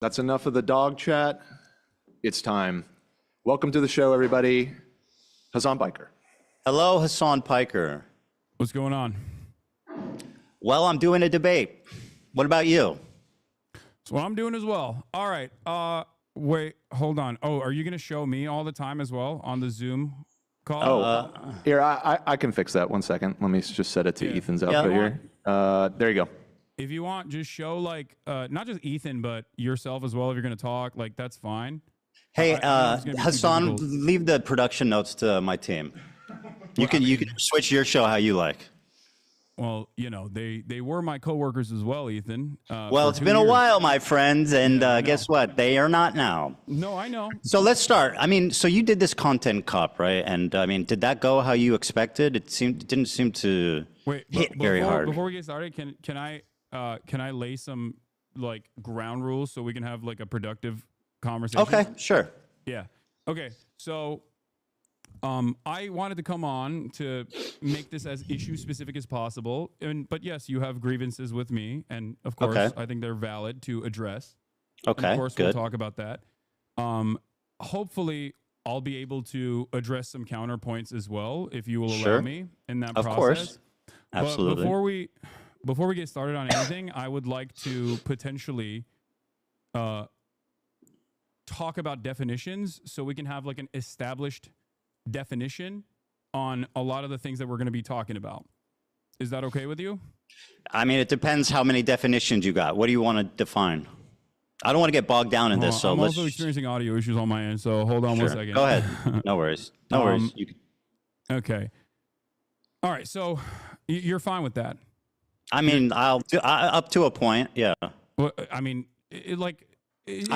That's enough of the dog chat. It's time. Welcome to the show, everybody. Hasan Biker. Hello, Hasan Piker. What's going on? Well, I'm doing a debate. What about you? That's what I'm doing as well. All right. Wait, hold on. Oh, are you going to show me all the time as well on the Zoom call? Oh, here, I can fix that. 1 second. Let me just set it to Ethan's output here. There you go. If you want, just show like, not just Ethan, but yourself as well. If you're going to talk, like that's fine. Hey, Hasan, leave the production notes to my team. You can switch your show how you like. Well, you know, they were my coworkers as well, Ethan. Well, it's been a while, my friends, and guess what? They are not now. No, I know. So let's start. I mean, so you did this content cop, right? And I mean, did that go how you expected? It didn't seem to hit very hard. Before we get started, can I lay some like ground rules so we can have like a productive conversation? Okay, sure. Yeah. Okay. So, I wanted to come on to make this as issue specific as possible. But yes, you have grievances with me, and of course, I think they're valid to address. Okay. And of course, good. we'll talk about that. Hopefully, I'll be able to address some counterpoints as well, if you will allow me in that process. Of course. Absolutely. But before we get started on anything, I would like to potentially talk about definitions so we can have like an established definition on a lot of the things that we're going to be talking about. Is that okay with you? I mean, it depends how many definitions you got. What do you want to define? I don't want to get bogged down in this. So I'm also experiencing audio issues on my end, so hold on 1 second. Go ahead. No worries. No worries. Okay. All right. So you're fine with that? I mean, up to a point. Yeah. Well, I mean, I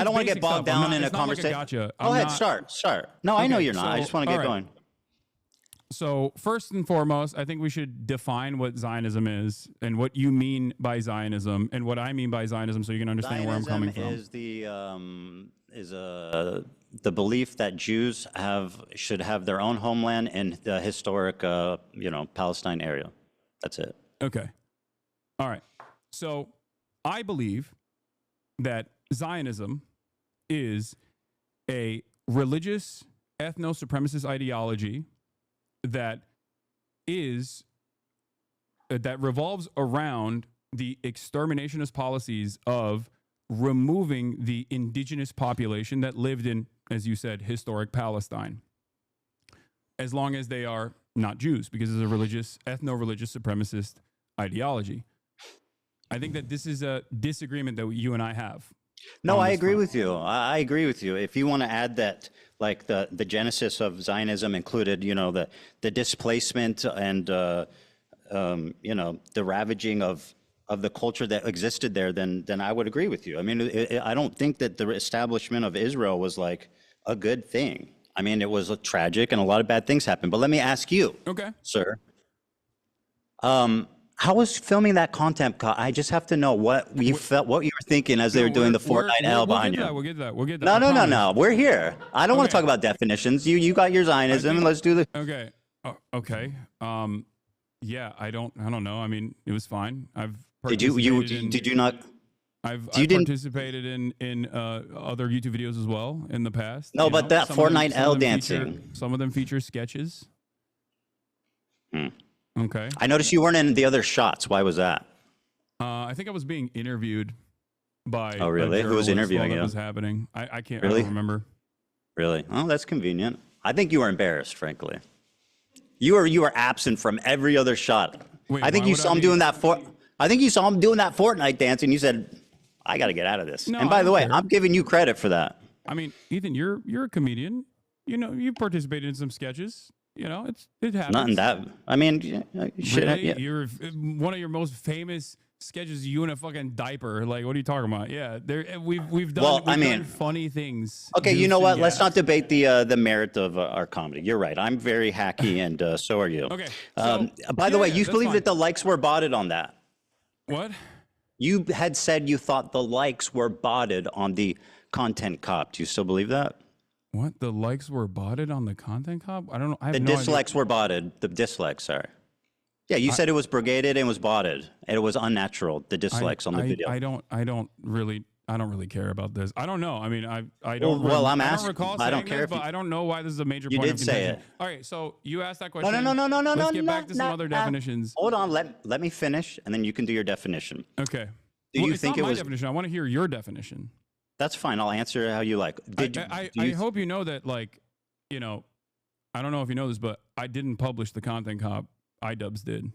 don't want to get bogged down in a conversation. Like a gotcha. Go ahead. Start. No, I know you're not. I just want to get going. So first and foremost, I think we should define what Zionism is and what you mean by Zionism and what I mean by Zionism, so you can understand where I'm coming from. Is the belief that Jews should have their own homeland in the historic, Palestine area. That's it. Okay. All right. So I believe that Zionism is a religious ethno-supremacist ideology that revolves around the exterminationist policies of removing the indigenous population that lived in, as you said, historic Palestine, as long as they are not Jews, because it's a religious, ethno-religious supremacist ideology. I think that this is a disagreement that you and I have. No, I agree with you. I agree with you. If you want to add that, like the genesis of Zionism included, the displacement and, the ravaging of the culture that existed there, then I would agree with you. I mean, I don't think that the establishment of Israel was like a good thing. I mean, it was tragic and a lot of bad things happened. But let me ask you, sir, how was filming that content? I just have to know what you were thinking as they were doing the Fortnite L behind you. We'll get that. No. We're here. I don't want to talk about definitions. You got your Zionism, and let's do the. Okay. Okay. Yeah. I don't know. I mean, it was fine. Did you not? I've participated in other YouTube videos as well in the past. No, but that Fortnite L dancing. Some of them feature sketches. Okay. I noticed you weren't in the other shots. Why was that? I think I was being interviewed by. Oh, really? Who was interviewing you? That was happening. I can't. Really? I don't remember. Really? Oh, that's convenient. I think you were embarrassed, frankly. You were absent from every other shot. Wait, I think you saw him doing that Fortnite dance, and you said, "I got to get out of this." No, and by the way, I'm giving you credit for that. I mean, Ethan, you're a comedian. You participated in some sketches. It happens. Not in that. I mean, shit. Really? Yeah. You're one of your most famous sketches. You in a fucking diaper. Like, what are you talking about? Yeah, we've done funny things. Okay, you know what? Let's not debate the merit of our comedy. You're right. I'm very hacky, and so are you. Okay. By the way, you believe that the likes were botted on that? What? You had said you thought the likes were botted on the content cop. Do you still believe that? What? The likes were botted on the content cop? I don't know. The dislikes were botted. The dislikes, sorry. Yeah, you said it was brigaded and was botted, and it was unnatural. The dislikes on the video. I don't don't really care about this. I don't know. I mean, I don't. Well, I'm I don't asking. recall I don't saying care this, if but I don't know why this is a major You point did of say contention. it. All right, so you asked that question. No. Let's get back to some other definitions. Hold on. Let me finish, and then you can do your definition. Okay. Do you it's think not it my was? definition? I want to hear your definition. That's fine. I'll answer how you like. I hope you know that, like, you know, I don't know if you know this, but I didn't publish the content cop. iDubbbz did.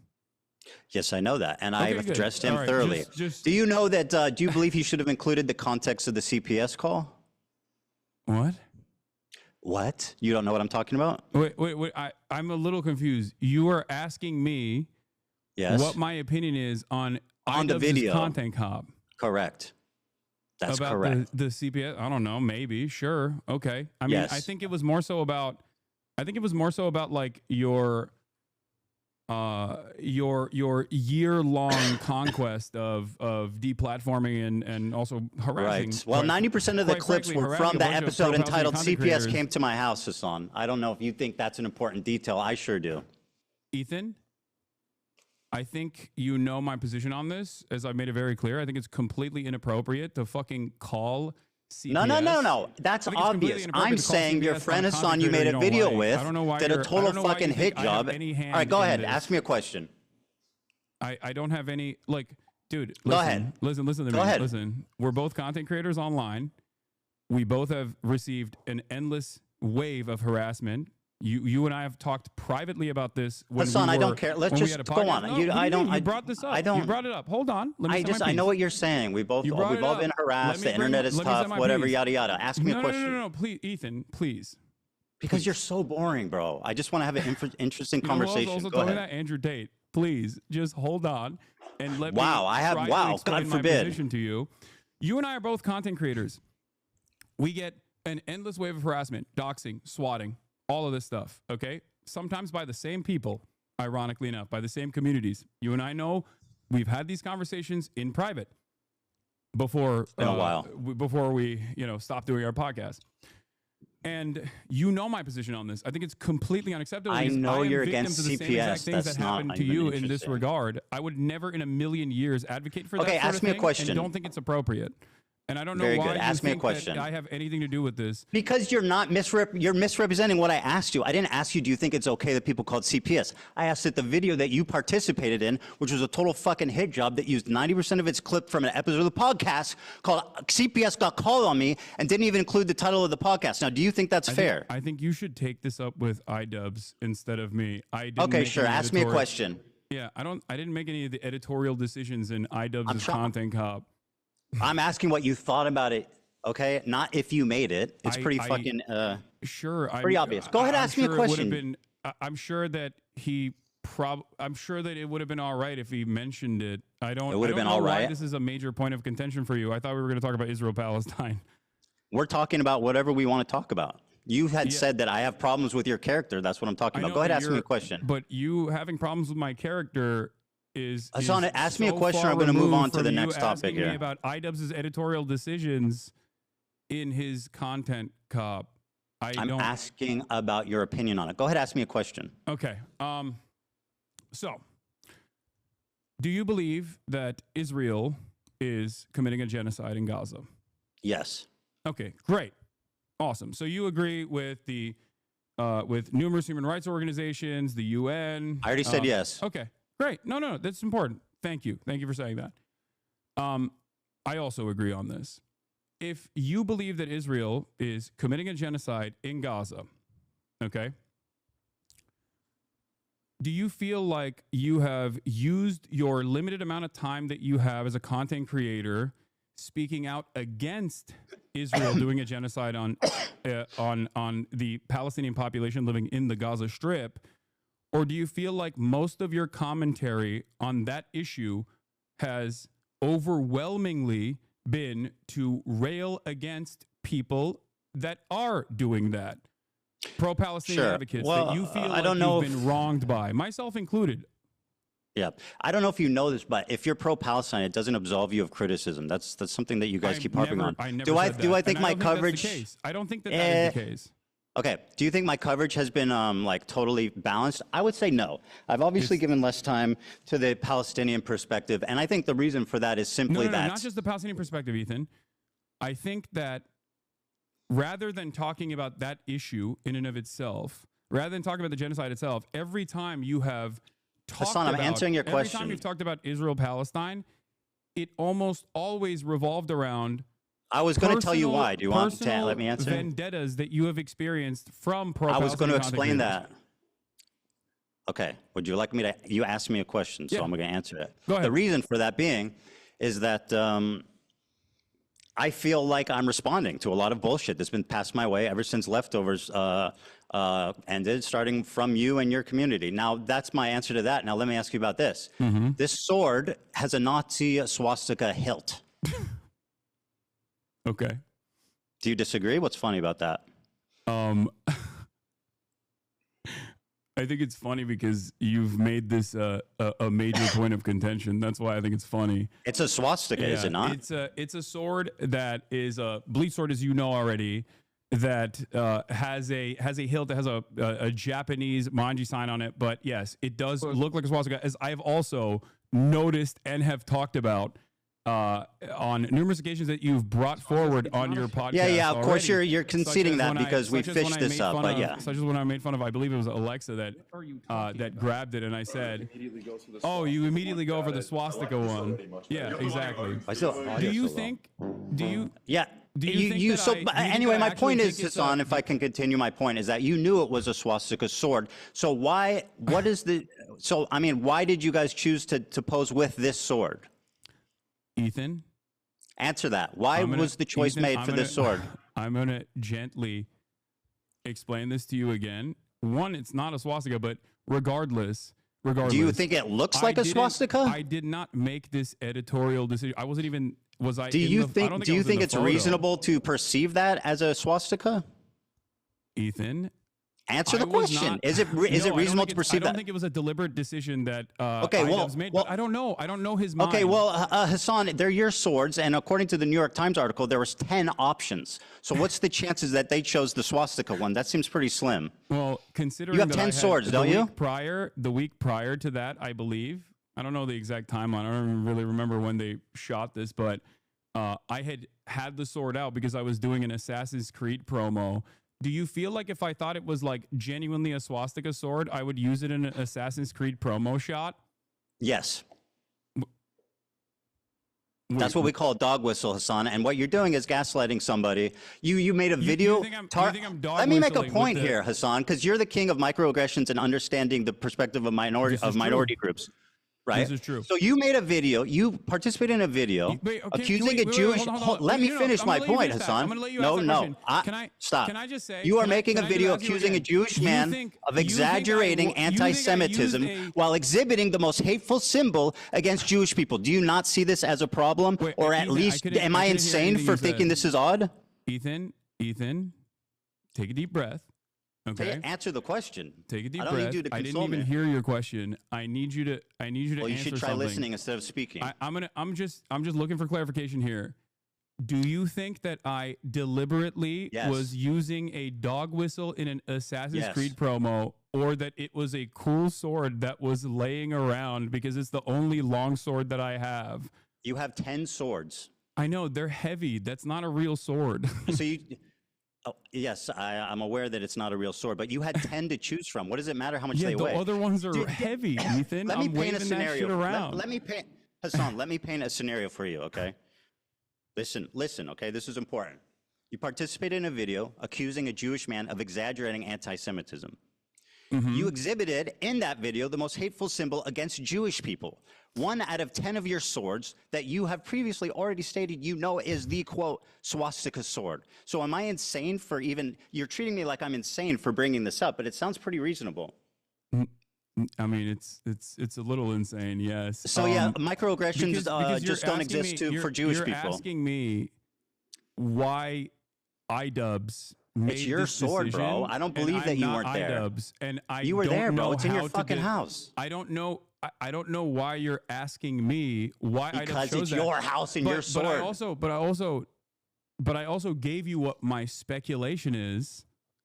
Yes, I know that, and Okay, I've good. addressed him All right, thoroughly. just- Do you know that? Do you believe he should have included the context of the CPS call? What? What? You don't know what I'm talking about? Wait. I'm a little confused. You are asking me Yes. what my opinion is on the iDubbbz's video. content cop. Correct. That's About correct. the CPS. I don't know. Maybe. Sure. Okay. I mean, Yes. I think it was more so about like your year-long conquest of deplatforming and also harassing. Right. Well, 90% of the quite clips frankly, were harassing from a the bunch of episode pro-Palestinian entitled content CPS creators. Came to My House, Hasan. I don't know if you think that's an important detail. I sure do. Ethan, I think you know my position on this, as I made it very clear. I think it's completely inappropriate to fucking call CPS. No. That's I think it's completely obvious. inappropriate I'm to call saying your CPS friend on a Hasan you content made creator a you video don't like. with I don't know why did a you're- I total don't know why fucking you hit think I have job. any All hand right, go in ahead. this. Ask me a question. I don't have any, like, dude, listen, Go ahead. Listen to me. Go ahead. Listen, we're both content creators online. We both have received an endless wave of harassment. You and I have talked privately about this. When Hasan, we I don't were- care. Let's when we just had a go podcast. on. No, You- what do I you don't- mean? I- You brought this up. I don't- You brought it up. Hold on. Let me say my I know piece. what you're saying. We've both You brought it up. been harassed. Let The me bring- internet is let me say tough. my Whatever, piece. yada yada. Ask me a question. No. Please, Ethan, please. Because you're so boring, bro. I just want to have an interesting You know who else conversation. also Go told me ahead. that? Andrew Tate. Please, just hold on and let Wow, me I have- try to wow, explain God my forbid. position to you. You and I are both content creators. We get an endless wave of harassment, doxing, swatting, all of this stuff, okay? Sometimes by the same people, ironically enough, by the same communities. You and I know we've had these conversations in private before been a while. before we, stopped doing our podcast. And you know my position on this. I think it's completely unacceptable. I because know am you're victim against to the same exact CPS. things That's that not happened to even you in this interesting. regard. I would never in a million years advocate for that Okay, sort ask of me a thing question. And don't think it's appropriate. And I don't know Very why good. you Ask me a think question. that I have anything to do with this. Because you're not you're misrepresenting what I asked you. I didn't ask you, do you think it's okay that people called CPS? I asked that the video that you participated in, which was a total fucking hit job that used 90% of its clip from an episode of the podcast called CPS Got Called on Me and didn't even include the title of the podcast. Now, do you think that's fair? I think you should take this up with iDubbbz instead of me. I didn't Okay, make sure. any Ask me a editorial- question. Yeah, I didn't make any of the editorial decisions in iDubbbz's try- content cop. I'm asking what you thought about it, okay? Not if you made it. It's pretty fucking... Sure, Pretty obvious. Go ahead, ask me a sure it would have question. been- I'm sure that I'm sure that it would have been all right if he mentioned it. I don't. It would I have don't been know all why right? This is a major point of contention for you. I thought we were going to talk about Israel-Palestine. We're talking about whatever we want to talk about. You had said that I have problems with your character. That's what I'm talking I about. know Go ahead, that ask me a you're- question. But you having problems with my character is Hasan, is ask me a so question, far I'm gonna move removed on to from the you next topic asking me here. about iDubbbz's editorial decisions in his content cop. I'm asking about your opinion on it. Go ahead, ask me a question. Okay. So, do you believe that Israel is committing a genocide in Gaza? Yes. Okay, great. Awesome. So you agree with the with numerous human rights organizations, the UN? I already said yes. Okay, great. No, that's important. Thank you. Thank you for saying that. I also agree on this. If you believe that Israel is committing a genocide in Gaza, okay, do you feel like you have used your limited amount of time that you have as a content creator speaking out against Israel doing a genocide on the Palestinian population living in the Gaza Strip? Or do you feel like most of your commentary on that issue has overwhelmingly been to rail against people that are doing that? Pro-Palestinian Sure. advocates Well, that you feel I like don't know you've been wronged by, myself included. Yeah. I don't know if you know this, but if you're pro-Palestine, it doesn't absolve you of criticism. That's something that you guys keep harping on. I never do I said do that. I think And my don't that's the coverage case. I don't think that is the case. Okay. Do you think my coverage has been like totally balanced? I would say no. I've obviously given less time to the Palestinian perspective, and I think the reason for that is simply No, that not just the Palestinian perspective, Ethan. I think that rather than talking about that issue in and of itself, rather than talking about the genocide itself, every time you have talked Hasan, I'm about, answering your every question. time you've talked about Israel-Palestine, it almost always revolved around I was going to tell you why. Do you want to personal let me answer? vendettas that you have experienced from pro. I was going to Palestinian explain conflict that. Okay. Would you like me to? You asked me a question, so Yeah. I'm going to answer it. Go ahead. The reason for that being is that I feel like I'm responding to a lot of bullshit that's been passed my way ever since leftovers ended, starting from you and your community. Now, that's my answer to that. Now, let me ask you about this. Mm-hmm. This sword has a Nazi swastika hilt. Okay. Do you disagree? What's funny about that? I think it's funny because you've made this a major point of contention. That's why I think it's funny. It's a swastika, is it not? It's a sword that is a bleach sword, as you know already, that has a hilt that has a Japanese manji sign on it. But yes, it does look like a swastika, as I've also noticed and have talked about on numerous occasions that you've brought forward on your podcast. Yeah, of course already. you're conceding that because we fished this up, but yeah. Such as when I made fun of, I believe it was Alexa that that grabbed it, and I said, "Oh, you immediately go for the swastika one." Yeah, exactly. Do you think? Do you? Yeah. Do you think that so I- do you think anyway, that I my actually point think is, it's Hasan, if I can continue my point, is that you knew it was a swastika sword. So why? What is the? So I mean, why did you guys choose to pose with this sword? Ethan? Answer that. Why was the choice Ethan, made for this sword? I'm going to gently explain this to you again. One, it's not a swastika, but regardless. Do you think it looks like a swastika? I did not make this editorial decision. I wasn't even. Was I? Do you think? Do you think it's photo. reasonable to perceive that as a swastika? Ethan? Answer the question. Is it reasonable to perceive that? I don't think it was a deliberate decision that Okay, well, made. But I don't know. I don't know his mind. Okay, well, Hasan, they're your swords, and according to the New York Times article, there was 10 options. So what's the chances that they chose the swastika one? That seems pretty slim. Well, considering You have that 10 I had swords, don't you? The week prior to that, I believe. I don't know the exact timeline. I don't really remember when they shot this, but I had the sword out because I was doing an Assassin's Creed promo. Do you feel like if I thought it was like genuinely a swastika sword, I would use it in an Assassin's Creed promo shot? Yes. Wait, That's what we call a dog whistle, Hasan. And what you're doing is gaslighting somebody. You made a video. you think I'm dog Let me make a whistling point with the- here, Hasan, because you're the king of microaggressions and understanding the perspective of minority groups. Right? This is true. So you made a video. You participated in a video Wait, okay, accusing wait, a Jewish. hold on. Let me No, finish I'm my gonna let you point, finish that. I'm Hasan. gonna let you No, ask that no. question. Stop. Can I just say? You are can I- making can a I just video ask you accusing a again? Jewish You man think- of you think I- exaggerating you think I used anti-Semitism a- while exhibiting the most hateful symbol against Jewish people. Do you not see this as a problem, Wait, or at Ethan, least I am I couldn't hear insane anything for you thinking said. this is odd? Ethan, take a deep breath. Okay. Answer the question. Take a deep I breath. don't need you to I didn't console even me. hear your question. I need you to Well, you answer should try something. listening instead of speaking. I'm just looking for clarification here. Do you think that I deliberately Yes. was using a dog whistle in an Assassin's Yes. Creed promo, or that it was a cool sword that was laying around because it's the only long sword that I have? You have 10 swords. I know they're heavy. That's not a real sword. So you. Oh, yes, I'm aware that it's not a real sword, but you had 10 to choose from. What does it matter how much Yeah, they the weigh? other ones are heavy, Ethan. Let me I'm paint a waving that scenario. shit around. Let me paint, Hasan. Let me paint a scenario for you. Okay. Listen. Okay, this is important. You participated in a video accusing a Jewish man of exaggerating anti-Semitism. Mm-hmm. You exhibited in that video the most hateful symbol against Jewish people. 1 out of 10 of your swords that you have previously already stated you know is the, quote, swastika sword. So am I insane for even, you're treating me like I'm insane for bringing this up, but it sounds pretty reasonable. I mean, it's a little insane, yes. So yeah, microaggressions because just don't exist for Jewish people. You're asking me why iDubbbz made It's your this sword, decision, bro. I don't and believe that I'm you not weren't there. iDubbbz, and I You were don't there, bro. know It's in your how to fucking do- house. I don't know. I don't know why you're asking me why iDubbbz Because chose it's that. your house and your sword. But I also gave you what my speculation is,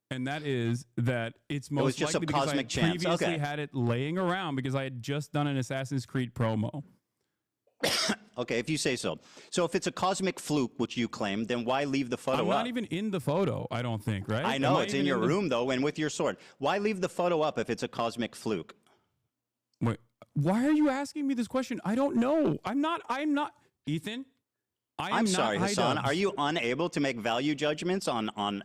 and that is that it's was most just a likely because I cosmic had chance. previously Okay. had it laying around because I had just done an Assassin's Creed promo. Okay, if you say so. So if it's a cosmic fluke, which you claim, then why leave the photo I'm up? not even in the photo, I don't think, right? I know, it's in your room, though, and with your sword. Why leave the photo up if it's a cosmic fluke? Wait, why are you asking me this question? I don't know. I'm not, Ethan. I'm sorry, not Hasan. iDubbbz. Are you unable to make value judgments on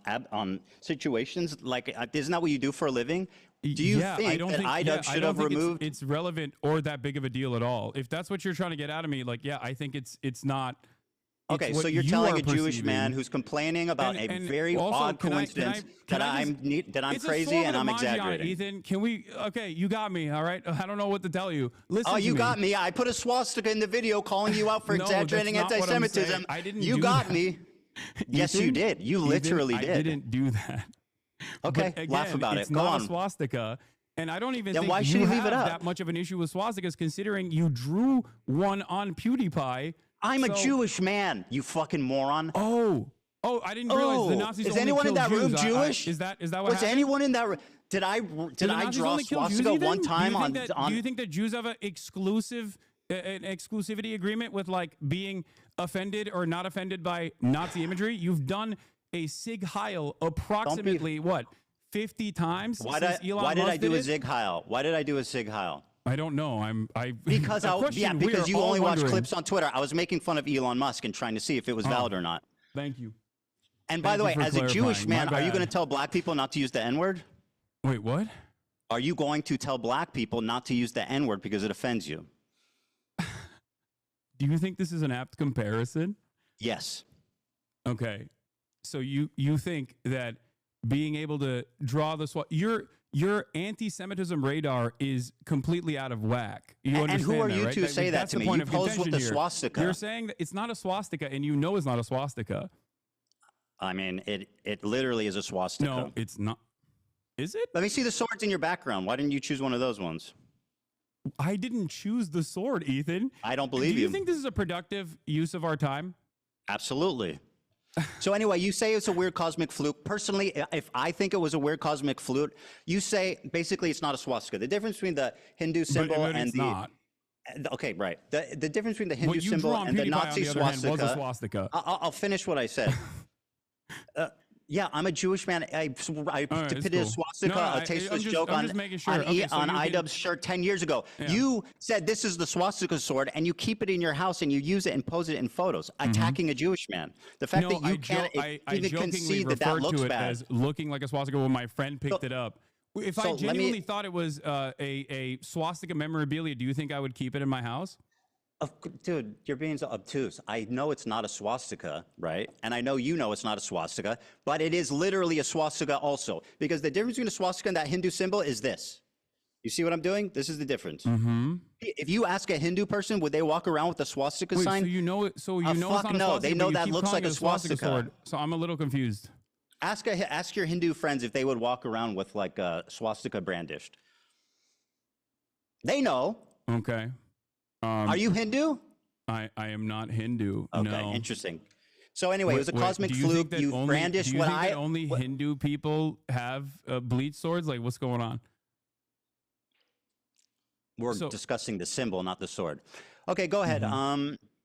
situations? Like, isn't that what you do for a living? Do you think that iDubbbz should have removed? It's relevant or that big of a deal at all. If that's what you're trying to get out of me, like, yeah, I think it's not. Okay, so you're telling a Jewish man who's complaining about a very odd coincidence that I'm crazy and I'm exaggerating. Ethan, can we? Okay, you got me. All right, I don't know what to tell you. Listen. Oh, to you me. got me. I put a swastika in the video calling you out for No, exaggerating that's not what I'm saying. anti-Semitism. I didn't. You do got that. me. Yes, you Ethan, did. You literally Ethan, did. I didn't do that. Okay, But again, laugh about it's it. Go not on. a swastika. And I don't even Then think why you should you leave have it up? that much of an issue with swastikas, considering you drew one on PewDiePie. I'm a Jewish man, you fucking moron. Oh, I didn't realize the Nazis is only anyone in killed that room Jews. Jewish? Is that what Was happened? anyone in that room? Did I draw swastika one time on? Do you think that Jews have an exclusivity agreement with like being offended or not offended by Nazi imagery? You've done a Sig Heil approximately what 50 times. Why did I do a Sig Heil? Why did I do a Sig Heil? I don't know. Because because you only watch wondering. clips on Twitter. I was making fun of Elon Musk and trying to see if it was valid or not. Thank you. And by the way, Thank you as for a Jewish clarifying. man, My are you bad. going to tell black people not to use the N-word? Wait, what? Are you going to tell black people not to use the N-word because it offends you? Do you think this is an apt comparison? Yes. Okay. So you think that being able to draw the your anti-Semitism radar is completely out of whack. You And who understand are that, you right? to say that that's to the me? point You of pose with contention the here. swastika. You're saying that it's not a swastika, and you know it's not a swastika. I mean, it literally is a swastika. No, it's not. Is it? Let me see the swords in your background. Why didn't you choose one of those ones? I didn't choose the sword, Ethan. I don't believe Do you you. think this is a productive use of our time? Absolutely. So anyway, you say it's a weird cosmic fluke. Personally, if I think it was a weird cosmic fluke, you say basically it's not a swastika. The difference between the Hindu symbol but and it's the not. Okay, right. The difference between the Hindu What you symbol drew on and the PewDiePie, Nazi on the other hand, swastika. was a swastika. I'll finish what I said. Yeah, I'm a Jewish man. I depicted a cool. swastika, No, a tasteless joke I'm just making sure. on Okay, so you can- iDubbbz's shirt 10 years ago. Yeah. You said this is the swastika sword, and you keep it in your house, and you use it and pose it in photos, attacking a Jewish man. The fact that you can't I even jokingly concede that referred looks to it bad. as looking like a swastika when my friend picked it up. If I so let me- genuinely thought it was a swastika memorabilia, do you think I would keep it in my house? Dude, you're being so obtuse. I know it's not a swastika, right? And I know you know it's not a swastika, but it is literally a swastika also. Because the difference between a swastika and that Hindu symbol is this. You see what I'm doing? This is the difference. If you ask a Hindu person, would they walk around with a swastika Wait, sign? so you know it? So you know fuck it's not a no. swastika, They know but you that keep looks calling like it a swastika. sword. So I'm a little confused. Ask your Hindu friends if they would walk around with like a swastika brandished. They know. Okay. Are you Hindu? I am not Hindu. Okay, No. interesting. So anyway, it was a Wait, cosmic do you think fluke. that You only- brandished do you what think I. that only what- Hindu people have bleach swords? Like, what's going on? We're So- discussing the symbol, not the sword. Okay, go ahead.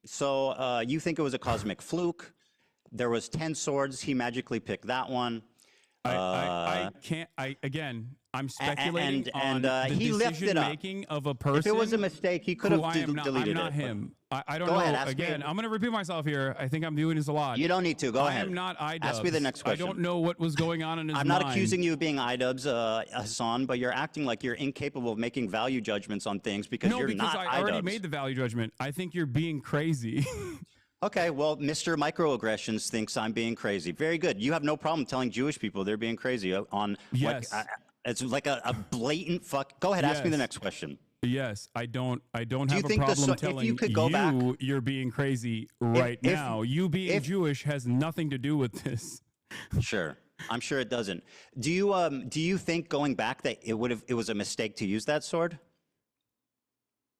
So you think it was a cosmic fluke? There was 10 swords. He magically picked that one. I can't. I'm speculating on the he left it up. decision-making of a person. If it was a mistake, he could who have I am not, deleted I'm not it. him. I don't Go know. ahead, ask Again, me. I'm going to repeat myself here. I think I'm doing this a lot. You don't need to. Go I ahead. am not iDubbbz. Ask me the next question. I don't know what was going on in his I'm mind. not accusing you of being iDubbbz, Hasan, but you're acting like you're incapable of making value judgments on things because No, you're because not I already iDubbbz. made the value judgment. I think you're being crazy. Okay, well, Mr. Microaggressions thinks I'm being crazy. Very good. You have no problem telling Jewish people they're being crazy on. Yes. It's like a blatant fuck. Go ahead, ask me the Yes. next question. Yes, I don't you have a think problem if telling you could go back- you're being crazy right if- now. You being if- Jewish has nothing to do with this. Sure, I'm sure it doesn't. Do you think going back that it was a mistake to use that sword?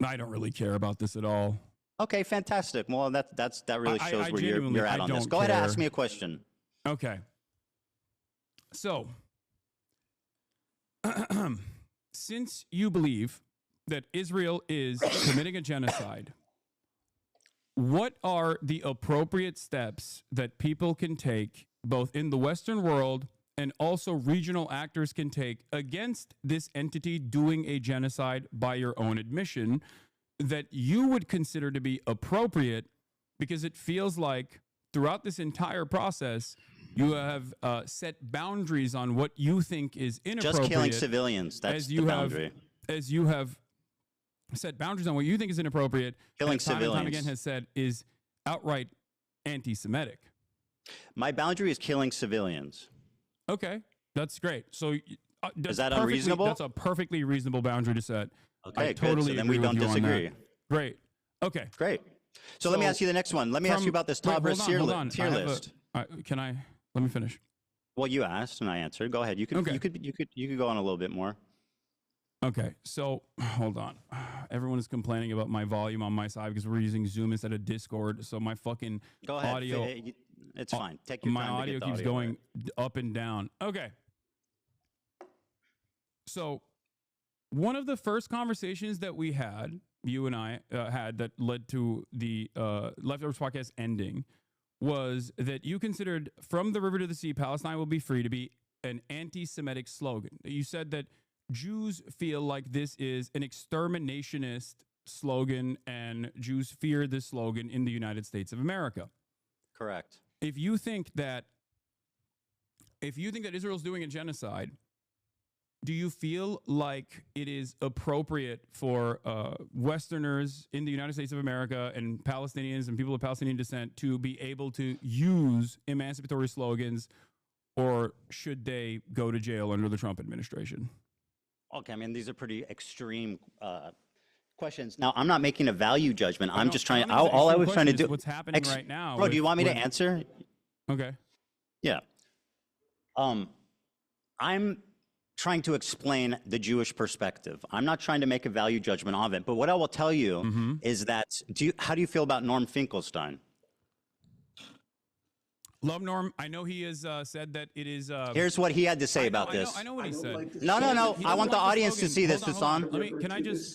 I don't really care about this at all. Okay, fantastic. Well, that really I shows where genuinely- you're at I on this. don't Go ahead and care. ask me a question. Okay. So, since you believe that Israel is committing a genocide, what are the appropriate steps that people can take, both in the Western world and also regional actors can take against this entity doing a genocide by your own admission, that you would consider to be appropriate? Because it feels like throughout this entire process, you have set boundaries on what you think is inappropriate. Just killing civilians, that's the boundary. As you have set boundaries on what you think is inappropriate, Killing and time civilians. and time again has said is outright anti-Semitic. My boundary is killing civilians. Okay, that's great. So Is that unreasonable? That's a perfectly reasonable boundary to set. Okay, I good. totally So then agree we don't with you on disagree. that. Great. Okay. Great. So let me ask you the next one. Let me ask you about this Tabra tier list. Let me finish. Well, you asked and I answered. Go ahead. You could go on a little bit more. Okay, so hold on. Everyone is complaining about my volume on my side because we're using Zoom instead of Discord. So my fucking Go ahead. audio, It's fine. Take your my time. audio to get the keeps audio going right. up and down. Okay. So one of the first conversations that we had, you and I had, that led to the Leftovers podcast ending, was that you considered "From the River to the Sea, Palestine will be free" to be an anti-Semitic slogan. You said that Jews feel like this is an exterminationist slogan and Jews fear this slogan in the United States of America. Correct. If you think that Israel's doing a genocide, do you feel like it is appropriate for Westerners in the United States of America and Palestinians and people of Palestinian descent to be able to use emancipatory slogans, or should they go to jail under the Trump administration? Okay, I mean, these are pretty extreme questions. Now, I'm not making a value judgment. I'm just trying. All I was trying to do. What's happening right now? Bro, do you want me to answer? Okay. Yeah. I'm trying to explain the Jewish perspective. I'm not trying to make a value judgment of it. But what I will tell you is that, how do you feel about Norm Finkelstein? Love Norm. I know he has said that it is. Here's what he had to say about this. I know what he said. No. I want the audience to see this, Hasan.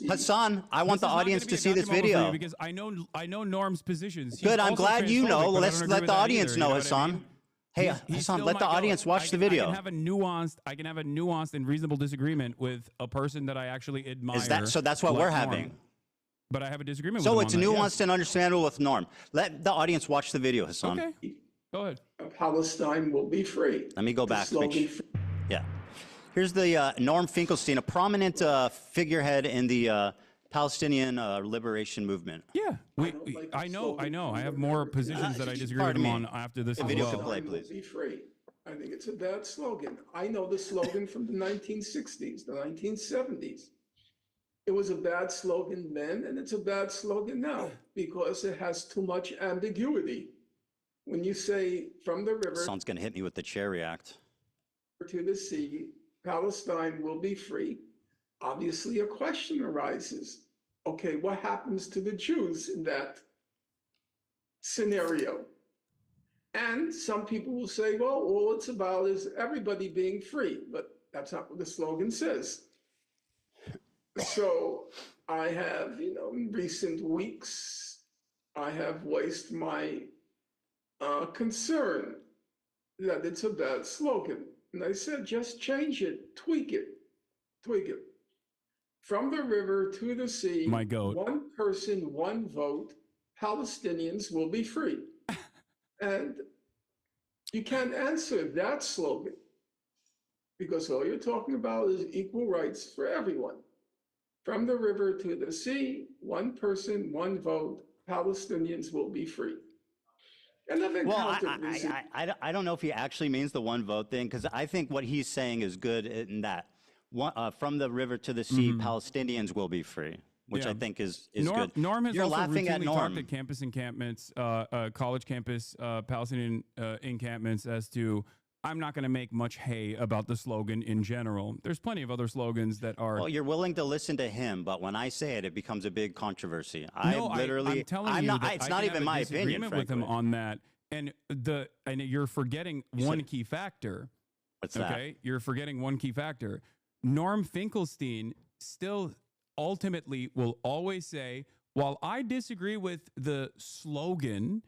Hassan, I want the audience to see this video. Because I know Norm's positions. Good. I'm glad you know. Let's let the audience know, Hasan. Hey, Hasan, let the audience watch the video. I can have a nuanced and reasonable disagreement with a person that I actually admire. So that's what we're having. But I have a disagreement with him. So it's nuanced and understandable with Norm. Let the audience watch the video, Hasan. Okay. Go ahead. Palestine will be free. Let me go back. Yeah. Here's the Norm Finkelstein, a prominent figurehead in the Palestinian liberation movement. Yeah. I know. I have more positions that I disagree with him on after this. The video can play, please. Be free. I think it's a bad slogan. I know the slogan from the 1960s, the 1970s. It was a bad slogan then, and it's a bad slogan now because it has too much ambiguity. When you say "from the river Son's going to hit me with the chair react to the sea, Palestine will be free," obviously a question arises. Okay, what happens to the Jews in that scenario? And some people will say, well, all it's about is everybody being free, but that's not what the slogan says. So I have, in recent weeks, I have voiced my concern that it's a bad slogan. And I said, just change it, tweak it. From the river to the sea, my goat. One person, one vote, Palestinians will be free. And you can't answer that slogan because all you're talking about is equal rights for everyone. From the river to the sea, one person, one vote, Palestinians will be free. And I don't know if he actually means the one vote thing, because I think what he's saying is good in that. From the river to the sea, Palestinians will be free, which I think is good. Norm has You're also laughing at routinely Norm. talked at campus encampments, college campus Palestinian encampments as to, I'm not going to make much hay about the slogan in general. There's plenty of other slogans that are. Well, you're willing to listen to him, but when I say it, it becomes a big controversy. I'm telling you, it's not even my opinion. With him on that, and you're forgetting one key factor. What's that? Okay, you're forgetting one key factor. Norm Finkelstein still ultimately will always say, while I disagree with the slogan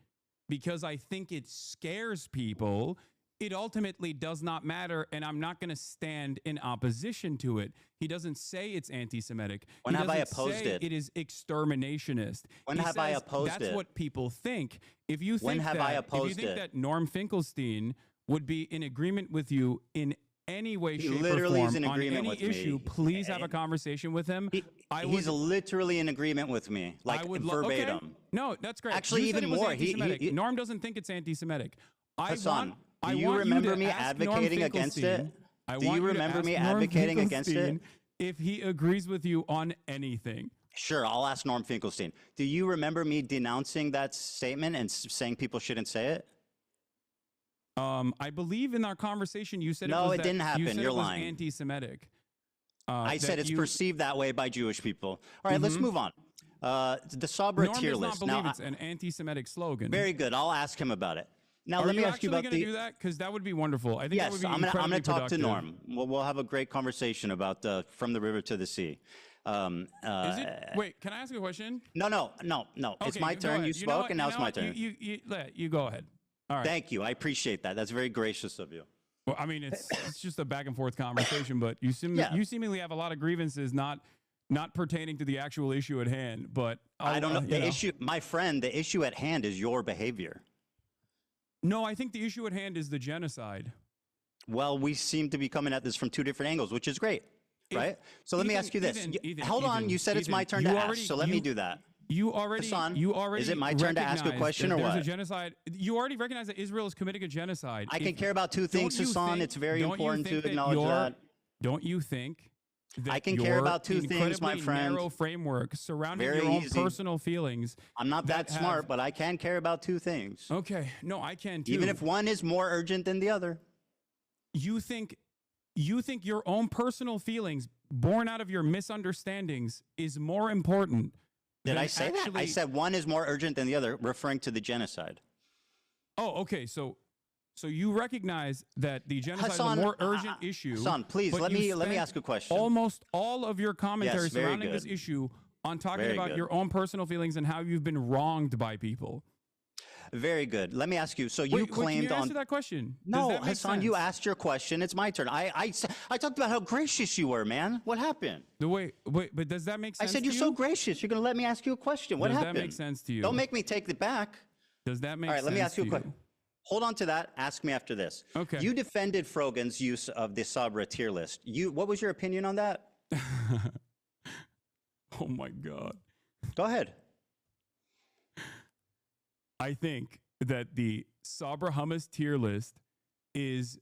because I think it scares people, it ultimately does not matter, and I'm not going to stand in opposition to it. He doesn't say it's anti-Semitic. When He have I doesn't opposed say it? It is exterminationist. When He have I says opposed that's it? what people think. If you think When have I if you opposed think it? that Norm Finkelstein would be in agreement with you in any way, He shape, literally or is form in on agreement any with issue, me. please have a conversation with him. He's literally in agreement with me, like verbatim. Okay. No, that's great. Actually, You said even it was more. Anti-Semitic. Norm doesn't think it's anti-Semitic. Hasan, I do you want remember to me ask Norm advocating against it? Finkelstein- I Do want you to remember ask me Norm advocating against it? Finkelstein if he agrees with you on anything. Sure, I'll ask Norm Finkelstein. Do you remember me denouncing that statement and saying people shouldn't say it? I believe in our conversation you said No, it it didn't happen. You said You're it was lying. anti-Semitic. I said that it's you- perceived that way by Jewish people. All right, let's move on. The Sabra Norm tier does not list. believe Now, it's an anti-Semitic slogan. very good. I'll ask him about it. Now, Are let me you ask you actually about going to the. do that? Because that would be wonderful. I think that would Yes, be I'm incredibly going to talk to productive. Norm. We'll have a great conversation about From the River to the Sea. Is it? Wait, can I ask you a question? No. It's Okay, my go turn. ahead. You know spoke, what? and now You it's know my what? turn. You go ahead. All right. Thank you. I appreciate that. That's very gracious of you. Well, I mean, it's just a back and forth conversation, but you Yeah. you seemingly have a lot of grievances not pertaining to the actual issue at hand. But I don't know. you The issue, my friend, the issue at hand is your behavior. No, I think the issue at hand is the genocide. Well, we seem to be coming at this from two different angles, which is great, right? So let me ask you this. Hold on. You said it's my turn to ask, so let me do that. Hasan, is it my turn to ask a question or there's what? a genocide. You already recognize that Israel is committing a genocide. I can care about two things, Hasan. It's very important to acknowledge that. Don't you think that I can care your about two things, my incredibly friend. narrow framework surrounding Very your own easy. personal feelings? I'm not that smart, but I can care about two things. Okay, no, I can too. Even if one is more urgent than the other. you think your own personal feelings born out of your misunderstandings is more important. Did than I say that? I actually- said one is more urgent than the other, referring to the genocide. Oh, okay. So you recognize that the genocide Hasan, is a more urgent issue. Hasan, please, but let you me spent ask a question. Almost all of your commentary Yes, very surrounding this good. issue on talking Very about good. your own personal feelings and how you've been wronged by people. Very good. Let me ask you. So you Wait, claimed can you on. answer that question? Does No, that make Hasan, you sense? asked your question. It's my turn. I talked about how gracious you were, man. What happened? Wait, but does that make I sense? said you're to so you? gracious. You're going to let me ask you a question. What Does that happened? make sense to you? Don't make me take it back. Does that make All right, sense? let me ask you a to question. Hold on to that. Ask me after this. Okay. You defended Frogan's use of the Sabra tier list. What was your opinion on that? Oh my God. Go ahead. I think that the Sabra hummus tier list is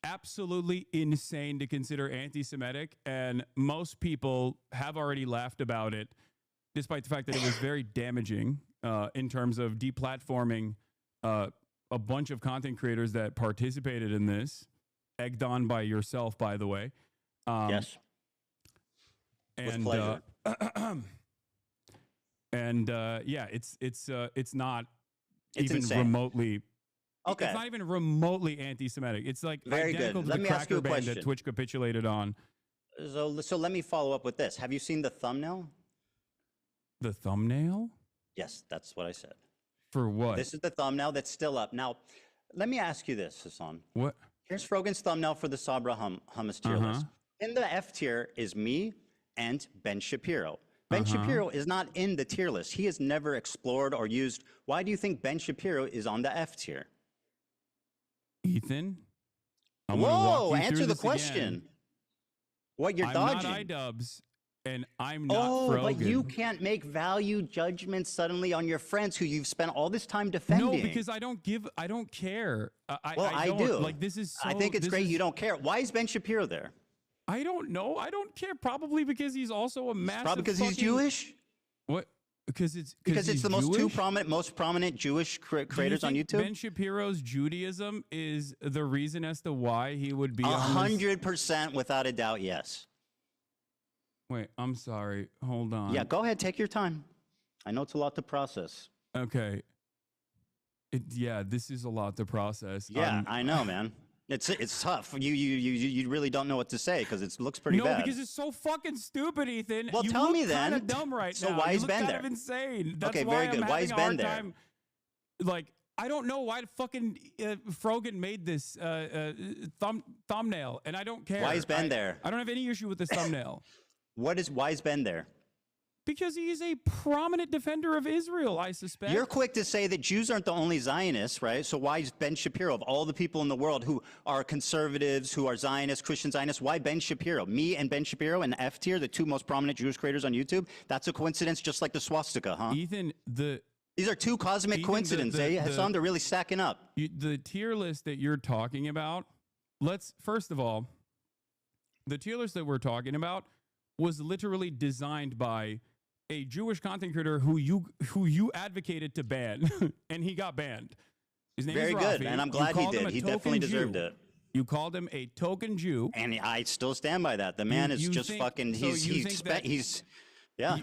absolutely insane to consider anti-Semitic, and most people have already laughed about it, despite the fact that it was very damaging in terms of deplatforming a bunch of content creators that participated in this, egged on by yourself, by the way. Yes. With And pleasure. yeah, it's not It's even insane. remotely. Okay. It's not even remotely anti-Semitic. It's like Very identical good. to Let the me ask you cracker a band that question. Twitch capitulated on. So let me follow up with this. Have you seen the thumbnail? The thumbnail Yes, that's what I said. for what? This is the thumbnail that's still up. Now, let me ask you this, Hasan. What? Here's Frogan's thumbnail for the Sabra hummus tier list. In the F tier is me and Ben Shapiro. Ben Shapiro is not in the tier list. He has never explored or used. Why do you think Ben Shapiro is on the F tier? Ethan? I'm gonna walk Whoa, you answer through the this question. again. What, you're I'm dodging? not iDubbbz, and I'm not Oh, Frogan. but you can't make value judgments suddenly on your friends who you've spent all this time defending. No, because I don't care. Well, I I don't. do. Like, this is so, I think it's this great is- you don't care. Why is Ben Shapiro there? I don't know. I don't care. Probably because he's also a massive. Probably because he's fucking- Jewish? What? Because it's Because it's the Jewish? most prominent Jewish Do you creators on think YouTube? Ben Shapiro's Judaism is the reason as to why he would be on this? 100% without a doubt, yes. Wait, I'm sorry. Hold on. Yeah, go ahead, take your time. I know it's a lot to process. Okay. Yeah, this is a lot to process. Yeah, I know, man. It's tough. You really don't know what to say because it looks pretty No, bad. because it's so fucking stupid, Ethan. Well, you tell look me then. Kind of dumb right So now. why you is look Ben kind there? of insane. That's Okay, why very I'm good. Why having is a Ben hard there? time. Like, I don't know why fucking Frogan made this thumbnail, and I don't care. Why is Ben there? I don't have any issue with this thumbnail. Why is Ben there? Because he is a prominent defender of Israel, I suspect. You're quick to say that Jews aren't the only Zionists, right? So why is Ben Shapiro, of all the people in the world who are conservatives, who are Zionists, Christian Zionists, why Ben Shapiro? Me and Ben Shapiro and F Tier, the two most prominent Jewish creators on YouTube? That's a coincidence, just like the swastika, huh? Ethan, These are two cosmic coincidences, eh? Hasan, they're really stacking up. the tier list that you're talking about, first of all, the tier list that we're talking about was literally designed by a Jewish content creator who you advocated to ban, and he got banned. His name Very is good, Rafi. and I'm You glad he called him did. a He token definitely deserved Jew. it. You called him a token Jew. And I still stand by that. The man is you just think- fucking, so you think that- yeah.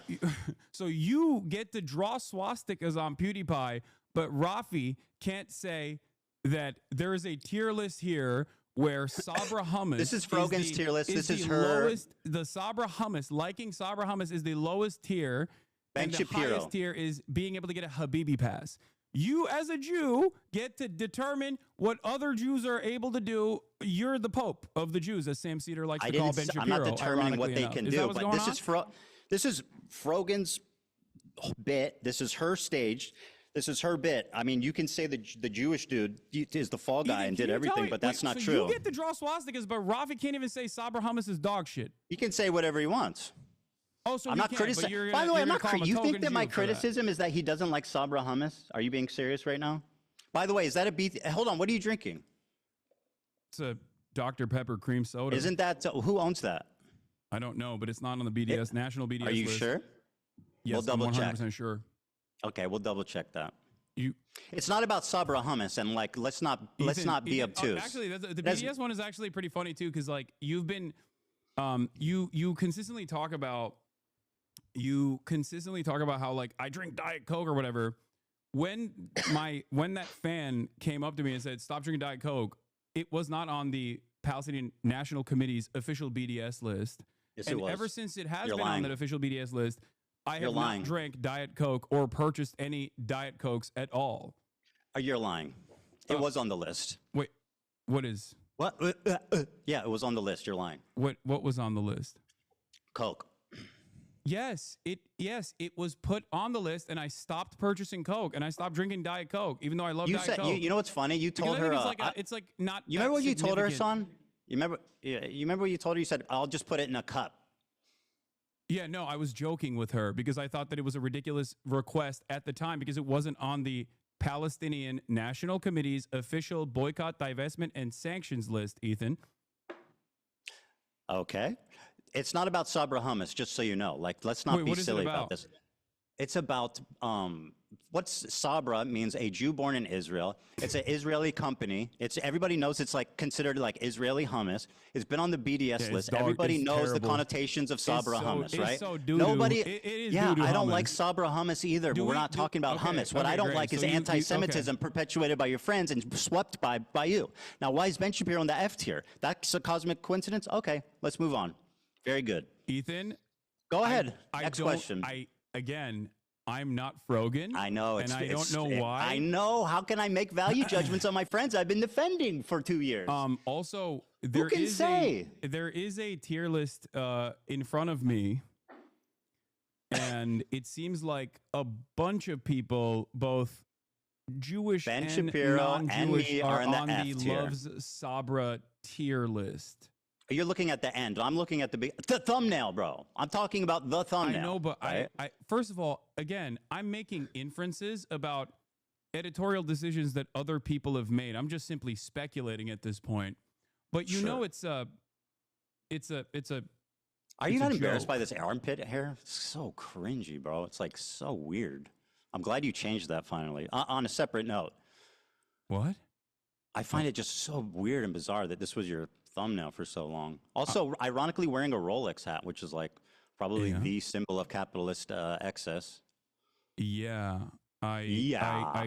So you get to draw swastikas on PewDiePie, but Rafi can't say that there is a tier list here where Sabra Hummus. This is Frogan's tier list. This is the her- lowest. The Sabra Hummus, liking Sabra Hummus is the lowest tier. Ben and the Shapiro. highest tier is being able to get a Habibi pass. You, as a Jew, get to determine what other Jews are able to do. You're the Pope of the Jews, as Sam Cedar likes to call Ben Shapiro. I'm not determining what ironically they enough. can Is that do, what's but going this is Frogan's bit. This is her stage. This is her bit. I mean, you can say the Jewish dude is the fall guy Ethan, and can did you everything, tell me- but that's wait, not so true. You get to draw swastikas, but Rafi can't even say Sabra Hummus is dog shit. He can say whatever he wants. Oh, so I'm he not can't, but criticizing. you're By the gonna- way, you're I'm gonna not. call him a You think token that my Jew for that. criticism is that he doesn't like Sabra hummus? Are you being serious right now? By the way, is that a beef? Hold on. What are you drinking? It's a Dr. Pepper cream soda. Isn't that who owns that? I don't know, but it's not on the BDS national BDS Are you list. sure? Yes, We'll double I'm check. 100% sure. Okay, we'll double check that. You It's not about Sabra hummus, and like let's not be Ethan, obtuse. actually, the That's- BDS one is actually pretty funny too, because like you've been, you consistently talk about how like I drink Diet Coke or whatever. When that fan came up to me and said stop drinking Diet Coke, it was not on the Palestinian National Committee's official BDS list. Yes, and it was. ever since it has You're been on lying. that official BDS list, I You're have lying. not drank Diet Coke or purchased any Diet Cokes at all. You're lying. It was on the list. Wait, what is What? Yeah, it was on the list. You're lying. what was on the list? Coke. Yes, it was put on the list, and I stopped purchasing Coke, and I stopped drinking Diet Coke, even though I love You Diet said Coke. you know what's funny? You Because told I her. think it's like not. You that remember what you told her, significant. son? You remember? Yeah, you remember what you told her? You said, "I'll just put it in a cup." Yeah, no, I was joking with her because I thought that it was a ridiculous request at the time because it wasn't on the Palestinian National Committee's official boycott, divestment, and sanctions list. Ethan, Okay. It's not about Sabra hummus, just so you know. Like, let's not Wait, be what is it silly about? about this. It's about what's Sabra means a Jew born in Israel. It's an Israeli company. It's everybody knows it's like considered like Israeli hummus. It's been on the BDS it's list. dog- Everybody it's knows the terrible. connotations of Sabra so- hummus, it's right? so doo-doo. Nobody. It is yeah, doo-doo I don't hummus. like Sabra hummus either. Do But we're we- not do- talking about okay, hummus. What okay, I don't great. like is So you- anti-Semitism perpetuated by your friends and swept by you. Now, why is Ben Shapiro in the F tier? That's a cosmic coincidence. Okay, let's move on. Very good. Ethan, Go ahead. I Next don't- question. I'm not Frogan. I know. and I don't know why. I know. How can I make value judgments on my friends I've been defending for 2 years? Also, there can is say? there is a tier list in front of me, and it seems like a bunch of people, both Jewish Ben and Shapiro and non-Jewish, me are are in the on F the tier. Loves Sabra tier list. You're looking at the end. I'm looking at the thumbnail, bro. I'm talking about the thumbnail. I know, but right? I first of all, again, I'm making inferences about editorial decisions that other people have made. I'm just simply speculating at this point. But you know, Sure. it's a. Are you it's a not embarrassed joke. by this armpit hair? It's so cringy, bro. It's like so weird. I'm glad you changed that finally. On a separate note, What? I find it just so weird and bizarre that this was your thumbnail for so long. Also, ironically, wearing a Rolex hat, which is like probably Yeah. the symbol of capitalist excess. Yeah. I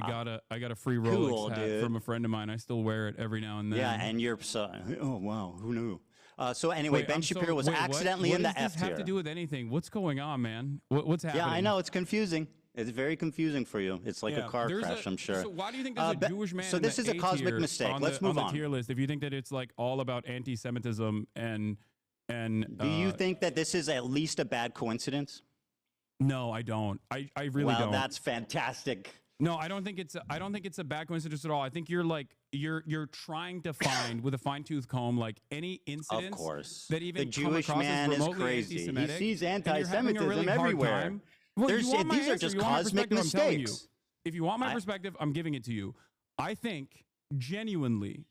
got a free Rolex Cool, hat dude. from a friend of mine. I still wear it every now and then. Yeah, and you're so. Oh wow, who knew? So anyway, Wait, Ben Shapiro was accidentally in the F tier. What does this have to do with anything? What's going on, man? What's happening? Yeah, I know it's confusing. It's very confusing for you. It's like a car crash, I'm sure. So why do you think there's a Jewish man? So this is a cosmic mistake. Let's move on. The tier list. If you think that it's like all about anti-Semitism and do you think that this is at least a bad coincidence? No, I don't. I really don't. Well, that's fantastic. No, I don't think it's a bad coincidence at all. I think you're trying to find with a fine-tooth comb like any incidents of course. that even the Jewish come across man as is remotely crazy. He anti-Semitic, sees and you're having a anti-Semitism really hard everywhere. time. Well, These are just cosmic mistakes. If you want my perspective, I'm giving it to you. I think genuinely,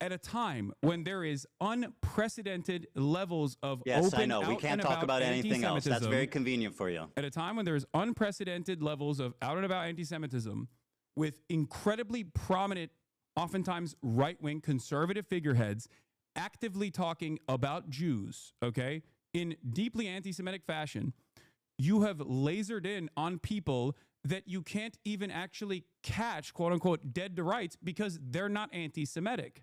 at a time when there is unprecedented levels of Yes, open I know. We can't talk about anything else. That's very convenient for you. At a time when there is unprecedented levels of out and about anti-Semitism with incredibly prominent, oftentimes right-wing conservative figureheads actively talking about Jews, okay, in deeply anti-Semitic fashion, you have lasered in on people that you can't even actually catch, quote unquote, dead to rights because they're not anti-Semitic.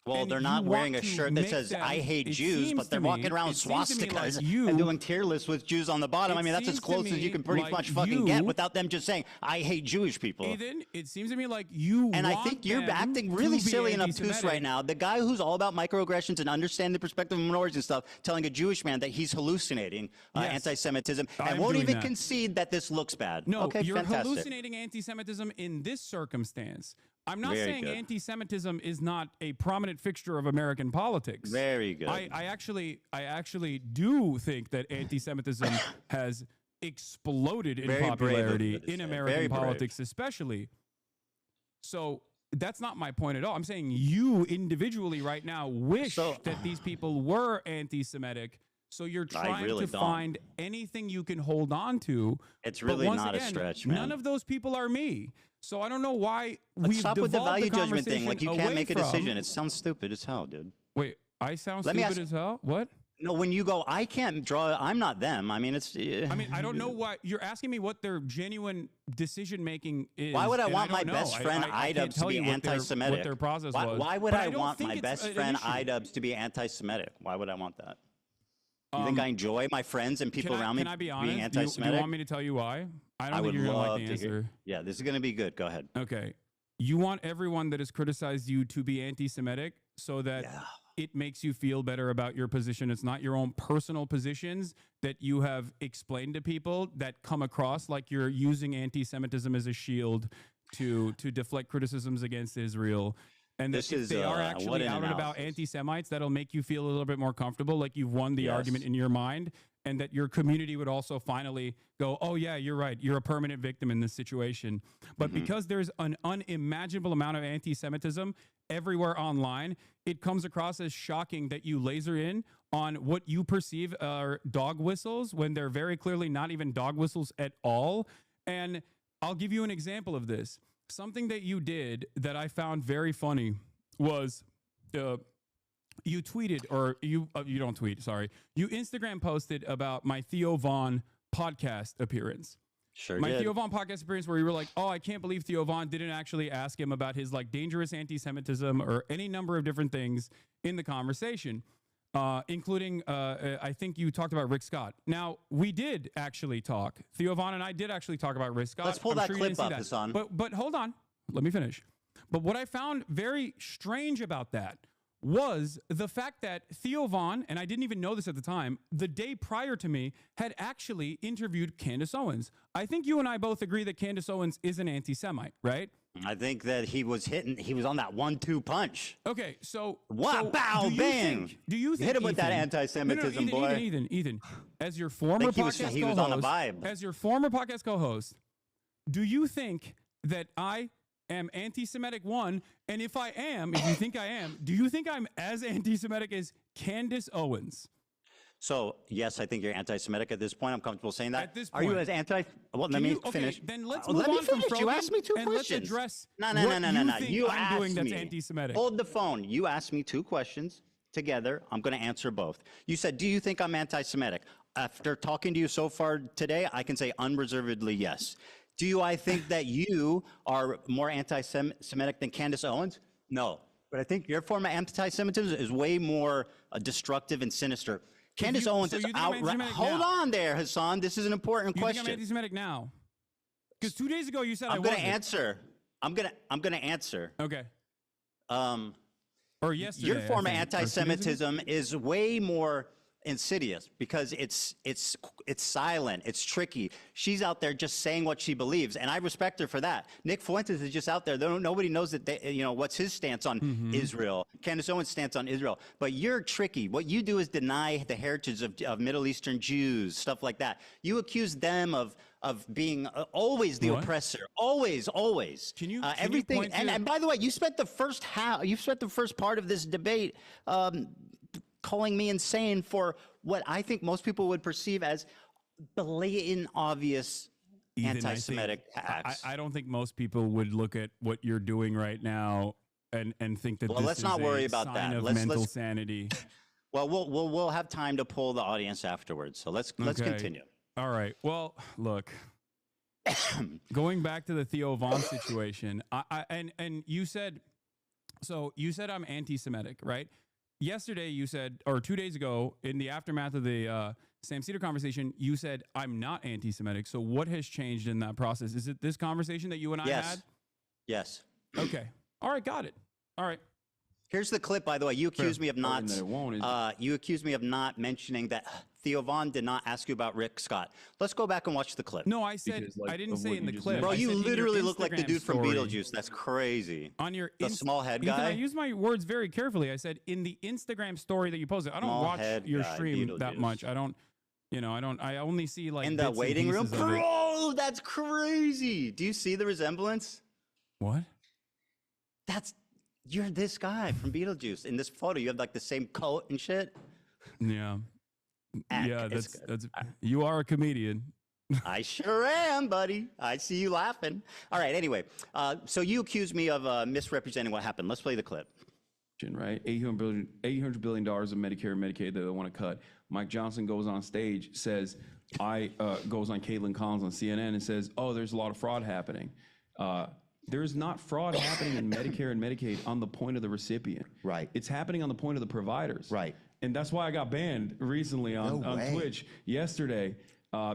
Well, And they're you not wearing want a to shirt that make says them- "I hate it Jews," seems but they're to me- walking around it seems to me like swastikas you- and doing tier lists with Jews on the bottom. I mean, that's as seems to close as you me can pretty like much fucking you- get without them just saying "I hate Jewish people." Ethan, it seems to me like you And I want think you're them acting to really be silly and obtuse anti-Semitic. right now. The guy who's all about microaggressions and understanding the perspective of minorities and stuff, telling a Jewish man that he's hallucinating Yes. anti-Semitism and I'm won't doing even that. concede that this looks bad. No, okay, you're fantastic. hallucinating anti-Semitism in this circumstance. I'm not Very saying good. anti-Semitism is not a prominent fixture of American politics. Very good. I actually do think that anti-Semitism has exploded in Very brave of popularity you to in say. American Very brave. politics, especially. So that's not my point at all. I'm saying you individually right now wish that these people were anti-Semitic. So you're trying really to don't. find anything you can hold on to. It's But really once not a again, stretch, man. None of those people are me. So I don't know why Let's we've stop with the devolved value judgment thing. conversation Like you away can't make a from- decision. It sounds stupid as hell, dude. Wait, I sound Let me stupid ask- as hell? What? No, when you go, I can't draw. I'm not them. I mean, it's. I mean, I don't know what you're asking me. What their genuine decision making is. Why would I and want my don't know. best friend I can't Idubs to tell be you what their- anti-Semitic? What their process was. Why would But I don't want think my it's best an friend issue. Idubs to be anti-Semitic? Why would I want that? You think I enjoy my friends and people around me Can I be being honest? Do anti-Semitic? you want me to tell you why? I don't I think would you're gonna love like the to answer. hear. Yeah, this is going to be good. Go ahead. Okay. You want everyone that has criticized you to be anti-Semitic so that it makes you feel better about your position. It's not your own personal positions that you have explained to people that come across like you're using anti-Semitism as a shield to deflect criticisms against Israel. And that This if is, they are what actually an out and about analysis. anti-Semites, that'll make you feel a little bit more comfortable, like you've won the Yes. argument in your mind, and that your community would also finally go, oh yeah, you're right. You're a permanent victim in this situation. But because there's an unimaginable amount of anti-Semitism everywhere online, it comes across as shocking that you laser in on what you perceive are dog whistles when they're very clearly not even dog whistles at all. And I'll give you an example of this. Something that you did that I found very funny was you tweeted, or you don't tweet, sorry. You Instagram posted about my Theo Vaughn podcast appearance. Sure My did. Theo Vaughn podcast appearance where you were like, oh, I can't believe Theo Vaughn didn't actually ask him about his like dangerous anti-Semitism or any number of different things in the conversation, including, I think you talked about Rick Scott. Now, we did actually talk. Theo Vaughn and I did actually talk about Rick Scott. Let's pull I'm that sure you clip didn't see up, that. Hasan. But hold on. Let me finish. But what I found very strange about that was the fact that Theo Vaughn, and I didn't even know this at the time, the day prior to me, had actually interviewed Candace Owens. I think you and I both agree that Candace Owens is an anti-Semite, right? I think that he was on that 1-2 punch. Okay, so Wow, so bow, do you bang. think- Do you think Hit him with that Ethan- anti-Semitism, no, boy. Ethan, as your former Like he was- podcast he was on a co-host, vibe. as your former podcast co-host, do you think that I am anti-Semitic, one, and if you think I am, do you think I'm as anti-Semitic as Candace Owens? So, yes, I think you're anti-Semitic at this point. I'm comfortable saying that. At this Are you point. as anti? Well, let me finish. Then let's Oh, move let me on from finish. You Frogan, asked me two and questions. let's address No. what you think You I'm asked doing that's me. anti-Semitic. Hold the phone. You asked me two questions together. I'm going to answer both. You said, do you think I'm anti-Semitic? after talking to you so far today, I can say unreservedly yes. I think that you are more anti-Semitic than Candace Owens? No. But I think your form of anti-Semitism is way more destructive and sinister. Candace Owens is outright. Hold on there, Hasan. This is an important question. You think I'm anti-Semitic now? Because 2 days ago you said I'm going to answer. I'm going to answer. Okay. Or yesterday. Your form of anti-Semitism is way more insidious because it's silent, it's tricky. She's out there just saying what she believes, and I respect her for that. Nick Fuentes is just out there. Nobody knows that what's his stance on Israel. Candace Owens' stance on Israel. But you're tricky. What you do is deny the heritage of Middle Eastern Jews, stuff like that. You accuse them of being always the oppressor, always. Can you everything? Can you and by the way, you spent the first part of this debate calling me insane for what I think most people would perceive as blatant, obvious Ethan, anti-Semitic acts. I don't think most people would look at what you're doing right now and think that. Well, this let's is not worry a about sign that. Of mental sanity. Well, we'll have time to pull the audience afterwards. So let's continue. All right. Well, look. Going back to the Theo Von situation, and you said I'm anti-Semitic, right? Yesterday you said, or 2 days ago, in the aftermath of the Sam Cedar conversation, you said I'm not anti-Semitic. So what has changed in that process? Is it this conversation that you and I had? Yes. Okay. All right. Got it. All right. Here's the clip, by the way. You accused me of not. You accused me of not mentioning that Theo Von did not ask you about Rick Scott. Let's go back and watch the clip. No, I said I didn't say in the clip. Bro, you literally look like the dude from story. Beetlejuice. That's crazy. On your the small head guy. Ethan, I use my words very carefully. I said in the Instagram story that you posted. I don't watch your stream that much. I don't. I only see like in the waiting room. Bro, that's crazy. Do you see the resemblance? What? You're this guy from Beetlejuice. In this photo, you have like the same coat and shit. Yeah. Yeah, that's you are a comedian. I sure am, buddy. I see you laughing. All right, anyway. So you accused me of misrepresenting what happened. Let's play the clip. Right? $800 billion of Medicare and Medicaid that they want to cut. Mike Johnson goes on stage, goes on Caitlin Collins on CNN and says, oh, there's a lot of fraud happening. There's not fraud happening in Medicare and Medicaid on the point of the recipient. Right. It's happening on the point of the providers. Right. And that's why I got banned recently on Twitch yesterday.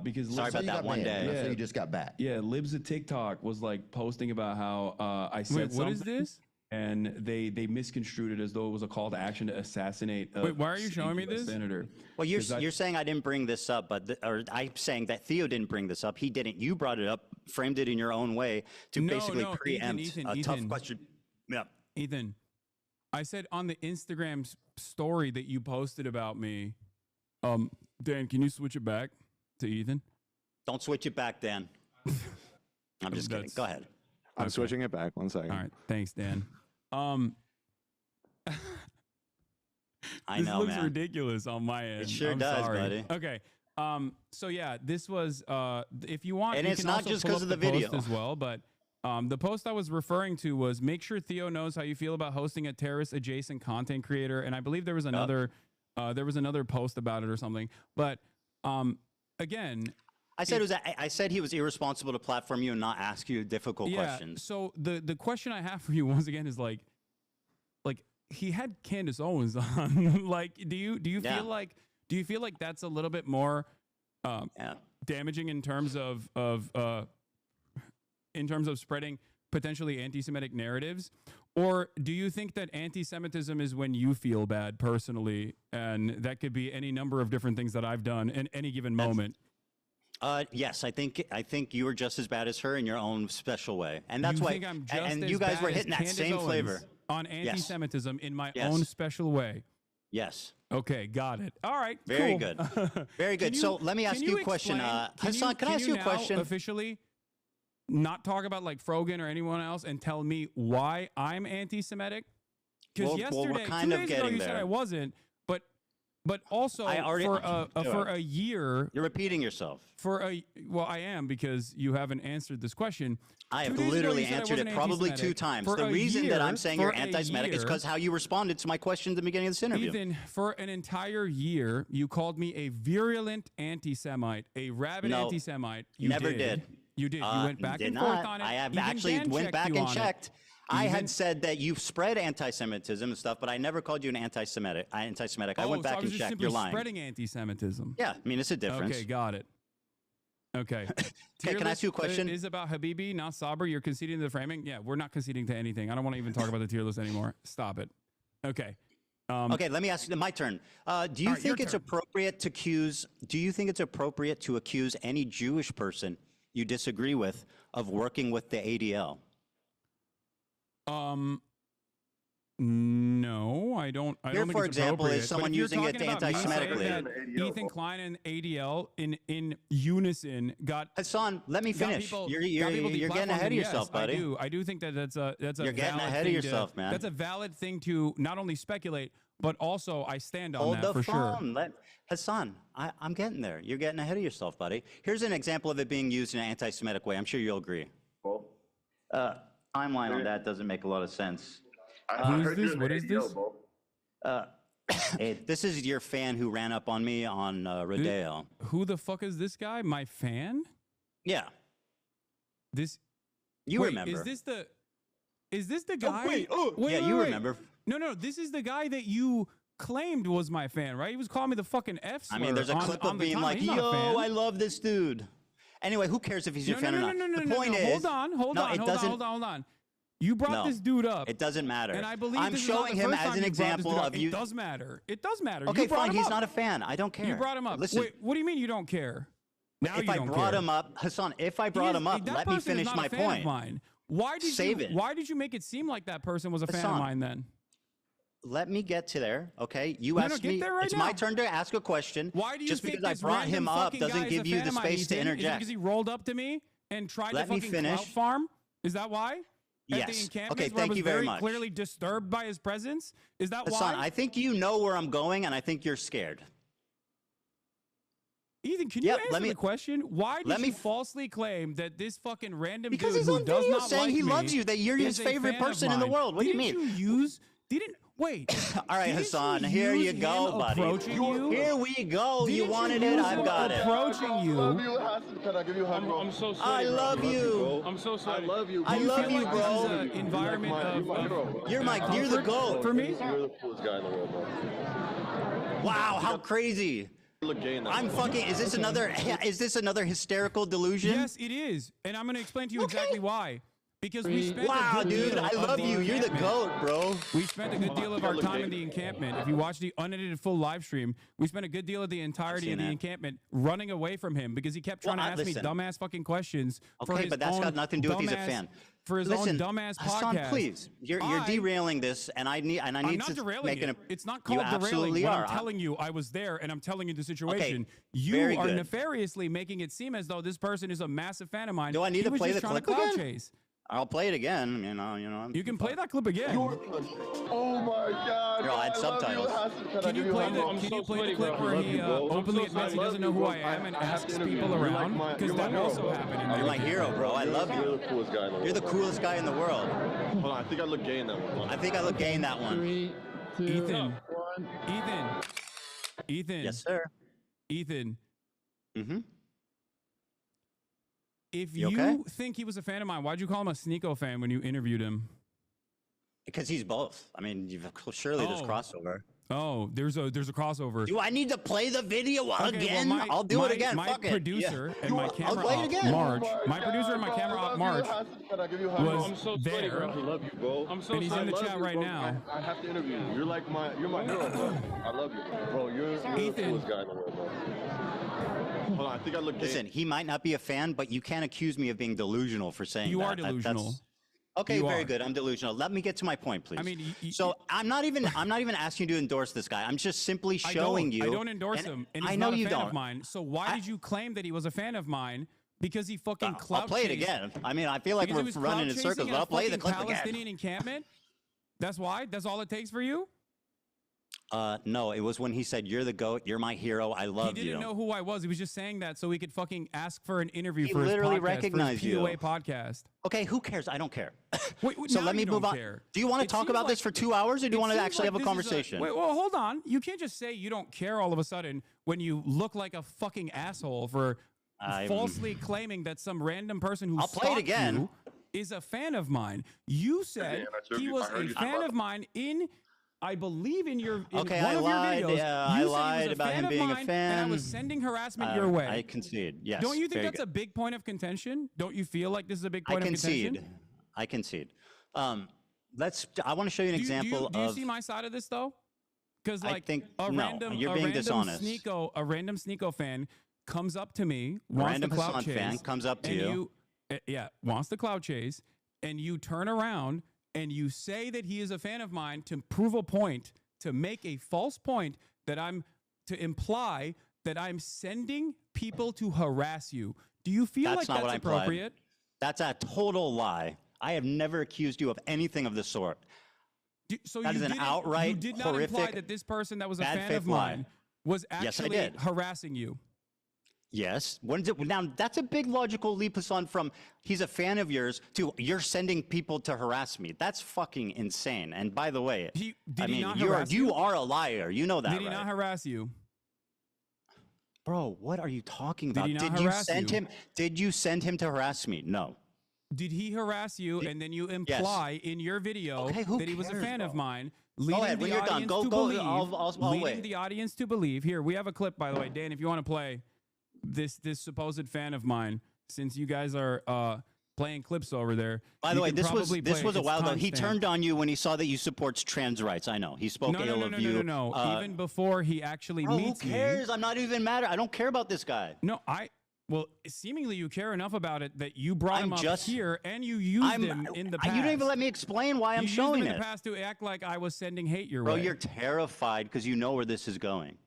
Because sorry about that one day. Yeah, so you just got back. Yeah, Libs of TikTok was like posting about how I said something. What is this? And they misconstrued it as though it was a call to action to assassinate. Wait, why are you showing me this? Senator. Well, you're saying I didn't bring this up, or I'm saying that Theo didn't bring this up. He didn't. You brought it up, framed it in your own way to basically preempt a tough question. Yeah, Ethan, I said on the Instagram story that you posted about me. Dan, can you switch it back to Ethan? Don't switch it back, Dan. I'm just kidding. Go ahead. I'm switching it back. 1 second. All right. Thanks, Dan. I this know, looks man. ridiculous on my end. It sure I'm does, sorry. buddy. Okay. So yeah, this was if you want, and you it's can not also just pull because up of the video post as well. But the post I was referring to was make sure Theo knows how you feel about hosting a terrorist adjacent content creator. And I believe there was another post about it or something. But again. I said he was irresponsible to platform you and not ask you difficult questions. So the question I have for you once again is like he had Candace Owens on. Like, do you feel like that's a little bit more damaging in terms of spreading potentially anti-Semitic narratives? Or do you think that anti-Semitism is when you feel bad personally, and that could be any number of different things that I've done in any given moment? Yes, I think you were just as bad as her in your own special way, and that's you why. Think I'm just and as you guys bad were as hitting that Candace same Owens flavor on anti-Semitism in my Yes. own special way. Yes. Okay, got it. All right, very cool. good, very good. So let me ask you a question, Hasan. Can I ask you a question? Officially, not talk about like Frogan or anyone else, and tell me why I'm anti-Semitic. Because yesterday, we're kind 2 of days ago, getting you there. said I wasn't, but But also I already- for a year, You're repeating yourself. well, I am, because you haven't answered this question. I 2 have days ago, literally you said I answered it wasn't probably anti-Semitic. 2 times. For The a reason that year- I'm saying for you're a anti-Semitic is year- because how you responded to my question at the beginning of this interview. Ethan, for an entire year, you called me a virulent anti-Semite, a rabid No, anti-Semite. You never did. You did. You went back Did and not. forth on it. I have Even actually Dan went checked back you and on it. checked. I Even- had said that you've spread anti-Semitism and stuff, but I never called you an anti-Semitic. I went so back I was and just checked. simply You're lying. spreading anti-Semitism. Yeah, I mean, it's a difference. Okay, got it. Okay. Okay, can I ask you a question? Is about Habibi, not Sabr. You're conceding to the framing. Yeah, we're not conceding to anything. I don't want to even talk about the tier list anymore. Stop it. Okay. Okay, let me ask you, my turn. Do you right, your think it's turn. appropriate to accuse? Do you think it's appropriate to accuse any Jewish person you disagree with of working with the ADL? No, I don't. I Here, don't think for it's example, is appropriate. But someone if you're using it talking about me saying anti-Semitically. that Ethan Klein and ADL in unison got Hasan, let me got finish. people- You're got people getting deplatformed, ahead of and yourself, yes, buddy. I do think that that's a You're getting valid ahead of thing yourself, man. That's a valid thing to not only speculate, but also I stand on Hold that the for sure. phone. Hasan, I'm getting there. You're getting ahead of yourself, buddy. Here's an example of it being used in an anti-Semitic way. I'm sure you'll agree. Timeline on that doesn't make a lot of sense. Who's this? What is this? This is your fan who ran up on me on Rodeo. Who the fuck is this guy? My fan? Yeah, This you wait, remember. Is this the guy? wait, wait, yeah, wait, you wait. remember. No, this is the guy that you claimed was my fan, right? He was calling me the fucking F slur. I mean, there's a on- clip on of the being time. like, He's not a yo, fan. I love this dude. Anyway, who cares if he's your fan or not? The point is, Hold on. no, it doesn't. You brought No, this dude up. It doesn't matter. And I believe I'm this is not showing the him first as time an you brought this example dude up. of you. It does matter. It does matter. Okay, You brought fine. him He's up. not a fan. I don't care. You brought him up. Listen, Wait, what do you mean you don't care? Now if you I don't brought care. him up, Hasan, if I He brought is- him up, that let me person is finish not my a fan of point. mine. Why did Save you? it. Why did you make it seem like that person was a fan of Hasan, mine then? Let me get to there, okay? You No, asked get me. there right It's now. my turn to ask a question. Why do you Just think because I this brought him random up fucking guy doesn't is give a you fan the of mine, space to Ethan? Is it interject. because he rolled up to me and tried Let to me fucking finish. clout farm? Is that why? At the Yes. encampments Okay, where I thank was you very much. clearly disturbed by his presence? Is that Hasan, why? I think you know where I'm going, and I think you're scared. Ethan, can you Yeah, answer let me- the question? Why did let me you f- falsely claim that this fucking random Because dude he's who on does video not saying like he me loves you, that you're is his a favorite fan of person in the mine? world. What do you Didn't mean? Wait. All right, Didn't Hasan, you here you use go, him buddy. approaching you? Here we go. You Didn't wanted use it, him I've got it. approaching you? Hasan. Can I give you a hug, bro? I'm so I sorry. love you. I'm so I sorry. love you. I Do you love feel you, like bro. This is an environment You're my hero, bro. You're the comfort GOAT. for me. You're the coolest guy in the world, bro. Wow, how crazy. You look gay in that. I'm fucking, is this another hysterical delusion? Yes, it is, and I'm going to explain to you exactly why. Because we spent Wow, a good dude, deal I of love the you. You're the encampment. GOAT, bro. We spent a good deal of our time in the encampment. If you watch the unedited full live stream, we spent a good deal of the entirety of the that. encampment running away from him because he kept trying to ask listen. me dumbass fucking questions. For Okay, his but that's own got nothing to do with he's a dumbass- fan. For his Listen, own dumbass Hasan, podcast. please, you're derailing this, and I need I'm to not derailing make it. It's not You called derailing. absolutely When are. I'm telling you I was there and I'm telling you the situation. You very are good. nefariously making it seem as though this person is a massive fan of mine. Do I need He to was play just the trying to clip clout again? chase. I'll play it again. You know. You can play that clip again. Oh my God. Here, I'll add I love you, subtitles. Hasan. Can you play a the hug, bro? Can you so play the sweaty, clip bro. where I love he you, bro. I'm openly so admits sorry. he doesn't know who I am and I have asks to interview people you. You're around? like Because you're that my hero, also bro. happened. You're my in the hero, bro. I love You're you. the coolest guy in the world. You're the coolest guy in the world. Hold on, I think I look gay in that one. I think I look gay in that one. 3, 2, Ethan. 1. Ethan. Yes, sir. Ethan. Mm-hmm. If You you okay? think he was a fan of mine, why'd you call him a Sneeko fan when you interviewed him? Because he's both. I mean, surely there's Oh. crossover. Oh, there's a crossover. Do I need to play the video Okay, again? well, I'll do it again. My Fuck it. producer Yeah. and my camera play it op, again. March. Oh My producer and my God, camera bro, I op, love March, you, Hasan. Can I give you a hug, bro? was I'm so sweaty, there. bro. I love you, bro. I'm so And he's sorry. in the I love chat you, right bro. now. I have to interview you. You're my hero, bro. I love you, bro. You're the Ethan. coolest guy in the world, bro. Hold on, I think I look gay. Listen, he might not be a fan, but you can't accuse me of being delusional for saying You that. are delusional. Okay, You very are. good. I'm delusional. Let me get to my point, please. I mean, so I'm not even asking you to endorse this guy. I'm just simply showing you. I don't endorse him, and he's I know not a you fan don't. of mine. So why did you claim that he was a fan of mine? Because he fucking clout I'll play it chased- again. I mean, I feel like because he we're was running in clout circles, chasing but I'll a play the fucking clip Palestinian again. encampment. That's why. That's all it takes for you. No, it was when he said, "You're the GOAT. You're my hero. I love you." He didn't know who I was. He was just saying that so he could fucking ask for an interview He for his literally podcast, recognized for his POA you. podcast. Okay, who cares? I don't care. Wait, So now let me you move don't on. care. Do you want to It talk seems about this like- for 2 hours, or do you it want to seems actually like have a this is conversation? wait, well, hold on. You can't just say you don't care all of a sudden when you look like a fucking asshole for falsely claiming that some random person who I'll play it stalked again. you is a fan of mine. You said he was a fan of mine in, I believe, in your Okay, one I of lied. your videos. Yeah, you I said lied he was a about fan him of being a mine, and I was fan. sending harassment your way. I concede. Yes. Don't you think very that's good. a big point of contention? Don't you feel like this is a big I point of concede. contention? I concede. I want to show you an example do you of. see my side of this though? Because I like think- a no, random, you're a being random dishonest. a random Sneeko fan comes up to me, wants random to clout Hasan chase, fan comes up to and you. wants to clout chase, and you turn around and you say that he is a fan of mine to prove a point, to make a false point that to imply that I'm sending people to harass you. Do you feel That's like not what that's I implied. appropriate? That's a total lie. I have never accused you of anything of the sort. So That you is an didn't- outright, you did not imply horrific, that this person that was a bad fan faith of mine lie. was Yes, I actually did. harassing you. Yes. Now, that's a big logical leap, Hasan, from he's a fan of yours to you're sending people to harass me. That's fucking insane. And by the way, Did I he mean, not you harass you? are a liar. You know that, Did he right? not harass you? Bro, what are you talking Did about? he not you harass send you? him? Did you send him to harass me? No. Did he harass you and then you imply in your video Okay, who that he was a cares, fan of bro? mine, leading ahead, the when you're done. audience Go- to go, believe, I'll leading wait. the audience to believe. Here, we have a clip, by the way, Dan, if you want to play this supposed fan of mine, since you guys are playing clips over there. By the you way, can this was probably play a its while ago. He timestamp. turned on you when he saw that you support trans rights. I know. He spoke ill of you. No. Even before he actually Bro, who meets me. cares? I'm not even mad. I don't care about this guy. No, well, seemingly you care enough about it that you brought him up just- here and you used him in the past. You didn't even let me explain why I'm you used showing him in it. the past to act like I was sending hate your Bro, way. you're terrified because you know where this is going.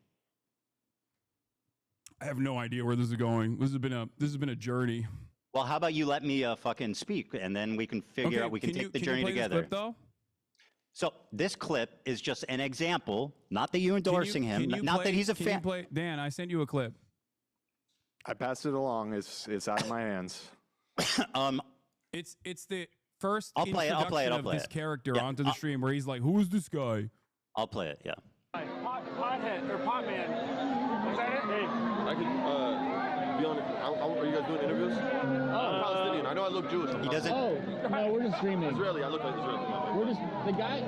I have no idea where this is going. This has been a journey. Well, how about you let me fucking speak, and then we can figure out, we can take the journey you play together. This clip, though? So this clip is just an example, not that you're endorsing him, not that he's a fan. Dan, I sent you a clip. I passed it along. It's out of my hands. It's the first I'll play it, I'll play it, introduction I'll of play this it. character Yeah, onto the stream where he's like, "Who is this guy?" I'll play it, yeah. Pothead or pot man. Was that it? Hey. I could be on. Are you guys doing interviews? I'm Palestinian. I know I look Jewish. He doesn't. Oh, no, we're just streaming. Israeli. I look like Israeli. We're just, the guy,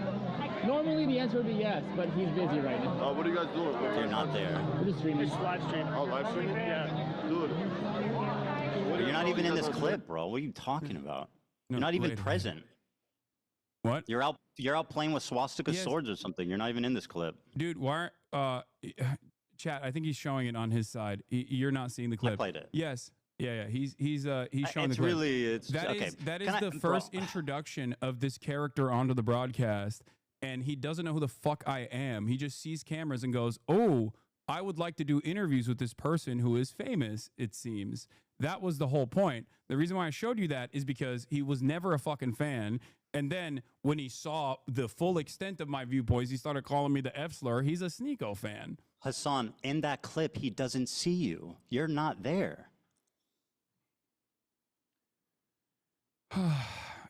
normally the answer would be yes, but he's busy right now. What are you guys doing? You're not there. We're just streaming. Just live stream. Oh, live streaming? Yeah. Dude. You're not even in this clip, bro. What are you talking about? You're not even wait. present. What? You're out playing with swastika Yes. swords or something. You're not even in this clip. Dude, why chat, I think he's showing it on his side. You're not seeing the clip. played it. Yes. Yeah. He's showing the It's clip. really, it's That okay. is that is Can the bro, first introduction of this character onto the broadcast, and he doesn't know who the fuck I am. He just sees cameras and goes, "Oh, I would like to do interviews with this person who is famous." It seems that was the whole point. The reason why I showed you that is because he was never a fucking fan, and then when he saw the full extent of my viewpoints, he started calling me the F slur. He's a Sneeko fan. Hasan, in that clip, he doesn't see you. You're not there.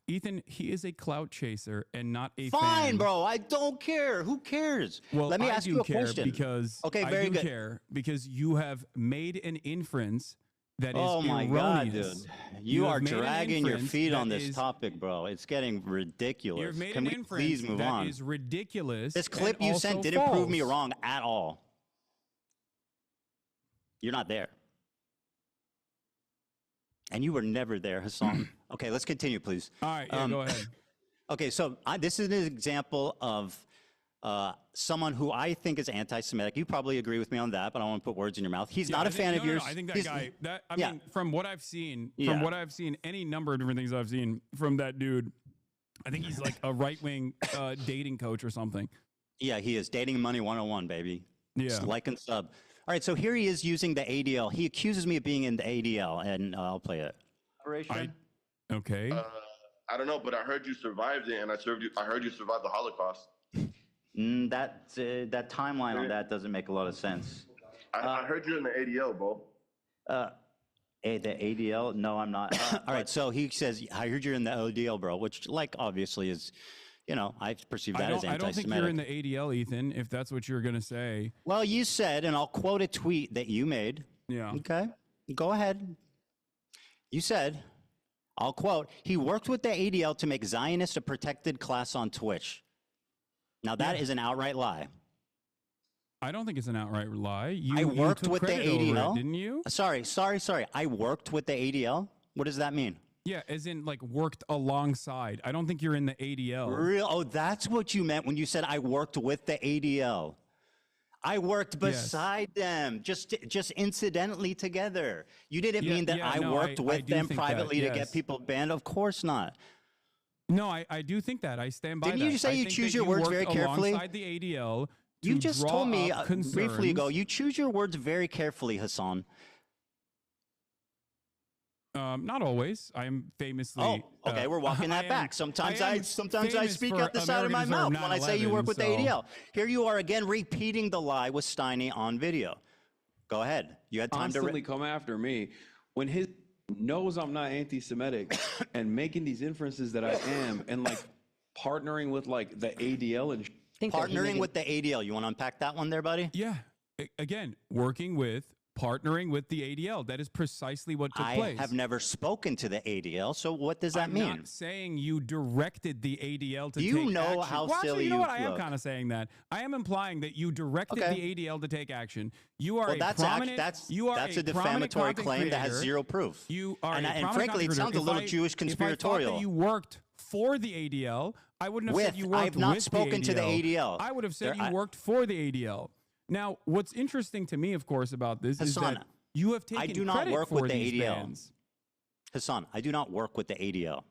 Ethan, he is a clout chaser and not a Fine, fan. bro. I don't care. Who cares? Well, let me I ask do you a care question. because okay, I very do good. care because you have made an inference that is Oh my God, erroneous. dude. You are have made an dragging your inference feet that on this is- topic, bro. It's getting ridiculous. You've made Can an we inference please move that on? is ridiculous. This clip and you also sent didn't prove me false. wrong at all. You're not there. And you were never there, Hasan. Okay, let's continue, please. All right, yeah, go ahead. Okay, so this is an example of someone who I think is anti-Semitic. You probably agree with me on that, but I don't want to put words in your mouth. He's Yeah, not I a think- fan of no, yours. I think that He's- guy. I Yeah. mean, from what I've seen, Yeah. any number of different things I've seen from that dude, I think he's like a right-wing dating coach or something. Yeah, he is. Dating Money 101, baby. Yeah. Just like and sub. All right, so here he is using the ADL. He accuses me of being in the ADL, and I'll play it. Okay. I don't know, but I heard you survived it, and I heard you survived the Holocaust. That timeline on that doesn't make a lot of sense. I heard you're in the ADL, bro. The ADL? No, I'm not. All right, so he says, I heard you're in the ADL, bro, which, like, obviously is, you know, I perceive that as I don't think you're in anti-Semitic. the ADL, Ethan, if that's what you're going to say. Well, you said, and I'll quote a tweet that you made. Yeah. Okay, go ahead. You said, I'll quote, he worked with the ADL to make Zionist a protected class on Twitch. Now, that is an outright lie. I don't think it's an outright lie. I worked took with the credit over it, ADL. didn't you? Sorry. I worked with the ADL. What does that mean? Yeah, as in like worked alongside. I don't think you're in the ADL. Real? Oh, that's what you meant when you said I worked with the ADL. I worked beside them, just incidentally together. You didn't mean that I worked with them privately to get people banned? Of course not. No, I do think that. I stand by that. Didn't you say you choose your words very carefully? Alongside the ADL. You just told me briefly ago, you choose your words very carefully, Hasan. Not always. I'm famously. Oh, okay. We're walking that back. Sometimes I speak out the side of my mouth when I say you work with the ADL. Here you are again repeating the lie with Steiny on video. Go ahead. You had time Constantly come after me when his knows I'm not anti-Semitic and making these inferences that I am, and like partnering with like the ADL and. Partnering with the ADL. You want to unpack that one there, buddy? Yeah. Again, partnering with the ADL. That is precisely what took place. I have never spoken to the ADL, so what does that mean? I'm not saying you directed the ADL to take you know action. how Well, silly actually, you know what? look. I am kind of saying that. I am implying that you directed the ADL to take action. You are that's a defamatory claim that has zero proof. You are and frankly, it sounds a little Jewish conspiratorial. If I thought that you worked for the ADL, I wouldn't have said you worked I've not with spoken the to the ADL. I would have said you worked for the ADL. Now, what's interesting to me, of course, about this is that you have taken I do not work with the ADL. Bans. Hasan, I do not work with the ADL.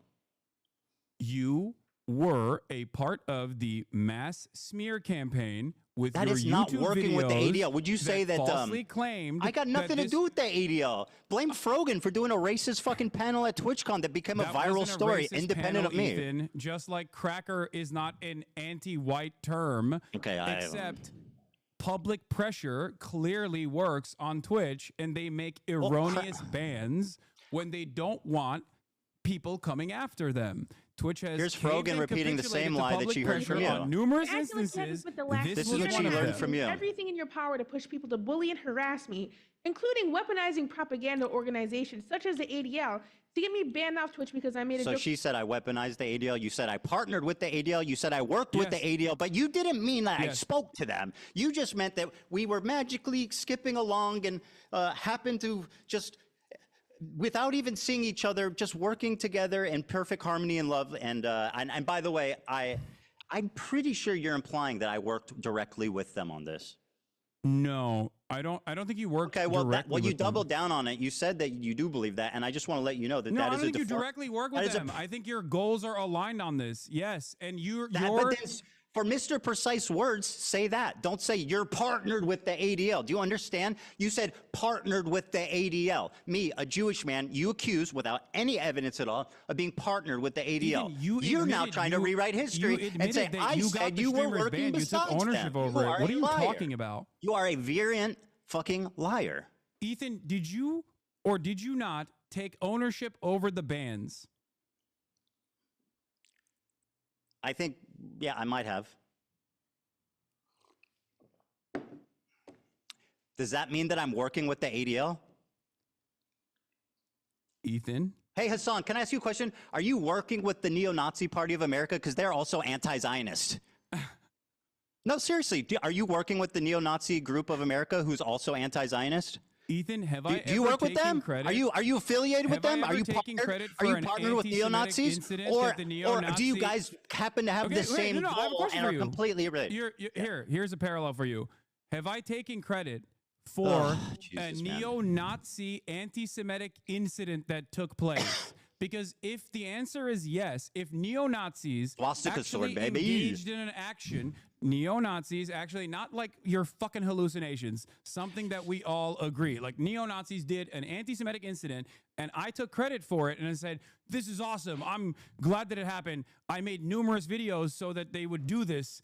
You were a part of the mass smear campaign with that your is not YouTube working with the ADL. Would you say that falsely claimed I got nothing to do with the ADL? Blame Frogan for doing a racist fucking panel at TwitchCon that became a viral story, independent of me. Ethan, just like cracker is not an anti-white term, except public pressure clearly works on Twitch, and they make erroneous bans when they don't want people coming after them. Twitch has Here's Frogan repeating the same lie that she heard from you. On numerous instances, this is what she learned from you. Everything in your power to push people to bully and harass me, including weaponizing propaganda organizations such as the ADL to get me banned off Twitch because I made a joke. So she said I weaponized the ADL. You said I partnered with the ADL. You said I worked with the ADL, but you didn't mean that I spoke to them. You just meant that we were magically skipping along and happened to just, without even seeing each other, just working together in perfect harmony and love. And by the way, I'm pretty sure you're implying that I worked directly with them on this. No, I don't think you worked. Okay, well, directly you doubled down on it. You said that you do believe that, and I just want to let you know that that is a. No, I don't think you directly work with them. I think your goals are aligned on this. Yes, and for Mr. Precise words, say that. Don't say you're partnered with the ADL. Do you understand? You said partnered with the ADL. Me, a Jewish man, you accuse without any evidence at all of being partnered with the ADL. You're now trying to rewrite history and say I said you were working besides them. What are you talking about? You are a virulent fucking liar. Ethan, did you or did you not take ownership over the bans? I think, yeah, I might have. Does that mean that I'm working with the ADL? Ethan? Hey, Hasan, can I ask you a question? Are you working with the Neo-Nazi Party of America? Because they're also anti-Zionist. No, seriously, are you working with the Neo-Nazi Group of America who's also anti-Zionist? Ethan, have I do you work with them? Credit? Are you affiliated with them? Are you partnered with neo-Nazis? Or do you guys happen to have the same goal and are completely related? Here's a parallel for you. Have I taken credit for a neo-Nazi anti-Semitic incident that took place? Because if the answer is yes, if neo-Nazis actually engaged in an action, neo-Nazis actually, not like your fucking hallucinations, something that we all agree, like neo-Nazis did an anti-Semitic incident and I took credit for it and I said, this is awesome. I'm glad that it happened. I made numerous videos so that they would do this.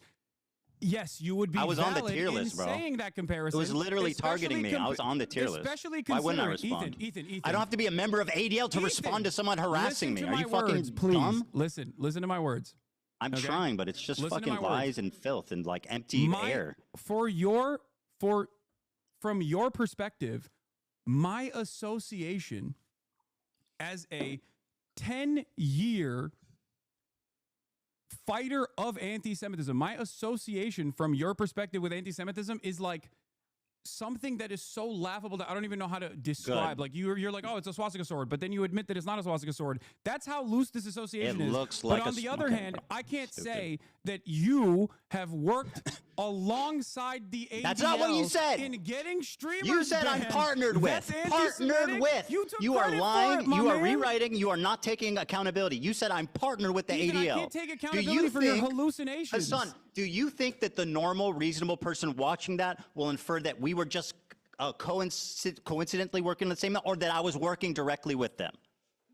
Yes, you would be. I was on the valid tier in list, bro. saying that comparison. It was literally targeting me. I was on the tier list. Especially Why wouldn't I considering respond? Ethan. I don't have to be a member of ADL to respond to someone harassing me. Listen to Are you my fucking words, please. dumb? Listen to my words. I'm Okay? trying, but it's just Listen to fucking my words. lies and filth and like empty air. From your perspective, my association as a 10-year fighter of anti-Semitism, my association from your perspective with anti-Semitism is like something that is so laughable that I don't even know how to describe. Good. Like you're like, oh, it's a swastika sword, but then you admit that it's not a swastika sword. That's how loose this association It is. looks But like on a the other okay, hand, bro. I can't Stupid. say that you have worked alongside the ADL. That's not what you said. In getting streamers You said I'm banned. partnered with. That's Partnered anti-Semitic. with. You took You are credit for lying. it, my You are man. rewriting. You are not taking accountability. You said I'm partnered with the Ethan, ADL. I can't take Do accountability you for your think- hallucinations. Hasan, do you think that the normal, reasonable person watching that will infer that we were just coincidentally working the same, or that I was working directly with them?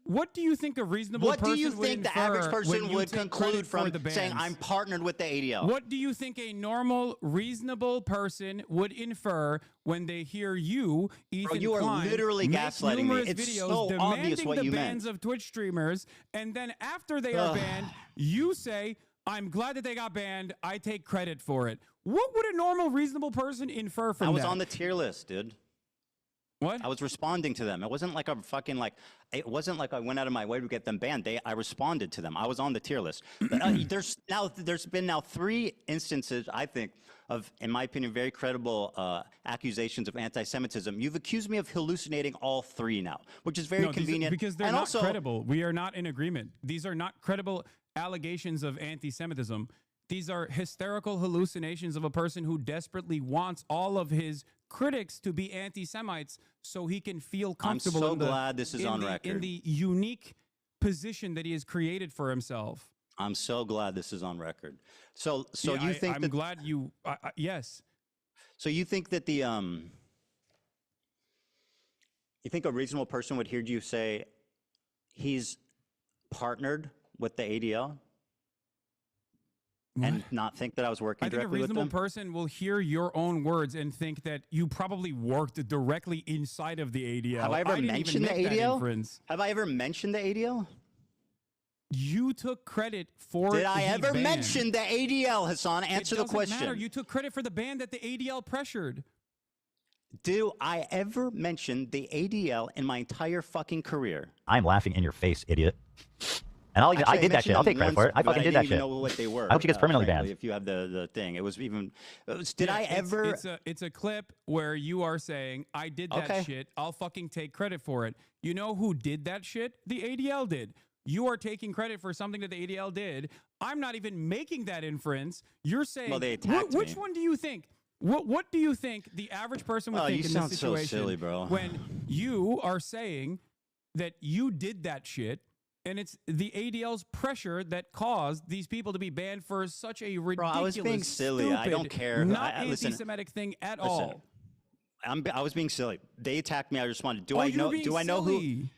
What do you think a reasonable What person do you would think the infer average when person you would take conclude credit for from the saying bans? I'm partnered with the ADL? What do you think a normal, reasonable person would infer when they hear you, Ethan you are Klein, literally make gaslighting me. numerous It's videos so demanding obvious what the you bans meant. of Twitch streamers, and then after they are banned, you say, I'm glad that they got banned. I take credit for it. What would a normal, reasonable person infer from that? I was on the tier list, dude. What? I was responding to them. It wasn't like it wasn't like I went out of my way to get them banned. I responded to them. I was on the tier list. There's been 3 instances, I think, of, in my opinion, very credible accusations of anti-Semitism. You've accused me of hallucinating all 3 now, which is very convenient. Because they're and not also, credible. We are not in agreement. These are not credible allegations of anti-Semitism. These are hysterical hallucinations of a person who desperately wants all of his critics to be anti-Semites so he can feel comfortable. I'm so glad this is on record. In the unique position that he has created for himself. I'm so glad this is on record. So Yeah, you think I'm that? glad you. Yes. So you think that you think a reasonable person would hear you say he's partnered with the ADL? And not think that I was working I think a directly with reasonable them? person will hear your own words and think that you probably worked directly inside of the ADL. Have I ever didn't mentioned even the make that ADL? inference. Have I ever mentioned the ADL? You took credit for Did I the ever ban. mention the ADL, Hasan? Answer the It doesn't question. matter. You took credit for the ban that the ADL pressured. Do I ever mention the ADL in my entire fucking career? I'm laughing in your face, idiot. And I Actually, did that shit. I'll take credit for it. I fucking did that didn't shit. even know what they were. I hope she gets permanently frankly, banned. If you have the thing, it was even. Did Yeah, I ever? It's a clip where you are saying, I did that Okay. shit. I'll fucking take credit for it. You know who did that shit? The ADL did. You are taking credit for something that the ADL did. I'm not even making that inference. You're saying, Well, they attacked which me. one do you think? What do you think the average person would Oh, think you in sound this so situation silly, bro. when you are saying that you did that shit and it's the ADL's pressure that caused these people to be banned for such a ridiculous, I was being silly. I don't stupid, care. not Listen, anti-Semitic thing at listen. all. I was being silly. They attacked me. I responded. Do Oh, I you were know? being Do I know who? silly.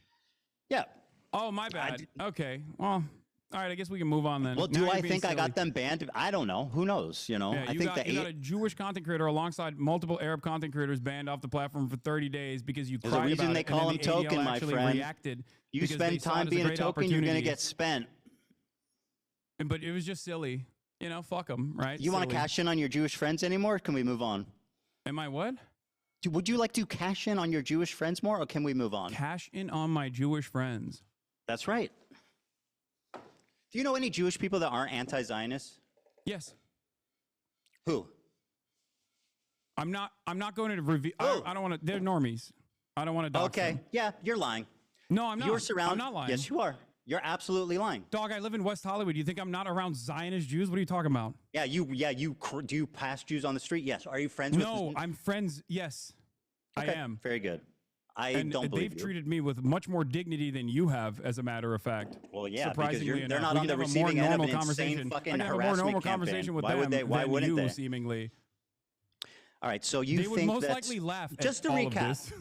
Yeah. Oh, my bad. Okay. Well, all right. I guess we can move on then. Well, Now do you're I being think I silly. got them banned? I don't know. Who knows? You know. Yeah, I you think got a Jewish content creator alongside multiple Arab content creators banned off the platform for 30 days because you There's a cried reason about they it, call and him then the ADL token, my actually friend. reacted You because they spend saw it time as a being a great token, you're gonna opportunity. get spent. But it was just silly. You know, fuck them, right? You want to Silly. cash in on your Jewish friends anymore? Or can we move on? Am I what? Would you like to cash in on your Jewish friends more, or can we move on? Cash in on my Jewish friends. That's right. Do you know any Jewish people that aren't anti-Zionists? Yes. Who? I'm not going to review. Who? I don't want to. They're normies. I don't want to dox Okay. them. Yeah, you're lying. No, I'm not. You're surrounded. I'm not lying. Yes, you are. You're absolutely lying. Dog, I live in West Hollywood. You think I'm not around Zionist Jews? What are you talking about? Yeah, do you pass Jews on the street? Yes. Are you friends with? No, I'm friends. Yes, Okay, I am. Very good. I And don't believe they've you. treated me with much more dignity than you have, as a matter of fact. Well, yeah, because surprisingly they're enough. not We on can the have a more receiving end of normal an insane conversation. fucking I can have a more harassment normal campaign. conversation with Why would them they? Why than wouldn't you, they? seemingly. All right, so you They think would most that's- likely laugh just at to all of recap, this.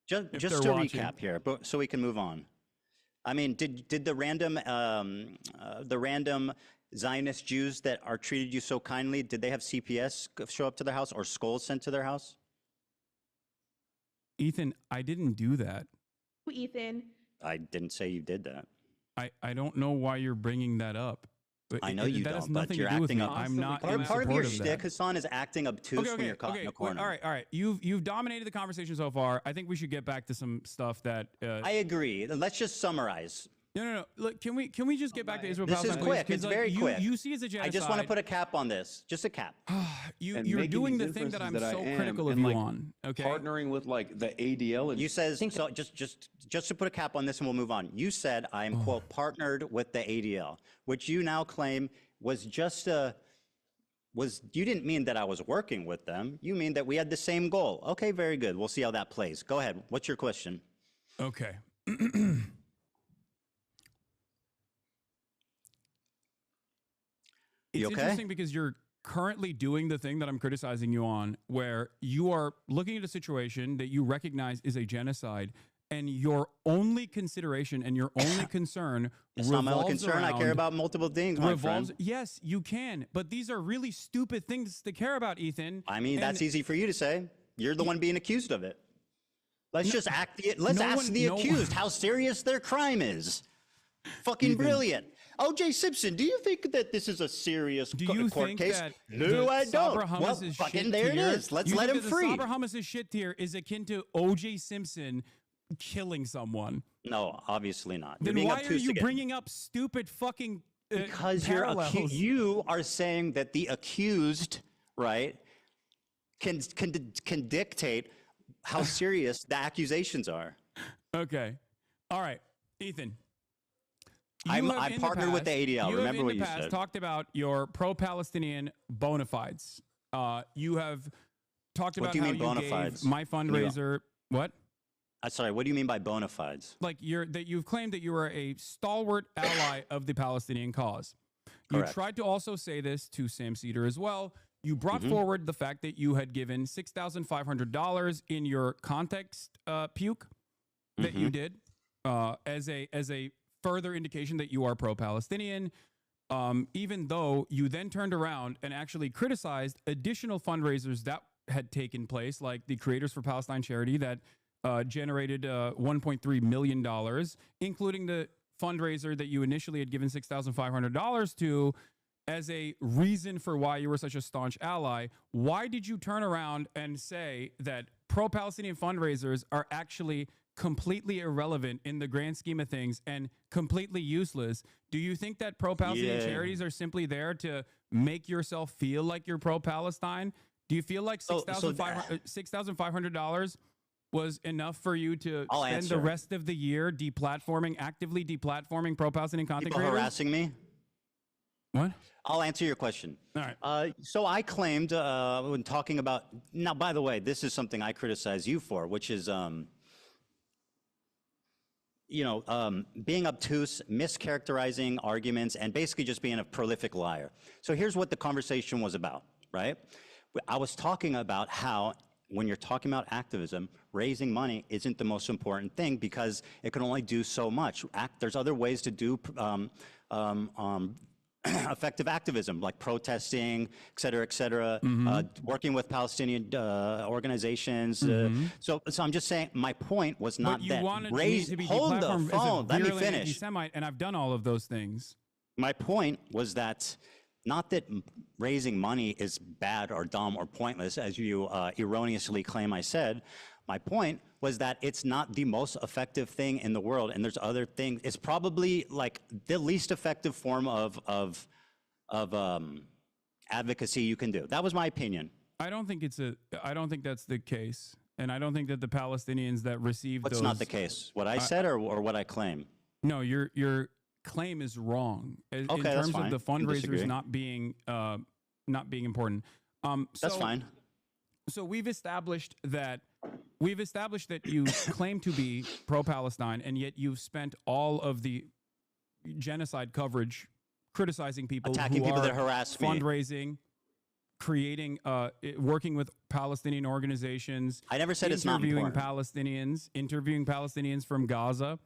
just if just to they're watching. recap here, but so we can move on. I mean, did the random Zionist Jews that are treated you so kindly, did they have CPS show up to their house or skulls sent to their house? Ethan, I didn't do that. Ethan. I didn't say you did that. I don't know why you're bringing that up. I know you that has don't, but nothing you're to do with acting me. up. I'm not Part in of support your of that. shtick, Hasan, is acting obtuse when you're caught in a corner. All right. You've dominated the conversation so far. I think we should get back to some stuff that. I agree. Let's just summarize. No. Look, can we just get back to Israel? This is quick. It's very quick. You see as a genocide. I just want to put a cap on this. Just a cap. You're doing the thing that I'm so critical of you on. Okay. Partnering with like the ADL. You says so. Just to put a cap on this, and we'll move on. You said I'm quote partnered with the ADL, which you now claim was just a. You didn't mean that I was working with them. You mean that we had the same goal. Okay, very good. We'll see how that plays. Go ahead. What's your question? Okay. It's interesting because you're currently doing the thing that I'm criticizing you on, where you are looking at a situation that you recognize is a genocide, and your only consideration and your only concern it's not my only concern. I care about multiple things, my friend. Yes, you can, but these are really stupid things to care about, Ethan. I mean, that's easy for you to say. You're the one being accused of it. Let's ask the accused how serious their crime is. Fucking brilliant. O.J. Simpson, do you think that this is a serious court case? No, I don't. Well, fucking there it is. Let's let him free. Sabra Hummus's shit tier is akin to O.J. Simpson killing someone. No, obviously not. Then why are you bringing up stupid fucking because parallels? You are saying that the accused, right, can dictate how serious the accusations are. Okay. All right, Ethan. I'm partnered with the ADL. Remember what you said. Talked about your pro-Palestinian bona fides. You have talked about how you gave my fundraiser. What? Sorry, what do you mean by bona fides? Like you've claimed that you are a stalwart ally of the Palestinian cause. You tried to also say this to Sam Cedar as well. You brought forward the fact that you had given $6,500 in your context puke that you did as a further indication that you are pro-Palestinian, even though you then turned around and actually criticized additional fundraisers that had taken place, like the Creators for Palestine charity that generated $1.3 million, including the fundraiser that you initially had given $6,500 to as a reason for why you were such a staunch ally. Why did you turn around and say that pro-Palestinian fundraisers are actually completely irrelevant in the grand scheme of things and completely useless? Do you think that pro-Palestinian charities are simply there to make yourself feel like you're pro-Palestine? Do you feel like $6,500 was enough for you to spend the rest of the year actively deplatforming pro-Palestinian content creators? Harassing me? What? I'll answer your question. All right. So I claimed when talking about, now, by the way, this is something I criticize you for, which is, being obtuse, mischaracterizing arguments, and basically just being a prolific liar. So here's what the conversation was about, right? I was talking about how when you're talking about activism, raising money isn't the most important thing because it can only do so much. There's other ways to do effective activism, like protesting, et cetera, working with Palestinian organizations. So I'm just saying, my point was not but you that wanted raise. To be Hold the phone. Let me finish. Anti-Semite, and I've done all of those things. My point was that not that raising money is bad or dumb or pointless, as you erroneously claim I said. My point was that it's not the most effective thing in the world, and there's other things. It's probably like the least effective form of advocacy you can do. That was my opinion. I don't think that's the case, and I don't think that the Palestinians that received What's not the case? What I said or what I claim? No, your claim is wrong in terms of the fundraisers not being important. That's fine. So we've established that you claim to be pro-Palestine, and yet you've spent all of the genocide coverage criticizing people, attacking people that harass me, fundraising, creating, working with Palestinian organizations. I never said it's not important. Interviewing Palestinians from Gaza.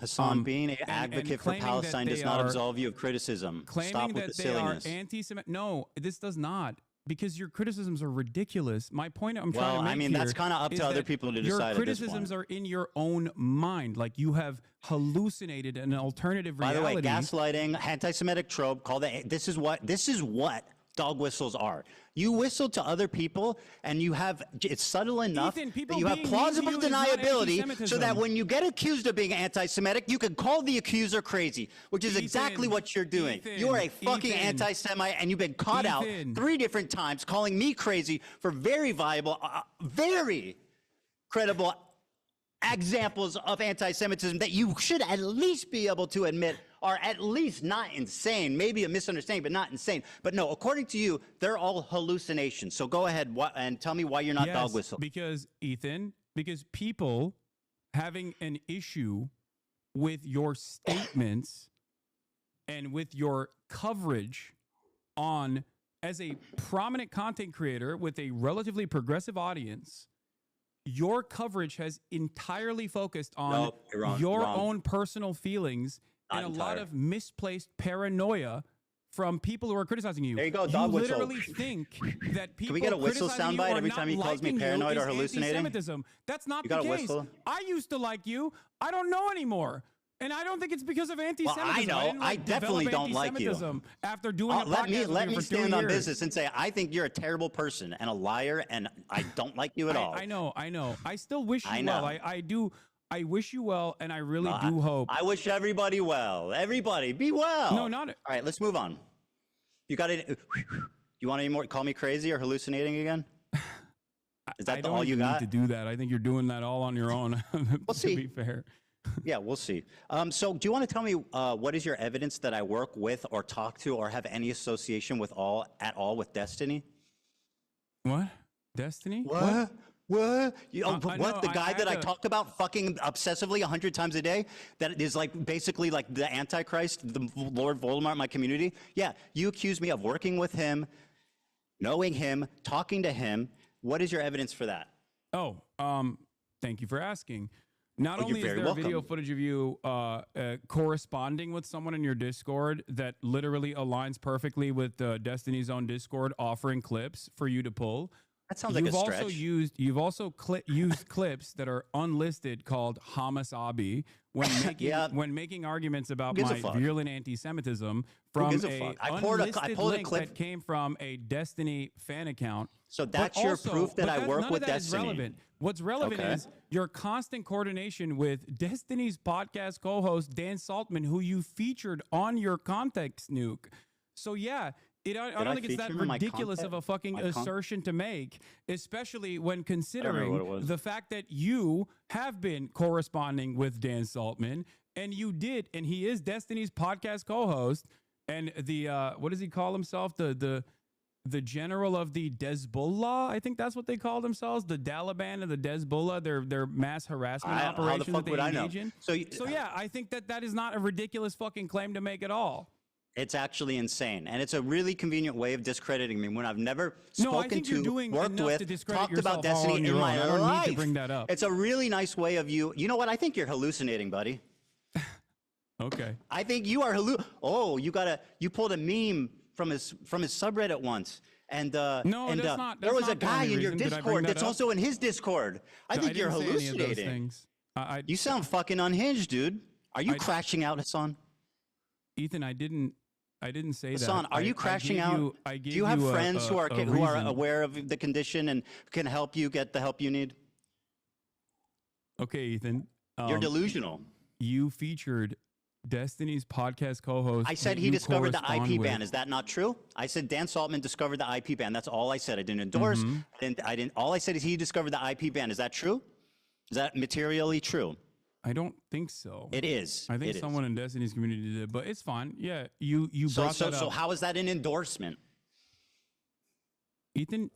Hassan, being an and advocate for claiming that Palestine they does not are- absolve you of criticism. claiming Stop with that the they silliness. are anti-Semitic. No, this does not, because your criticisms are ridiculous. My point I'm trying Well, to make I mean, that's here kind of up is to other that people to your decide at this criticisms point. are in your own mind. Like you have hallucinated an alternative By reality. the way, gaslighting, anti-Semitic trope. This is what dog whistles are. You whistle to other people, and you have it's subtle enough Ethan, people that you have being mean to plausible you is not deniability, so anti-Semitism. that when you get accused of being anti-Semitic, you can call the accuser crazy, which is exactly Ethan, what you're doing. Ethan, You are a fucking Ethan, anti-Semite, and you've been caught out Ethan. 3 different times, calling me crazy for very viable, very credible examples of anti-Semitism that you should at least be able to admit are at least not insane. Maybe a misunderstanding, but not insane. But no, according to you, they're all hallucinations. So go ahead and tell me why you're not dog whistle. Because people having an issue with your statements and with your coverage on as a prominent content creator with a relatively progressive audience, your coverage has entirely focused on Nope, you're wrong, your wrong. own personal feelings Not and a lot entire. of misplaced paranoia from people who are criticizing you. There you go, dog you whistle. literally think that people we get a whistle criticizing you soundbite or every not time he calls me liking you paranoid or is hallucinating? anti-Semitism. That's not You the got a case. whistle? I used to like you. I don't know anymore. And I don't think it's because of anti-Semitism. I know. didn't, I definitely develop don't like you. anti-Semitism after doing a Let podcast me with you for 2 stand on years. business and say I think you're a terrible person and a liar, and I don't like you at all. I know. I still wish you I know. well. I do. I wish you well, and I really do hope. I wish everybody well. Everybody, be well. No, not. All right, let's move on. You got it. You want any more? Call me crazy or hallucinating again? Is that I don't all you even got? need to do that. I think you're doing that all on your own. We'll see. To be fair. Yeah, we'll see. So do you want to tell me what is your evidence that I work with or talk to or have any association with at all with Destiny? What? Destiny? What? What? I What? know, The guy I that I had to- talk about fucking obsessively 100 times a day? That is like basically like the Antichrist, the Lord Voldemort in my community? Yeah, you accuse me of working with him, knowing him, talking to him. What is your evidence for that? Oh, thank you for asking. Not Oh, you're only is very there video welcome. footage of you corresponding with someone in your Discord that literally aligns perfectly with Destiny's own Discord, offering clips for you to pull. That sounds like a stretch. You've also used clips that are unlisted called HamasAbi when making arguments about gives a my fuck? virulent anti-Semitism from gives a a fuck? I pulled a unlisted clip. that came from a Destiny fan account. So But that's your also- proof that but I work none with of that is Destiny. relevant. What's relevant Okay. is your constant coordination with Destiny's podcast co-host Dan Saltman, who you featured on your context nuke. So yeah, I don't think it's that feature him in my ridiculous of a fucking My con- assertion to make, especially when what it considering was. the fact that you have been corresponding with Dan Saltman, and you did, and he is Destiny's podcast co-host, and the what does he call himself? The general of the Hezbollah, I think that's what they call themselves, the Taliban and the Hezbollah, their mass harassment How the operation fuck that would they I know? engage in. So yeah, I think that is not a ridiculous fucking claim to make at all. It's actually insane, and it's a really convenient way of discrediting me when I've never No, I spoken think you're to, doing worked enough with, to discredit talked about yourself all Destiny on in your my own. I don't life. need to bring that up. It's a really nice way of you. You know what? I think you're hallucinating, buddy. Okay. I think you are you pulled a meme from his subreddit once. And No, and that's not- there that's was a not the guy only in your reason. Did I bring Discord that that's up? also in his Discord. I think you're didn't say any of those hallucinating. things. You sound fucking unhinged, dude. Are you I- crashing out, Hasan? Ethan, I didn't say that. Hasan, are you crashing out? Do you have friends who are aware of the condition and can help you get the help you need? Okay, Ethan. You're delusional. You featured Destiny's podcast co-host. I said that he you discovered the correspond IP with. ban. Is that not true? I said Dan Saltman discovered the IP ban. That's all I said. I didn't endorse. Mm-hmm. I didn't. All I said is he discovered the IP ban. Is that true? Is that materially true? I don't think so. It is. I think It is. someone in Destiny's community did, but it's fine. Yeah, you brought that up. So how is that an endorsement? Ethan,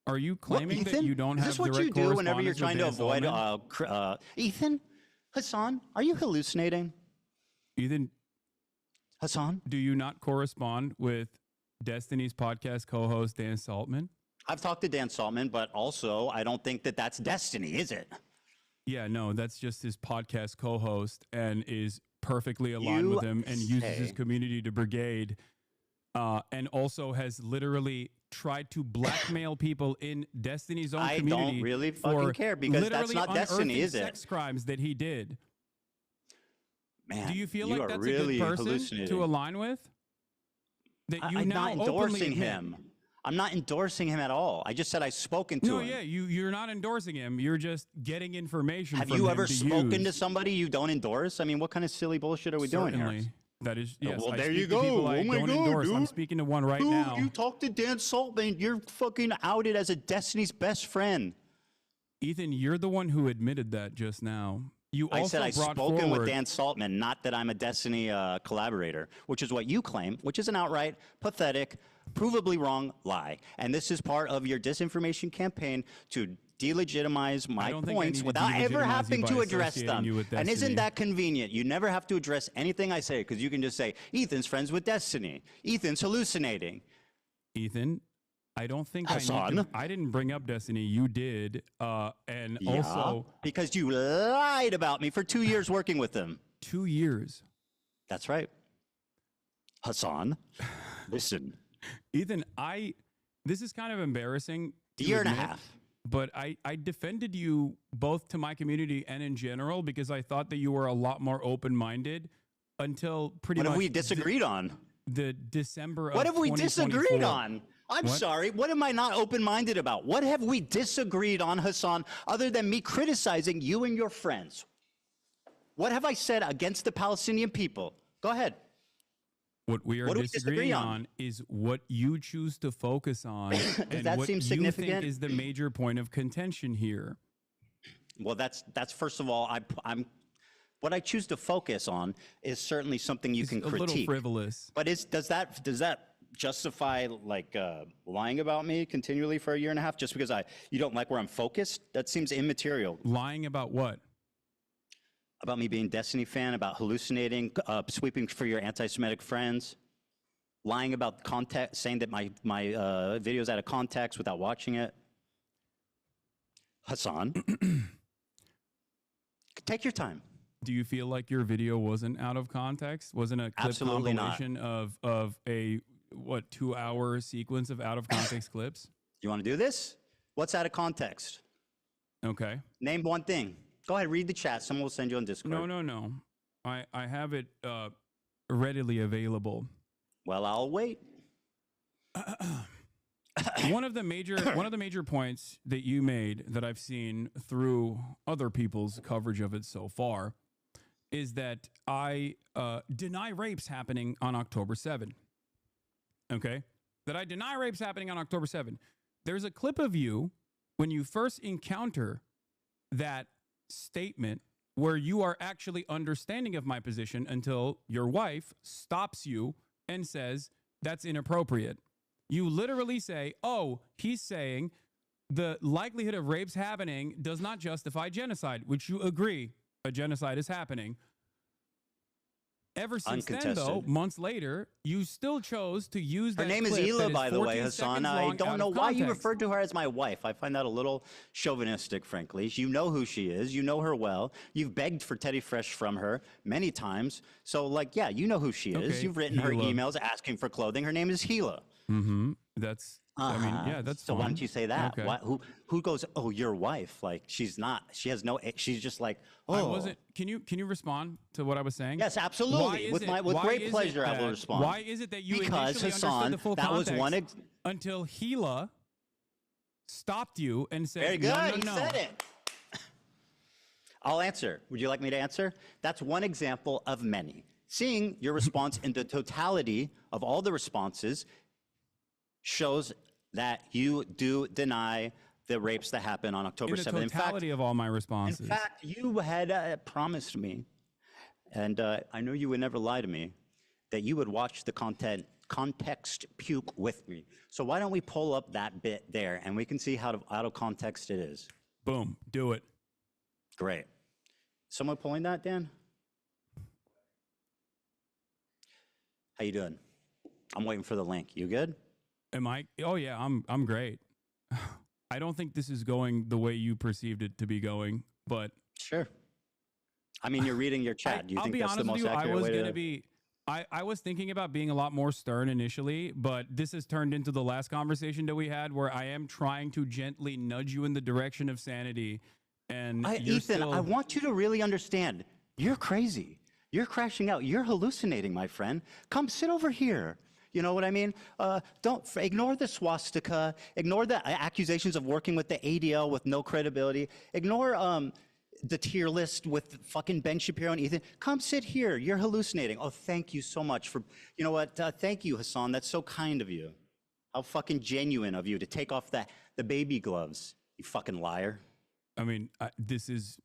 are you claiming that Ethan? you don't have Is this what direct you do whenever you're correspondence with trying to Dan avoid Saltman? Ethan? Hasan, are you hallucinating? Ethan, Hasan? do you not correspond with Destiny's podcast co-host Dan Saltman? I've talked to Dan Saltman, but also I don't think that that's Destiny, is it? Yeah, no, that's just his podcast co-host and is perfectly aligned You with him and uses his say- community to brigade, and also has literally tried to blackmail people in Destiny's own I community. don't really for fucking care because that's literally not Destiny, unearthing is it? sex crimes that he did. Man, Do you feel you like are that's really a good person hallucinating. to align with? That you I'm now not openly endorsing admit- him. I'm not endorsing him at all. I just said I've spoken to No, him. yeah, you're not endorsing him. You're just getting information Have from you him ever to spoken use. to somebody you don't endorse? I mean, what kind of silly bullshit are we doing here? Certainly. That is, yes. Well, I there speak you to people go. I Oh my don't God, endorse. I'm dude. speaking to one right Dude, now. you talked to Dan Saltman. You're fucking outed as a Destiny's best friend. Ethan, you're the one who admitted that just now. You also I said I've brought spoken forward, with Dan Saltman, not that I'm a Destiny collaborator, which is what you claim, which is an outright, pathetic, provably wrong lie. And this is part of your disinformation campaign to delegitimize my don't think I points need to without ever delegitimize you having by to address associating them. you with And Destiny. isn't that convenient? You never have to address anything I say because you can just say, Ethan's friends with Destiny. Ethan's hallucinating. Ethan, I don't think Hasan? I didn't bring up Destiny. You did. And Yeah, also, because you lied about me for 2 years working with them. 2 years. That's right. Hasan, listen. Ethan, this is kind of embarrassing. to Year and a admit, half. But I defended you both to my community and in general because I thought that you were a lot more open-minded until pretty What much have we disagreed on? the December of What have we disagreed 2024. on? I'm What? sorry. What am I not open-minded about? What have we disagreed on, Hasan, other than me criticizing you and your friends? What have I said against the Palestinian people? Go ahead. What we are What do we disagree disagreeing on? on is what you choose to focus on and that what seem you significant? think is the major point of contention here. Well, that's first of all, I'm what I choose to focus on is certainly something you It's can a little critique. frivolous. But does that justify like lying about me continually for a year and a half just because you don't like where I'm focused? That seems immaterial. Lying about what? About me being a Destiny fan, about hallucinating, sweeping for your anti-Semitic friends, lying about context, saying that my video's out of context without watching it. Hasan, take your time. Do you feel like your video wasn't out of context? Wasn't a clip Absolutely not. compilation of a 2-hour sequence of out of context clips? You want to do this? What's out of context? Okay. Name one thing. Go ahead, read the chat. Someone will send you on Discord. No. I have it readily available. Well, I'll wait. One of the major points that you made that I've seen through other people's coverage of it so far is that I deny rapes happening on October 7. Okay? That I deny rapes happening on October 7. There's a clip of you when you first encounter that statement where you are actually understanding of my position until your wife stops you and says, that's inappropriate. You literally say, oh, he's saying the likelihood of rapes happening does not justify genocide, which you agree a genocide is happening. Ever since then, though, Uncontested. months later, you still chose to use Her that name is clip that Hila, by the way, 14 Hasan. seconds I long don't out know of why you context. referred to her as my wife. I find that a little chauvinistic, frankly. You know who she is. You know her well. You've begged for Teddy Fresh from her many times. So, like, yeah, you know who she is. Okay, You've written her Hila. emails asking for clothing. Her name is Hila. Mm-hmm. That's, I mean, yeah, that's So fine. why don't you say that? Okay. Why, who goes, oh, your wife? Like, she's not. She has no, she's just like, oh. I wasn't. Can you respond to what I was saying? Yes, Why absolutely. is With it- with why great is it pleasure, I will that- respond. Why is it that you Because, initially Hasan, understood the full that was context one until Hila stopped you and said, Very good. no, no, He no. said it. I'll answer. Would you like me to answer? That's one example of many. Seeing your response in the totality of all the responses shows that you do deny the rapes that happened on October In the 7th. totality of all my responses. In fact, you had promised me, and I know you would never lie to me, that you would watch the context puke with me. So why don't we pull up that bit there, and we can see how out of context it is. Boom, do it. Great. Someone pulling that, Dan? How you doing? I'm waiting for the link. You good? Am I? Oh yeah, I'm great. I don't think this is going the way you perceived it to be going, but Sure. I mean, you're reading your chat. Do you I'll think be that's the honest with most you, I accurate was way going to... to be... I was thinking about being a lot more stern initially, but this has turned into the last conversation that we had where I am trying to gently nudge you in the direction of sanity. And Ethan, I want you to really understand. You're crazy. You're crashing out. You're hallucinating, my friend. Come sit over here. You know what I mean? Don't ignore the swastika. Ignore the accusations of working with the ADL with no credibility. Ignore the tier list with fucking Ben Shapiro and Ethan. Come sit here. You're hallucinating. Oh, thank you so much for, you know what? Thank you, Hasan. That's so kind of you. How fucking genuine of you to take off the baby gloves. You fucking liar. I mean, this is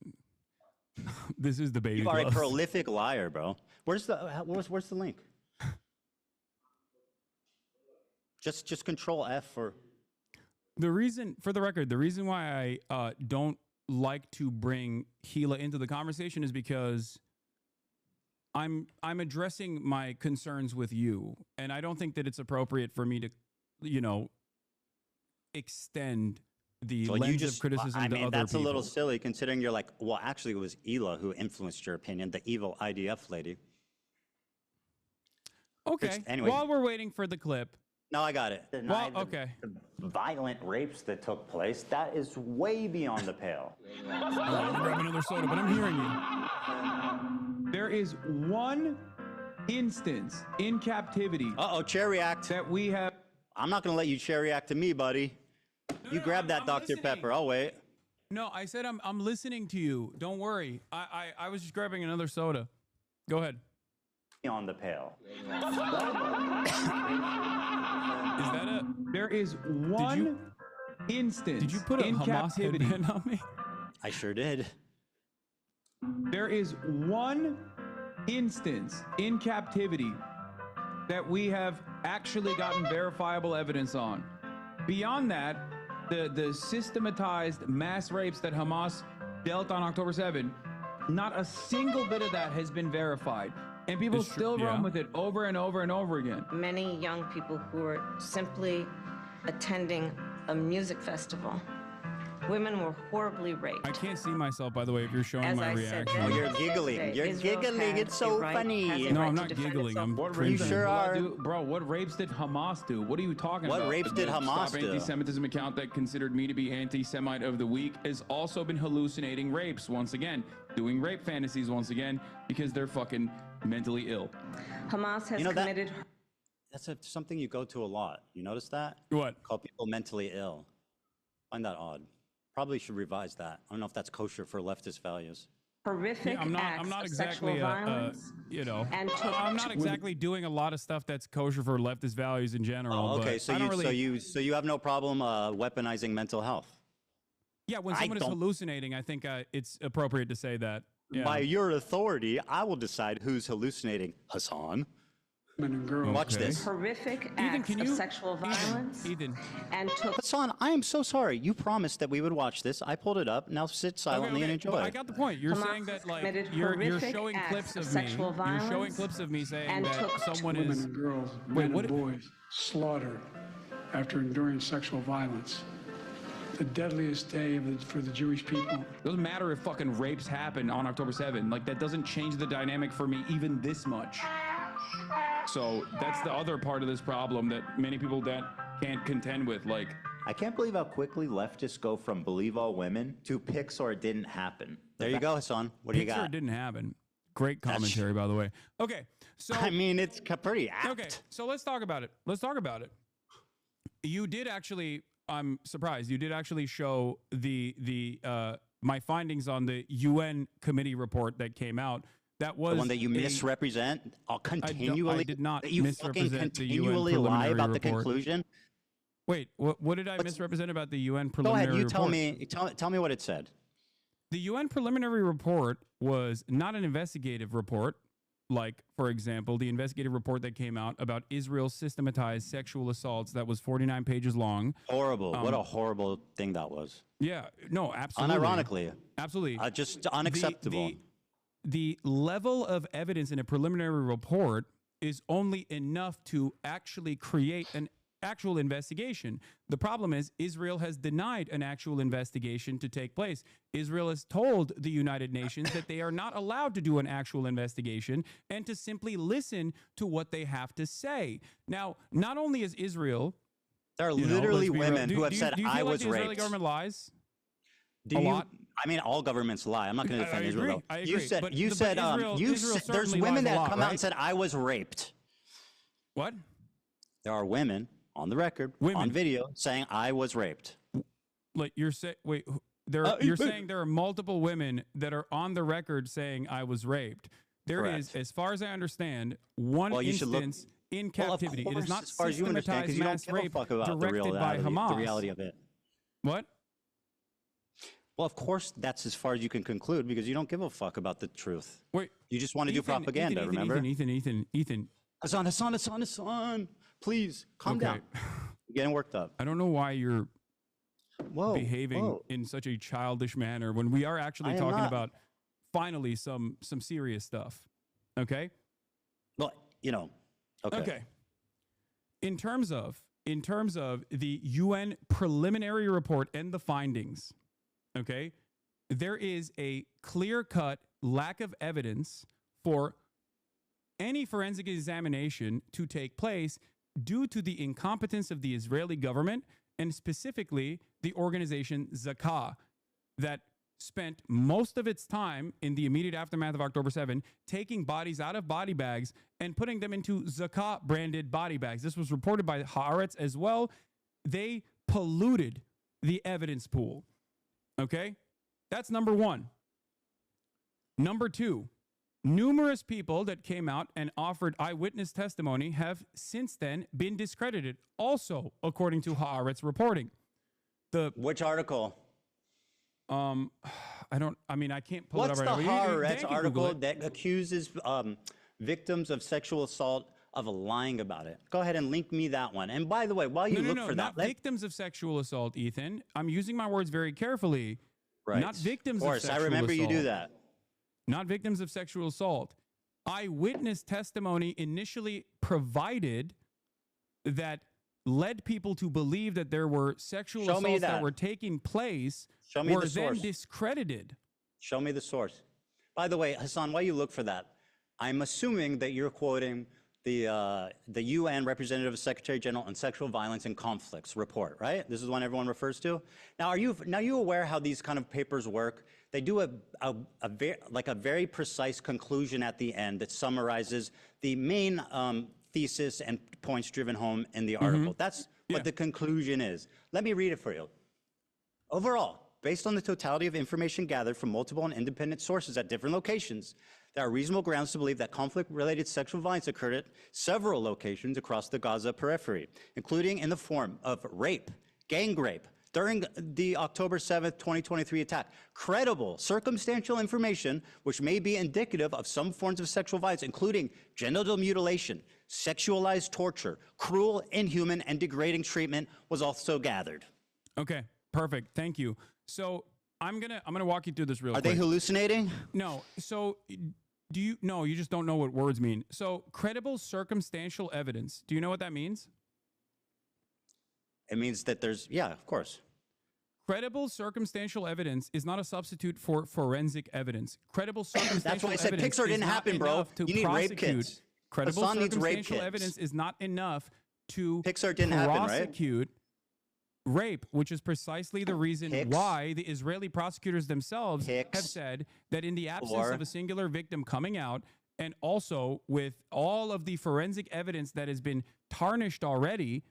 the baby You are gloves. a prolific liar, bro. Where's the link? Just control F for... The reason, for the record, the reason why I don't like to bring Gila into the conversation is because I'm addressing my concerns with you, and I don't think that it's appropriate for me to, you know, extend the lens of criticism to other that's people. a little silly considering you're like, well, actually, it was Hila who influenced your opinion, the evil IDF lady. Okay. Anyway. While we're waiting for the clip. No, I got it. Well, okay. The violent rapes that took place, that is way beyond the pale. Grab another soda, but I'm hearing you. There is one instance in captivity. Uh-oh, chair react. That we have. I'm not going to let you chair react to me, buddy. You grab that I'm Dr. listening. Pepper. I'll wait. No, I said I'm listening to you. Don't worry. I was just grabbing another soda. Go ahead. On the pale. Is that it? There is one instance. Did you put a in Hamas captivity? headband on me? I sure did. There is one instance in captivity that we have actually gotten verifiable evidence on. Beyond that, the systematized mass rapes that Hamas dealt on October 7, not a single bit of that has been verified. And people still run with it over and over and over again. Many young people who are simply attending a music festival. Women were horribly raped. I can't see myself, by the way, if you're showing my reaction. Oh, you're giggling. You're giggling. It's so funny. No, I'm not giggling. I'm cringing. You sure are. Bro, what rapes did Hamas do? What are you talking about? What rapes did Hamas Stop do? Anti-Semitism account that considered me to be anti-Semite of the week has also been hallucinating rapes once again, doing rape fantasies once again because they're fucking mentally ill. Hamas has You know, committed. That's something you go to a lot. You notice that? What? Call people mentally ill. find that odd. Probably should revise that. I don't know if that's kosher for leftist values. Horrific I'm acts not of exactly, sexual violence. you know, and I'm not exactly doing a lot of stuff that's kosher for leftist values in general. Oh, okay, but so I don't so you have no problem weaponizing mental health. Yeah, when someone is hallucinating, I think it's appropriate to say that. Yeah. By your authority, I will decide who's hallucinating. Hasan. Watch this. Horrific acts of sexual violence. Ethan. And took. Hasan, I am so sorry. You promised that we would watch this. I pulled it up. Now sit silently and enjoy. But I got the point. You're saying that like you're showing clips of me. You're showing clips of me saying that someone women is and girls, men and boys slaughtered after enduring sexual violence. The deadliest day for the Jewish people. Doesn't matter if fucking rapes happen on October 7. Like, that doesn't change the dynamic for me even this much. So that's the other part of this problem that many people that can't contend with. Like, I can't believe how quickly leftists go from believe all women to Pixar it didn't happen. There you go, Hasan. What do you got? Pixar didn't happen. Great commentary, by the way. Okay, so I mean, it's pretty apt. Okay, so let's talk about it. Let's talk about it. You did actually. I'm surprised. You did actually show the my findings on the UN committee report that came out. That was the one that you misrepresent. I'll continually. I did not that you fucking misrepresent the UN continually lie preliminary about the report. conclusion. Wait, what did I misrepresent about the UN Go preliminary ahead. You report? tell me what it said. The UN preliminary report was not an investigative report. Like, for example, the investigative report that came out about Israel's systematized sexual assaults that was 49 pages long. Horrible. What a horrible thing that was. Yeah, no, absolutely. Unironically. Absolutely. Just unacceptable. The level of evidence in a preliminary report is only enough to actually create actual investigation. The problem is Israel has denied an actual investigation to take place. Israel has told the United Nations that they are not allowed to do an actual investigation and to simply listen to what they have to say. Now, not only is Israel... There are you know, literally let's be real. women who have said, do you I feel like was the Israeli raped. government lies? Do a you? lot? I mean, all governments lie. I'm not going to defend Israel. Though. I agree. You said, But Israel there's certainly women lies a that lot, come out right? and said, I was raped. What? There are women on the record, on video, saying I was raped. Like you're saying, wait, you're saying there are multiple women that are on the record saying I was raped. There is, as far as I understand, one instance in captivity. It is not as far as you understand, systematized because you don't mass give a rape fuck about directed by Hamas. the reality of it. What? Well, of course, that's as far as you can conclude because you don't give a fuck about the truth. Wait, you just want to do propaganda. Ethan, remember? Ethan. Hasan, please calm down. You're getting worked up. I don't know why you're behaving in such a childish manner when we are actually talking about finally some serious stuff. Okay. Well, you know. Okay. In terms of the UN preliminary report and the findings, okay, there is a clear-cut lack of evidence for any forensic examination to take place due to the incompetence of the Israeli government and specifically the organization Zakah that spent most of its time in the immediate aftermath of October 7 taking bodies out of body bags and putting them into Zakah branded body bags. This was reported by Haaretz as well. They polluted the evidence pool. Okay? That's number one. Number two, numerous people that came out and offered eyewitness testimony have since then been discredited, also according to Haaretz reporting. Which article? I can't pull What's it up right now. What's the Haaretz article that accuses victims of sexual assault of lying about it? Go ahead and link me that one. And by the way, while you look for that, not victims of sexual assault, Ethan. I'm using my words very carefully. Right. Not victims of sexual assault. I remember you do that. Not victims of sexual assault. Eyewitness testimony initially provided that led people to believe that there were sexual assaults that were taking place were then discredited. Show me the source. By the way, Hasan, while you look for that, I'm assuming that you're quoting the UN Representative Secretary General on Sexual Violence and Conflicts report, right? This is one everyone refers to. Now, are you aware how these kind of papers work? They do a very precise conclusion at the end that summarizes the main thesis and points driven home in the article. That's what the conclusion is. Let me read it for you. Overall, based on the totality of information gathered from multiple and independent sources at different locations, there are reasonable grounds to believe that conflict-related sexual violence occurred at several locations across the Gaza periphery, including in the form of rape, gang rape, during the October 7th, 2023 attack. Credible, circumstantial information which may be indicative of some forms of sexual violence, including genital mutilation, sexualized torture, cruel, inhuman, and degrading treatment was also gathered. Okay, perfect. Thank you. So I'm gonna walk you through this real quick. Are they hallucinating? No. So you just don't know what words mean. So credible circumstantial evidence. Do you know what that means? It means that there's, yeah, of course. Credible circumstantial evidence is not a substitute for forensic evidence. Credible circumstantial That's why I said evidence Pixar is didn't not happen, bro. enough to You need rape kits. Credible Hasan needs rape circumstantial kits. evidence is not enough to Pixar didn't happen, right? prosecute rape, which is precisely the reason why the Israeli prosecutors themselves have said that in the absence of a singular victim coming out, and also with all of the forensic evidence that has been tarnished already.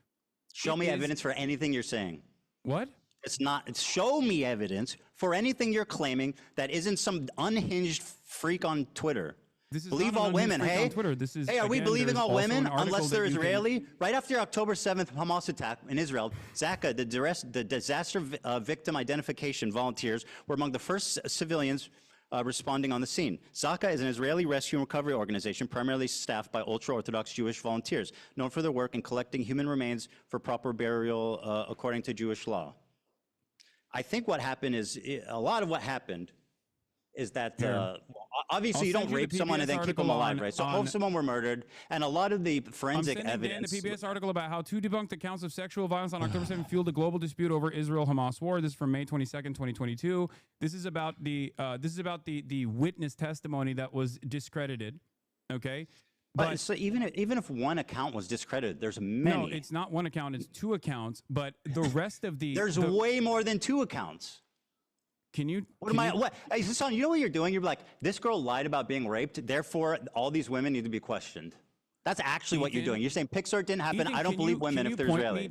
Show me evidence for anything you're saying. What? It's not. It's show me evidence for anything you're claiming that isn't some unhinged freak on Twitter. This is believe not all an women, unhinged freak hey? on Twitter. This is, hey, are we again, believing there's all also women an article unless they're that you can- Israeli? Right after October 7th Hamas attack in Israel, Zakah, the disaster victim identification volunteers, were among the first civilians responding on the scene. Zakah is an Israeli rescue and recovery organization primarily staffed by ultra-Orthodox Jewish volunteers, known for their work in collecting human remains for proper burial according to Jewish law. I think what happened is, a lot of what happened is that obviously you don't rape someone and then keep them alive, right? So hope someone were murdered, and a lot of the forensic evidence. The PBS article about how to debunk the counts of sexual violence on October 7th fueled a global dispute over Israel-Hamas war. This is from May 22nd, 2022. This is about the witness testimony that was discredited. Okay. But so even if one account was discredited, there's many. No, it's not one account; it's two accounts. But the rest of there's way more than two accounts. Can you? What? Hey, Hasan, you know what you're doing? You're like, this girl lied about being raped, therefore all these women need to be questioned. That's actually what you're doing. You're saying Pixar didn't happen. Ethan, I don't believe women if they're Israeli.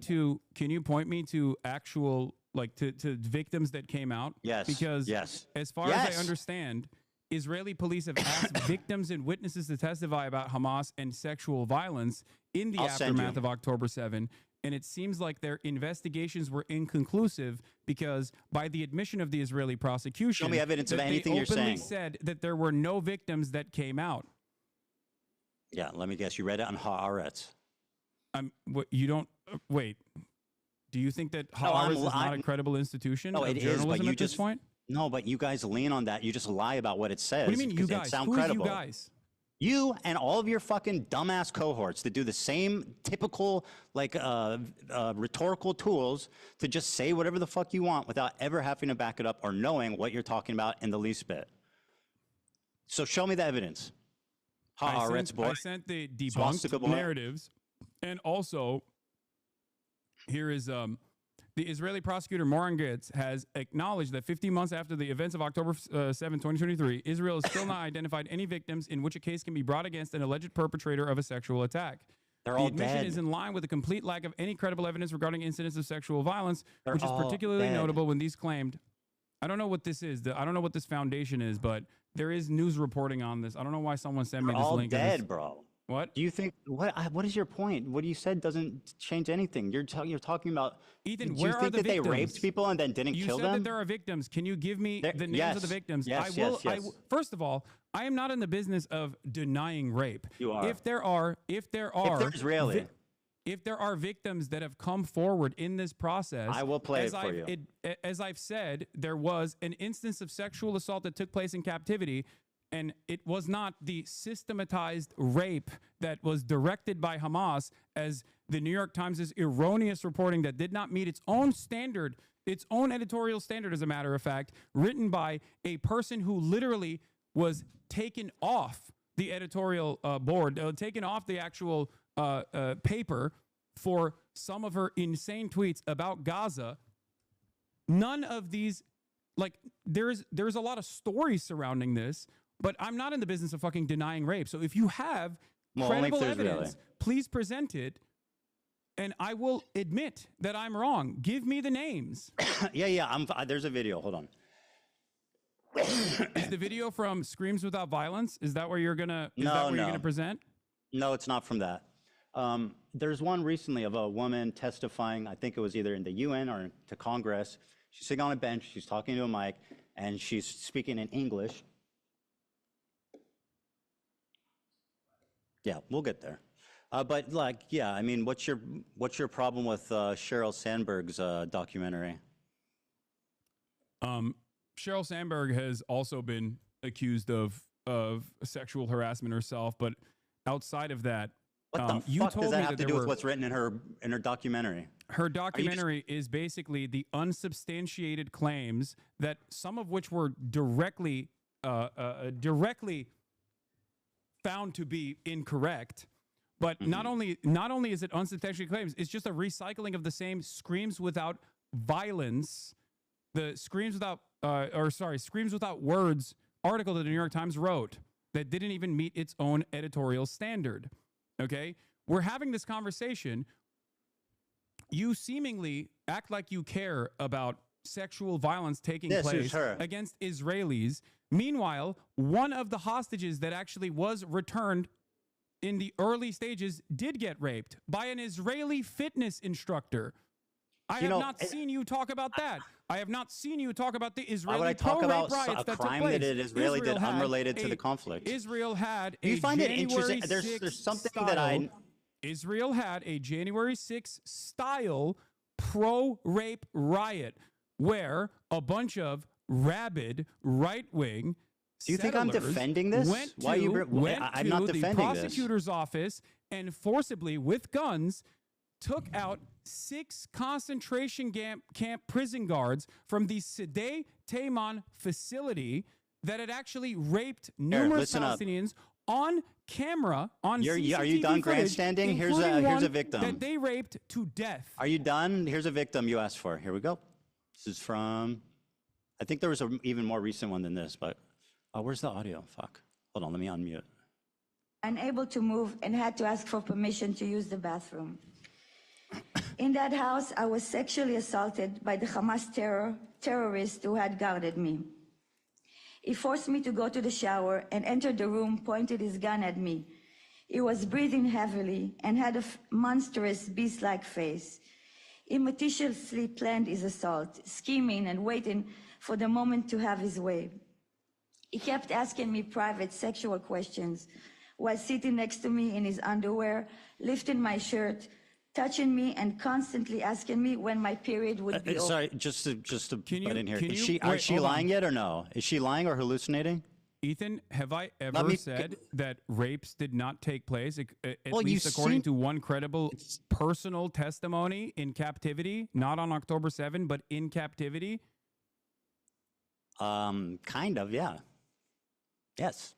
Can you point me to actual to victims that came out? Yes. Because as far as I understand, Israeli police have asked victims and witnesses to testify about Hamas and sexual violence in the aftermath of October 7. And it seems like their investigations were inconclusive because by the admission of the Israeli prosecution, show me evidence of anything you're saying. They openly said that there were no victims that came out. Yeah, let me guess. You read it on Haaretz. You don't wait. Do you think that Haaretz is not a credible institution of journalism at this point? No, but you guys lean on that. You just lie about what it says. What do you mean, you guys? Sound Who credible. Is you guys? You and all of your fucking dumbass cohorts that do the same typical rhetorical tools to just say whatever the fuck you want without ever having to back it up or knowing what you're talking about in the least bit. So show me the evidence. I sent the debunked narratives, and also here is the Israeli prosecutor Moran Gitz has acknowledged that 50 months after the events of October 7, 2023, Israel has still not identified any victims in which a case can be brought against an alleged perpetrator of a sexual attack. They're all dead. The admission is in line with a complete lack of any credible evidence regarding incidents of sexual violence, which is particularly notable when these claimed. I don't know what this is. I don't know what this foundation is, but there is news reporting on this. I don't know why someone sent me this link. They're all dead, bro. What? Do you think, what is your point? What you said doesn't change anything. You're talking about, Ethan, do you think that they raped people and then didn't kill them? You said that there are victims. Can you give me the names of the victims? Yes, first of all, I am not in the business of denying rape. You are. If there are victims that have come forward in this process, I will play it for you. As I've said, there was an instance of sexual assault that took place in captivity. And it was not the systematized rape that was directed by Hamas, as the New York Times' erroneous reporting that did not meet its own standard, its own editorial standard, as a matter of fact, written by a person who literally was taken off the editorial board, taken off the actual paper for some of her insane tweets about Gaza. None of these, there's a lot of stories surrounding this. But I'm not in the business of fucking denying rape. So if you have credible evidence, please present it, and I will admit that I'm wrong. Give me the names. There's a video. Hold on. Is the video from Screams Without Violence? Is that where you're gonna? You're gonna present? No, it's not from that. There's one recently of a woman testifying. I think it was either in the UN or to Congress. She's sitting on a bench. She's talking to a mic, and she's speaking in English. Yeah, we'll get there. But I mean, what's your problem with Sheryl Sandberg's documentary? Sheryl Sandberg has also been accused of sexual harassment herself, but outside of that, what the fuck does that have to do with what's written in her documentary? Her documentary is basically the unsubstantiated claims that some of which were directly found to be incorrect, but not only is it unsubstantiated claims, it's just a recycling of the same Screams Without Violence, the Screams Without Words article that the New York Times wrote that didn't even meet its own editorial standard. Okay, we're having this conversation. You seemingly act like you care about sexual violence taking place against Israelis. Meanwhile, one of the hostages that actually was returned in the early stages did get raped by an Israeli fitness instructor. I have not seen you talk about that. I have not seen you talk about the Israeli pro-rape riots that took place. A crime that Israeli did unrelated to the conflict. Israel had a you find it interesting? There's something that I... Israel had a January 6th style pro-rape riot where a bunch of rabid, right-wing, Do you think I'm settlers defending this? Went Why are you? went I'm not to defending the this. prosecutor's office and forcibly, with guns, took out 6 concentration camp prison guards from the Sede Taman facility that had actually raped numerous listen up. Palestinians on camera, on CCTV Are you done footage, grandstanding? Here's including a one victim. that they raped to death. Are you done? Here's a victim you asked for. Here we go. This is from, I think there was an even more recent one than this, but where's the audio? Fuck. Hold on, let me unmute. Unable to move and had to ask for permission to use the bathroom. In that house, I was sexually assaulted by the Hamas terrorist who had guarded me. He forced me to go to the shower and entered the room, pointed his gun at me. He was breathing heavily and had a monstrous beast-like face. He meticulously planned his assault, scheming and waiting for the moment to have his way. He kept asking me private sexual questions while sitting next to me in his underwear, lifting my shirt, touching me, and constantly asking me when my period would be over. Sorry, just to butt in here. can Is you- are wait, she hold lying on. yet or no? Is she lying or hallucinating? Ethan, have I ever said that rapes did not take place, at Well, you least according seem- to one credible personal testimony in captivity, not on October 7, but in captivity? Kind of, yeah. Yes.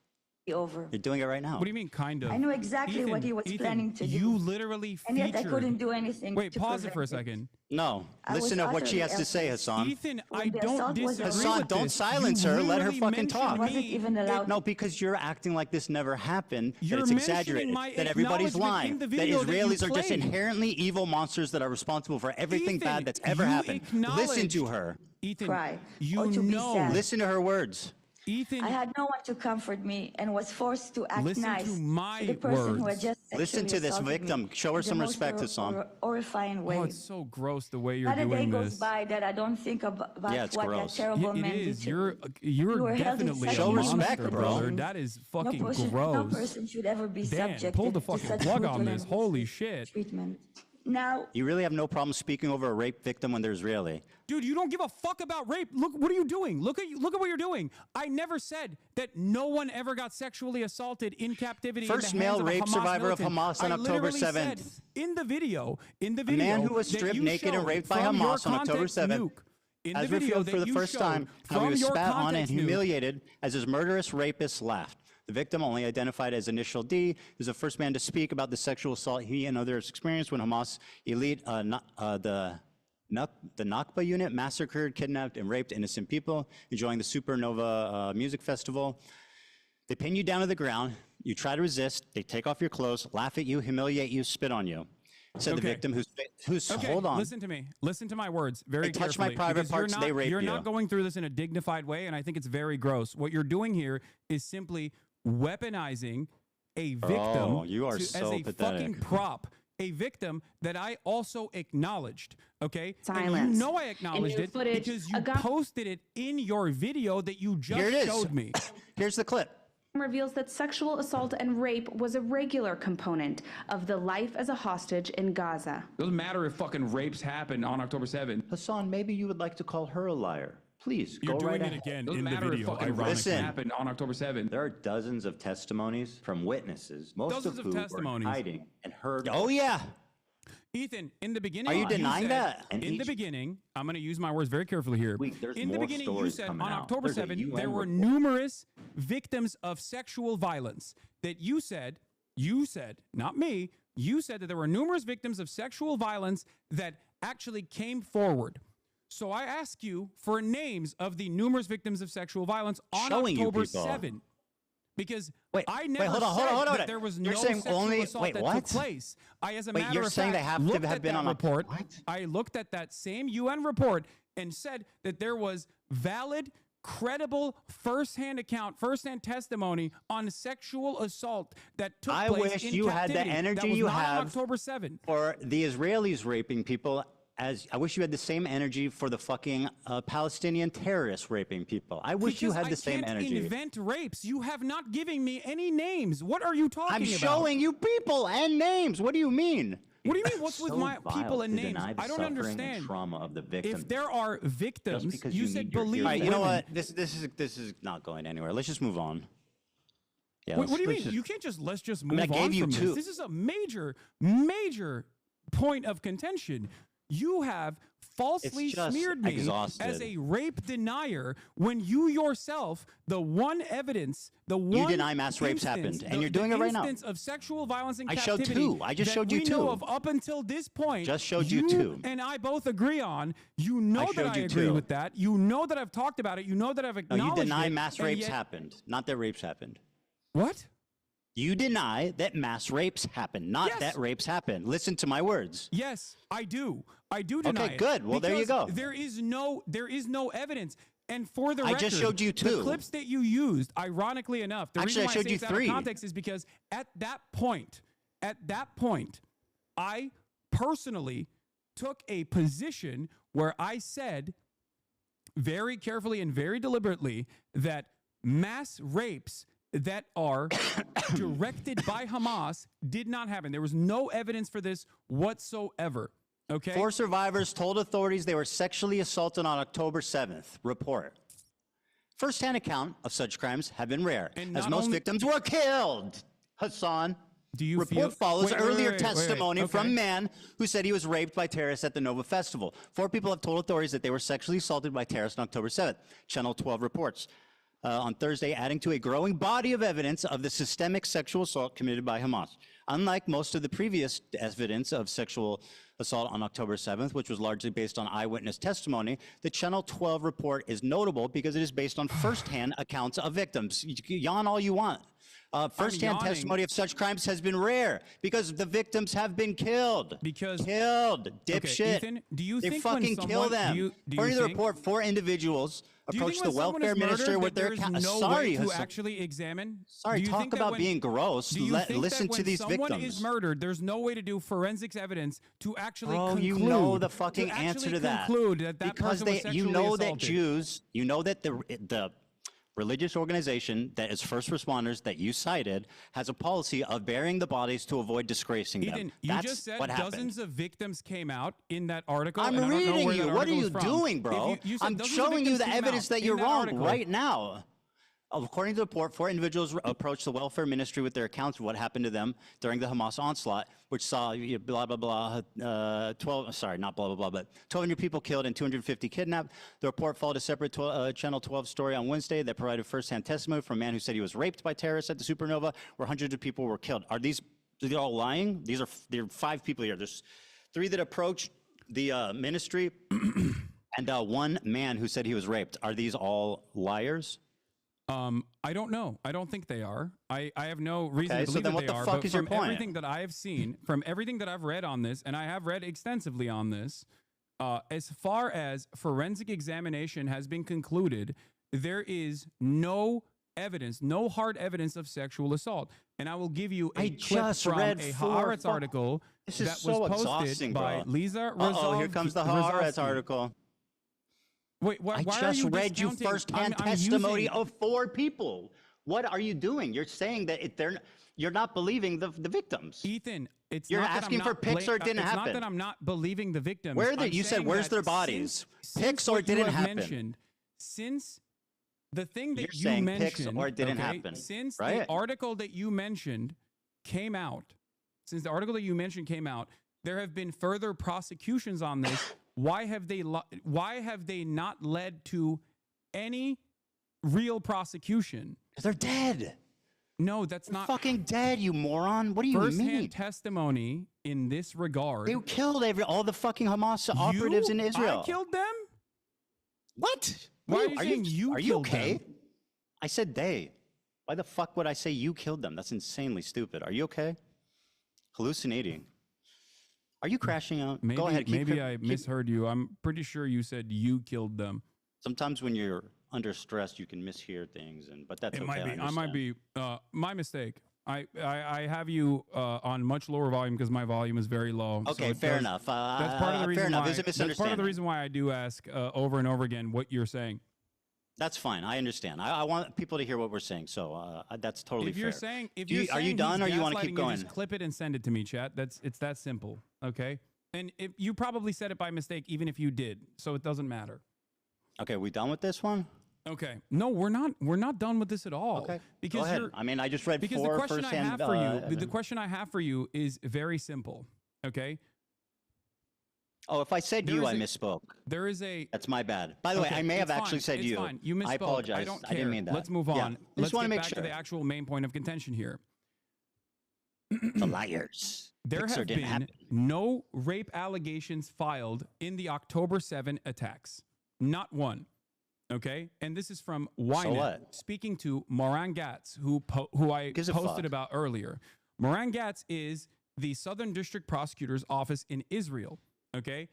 Over. You're doing it right now. What do you mean, kind of? I knew exactly what he was planning to do. You literally And yet I featured- couldn't do anything. Wait, to pause it for a prevent it. second. No, I was listen to what she utterly has to say, helpless. Hassan. Ethan, When I the don't assault was disagree Hassan, with don't this. silence You her. Let her literally fucking mentioned talk. me. Wasn't even allowed. No, because you're acting like this never happened, that You're it's mentioning exaggerated, my that everybody's acknowledgement lying, in the that video that you Israelis are just played. inherently evil monsters that are responsible for everything Ethan, bad that's ever you happened. Listen acknowledged- to her. Ethan, Cry, you or to be know. sad. Listen to her words. Ethan, I had no one to comfort me and was forced to act Listen nice to my the person who words. had just Listen to sexually this assaulted victim. me Show her in the some most respect, Hassan. horrifying way. Oh, it's so gross the way you're Not a day doing goes this. by that I don't think about Yeah, it's what gross. that terrible Yeah, man it did is. to You're me. You were you're held in definitely a sexual Show respect, monster, bro. brother. That is fucking No gross. person should ever be Dan, subjected pull the to fucking such plug on brutal this. and Holy shit. treatment. Now, You really have no problem speaking over a rape victim when they're Israeli. Dude, you don't give a fuck about rape. Look, what are you doing? Look at what you're doing. I never said that no one ever got sexually assaulted in captivity. First in the hands male of a rape Hamas survivor of militant. Hamas on I October literally 7th. said in the video, A man who was that stripped you naked and showed raped by from your Hamas on October context 7th, nuke, in the as video revealed that for the you first showed time, how he from was your spat on and context nuke. humiliated as his murderous rapist laughed. The victim, only identified as Initial D, is the first man to speak about the sexual assault he and others experienced when Hamas elite, the Nakba unit massacred, kidnapped, and raped innocent people enjoying the Supernova music festival. They pin you down to the ground. You try to resist. They take off your clothes, laugh at you, humiliate you, spit on you. Said the Okay. victim who's Okay, hold on. listen to me. Listen to my words very They touched my carefully, private because you're parts, they raped You're you. not going through this in a dignified way, and I think it's very gross. What you're doing here is simply weaponizing a victim Oh, you are as so a pathetic. fucking prop. A victim that I also acknowledged, okay? And Silence. you know I acknowledged new it footage, because you a gu- posted it in your video that you just Here it is. showed me. Here's the clip. Reveals that sexual assault and rape was a regular component of the life as a hostage in Gaza. Doesn't matter if fucking rapes happened on October 7th. Hassan, maybe you would like to call her a liar. Please, You're go doing right it ahead. again Doesn't in the matter if video, fucking ironically. rapes happened on October 7th. There are dozens of testimonies from witnesses, most Dozens of of who testimonies. were hiding and heard. Oh, yeah. Ethan, in the beginning, Are you denying said, that? And in the each- beginning, I'm going to use my words very carefully here. Week, there's in the more beginning, you stories said on coming out. October There's a 7th, UN there were report. numerous victims of sexual violence that you said, not me, you said that there were numerous victims of sexual violence that actually came forward. So I ask you for names of the numerous victims of sexual violence on Showing you October people. 7th. Because Wait, I wait, never hold on, said hold on, hold on. that there was You're no saying sexual only- assault wait, that what? took place. I, as a Wait, matter you're of saying fact, they have to looked have at been that on a- report. What? I looked at that same UN report and said that there was valid, credible, firsthand testimony on sexual assault that took I place wish in you had the captivity. That energy was you not on have October 7th. for the Israelis raping people. As I wish you had the same energy for the fucking Palestinian terrorists raping people. I wish you Because had the same I can't energy. invent rapes. You have not given me any names. What are you talking I'm about? showing you people and names. What do you mean? What do you mean? What's with So my vile people and to names? deny the I don't suffering and understand. trauma of the victims. If there are victims, because you you said need your believe All right, women. you know what? This is not going anywhere. Let's just move on. Yeah. What do you let's mean? just- You can't just let's just I mean, I move gave on you from two. this. This is a major point of contention. You have falsely It's just smeared me exhausted. as a rape denier when you yourself, the one evidence, the one deny mass rapes instance, happened, and you're doing it right now. instance of sexual violence and I showed captivity two. I just that showed you we know two. of up until this point. Just showed you two. And I both agree on. You know that showed I you agree two. with that. You know that I've talked about it. You know that I've No, acknowledged you deny it, mass and rapes yet- happened, not that rapes happened. What? You deny that mass rapes happened, not Yes. that rapes happened. Listen to my words. Yes, I do. I do deny Okay, it. good. Well, there you Because go. There is no evidence. And for the I record, just showed you the two. clips that you used, ironically enough, the Actually, reason why I showed say you it's out of three. context is because at that point, I personally took a position where I said very carefully and very deliberately that mass rapes that are directed by Hamas did not happen. There was no evidence for this whatsoever. Okay. 4 survivors told authorities they were sexually assaulted on October 7th. Report. First-hand account of such crimes have been rare, And as not most only- victims were killed. Hasan. Do you Report feel- follows wait, earlier wait, testimony okay. from a man who said he was raped by terrorists at the Nova Festival. 4 people have told authorities that they were sexually assaulted by terrorists on October 7th. Channel 12 reports. On Thursday, adding to a growing body of evidence of the systemic sexual assault committed by Hamas. Unlike most of the previous evidence of sexual assault on October 7th, which was largely based on eyewitness testimony, the Channel 12 report is notable because it is based on firsthand accounts of victims. You can yawn all you want. Firsthand yawning. testimony of such crimes has been rare because the victims have been killed. Killed, dipshit. Ethan, do you they think when fucking kill someone- them. do you According to the think- report, 4 individuals Do you approached think the when someone welfare is murdered minister that with their there's account. no Sorry, way to Hasan. actually examine? Sorry, Do you talk think that about when- being gross. Do you think Listen that to when these someone victims. is murdered, there's no way to do forensics evidence to actually Bro, conclude? you know the fucking to answer actually to that. conclude that that because person was you sexually know that assaulted? Jews, you know that the religious organization that is first responders that you cited has a policy of burying the bodies to avoid disgracing Ethan, them. you That's just said what happened. dozens of victims came out in that article. I'm and I don't know reading where you. that What are article you is from. doing, bro? If you said I'm dozens of showing you victims the came evidence out that in you're wrong article. right now. According to the report, 4 individuals approached the welfare ministry with their accounts of what happened to them during the Hamas onslaught, which saw blah, blah, blah, 12, sorry, not blah, blah, blah, but 1,200 people killed and 250 kidnapped. The report followed a separate Channel 12 story on Wednesday that provided firsthand testimony from a man who said he was raped by terrorists at the Supernova, where hundreds of people were killed. Are these all lying? There are 5 people here. There's 3 that approached the ministry and 1 man who said he was raped. Are these all liars? I don't know. I don't think they are. I have no reason Okay, to so believe then that what they the are. fuck but is your from point? everything that I have seen, from everything that I've read on this, and I have read extensively on this, as far as forensic examination has been concluded, there is no evidence, no hard evidence of sexual assault. And I will give you a I clip just from read a 4 Haaretz article This is that so was posted exhausting, by bro. Lisa Uh-oh, here comes the Haaretz Rozovsky. article. Wait, why I are just you read you discounting- firsthand I'm testimony using- of 4 people. What are you doing? You're saying that you're not believing the victims. Ethan, it's You're not that I'm asking for not pics or it didn't it's happen. not that I'm not believing the victims. Where are they? I'm You said, saying where's that their bodies? since Pics or what it didn't you have happen? mentioned, since the thing that You're you saying mentioned, pics or it didn't okay, happen, since right? the article that you mentioned came out, there have been further prosecutions on this. Why have they not led to any real prosecution? Because they're dead. No, that's not fucking dead, you moron. What do you First-hand mean? testimony in this regard. They killed all the fucking Hamas operatives in Israel. I killed them? What? Why are you saying you Are you killed okay? them? I said they. Why the fuck would I say you killed them? That's insanely stupid. Are you okay? Hallucinating. Are you crashing out? Maybe, Go ahead. maybe I misheard you. I'm pretty sure you said you killed them. Sometimes when you're under stress, you can mishear things, but that's It okay. might be. I might understand. be my mistake. I have you on much lower volume because my volume is very low. so Okay, it fair does- enough. That's part of the reason fair enough. why. There's a That's part of the misunderstanding. reason why I do ask over and over again what you're saying. That's fine. I understand. I want people to hear what we're saying. So that's totally If you're fair. saying, if Do you're you, are you saying done, or he's you want to keep gaslighting going? just clip it and send it to me, chat. It's that simple. Okay. And if you probably said it by mistake, even if you did, so it doesn't matter. Okay, we done with this one? Okay. No, we're not. We're not done with this at all. Okay. Because Go ahead. you're. I mean, I just read Because four the question I firsthand. have for you, the question I have for you is very simple. Okay. Oh, if I said There you, is I a- misspoke. There is a. That's my bad. By the way, Okay, I may have it's actually fine, said it's you. Fine. You misspoke. I apologize. I don't care. I didn't mean that. Let's move Yeah. on. I just Let's want to get make back sure. to the actual main point of contention here. The liars. There Pixar have didn't been happen. no rape allegations filed in the October 7 attacks. Not one. Okay? And this is from Ynet, what? speaking to Moran Gatz, who I Gives a posted fuck. about earlier. Moran Gatz is the Southern District Prosecutor's Office in Israel. Okay?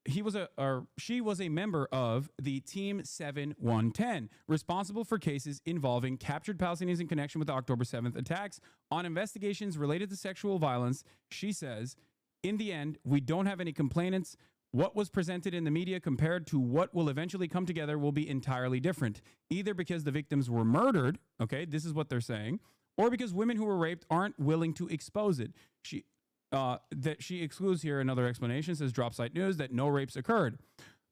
She was a member of the Team 7110, responsible for cases involving captured Palestinians in connection with the October 7th attacks. On investigations related to sexual violence, she says, in the end, we don't have any complainants. What was presented in the media compared to what will eventually come together will be entirely different, either because the victims were murdered, okay, this is what they're saying, or because women who were raped aren't willing to expose it. That she excludes here another explanation, says Drop Site News, that no rapes occurred.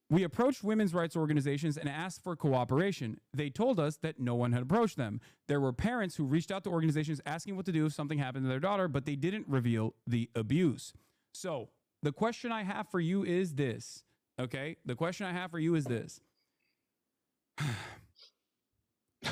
We approached women's rights organizations and asked for cooperation. They told us that no one had approached them. There were parents who reached out to organizations asking what to do if something happened to their daughter, but they didn't reveal the abuse. So the question I have for you is this, okay? The question I have for you is this.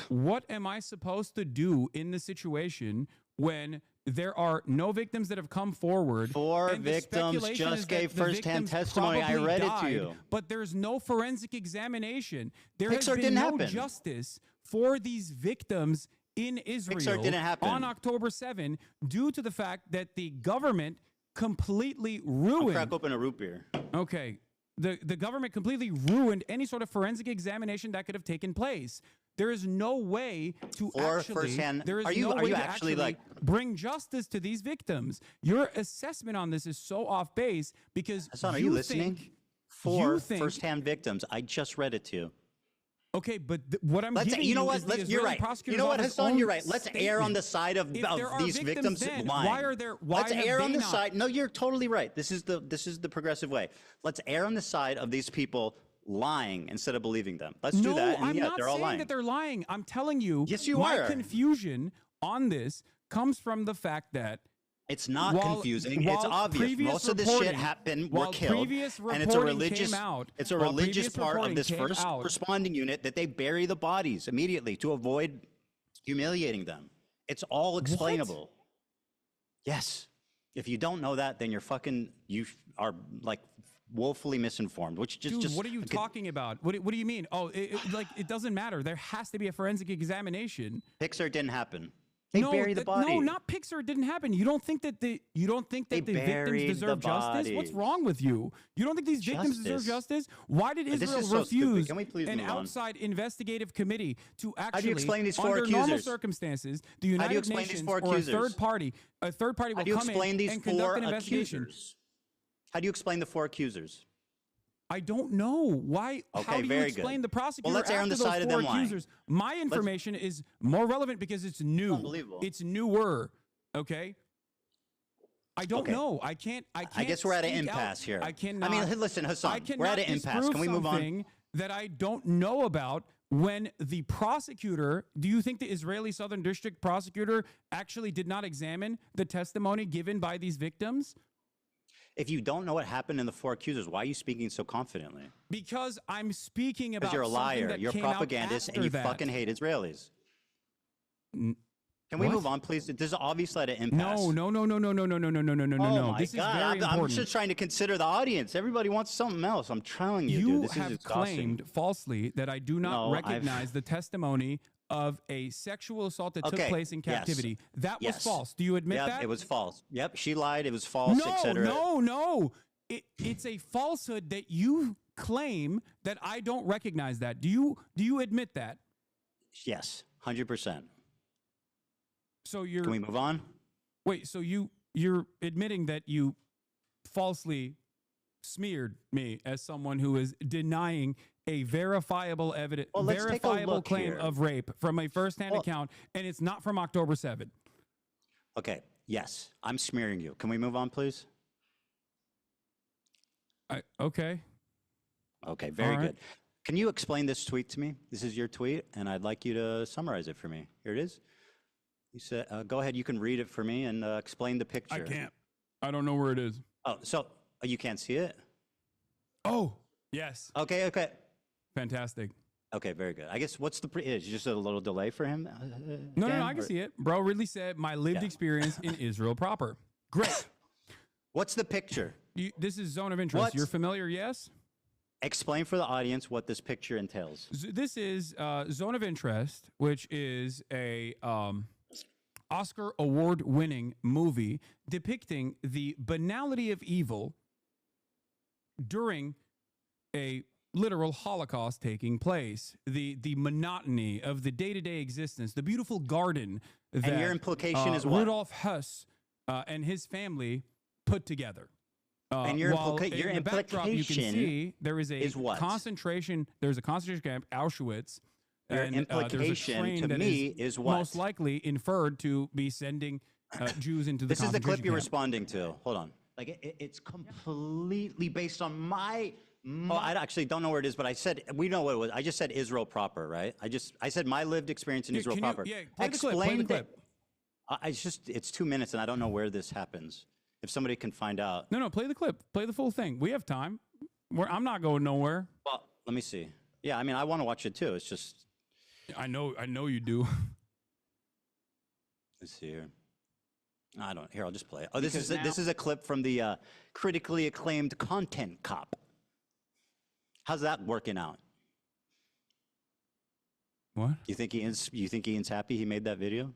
What am I supposed to do in the situation when there are no victims that have come forward? Four and the victims speculation just is that gave the firsthand victims testimony. I probably read it to died, you. But there's no forensic examination. There Pixar has been didn't no happen. justice for these victims in Israel didn't happen. on October 7 due to the fact that the government completely I'll ruined. crack open a root beer. Okay. The government completely ruined any sort of forensic examination that could have taken place. There is no way to Or actually, firsthand- there is are you- no are way you to actually, actually like- bring justice to these victims. Your assessment on this is so off base because Hasan, are you listening? Four you think- firsthand victims. I just read it to you. Okay, but what I'm Let's, giving you know you what? is the Let's, you're Israeli right. You prosecutor's know what, office Hasan? own You're right. Let's err on the side of If there are these victims then, lying. why are there? Why Let's have err they on the not? side. No, you're totally right. This is the progressive way. Let's err on the side of these people lying instead of believing them. Let's do that. And I'm yeah, not they're all saying lying. that they're lying. I'm telling you, Yes, you my are. confusion on this comes from the fact that It's not while- confusing. while It's obvious. previous Most of this shit reporting- happened. Were while killed. previous And it's a reporting religious. came out- It's a while religious previous part of reporting this came first out- responding unit that they bury the bodies immediately to avoid humiliating them. It's all explainable. Yes. If you don't know that, then you are like woefully misinformed. Which Dude, just what are you talking about? What do you mean? Oh, it doesn't matter. There has to be a forensic examination. Pixar didn't happen. They bury the body. No, not Pixar. It didn't happen. You don't think that the victims buried deserve the justice? What's bodies. wrong with you? You don't think these victims deserve Justice. justice? Why did This Israel is so stupid. refuse Can we please an move on? outside investigative committee to actually, do you explain these four under normal accusers? circumstances, the How do you United explain these Nations four or a accusers? third party How will do you come explain in these and four conduct an investigation? accusers? How do you explain the four accusers? I don't know why. How Okay, do you very explain good. the prosecutor Well, let's err on after the side those of four them lying. accusers? My information is more relevant because it's new. Unbelievable. It's newer. Okay. I don't Okay. know. I can't. I guess we're at an speak out. impasse here. I cannot. I mean, listen, Hasan, I cannot we're at an impasse. disprove Can we move on? something that I don't know about when the prosecutor. Do you think the Israeli Southern District prosecutor actually did not examine the testimony given by these victims? If you don't know what happened in the four accusers, why are you speaking so confidently? Because I'm speaking about Because you're a something liar. that You're a came out propagandist, and after you that. fucking hate Israelis. Can we What? move on, please? This is obviously at an impasse. No. Oh No. my This is God. very I'm important. just trying to consider the audience. Everybody wants something else. I'm telling you, dude. You This is have exhausting. claimed falsely that I do not No, I've- recognize the testimony of a sexual assault that took Okay, place in yes. captivity. That was Yes. false. Do you admit Yep, that? it was false. Yep, she lied. It was false, etc. No. It's a falsehood that you claim that I don't recognize that. Do you admit that? Yes, 100%. So you're Can we move on? Wait, so you're admitting that you falsely smeared me as someone who is denying a verifiable evidence, Well, let's take a verifiable look claim here. of rape from a firsthand account, and it's not from October 7th. Okay, yes, I'm smearing you. Can we move on, please? Okay. Okay, very All right. good. Can you explain this tweet to me? This is your tweet, and I'd like you to summarize it for me. Here it is. You said, go ahead, you can read it for me and explain the picture. I can't. I don't know where it is. Oh, so you can't see it? Oh, yes. Okay. Fantastic. Okay, very good. I guess what's is just a little delay for him? No, I can see it. Bro Ridley said, my lived experience in Israel proper. Great. What's the picture? This is zone of interest. You're familiar, yes? Explain for the audience what this picture entails. This is Zone of Interest, which is a Oscar award-winning movie depicting the banality of evil during a literal Holocaust taking place, the monotony of the day-to-day existence, the beautiful garden that And your implication is what? Rudolf Hess and his family put together. And your while in the backdrop, you can implication see there is a is what? concentration. There's a concentration camp, Auschwitz. Your and, implication there's a train to that me is what? most likely inferred to be sending Jews into the This is the clip you're camp. responding to. Hold on. Like it's completely based on my. Oh, I actually don't know where it is, but I said we know what it was. I just said Israel proper, right? I said my lived experience in Israel proper. Play the clip. Play the clip. It's 2 minutes, and I don't know where this happens. If somebody can find out. No, play the clip. Play the full thing. We have time. I'm not going nowhere. Well, let me see. Yeah, I mean, I want to watch it too. It's just. I know you do. Let's see here. I don't. Here, I'll just play it. Oh, this is a clip from the critically acclaimed Content Cop. How's that working out? What? You think Ian's happy he made that video?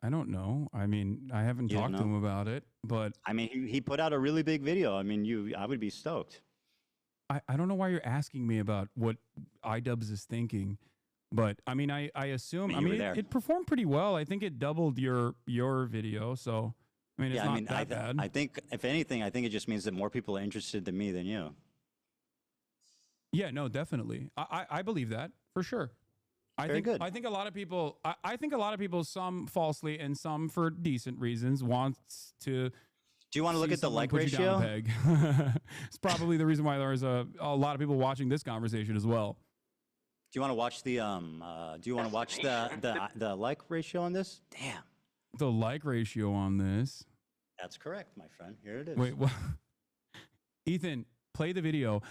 I don't know. I mean, I haven't talked to him about it, but I mean, he put out a really big video. I mean, I would be stoked. I don't know why you're asking me about what iDubbbz is thinking, but I mean, I assume. I mean, it performed pretty well. I think it doubled your video. So I mean, it's not that bad. I think if anything, I think it just means that more people are interested in me than you. Yeah, no, definitely. I believe that for sure. I think a lot of people. I think a lot of people, some falsely and some for decent reasons, wants to. Do you want to look at the like ratio? It's probably the reason why there's a lot of people watching this conversation as well. Do you want to watch the the like ratio on this? Damn. The like ratio on this. That's correct, my friend. Here it is. Wait, what? Ethan, play the video.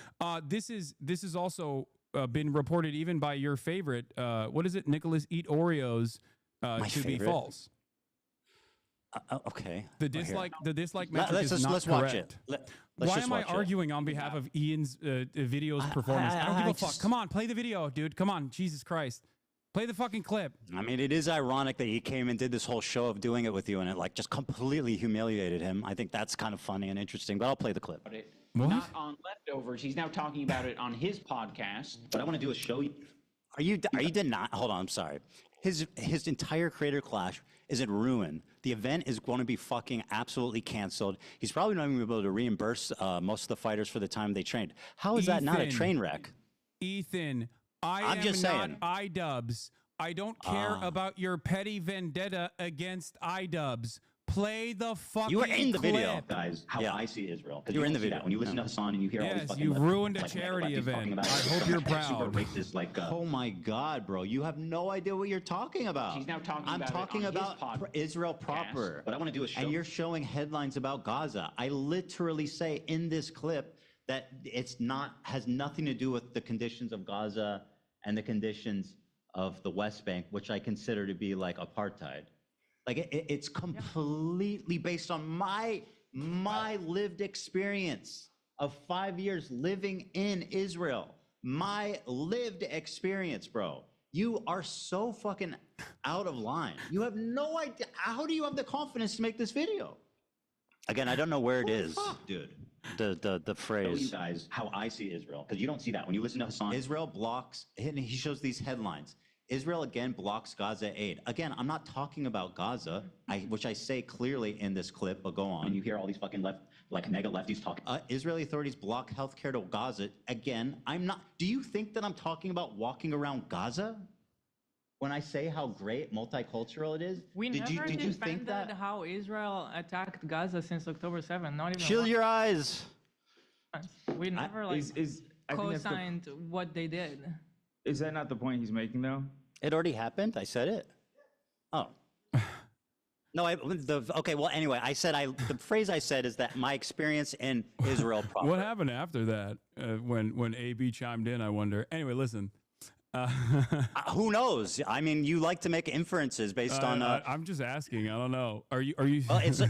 This is also been reported even by your favorite. What is it? Nicholas Eat Oreos to be false. Okay. The dislike metric let's is not let's correct. watch it. Let's Why just am I watch it. arguing on behalf of Ian's video's performance? I don't give a fuck. Come on, play the video, dude. Come on, Jesus Christ. Play the fucking clip. I mean, it is ironic that he came and did this whole show of doing it with you, and it like just completely humiliated him. I think that's kind of funny and interesting, but I'll play the clip. Not on Leftovers. He's now talking about it on his podcast. What I want to do is show you. Are you not? Hold on, I'm sorry. His entire creator clash is in ruin. The event is going to be fucking absolutely canceled. He's probably not even able to reimburse most of the fighters for the time they trained. How is that not a train wreck? Ethan, I'm just saying. not iDubbbz. I don't care about your petty vendetta against iDubbbz. Play the fucking You were in the clip. video, guys. How I see Israel. You were in the video. When you listen to Hasan and you hear all these Yes, fucking you've ruined a like, charity lefties talking event. about I hope you're super proud. racist, like, Oh my God, bro! You have no idea what you're talking about. He's now talking I'm about it talking on his about Israel proper. What I want to do is show. And you're showing headlines about Gaza. I literally say in this clip that has nothing to do with the conditions of Gaza and the conditions of the West Bank, which I consider to be like apartheid. Like it's completely based on my lived experience of 5 years living in Israel. My lived experience, bro. You are so fucking out of line. You have no idea. How do you have the confidence to make this video? Again, I don't know where it is, dude. The phrase. Show you guys how I see Israel, because you don't see that when you listen to Hasan. Israel blocks, and he shows these headlines. Israel again blocks Gaza aid. Again, I'm not talking about Gaza, which I say clearly in this clip, but go on. And you hear all these fucking like mega lefties talking. Israeli authorities block healthcare to Gaza. Again, I'm not. Do you think that I'm talking about walking around Gaza? When I say how great multicultural it is, We did you never think defended that? how Israel attacked Gaza since October 7th. Not even Shield your eyes. We never like I think that's the- co-signed what they did. Is that not the point he's making, though? It already happened. I said it. Oh. No, okay. Well, anyway, the phrase I said is that my experience in Israel. Proper. What happened after that? When AB chimed in, I wonder. Anyway, listen. Who knows? I mean, you like to make inferences based on. I'm just asking. I don't know. Are you? Well, it's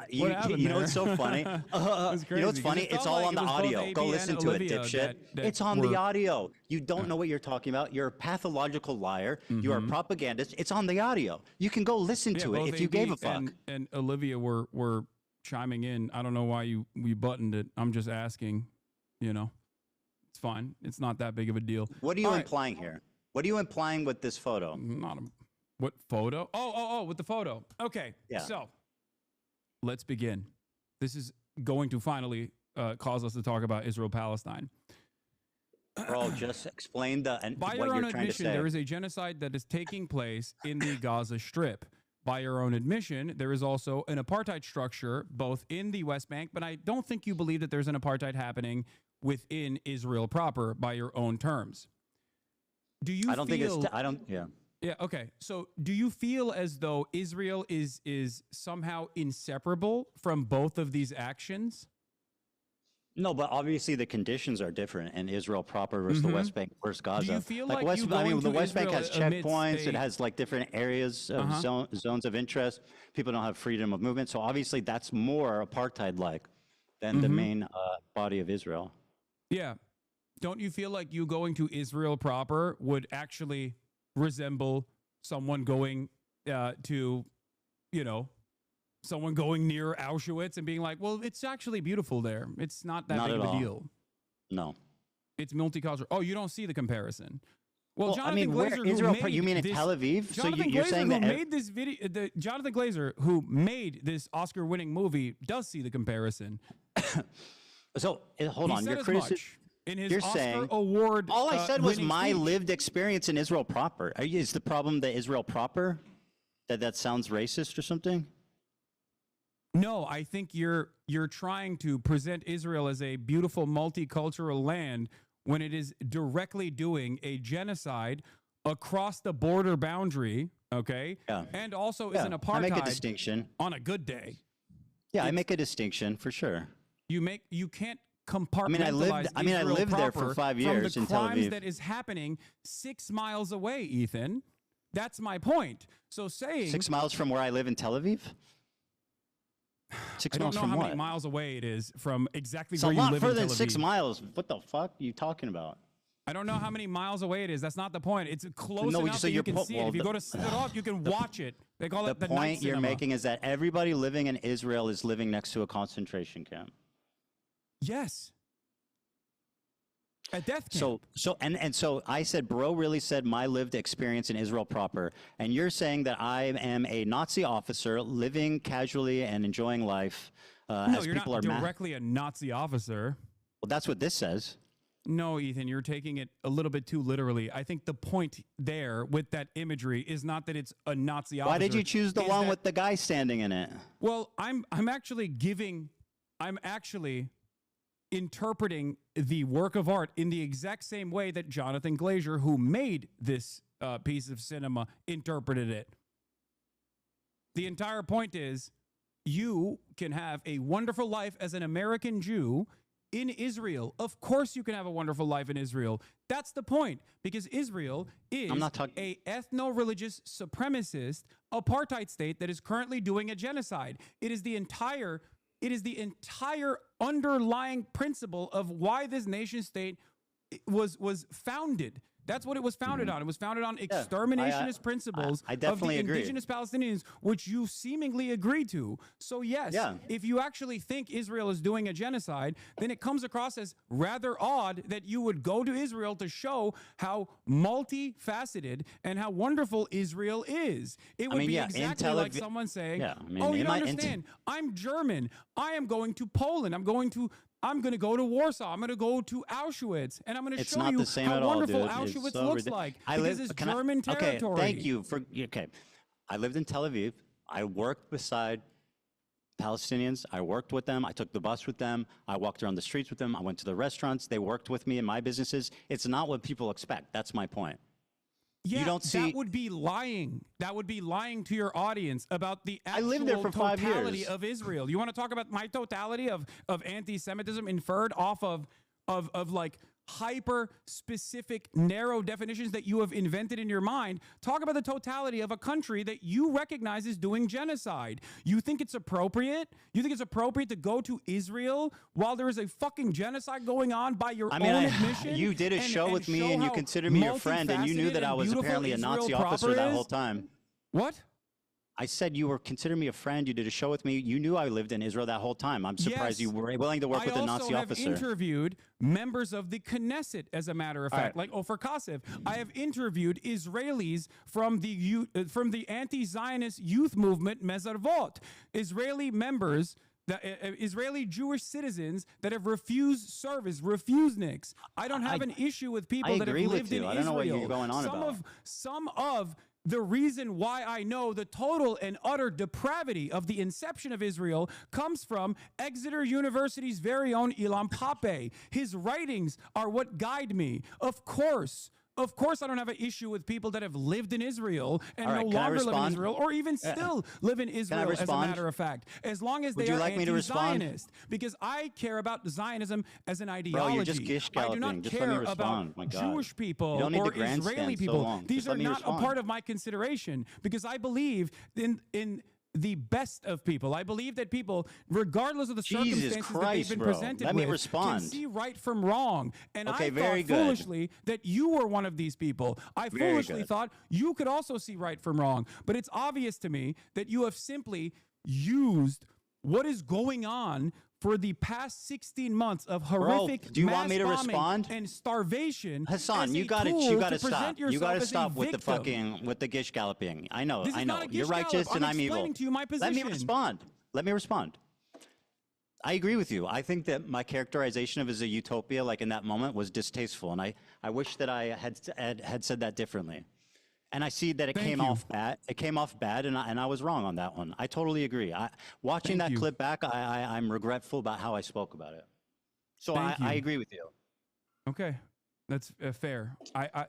you know what's so funny? It's You know what's funny? It's all on the audio. Go listen to it, dipshit. It's on the audio. You don't know what you're talking about. You're a pathological liar. You are a propagandist. It's on the audio. You can go listen to it if you gave a fuck. And Olivia were chiming in. I don't know why we buttoned it. I'm just asking. You know, it's fine. It's not that big of a deal. What are you implying here? What are you implying with this photo? What photo? Oh, with the photo. Okay. Yeah. So let's begin. This is going to finally cause us to talk about Israel-Palestine. Bro, just explain By what your own you're trying to admission, say. there is a genocide that is taking place in the Gaza Strip. By your own admission, there is also an apartheid structure both in the West Bank, but I don't think you believe that there's an apartheid happening within Israel proper by your own terms. Do you I don't feel, think it's. I don't. Yeah. Yeah. Okay. So, do you feel as though Israel is somehow inseparable from both of these actions? No, but obviously the conditions are different in Israel proper versus the West Bank versus Gaza. Do you feel like West, you I mean, going the to West Bank has Israel amidst checkpoints. It a- has like different areas of zones of interest. People don't have freedom of movement. So obviously that's more apartheid-like than the main body of Israel. Yeah. Don't you feel like you going to Israel proper would actually resemble someone going to, someone going near Auschwitz and being like, well, it's actually beautiful there. It's not that Not big at of a all. deal. No. It's multicultural. Oh, you don't see the comparison. Well, Well, I Jonathan mean, where- Glazer, Israel, who made you mean in this, Tel Aviv? So Jonathan you're Glazer, saying who that made this video, Jonathan Glazer, who made this Oscar-winning movie, does see the comparison. So hold on, He said you're as criticising. much in his You're Oscar saying award. all I said was winning my speech. lived experience in Israel proper. Is the problem that Israel proper? That sounds racist or something? No, I think you're trying to present Israel as a beautiful multicultural land when it is directly doing a genocide across the border boundary, okay? Yeah. And also is Yeah, an I apartheid make a distinction. on a good day. Yeah, I make a distinction for sure. You can't compartmentalize I lived there for Israel 5 proper years from in the Tel crimes Aviv. that is happening 6 miles away, Ethan. That's my point. So saying 6 miles from where I live in Tel Aviv? 6 I don't miles know from how what? many miles away it is from exactly It's where a you lot live further in than Tel 6 Aviv. miles. What the fuck are you talking about? I don't know how many miles away it is. That's not the point. It's close No, enough so that you your can po- see well, it. If you the- go to set it off, you can watch it. They call it The the night point you're cinema. making is that everybody living in Israel is living next to a concentration camp. Yes. A death camp. So I said, bro really said my lived experience in Israel proper, and you're saying that I am a Nazi officer living casually and enjoying life. No, as you're people not are directly a Nazi officer. Well, that's what this says. No, Ethan, you're taking it a little bit too literally. I think the point there with that imagery is not that it's a Nazi officer. Why did you choose the is one that- with the guy standing in it? Well, I'm actually interpreting the work of art in the exact same way that Jonathan Glazer, who made this piece of cinema, interpreted it. The entire point is you can have a wonderful life as an American Jew in Israel. Of course you can have a wonderful life in Israel. That's the point, because Israel is a ethno-religious supremacist apartheid state that is currently doing a genocide. It is the entire underlying principle of why this nation state was founded, That's what it was founded on. It was founded on exterminationist principles I of definitely the agree. indigenous Palestinians, which you seemingly agree to. So yes, if you actually think Israel is doing a genocide, then it comes across as rather odd that you would go to Israel to show how multifaceted and how wonderful Israel is. It would be exactly like someone saying, "Oh, you don't understand. I'm German. I am going to Poland. I'm going to go to Warsaw. I'm going to go to Auschwitz, and I'm going to show you how wonderful Auschwitz looks like because it's German territory." Okay, thank you for. Okay, I lived in Tel Aviv. I worked beside Palestinians. I worked with them. I took the bus with them. I walked around the streets with them. I went to the restaurants. They worked with me in my businesses. It's not what people expect. That's my point. Yeah, you don't see. That would be lying. That would be lying to your audience about the actual I lived there for 5 totality years. of Israel. You want to talk about my totality of anti-Semitism inferred off of like hyper specific narrow definitions that you have invented in your mind? Talk about the totality of a country that you recognize is doing genocide. You think it's appropriate? You think it's appropriate to go to Israel while there is a fucking genocide going on by your own admission? You did a show with me and you considered me your friend and you knew that I was apparently a Nazi officer that whole time. What? I said you were considering me a friend. You did a show with me. You knew I lived in Israel that whole time. I'm surprised you were willing to work with a Nazi officer. I also have interviewed members of the Knesset, as a matter of fact, like Ofer Kassev. I have interviewed Israelis from the anti-Zionist youth movement Mezarvot, Israeli members. Israeli Jewish citizens that have refused service, refuseniks. I don't have an issue with people that have lived in Israel. I don't know what you're going on about. Some of the reason why I know the total and utter depravity of the inception of Israel comes from Exeter University's very own Ilan Pappé. His writings are what guide me. Of course, I don't have an issue with people that have lived in Israel and no longer live in Israel, or even still live in Israel, as a matter of fact, as long as they are anti-Zionist. Because I care about Zionism as an ideology. Bro, you're just gish I do not care about Jewish people or Israeli people. These are not a part of my consideration because I believe in the best of people. I believe that people, regardless of the circumstances that they've been presented with, can see right from wrong. And I thought foolishly that you were one of these people. I foolishly thought you could also see right from wrong. But it's obvious to me that you have simply used what is going on for the past 16 months of horrific do you want me to bombing respond? And starvation. Hasan, you got to stop. You got to stop with the gish galloping. I know. You're righteous and I'm evil. To you my position. Let me respond. I agree with you. I think that my characterization of it as a utopia, like in that moment, was distasteful, and I wish that I had said that differently. And I see that it came off bad. It came off bad, and I was wrong on that one. I totally agree. Watching that clip back, I'm regretful about how I spoke about it. So I agree with you. Okay, that's fair. I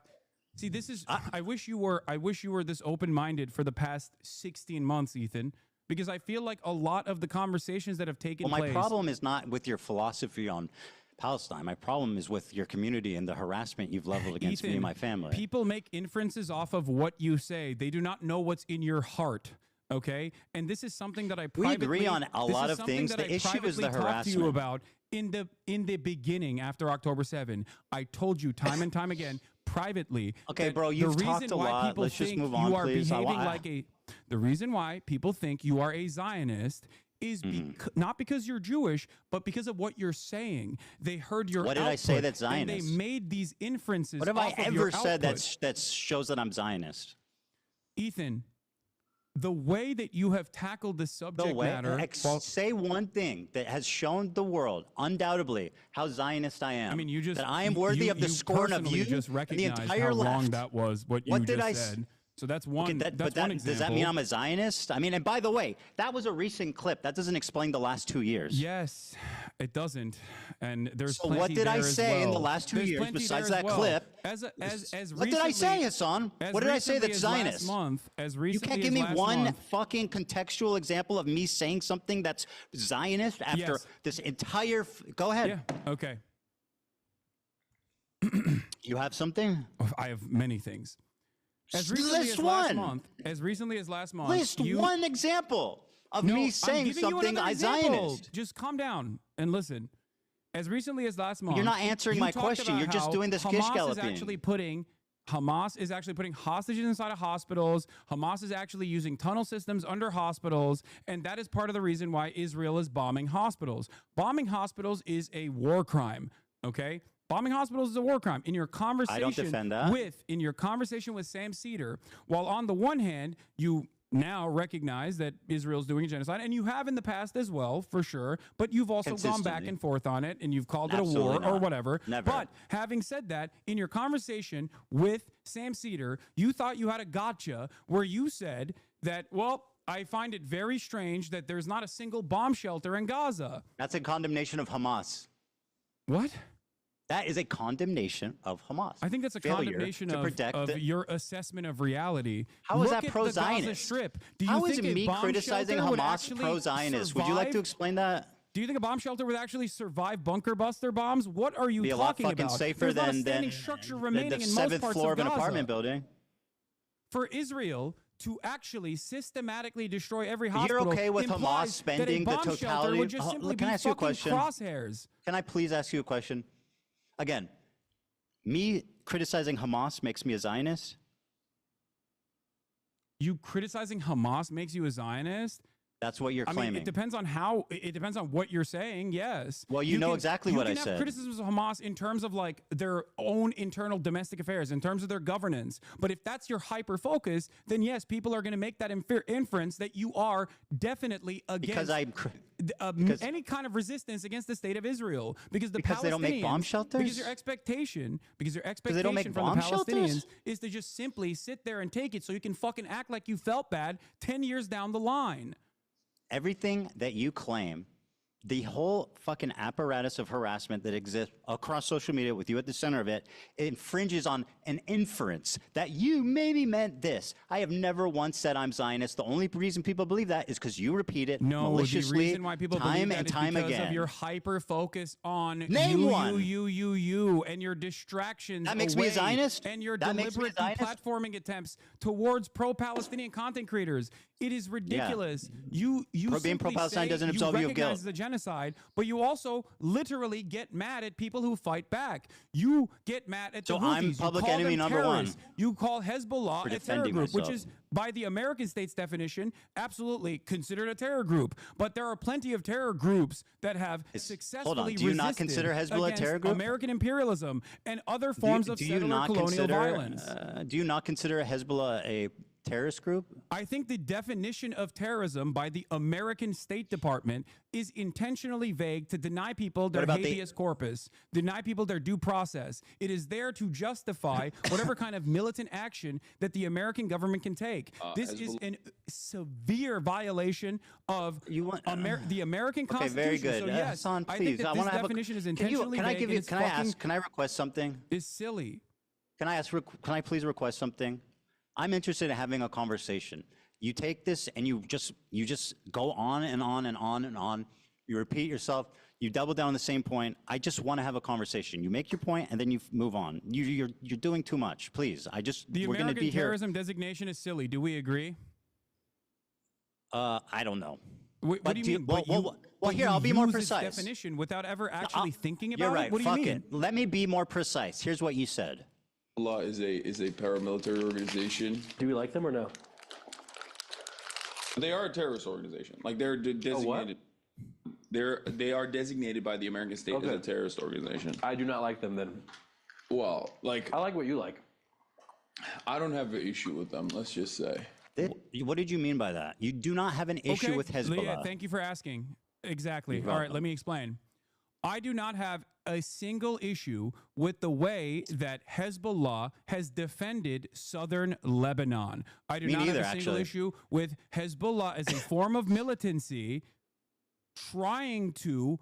see. This is. I wish you were this open-minded for the past 16 months, Ethan, because I feel like a lot of the conversations that have taken place. My problem is not with your philosophy on Palestine. My problem is with your community and the harassment you've leveled against me and my family. People make inferences off of what you say. They do not know what's in your heart. Okay, and this is something that I privately. We agree on a lot of things. The issue is the harassment. To you about in the beginning after October 7. I told you time and time again privately. Okay, bro, you've talked a lot. Let's just move on, please. The reason why people think you are a Zionist is not because you're Jewish, but because of what you're saying. They heard your What did I say that's Zionist? And they made these inferences. What have I ever said that shows that I'm Zionist? Ethan, the way that you have tackled the subject matter. Say one thing that has shown the world, undoubtedly, how Zionist I am. I mean, you just that I am worthy of the scorn of you just and the entire how left. Wrong that was what you just said. So that's one. Okay, that's one example. Does that mean I'm a Zionist? I mean, and by the way, that was a recent clip. That doesn't explain the last 2 years. Yes, it doesn't. And there's so what did I say in the last 2 years besides that clip? What did I say, Hasan? What did I say that's Zionist? You can't give me one fucking contextual example of me saying something that's Zionist after this entire. Go ahead. Yeah. Okay. You have something? I have many things. As recently as last month, list one example of me saying something Zionist. Just calm down and listen. As recently as last month, you're not answering my question. You're just doing this gish galloping. Hamas is actually putting Hamas is actually putting hostages inside of hospitals. Hamas is actually using tunnel systems under hospitals. And that is part of the reason why Israel is bombing hospitals. Bombing hospitals is a war crime. Okay? Bombing hospitals is a war crime. In your conversation I don't defend that. in your conversation with Sam Cedar, while on the one hand, you now recognize that Israel's doing a genocide, and you have in the past as well, for sure, but you've also gone back and forth on it, and you've called it a war or whatever. Never. But having said that, in your conversation with Sam Cedar, you thought you had a gotcha where you said that, well, I find it very strange that there's not a single bomb shelter in Gaza. That's a condemnation of Hamas. What? That is a condemnation of Hamas. I think that's a condemnation of your assessment of reality. How is Look that at pro-Zionist? the Gaza Strip. Do you How think is a me bomb criticizing shelter would Hamas actually pro-Zionist? Would you like to survive? explain that? Do you think a bomb shelter would actually survive bunker buster bombs? What are you Be a lot talking fucking about? safer There's not a than standing structure remaining the in most seventh parts floor of of an Gaza. apartment building. For Israel to actually systematically destroy every hospital, You're okay with Hamas implies spending that a the bomb shelter totality? would just simply Can I be ask you a fucking question? crosshairs. Can I please ask you a question? Again, me criticizing Hamas makes me a Zionist? You criticizing Hamas makes you a Zionist? That's what you're I claiming. mean, it depends on how. It depends on what you're saying. Yes. Well, you know exactly what I You can have said. criticisms of Hamas in terms of like their own internal domestic affairs, in terms of their governance. But if that's your hyper focus, then yes, people are going to make that inference that you are definitely against any kind of resistance against the state of Israel, because the Because they don't make bomb Palestinians- shelters? Because your expectation they don't make from the bomb shelters? Palestinians is to just simply sit there and take it, so you can fucking act like you felt bad 10 years down the line. Everything that you claim, the whole fucking apparatus of harassment that exists across social media with you at the center of it, infringes on an inference that you maybe meant this. I have never once said I'm Zionist. The only reason people believe that is because you repeat it maliciously the reason why people time believe that and is time because again. of your hyper focus on Name one. you, and your distractions. That makes me a away, Zionist? And your That makes me a deliberate Zionist? deplatforming attempts towards pro-Palestinian content creators. It is ridiculous. You Being simply pro-Palestine say doesn't absolve you of recognize guilt. the genocide, but you also literally get mad at people who fight back. You get mad at the So I'm Houthis. You public call enemy them number one. terrorists. You call Hezbollah For a terror defending group, which myself. is by the American state's definition, absolutely considered a terror group. But there are plenty of terror groups that have successfully do you not resisted consider Hezbollah a against terror group? American imperialism and other forms of settler colonial violence. Do you not consider Hezbollah a terrorist group? I think the definition of terrorism by the American State Department is intentionally vague to deny people their about the- habeas corpus, deny people their due process. It is there to justify whatever kind of militant action that the American government can take. This is a severe violation of the American Okay, Constitution. very good. So yes, Hasan, I please. think that I this want to have definition is Can intentionally I vague. give and you? it's Can I fucking- ask? Can I request something? Is silly. Can I ask? Can I please request something? I'm interested in having a conversation. You take this and you just go on and on and on and on. You repeat yourself. You double down on the same point. I just want to have a conversation. You make your point and then you move on. You're doing too much. Please. The we're going to American be here. terrorism designation is silly. Do we agree? I don't know. What But do you do you- mean? well, But you- well, but here, you I'll be more use its precise. definition without ever actually thinking about You're right. it. What do Fuck you mean? it. Let me be more precise. Here's what you said. Allah is a paramilitary organization. Do we like them or no? They are a terrorist organization. Like they're designated. They are designated by the American state as a terrorist organization. I do not like them then. Well, like I like what you like. I don't have an issue with them. Let's just say. What did you mean by that? You do not have an issue with Hezbollah. Yeah, thank you for asking. Exactly. You're All right, welcome. let me explain. I do not have a single issue with the way that Hezbollah has defended southern Lebanon. I do Me not neither, have a single actually. issue with Hezbollah as a form of militancy trying to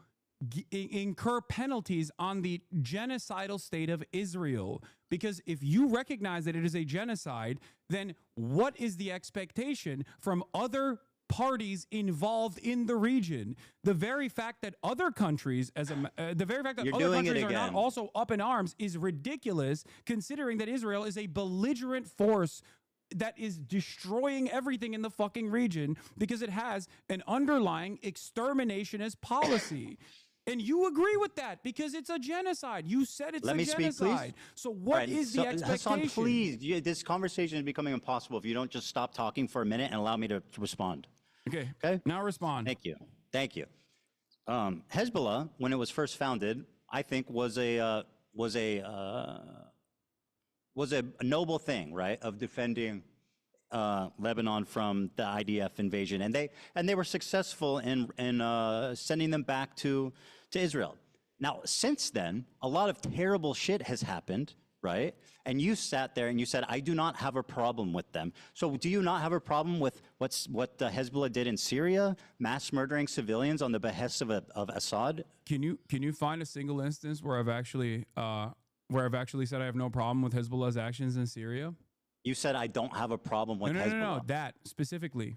incur penalties on the genocidal state of Israel. Because if you recognize that it is a genocide, then what is the expectation from other parties involved in the region? The very fact that other countries, the very fact that You're other doing it countries are not again. also up in arms is ridiculous, considering that Israel is a belligerent force that is destroying everything in the fucking region because it has an underlying exterminationist policy. And you agree with that because it's a genocide. You said it's Let a me genocide. speak, please. So what is the expectation? Hasan, please, this conversation is becoming impossible if you don't just stop talking for a minute and allow me to respond. Okay. Okay. Now respond. Thank you. Thank you. Hezbollah, when it was first founded, I think was a noble thing, right? Of defending Lebanon from the IDF invasion, and they were successful in sending them back to Israel. Now, since then, a lot of terrible shit has happened, right? And you sat there and you said, I do not have a problem with them. So do you not have a problem with what Hezbollah did in Syria, mass murdering civilians on the behest of Assad? Can you find a single instance where I've actually said I have no problem with Hezbollah's actions in Syria? You said I don't have a problem with Hezbollah. No, that specifically.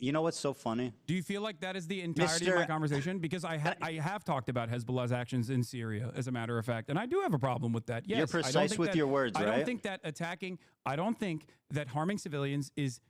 You know what's so funny? Do you feel like that is the entirety of my conversation? Because I have talked about Hezbollah's actions in Syria, as a matter of fact, and I do have a problem with that. Yes, you're precise with your words, right? I don't think that harming civilians is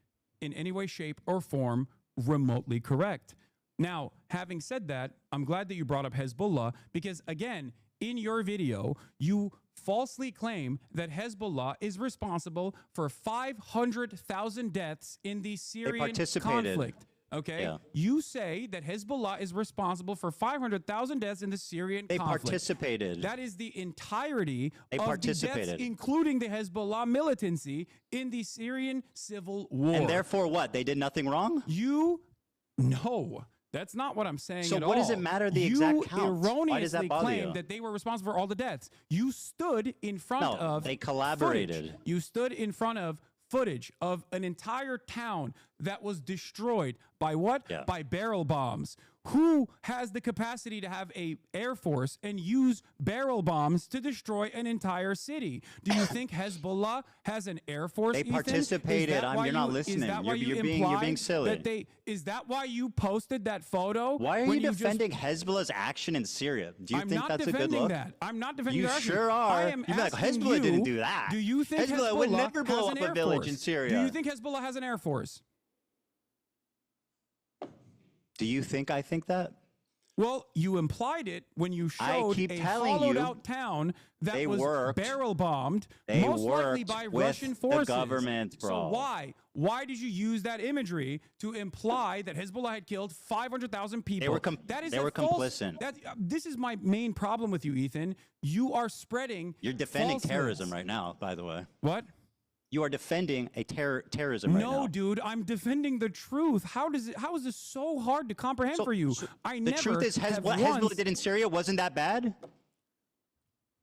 in any way, shape, or form remotely correct. Now, having said that, I'm glad that you brought up Hezbollah because, again, in your video, you falsely claim that Hezbollah is responsible for 500,000 deaths in the Syrian conflict. Okay? Yeah. You say that Hezbollah is responsible for 500,000 deaths in the Syrian conflict. They participated. That is the entirety of the deaths, including the Hezbollah militancy in the Syrian civil war. And therefore what? They did nothing wrong? No. That's not what I'm saying at all. So what does it matter the exact count? You erroneously claimed that they were responsible for all the deaths. You stood in front of they collaborated. Footage. You stood in front of footage of an entire town that was destroyed by what? Yeah. By barrel bombs. Who has the capacity to have a air force and use barrel bombs to destroy an entire city? Do you think Hezbollah has an air force? They participated. You're not listening. You're being silly. Is that why you posted that photo? Why are you defending Hezbollah's action in Syria? Do you think that's a good look? I'm not defending that. You sure are. You're like, Hezbollah didn't do that. Do you think Hezbollah would never blow up a village in Syria? Do you think Hezbollah has an air force? Do you think I think that? Well, you implied it when you showed a hollowed-out town that was barrel bombed, most likely by Russian forces. The government, bro. So why? Why did you use that imagery to imply that Hezbollah had killed 500,000 people? They were complicit. This is my main problem with you, Ethan. You are spreading. You're defending terrorism right now, by the way. What? You are defending a terrorism right now. No, dude, I'm defending the truth. How is this so hard to comprehend for you? The truth is, what Hezbollah did in Syria wasn't that bad?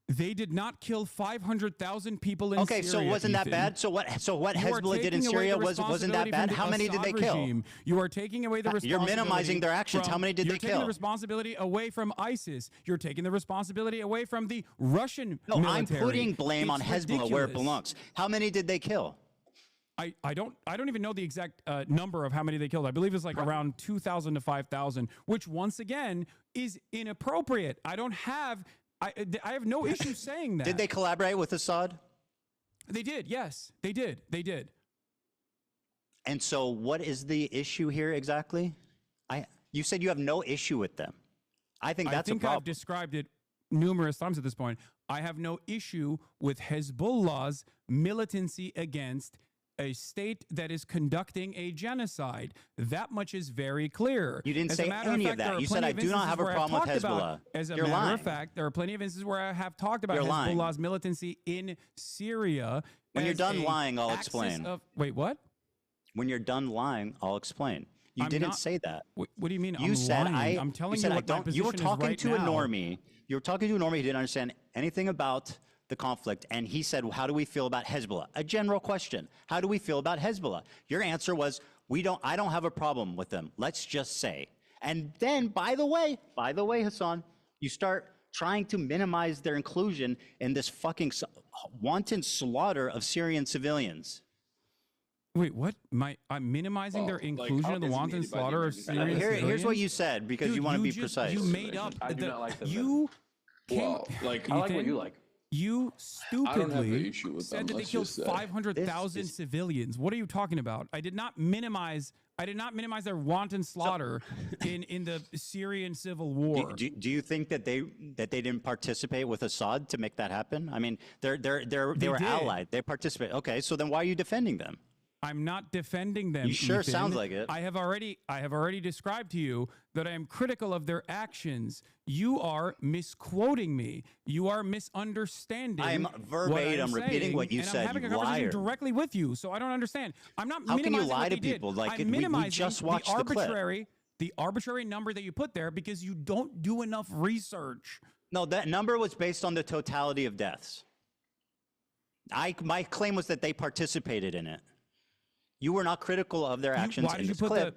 They did not kill 500,000 people in Syria. Okay, so wasn't that bad? So what Hezbollah did in Syria wasn't that bad? How many did they kill? You are taking away the responsibility. You're minimizing their actions. How many did they kill? You're taking the responsibility away from ISIS. You're taking the responsibility away from the Russian military. I'm putting blame on Hezbollah where it belongs. How many did they kill? I don't even know the exact number of how many they killed. I believe it's like around 2,000 to 5,000, which once again is inappropriate. I have no issue saying that. Did they collaborate with Assad? They did, yes. They did. And so what is the issue here exactly? You said you have no issue with them. I think that's a problem. I've described it numerous times at this point. I have no issue with Hezbollah's militancy against a state that is conducting a genocide. That much is very clear. You didn't say any of that. You said I do not have a problem with Hezbollah. As a matter of fact, there are plenty of instances where I have talked about Hezbollah's militancy in Syria. When you're done lying, I'll explain. Wait, what? When you're done lying, I'll explain. You didn't say that. What do you mean? You said lying? I'm telling you what my position is right now. You were talking to a normie. You were talking to a normie who didn't understand anything about the conflict, and he said, how do we feel about Hezbollah? A general question. How do we feel about Hezbollah? Your answer was, I don't have a problem with them. Let's just say. And then, by the way, Hasan, you start trying to minimize their inclusion in this fucking wanton slaughter of Syrian civilians. Wait, what? I'm minimizing their inclusion in the wanton slaughter of Syrian civilians? Here's what you said, because you want to be precise. You made up. I do not like them. I like what you like. You stupidly said that they killed 500,000 civilians. What are you talking about? I did not minimize I did not minimize their wanton slaughter in the Syrian civil war. Do you think that they didn't participate with Assad to make that happen? I mean, they were allied. They participate. Okay, so then why are you defending them? I'm not defending them. You sure Ethan. sounds like it. I have already described to you that I am critical of their actions. You are misquoting me. You are misunderstanding. I'm verbatim repeating what you and said. I'm having You a conversation liar. directly with you, so I don't understand. I'm not. How can you minimizing lie what to they did. people? Like, I'm we minimizing just watched the clip. the arbitrary number that you put there because you don't do enough research. No, that number was based on the totality of deaths. My claim was that they participated in it. You were not critical of their actions in this clip.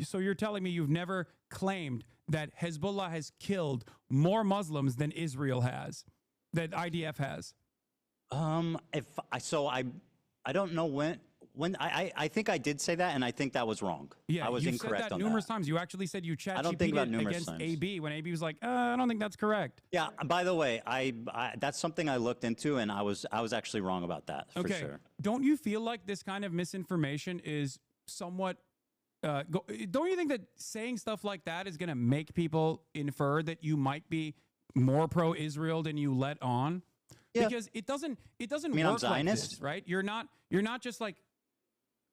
So you're telling me you've never claimed that Hezbollah has killed more Muslims than Israel has, that IDF has? I don't know when I think I did say that, and I think that was wrong. Yeah, I was you incorrect said that on numerous times. You actually said you chat I don't think about numerous against times. AB when AB was like, I don't think that's correct. Yeah. By the way, I that's something I looked into, and I was actually wrong about that for Okay. sure. Don't you feel like this kind of misinformation is somewhat? Don't you think that saying stuff like that is going to make people infer that you might be more pro-Israel than you let on? Yeah. Because it doesn't mean work I'm like Zionist? this, right? You're not just like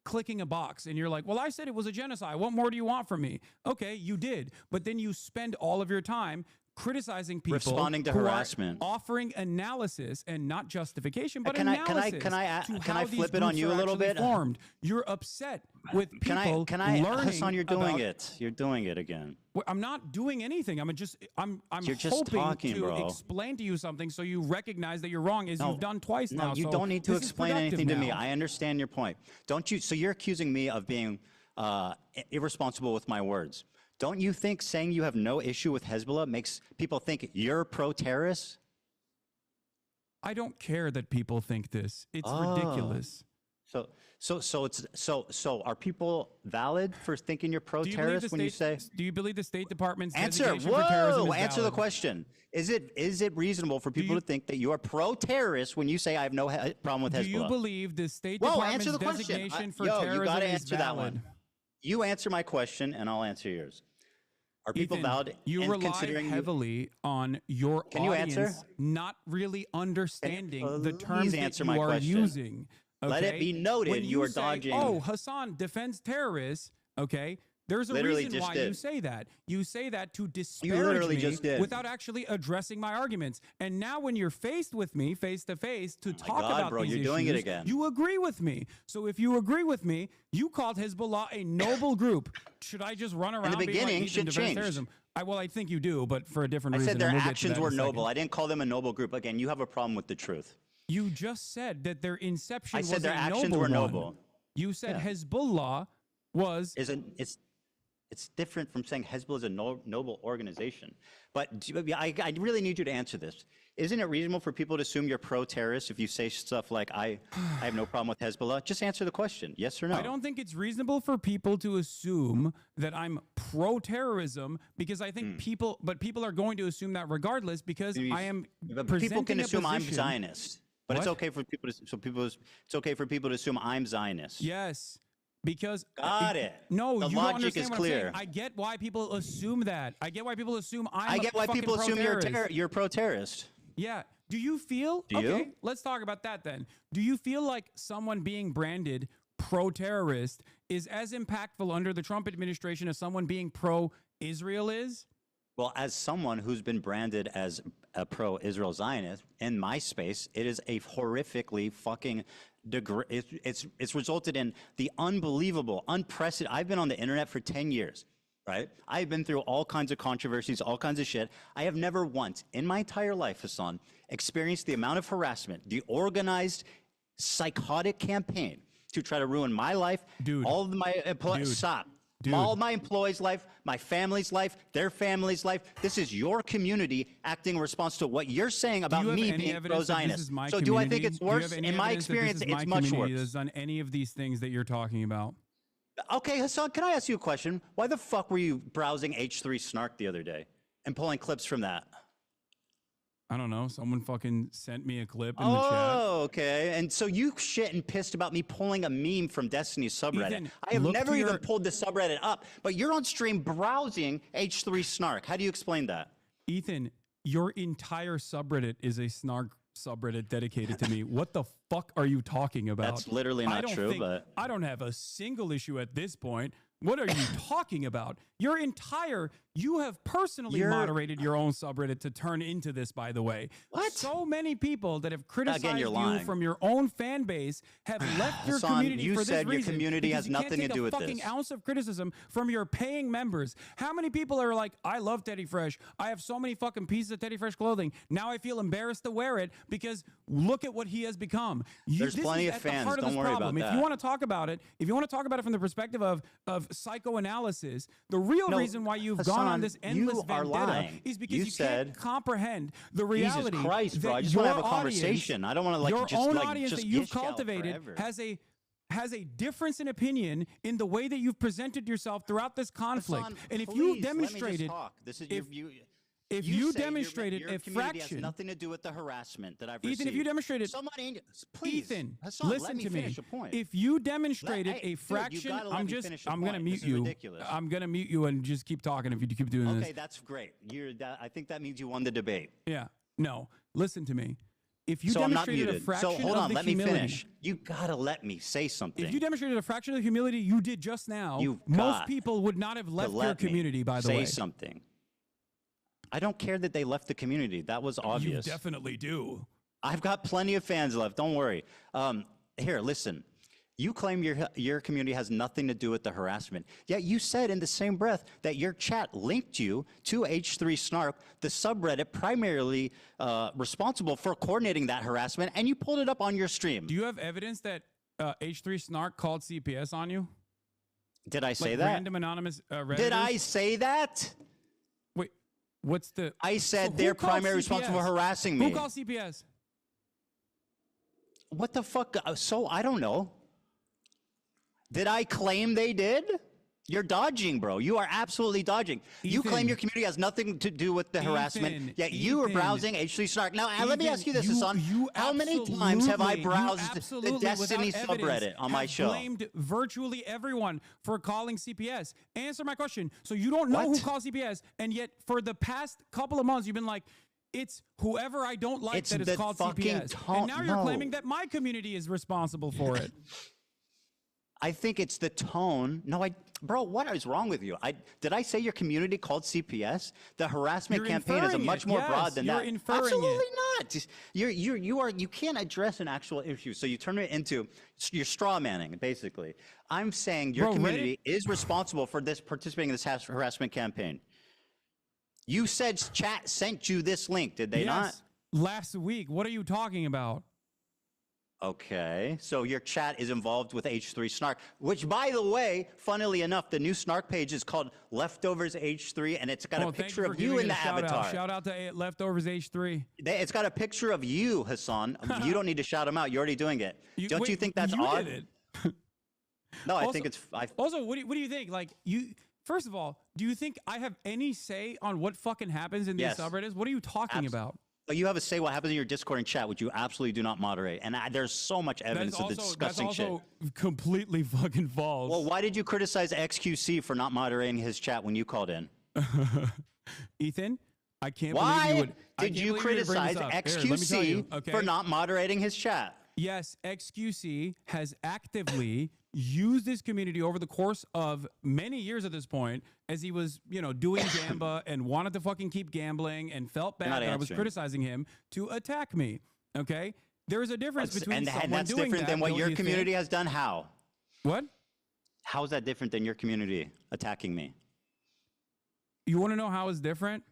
clicking a box and you're like, well, I said it was a genocide. What more do you want from me? Okay, you did. But then you spend all of your time criticizing people, Responding to who harassment. are offering analysis and not justification, but Can I analysis. can I flip it on you a little bit? Formed. You're upset with people Can I learning Hasan, you're doing about, it. You're doing it again. Well, I'm not doing anything. I'm You're just hoping talking, to bro. explain to you something so you recognize that you're wrong, as you've done twice now. No, you So don't need to this is explain productive anything to me. now. I understand your point. Don't you? So you're accusing me of being irresponsible with my words. Don't you think saying you have no issue with Hezbollah makes people think you're pro-terrorist? I don't care that people think this. It's ridiculous. So are people valid for thinking you're pro-terrorist when you say? Do you believe the State Department's Answer. designation for terrorism Whoa! is Answer the valid? question. Is it reasonable for people to think that you are pro-terrorist when you say I have no problem with Hezbollah? Do you believe the State Whoa! Department's Answer the question. designation for You terrorism gotta is answer that valid? one. You answer my question, and I'll answer yours. Are people Ethan, valid you in rely considering heavily on your Can you audience answer? not really understanding the Please terms that answer you my are question. using. Let it okay? be noted When you are say, dodging- Oh, Hasan defends terrorists. Okay, there's a Literally reason just why did. you say that. You say that to disparage literally me just did. without actually addressing my arguments. And now, when you're faced with me face to face to talk God, about bro, these you're issues, doing it again. you agree with me. So if you agree with me, you called Hezbollah a noble group. Should I just run around being beginning, like, shit defends changed. terrorism? I think you do, but for a different I reason. said their and we'll get to actions that in were a second. noble. I didn't call them a noble group. Again, you have a problem with the truth. You just said that their inception I was said their a actions noble were one. noble. You said Yeah. Hezbollah was It's different from saying Hezbollah is a noble organization. But I really need you to answer this. Isn't it reasonable for people to assume you're pro-terrorist if you say stuff like, I have no problem with Hezbollah? Just answer the question, yes or no? I don't think it's reasonable for people to assume that I'm pro-terrorism because I think people are going to assume that regardless because I am presenting People can a assume I'm position- Zionist. But it's What? okay for people it's okay for people to assume I'm Zionist. Yes. Because Got it. No, The you don't logic understand is what I'm saying. clear. I get why people assume that. I get why people assume I get why people assume pro-terrorist. you're pro-terrorist. Yeah. Do you feel? Do you? Okay, let's talk about that then. Do you feel like someone being branded pro-terrorist is as impactful under the Trump administration as someone being pro-Israel is? Well, as someone who's been branded as a pro-Israel Zionist in my space, it is a horrifically fucking it's resulted in the unbelievable, unprecedented. I've been on the internet for 10 years, right? I've been through all kinds of controversies, all kinds of shit. I have never once in my entire life, Hasan, experienced the amount of harassment, the organized, psychotic campaign to try to ruin my life, all of my employees. Stop. All my employees' life, my family's life, their family's life. This is your community acting in response to what you're saying about me being pro-Zionist. So do I think it's worse? In my experience, it's much worse. That's done any of these things that you're talking about. Okay, Hasan, can I ask you a question? Why the fuck were you browsing H3 Snark the other day and pulling clips from that? I don't know. Someone fucking sent me a clip in the chat. Oh, okay. And so you shit and pissed about me pulling a meme from Destiny's subreddit. Ethan, I have look never to even your- pulled the subreddit up, but you're on stream browsing H3 Snark. How do you explain that? Ethan, your entire subreddit is a snark subreddit dedicated to me. What the fuck are you talking about? That's literally not true, but I don't have a single issue at this point. What are you talking about? You have personally moderated your own subreddit to turn into this, by the way. What? So many people that have criticized you lying. from your own fan base have left your Hasan, community you for this said your reason. community because has you can't nothing to take do a with fucking this. ounce of criticism from your paying members. How many people are like, I love Teddy Fresh. I have so many fucking pieces of Teddy Fresh clothing. Now I feel embarrassed to wear it because look at what he has become. There's plenty of fans. Don't worry about that. If you want to talk about it, from the perspective of psychoanalysis, the real reason why you've gone on this endless vendetta is because you can't comprehend the reality. Jesus Christ, bro! that I just want to have a your conversation. I don't want to like your just own like audience just that you've gish out cultivated forever. has a difference in opinion in the way that you've presented yourself throughout this conflict. Hasan, and if please, you let me just demonstrated, talk. This is if you you say demonstrated your a community fraction, has nothing to do with the harassment that I've received. Ethan, if you demonstrated, somebody, please, Ethan, Hasan, listen let me to me. finish a point. If you demonstrated Hey, a dude, fraction, you gotta let me finish a I'm gonna point. mute This is you. ridiculous. I'm gonna mute you and just keep talking if you keep doing this. Okay, that's great. I think that means you won the debate. Yeah. No. Listen to me. If you So I'm not demonstrated a muted. fraction So hold on, of the let me humility, finish. You gotta let me say something. if you demonstrated a fraction of the humility you did just now, You've most got people would not have left to your let me community. By the way, say something. I don't care that they left the community. That was obvious. You definitely do. I've got plenty of fans left. Don't worry. Here, listen. You claim your community has nothing to do with the harassment. Yet you said in the same breath that your chat linked you to H3 Snark, the subreddit primarily responsible for coordinating that harassment, and you pulled it up on your stream. Do you have evidence that H3 Snark called CPS on you? Did I say Like that? Random anonymous Redditors? Did I say that? Wait, what's the? I said So they're who called primarily responsible for CPS? harassing me. Who called CPS? What the fuck? So I don't know. Did I claim they did? You're dodging, bro. You are absolutely dodging. You Ethan. claim your community has nothing to do with the harassment, yet you are Ethan. browsing H3 Snark. Now, let me ask you this, Hasan. You How many times have I absolutely- you browsed the absolutely, Destiny without subreddit evidence, on my have show? blamed virtually everyone for calling CPS. Answer my question. So you don't know What? who called CPS, and yet for the past couple of months, you've been like, it's whoever I don't like It's that is the called fucking CPS. tone- And now you're no. claiming that my community is responsible for it. I think it's the tone. No, bro, what is wrong with you? Did I say your community called CPS? The harassment You're campaign is a inferring much it. more Yes, broad than you're that. inferring Absolutely it. not. You can't address an actual issue, so you turn it into you're straw manning, basically. I'm saying your Bro, community is responsible for participating in this harassment campaign. You said chat sent you this link, did they not? Yes. Last week. What are you talking about? Okay, so your chat is involved with H3 Snark, which, by the way, funnily enough, the new Snark page is called Leftovers H3, and it's got a Thank picture for of you giving in it the a shout avatar. Out. Shout out to Leftovers H3. It's got a picture of you, Hasan. You don't need to shout him out. You're already doing it. Don't you think that's you odd? Did it. No, I Also- think it's. Also, what do you think? Like, first of all, do you think I have any say on what fucking happens in these Yes. subreddits? What are you talking about? But you have a say what happens in your Discord and chat, which you absolutely do not moderate. And there's so much evidence of the disgusting that's shit. also completely fucking false. Well, why did you criticize XQC for not moderating his chat when you called in? Ethan, I can't believe you Why would. I did can't you believe you would bring criticize this up. Here, let me tell XQC you, okay? for not moderating his chat? Yes, XQC has actively used this community over the course of many years at this point, as he was, doing Gamba and wanted to fucking keep gambling and felt bad You're not that I was answering. criticizing him to attack me. Okay, there is a difference between and someone that's doing different that, than what don't your you community think? has done. How? What? How is that different than your community attacking me? You want to know how it's different?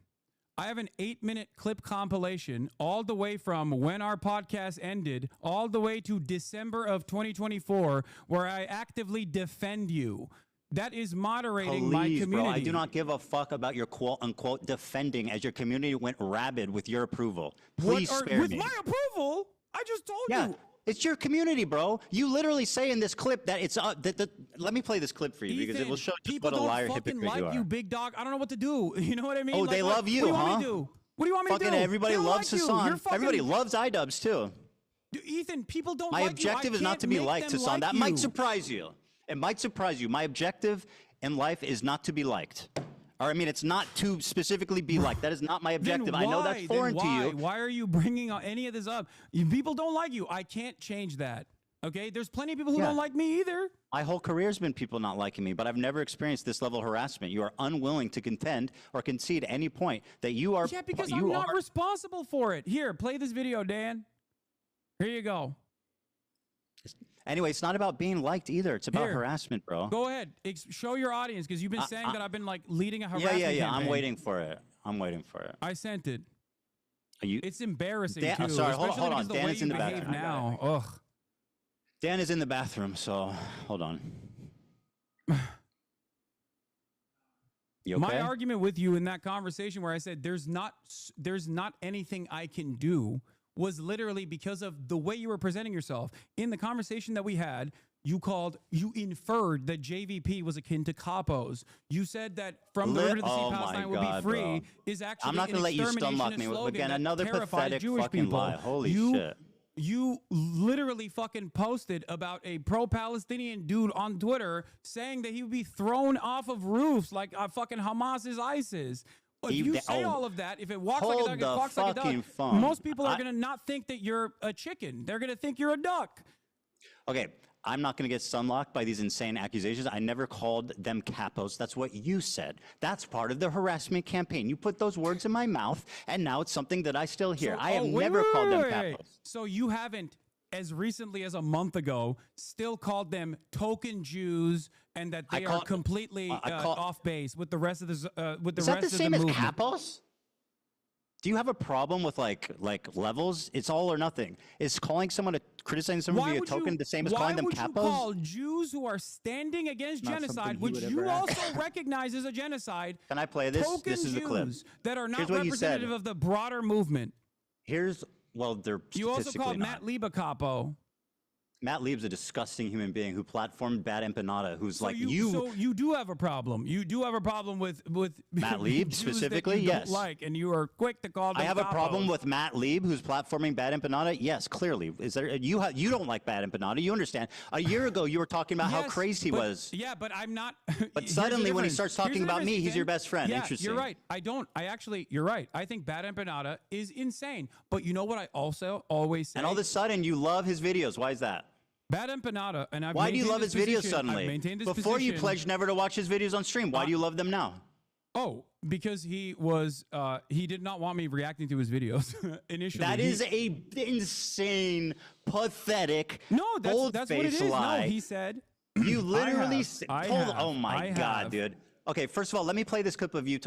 I have an 8-minute clip compilation all the way from when our podcast ended all the way to December of 2024 where I actively defend you. That is moderating my Please, community. bro, I do not give a fuck about your quote-unquote defending as your community went rabid with your approval. Please spare with me. my approval? I just told you. It's your community, bro. You literally say in this clip that it's let me play this clip for you because it will show just People what a don't liar fucking hypocrite you like are. you, big dog. I don't know what to do. You know what I mean? Oh, Like, they what- love you, what do you want huh? me to do? What do you want me to do? Fucking everybody They don't loves like you. Hasan. You're fucking- Everybody loves iDubbbz too. Ethan, people don't My like objective you. is not to be liked, them Hasan. like That you. might surprise you. It might surprise you. My objective in life is not to be liked. Or I mean, it's not to specifically be liked. That is not my objective. I know that's foreign to you. Why are you bringing any of this up? People don't like you. I can't change that. Okay? There's plenty of people who don't like me either. My whole career has been people not liking me, but I've never experienced this level of harassment. You are unwilling to contend or concede at any point that you are. Yeah, because I'm not responsible for it. Here, play this video, Dan. Here you go. Anyway, it's not about being liked either. It's about harassment, bro. Go ahead. Show your audience, because you've been saying that I've been like leading a harassment Yeah. campaign. I'm waiting for it. I'm waiting for it. I sent it. Are you? It's embarrassing Dan, too. sorry, hold especially on. because of the Dan way is in you the behave bathroom. now. Ugh. Dan is in the bathroom, so hold on. You okay? My argument with you in that conversation where I said there's not anything I can do was literally because of the way you were presenting yourself. In the conversation that we had, you inferred that JVP was akin to capos. You said that from the river to the sea, Palestine will be free is actually I'm not going to let you stomach me with, again, another pathetic fucking lie. Holy shit. You literally fucking posted about a pro-Palestinian dude on Twitter saying that he would be thrown off of roofs like fucking Hamas is ISIS. If you say all of that, if it walks like a duck, it walks like a duck, most people are going to not think that you're a chicken. They're going to think you're a duck. Okay, I'm not going to get sunlocked by these insane accusations. I never called them capos. That's what you said. That's part of the harassment campaign. You put those words in my mouth, and now it's something that I still hear. I have never called them capos. So you haven't, as recently as a month ago, still called them token Jews and that they are completely off base with the rest of the Is that the same as capos? Do you have a problem with like levels? It's all or nothing. Is criticizing someone via token the same as calling them capos? Why would you call Jews who are standing against genocide, which you also recognize as a genocide? Can I play this? This is the clip. That are not representative of the broader movement. They're You also called Matt Lieb a capo. Matt Lieb's a disgusting human being who platformed Bad Empanada, who's So you do have a problem. You do have a problem with Matt Lieb Jews specifically, that you yes. don't like, and you are quick to call them I have a capos. problem with Matt Lieb, who's platforming Bad Empanada. Yes, clearly. Is there you don't like Bad Empanada? You understand? A year ago, you were talking about how crazy he was. Yeah, but I'm not. But suddenly, when he starts talking about me, he's your best friend. Yeah, Interesting. you're right. You're right. I think Bad Empanada is insane. But you know what I also always say? And all of a sudden, you love his videos. Why is that? Bad Empanada, and I've Why do you love his videos I've suddenly? maintained this Before you position. pledged never to watch his videos on stream. Why do you love them now? Oh, because he did not want me reacting to his videos initially. That is a insane, pathetic, no, that's what it is. lie. No, he said. You literally oh my I God, have. dude. Okay, first of all, let me play this clip of you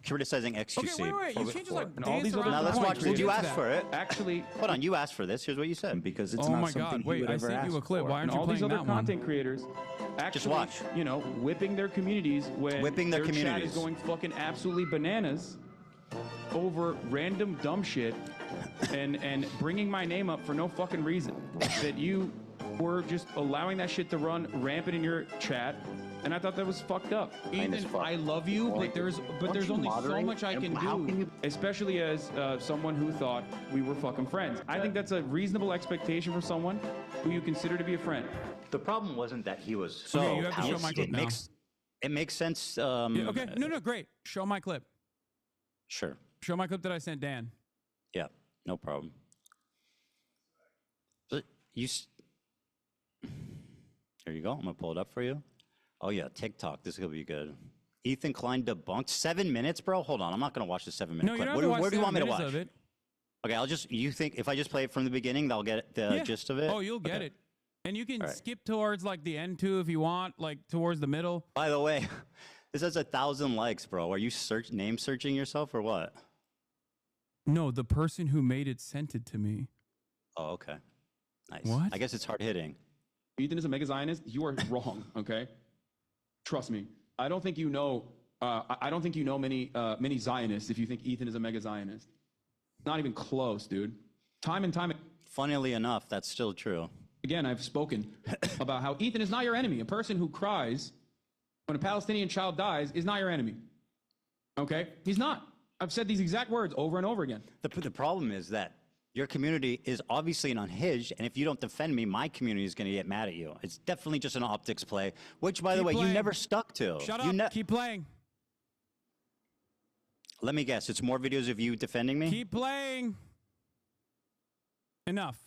criticizing XQC. Okay, wait. You can't just like And all dance these other around Now the let's point. watch. We'll Did you get to ask that. for it? Actually, Hold on, you asked for this. Here's what you said. Because it's Oh not my something God! he Wait, would I ever sent you a ask clip. for. Why aren't and you all these playing other that one? content creators actually, watch. whipping their communities when Whipping their chat communities. is going fucking absolutely bananas over random dumb shit and bringing my name up for no fucking reason. That you were just allowing that shit to run rampant in your chat. And I thought that was fucked up. Ethan, I love you, but there's only so much I can do. Especially as someone who thought we were fucking friends. I think that's a reasonable expectation for someone who you consider to be a friend. The problem wasn't that he was so. Okay, you have to show my clip now. It makes sense. Yeah, okay, no, great. Show my clip. Sure. Show my clip that I sent Dan. Yeah, no problem. But There you go. I'm gonna pull it up for you. Oh yeah, TikTok. This is gonna be good. Ethan Klein debunked 7 minutes, bro. Hold on, I'm not gonna watch the 7 minute No, clip. you're not gonna watch Where do you 7 want me to minutes watch? of it. Okay, you think if I just play it from the beginning, they'll get the gist of it? Oh, you'll get Okay. it. And you can All right. skip towards like the end too if you want, like towards the middle. By the way, this has 1,000 likes, bro. Are you name searching yourself or what? No, the person who made it sent it to me. Oh, okay. Nice. What? I guess it's hard hitting. Ethan is a mega Zionist. You are wrong. Okay, trust me. I don't think you know. I don't think you know many Zionists if you think Ethan is a mega Zionist. Not even close, dude. Time and time. Funnily enough, that's still true. Again, I've spoken about how Ethan is not your enemy. A person who cries when a Palestinian child dies is not your enemy. Okay, he's not. I've said these exact words over and over again. The problem is that your community is obviously unhinged, and if you don't defend me, my community is going to get mad at you. It's definitely just an optics play, which, by the way, you never stuck to. Shut up. Keep playing. Let me guess. It's more videos of you defending me? Keep playing. Enough.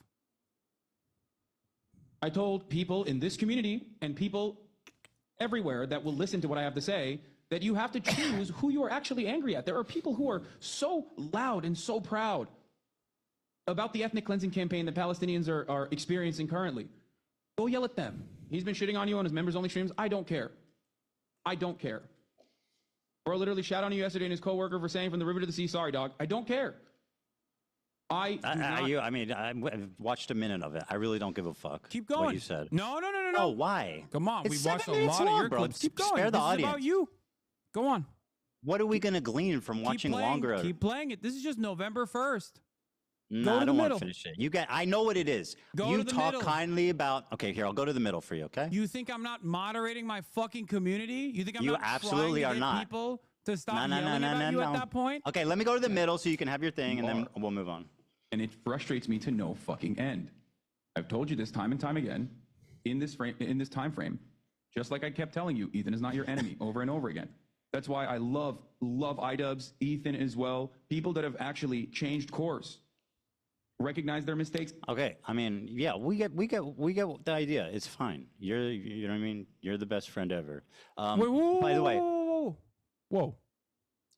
I told people in this community and people everywhere that will listen to what I have to say that you have to choose who you are actually angry at. There are people who are so loud and so proud about the ethnic cleansing campaign that Palestinians are experiencing currently. Go yell at them. He's been shitting on you on his members-only streams. I don't care. I don't care. Bro literally shot on you yesterday and his coworker for saying from the river to the sea, sorry, dog. I don't care. I've watched a minute of it. I really don't give a fuck. Keep going. What you said. No. Oh, why? Come on. It's We've watched 7 a minutes lot long, of your bro. clips. Keep going. Spare the This audience. is about you. Go on. What are we going to glean from watching Keep playing. longer? Keep playing it. This is just November 1st. No, I don't want to finish it. I know what it is. Go you to the talk middle. kindly about. Okay, here, I'll go to the middle for you, okay? You think I'm not moderating my fucking community? You think I'm You not absolutely trying are to get not. people to stop No, yelling about you at that point? Okay, let me go to the middle so you can have your thing, and then we'll move on. And it frustrates me to no fucking end. I've told you this time and time again in this time frame, just like I kept telling you, Ethan is not your enemy over and over again. That's why I love iDubbbz, Ethan as well, people that have actually changed course, recognize their mistakes. Okay, I mean, yeah, we get the idea. It's fine. You know what I mean? You're the best friend ever. Wait, by the way, whoa.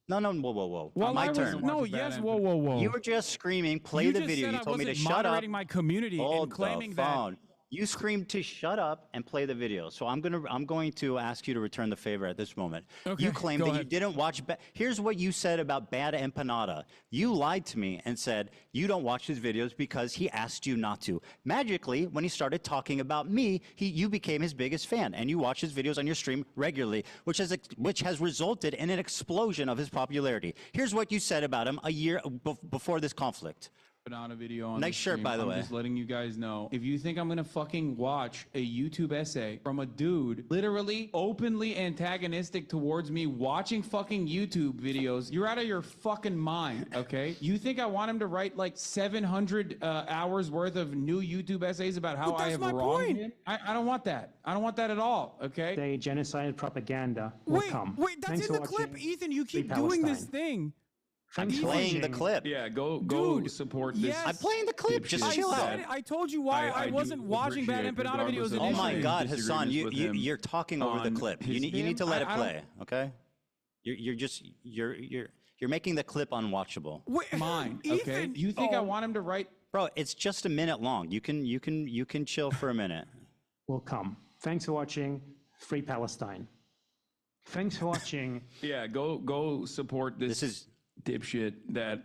No, whoa. Well, My turn. Whoa. You were just screaming, play the video. You told me to shut up. Moderating my community and claiming that. You screamed to shut up and play the video. So I'm going to ask you to return the favor at this moment. Okay, you claimed go that you ahead. didn't watch. Here's what you said about Bad Empanada. You lied to me and said you don't watch his videos because he asked you not to. Magically, when he started talking about me, you became his biggest fan, and you watch his videos on your stream regularly, which has resulted in an explosion of his popularity. Here's what you said about him a year before this conflict. Banana video on Nice the shirt, stream. by the I'm way. just letting you guys know. If you think I'm gonna fucking watch a YouTube essay from a dude literally openly antagonistic towards me watching fucking YouTube videos, you're out of your fucking mind, okay? You think I want him to write like 700 hours worth of new YouTube essays about how I have wronged him? I don't want that. I don't want that at all, okay? Say genocide propaganda will come. Wait, that's Thanks in for the clip. watching Ethan, you Free keep doing this Palestine. thing. I'm playing the clip. Yeah, go support this. Yes. I'm playing the clip. Just chill out. I told you why I wasn't watching Bad Empanada videos initially. Oh my God, Hassan, you're talking over the clip. You need to let it play, okay? You're making the clip unwatchable. Wait, mine, okay? You think I want him to write? Bro, it's just a minute long. You can chill for a minute. Will come. Thanks for watching Free Palestine. Thanks for watching. Yeah, go support this dipshit that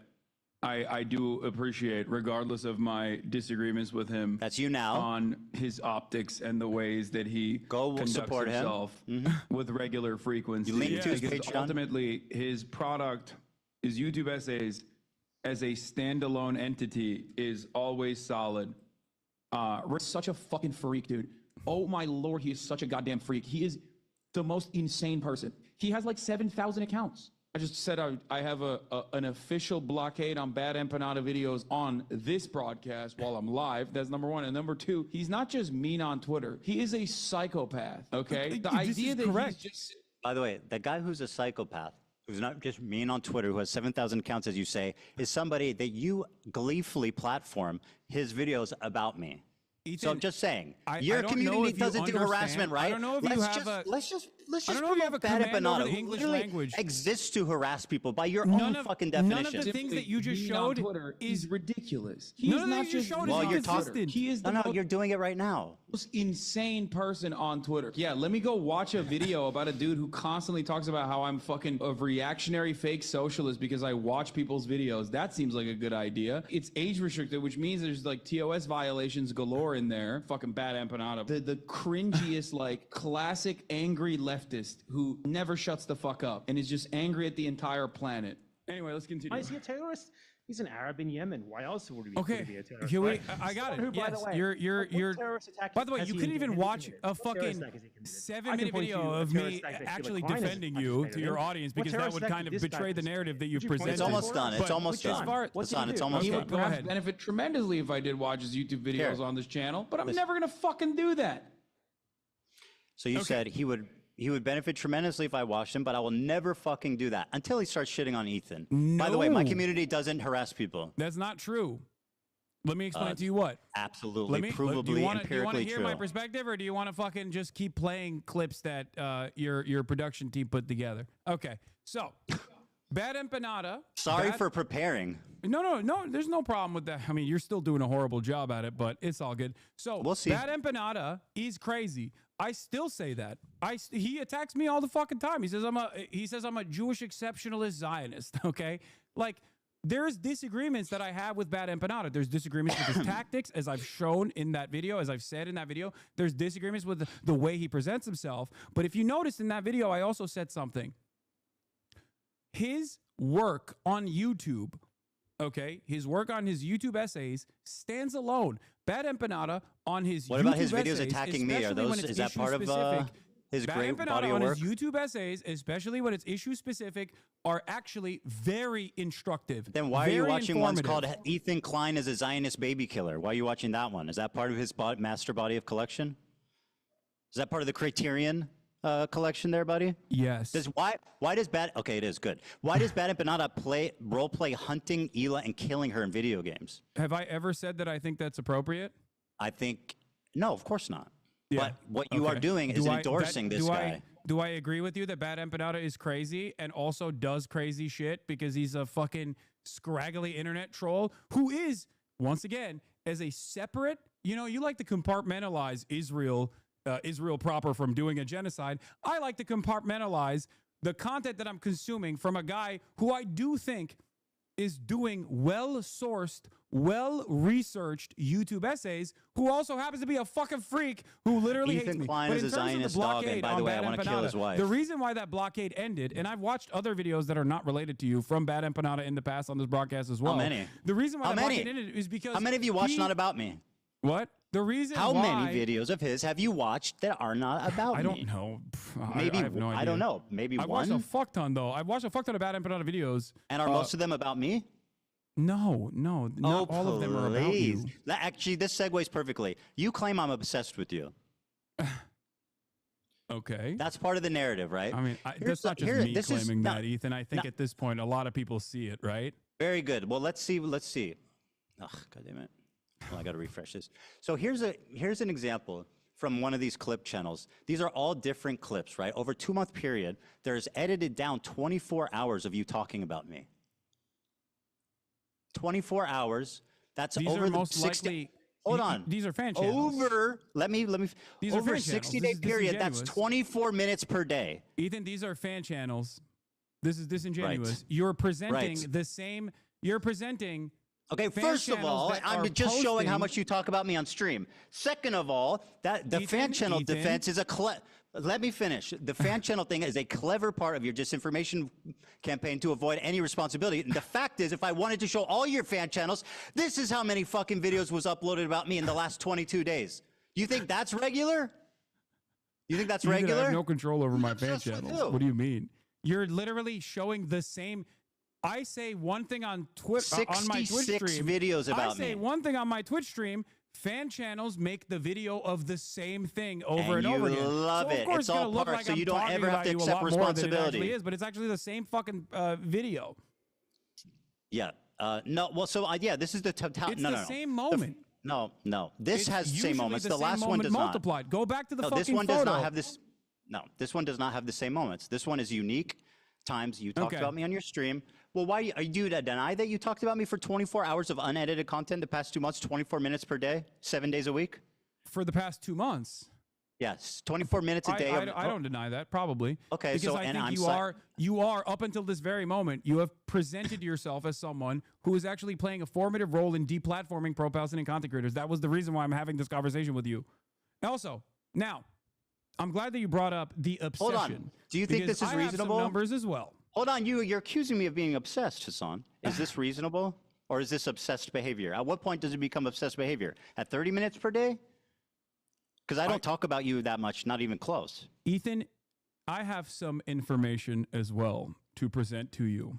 I do appreciate, regardless of my disagreements with him. That's you now. On his optics and the ways that he conducts support him. himself with regular frequency. You link to his Because Patreon? ultimately, his product, his YouTube essays, as a standalone entity, is always solid. Rick's such a fucking freak, dude. Oh my Lord, he is such a goddamn freak. He is the most insane person. He has like 7,000 accounts. I just said I have an official blockade on Bad Empanada videos on this broadcast while I'm live. That's number one. And number two, he's not just mean on Twitter. He is a psychopath, okay? The idea that he's just... By the way, the guy who's a psychopath, who's not just mean on Twitter, who has 7,000 accounts, as you say, is somebody that you gleefully platform his videos about me. Ethan, so I'm just saying, I your don't know community if you doesn't do understand. harassment, right? I don't know if you have a. Let's just I don't know if you have a Bad command over Empanada, the who English literally language. exists to harass people by your None own of- fucking none definition. of the things that you just Being on showed Twitter is ridiculous. None He's of the not things you just showed is Well, you're inconsistent. He is the No, you're doing it right now. most insane person on Twitter. Yeah, let me go watch a video about a dude who constantly talks about how I'm fucking a reactionary fake socialist because I watch people's videos. That seems like a good idea. It's age restricted, which means there's like TOS violations galore in there. Fucking Bad Empanada. The cringiest, like, classic angry leftist who never shuts the fuck up and is just angry at the entire planet. Anyway, let's continue. Is he a terrorist? He's an Arab in Yemen. Why else would he Okay, be a terrorist? here right? I got Who, it. by the Yes, way, you're. what terrorist attack By the way, has you he couldn't even watch committed? a What terrorist fucking attack has he committed? I 7-minute can point video to a of terrorist me attack that actually Sheila Klein has defending you to participated your in. audience What because that terrorist would attack kind of did this guy betray the narrative that you've Would you point presented. It's almost done. It's But almost as done. far- Hassan, it's do? almost He done. would Go perhaps ahead. benefit tremendously if I did watch his YouTube videos Here. on this channel, but I'm Listen. never gonna fucking do that. So you said he would benefit tremendously if I watched him, but I will never fucking do that until he starts shitting on Ethan. By the way, my No. community doesn't harass people. That's not true. Let me explain to you what. Absolutely, Do you provably, want to empirically hear true. my perspective, or do you want to fucking just keep playing clips that your production team put together? Okay, so Bad Empanada. Sorry for preparing. No. There's no problem with that. I mean, you're still doing a horrible job at it, but it's all good. So We'll see. Bad Empanada is crazy. I still say that. He attacks me all the fucking time. He says I'm a Jewish exceptionalist Zionist. Okay, like. There's disagreements that I have with Bad Empanada. There's disagreements with his tactics, as I've shown in that video, as I've said in that video. There's disagreements with the way he presents himself. But if you noticed in that video, I also said something. His work on YouTube, okay, his work on his YouTube essays stands alone. Bad Empanada on his What YouTube about his videos essays, attacking me? Are especially when those it's is that issue part of specific, his Bad great Empanada body of on work? his YouTube essays, especially when it's issue specific, are actually very instructive. Then why are you very watching ones called informative. Ethan Klein is a Zionist baby killer? Why are you watching that one? Is that part of his master body of collection? Is that part of the Criterion collection there, buddy? Yes. Why does Bad? Okay, it is good. Why does Bad Empanada role play hunting Hila and killing her in video games? Have I ever said that I think that's appropriate? I think no, of course not. Yeah. But what you are doing is endorsing this guy. Do I agree with you that Bad Empanada is crazy and also does crazy shit because he's a fucking scraggly internet troll who is, once again, as a separate, you like to compartmentalize Israel proper from doing a genocide. I like to compartmentalize the content that I'm consuming from a guy who I do think is doing well-sourced, well-researched YouTube essays, who also happens to be a fucking freak who literally hates Ethan me. Klein But is in a terms of the Zionist dog, and blockade by the on way, I Bad want to kill his Empanada, wife. the reason why that blockade ended, and I've watched other videos that are not related to you from Bad Empanada in the past on this broadcast as well. How many? The reason why How that many? blockade ended is because How many have you watched not about me? What? The reason How why... many videos of his have you watched that are not about me? I don't know. Maybe I have no idea. I don't know. Maybe I've one. watched a fuck ton though. I've watched a fuck ton of Bad Empanada videos. And are most of them about me? No, not all of them are about you. Actually, this segues perfectly. You claim I'm obsessed with you. Okay. That's part of the narrative, right? I mean, that's not just me claiming that, Ethan. I think no. at this point, a lot of people see it, right? Very good. Well, let's see. Ugh, God damn it. Well, I got to refresh this. So here's an example from one of these clip channels. These are all different clips, right? Over a 2-month period, there's edited down 24 hours of you talking about me. 24 hours. That's These over are the most 60. likely. Hold on. These are fan channels. Let me. These are over a fan channels. 60-day This is period, that's disingenuous. 24 minutes per day. Ethan, these are fan channels. This is disingenuous. Right. You're presenting Right. the same. You're presenting. Okay, fan first of channels all, that I'm are just showing how posting- much you talk about me on stream. Second of all, that the fan channel Ethan. defense is let me finish. The fan channel thing is a clever part of your disinformation campaign to avoid any responsibility. And the fact is, if I wanted to show all your fan channels, this is how many fucking videos was uploaded about me in the last 22 days. You think that's regular? You think that's Ethan, I regular? have no control over my fan obsessed with channels. you. What do you mean? You're literally showing the same. I say one thing on Twitter on my Twitch 66 stream. videos about I say me. one thing on my Twitch stream. Fan channels make the video of the same thing over and you over again. love so of it. course It's gonna all look part, like so I'm you don't talking ever have about to you a accept lot more than it responsibility. actually is, but it's actually the same fucking video. Yeah. No. Well, so yeah, this is the total. It's No, the no, no. same moment. No. This It's has the same usually moments. the The same last one moment does not. multiplied. Go back to the No, fucking this one photo. does not have this. No, this one does not have the same moments. This one is unique times you talked Okay. about me on your stream. Well, why are you to deny that you talked about me for 24 hours of unedited content the past 2 months, 24 minutes per day, 7 days a week? For the past 2 months. Yes, 24 minutes a day. I don't deny that, probably. Okay, because so- I and think I'm you are up until this very moment, you have presented yourself as someone who is actually playing a formative role in deplatforming pro-Palestinian content creators. That was the reason why I'm having this conversation with you. Also, now, I'm glad that you brought up the obsession. Hold on. Do you think because this is I have some reasonable? numbers as well. Hold on, you're accusing me of being obsessed, Hasan. Is this reasonable? Or is this obsessed behavior? At what point does it become obsessed behavior? At 30 minutes per day? Because I don't talk about you that much, not even close. Ethan, I have some information as well to present to you.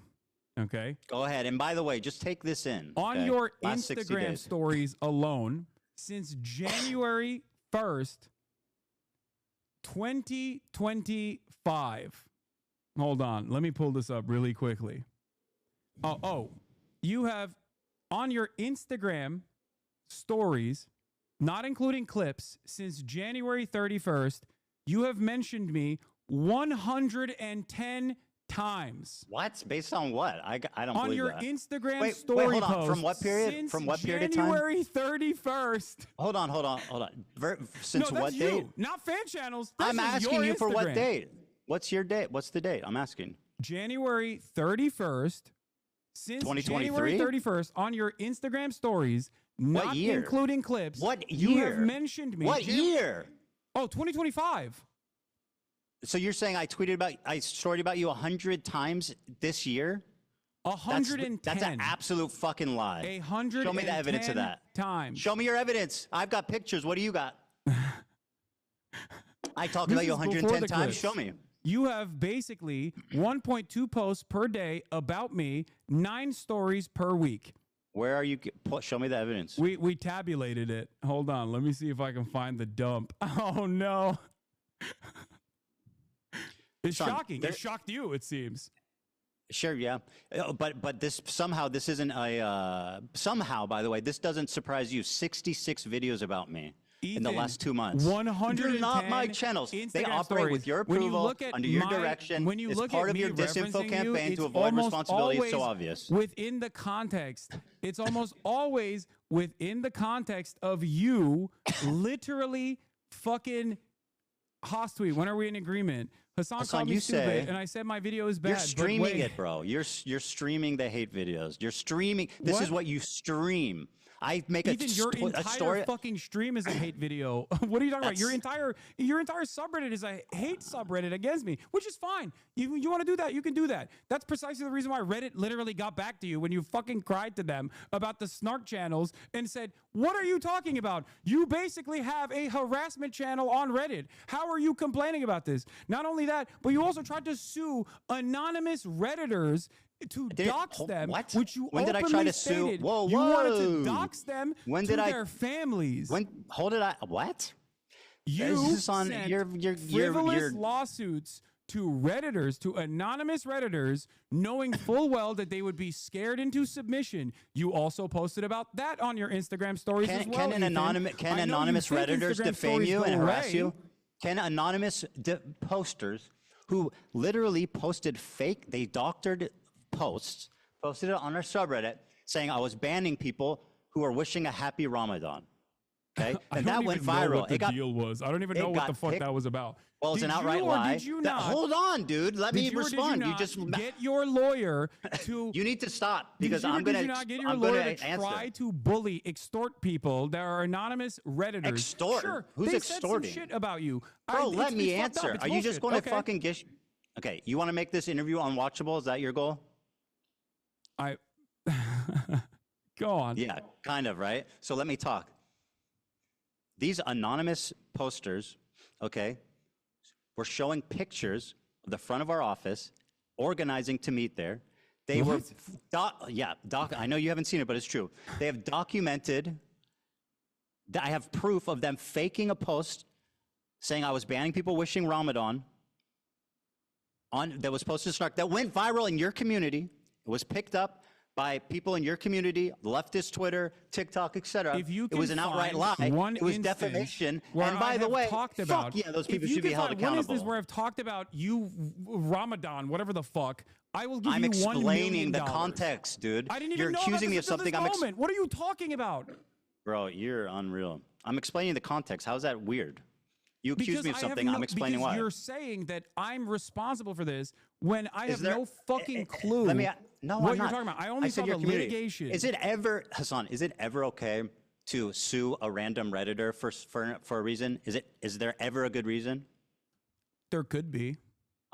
Okay? Go ahead. And by the way, just take this in. On okay? your Last 60 Instagram days. stories alone, since January 1st, 2025. Hold on. Let me pull this up really quickly. You have on your Instagram stories, not including clips, since January 31st, you have mentioned me 110 times. What? Based on what? I don't on believe your that. Instagram story hold on. post. From what period? Since From what period of time? January 31st. Hold on. Since No, what that's date? you, not fan channels. This I'm is asking your you for what Instagram. date? What's your date? What's the date? I'm asking. January 31st. Since 2023? January 31st, on your Instagram stories, What not year? including clips, What you year? have mentioned me. What year? Oh, 2025. So you're saying I storied about you 100 times this year? 110. That's an absolute fucking lie. 110 Show me the evidence of that. times. Show me your evidence. I've got pictures. What do you got? I talked This about you is before 110 the times. clips. Show me. You have basically 1.2 posts per day about me, 9 stories per week. Where are you? Show me the evidence. We tabulated it. Hold on. Let me see if I can find the dump. Oh, no. It's Son, shocking. It shocked you, it seems. Sure, yeah, but this isn't a somehow. By the way, this doesn't surprise you. 66 videos about me in the Ethan, last 2 months. 110 They're not my channels. They Instagram operate stories. with your When you approval, look at under your my- direction. when you it's look part at of me your disinfo referencing you, campaign it's to avoid almost responsibility. It's so always obvious. Within the context, it's almost always within the context of you literally fucking Hostweet. When are we in agreement? Hasan called me you stupid, say- and I said my video is bad. You're but streaming wait. it, bro. You're streaming the hate videos. You're streaming. This What? is what you stream. I make Ethan, your a entire story. fucking stream is a hate video. What are you talking about? Your entire subreddit is a hate subreddit against me, which is fine. You want to do that? You can do that. That's precisely the reason why Reddit literally got back to you when you fucking cried to them about the snark channels and said, "What are you talking about? You basically have a harassment channel on Reddit. How are you complaining about this?" Not only that, but you also tried to sue anonymous Redditors to dox them, what? which you When did I try openly to sue? stated Whoa, you wanted to whoa. dox them When to did I- their families. What? You This is on sent your frivolous lawsuits to Redditors, to anonymous Redditors, knowing full well that they would be scared into submission. You also posted about that on your Instagram stories as well. Can anonymous think Redditors Instagram defame stories you go and harass away. you? Can anonymous posters who literally posted fake, they doctored posts, posted it on our subreddit saying I was banning people who are wishing a happy Ramadan. Okay, I and don't that went even know viral. what the deal was. I don't even know what the fuck that was about. Well, it's Did an you outright or lie. Did you That- not? hold on, dude. Let me Did you or did respond. You, You not just get your lawyer to. You need to stop because did you or I'm going did to. you not get your I'm lawyer going to try answer. to bully, extort people that are anonymous Redditors? Extort? Sure, Who's they extorting? said some shit about you. Bro, let it's me fucked up. answer. It's Are you just bullshit. going to fucking gish? Okay, you want to make this interview unwatchable? Is that your goal? Go on. Yeah, kind of, right? So let me talk. These anonymous posters, okay, were showing pictures of the front of our office, organizing to meet there. They were, I know you haven't seen it, but it's true. They have documented, I have proof of them faking a post saying I was banning people wishing Ramadan that was posted to Snark, that went viral in your community. It was picked up by people in your community, leftist Twitter, TikTok, etc. If you It was an can outright find lie. one It was instance defamation. where And by I the have way, talked about, fuck yeah, those if people you should be can held find accountable. One instance where I've talked about you, Ramadan, whatever the fuck, I will give I'm you $1 million. explaining the context, dude. I didn't even You're know accusing about me this of something. until this moment. What are you talking about? Bro, you're unreal. I'm explaining the context. How's that weird? You accuse Because me of I have something. I'm explaining because why. you're saying that I'm responsible for this when I have there- no fucking clue Let me. No, what I'm you're not. talking about. I only said saw your the community. litigation. Is it ever, Hasan? Is it ever okay to sue a random Redditor for a reason? Is there ever a good reason? There could be.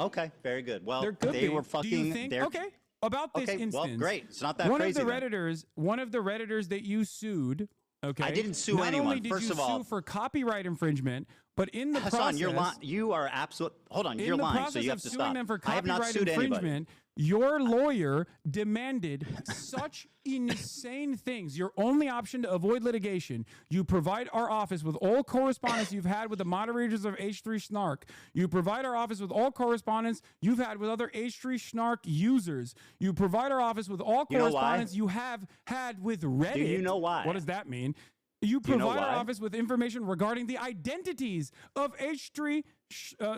Okay, very good. Well, There could they be. were Do fucking. you think? they're- Okay. about this Okay, instance. well, great. It's not that one crazy Of the then. Redditors, one of the Redditors that you sued, okay? I didn't sue not anyone, only did first you of all. sue for copyright infringement, but in the Hasan, process, you're lying. You are absolute. Hold on, you're in the lying. process So you have of to suing stop. them for I have not copyright sued anybody. infringement, your lawyer demanded such insane things. Your only option to avoid litigation, you provide our office with all correspondence you've had with the moderators of H3 Snark. You provide our office with all correspondence you've had with other H3 Snark users. You provide our office with all You know why? correspondence you have had with Reddit. Do you know why? What does that mean? You Do you know provide our why? office with information regarding the identities of H3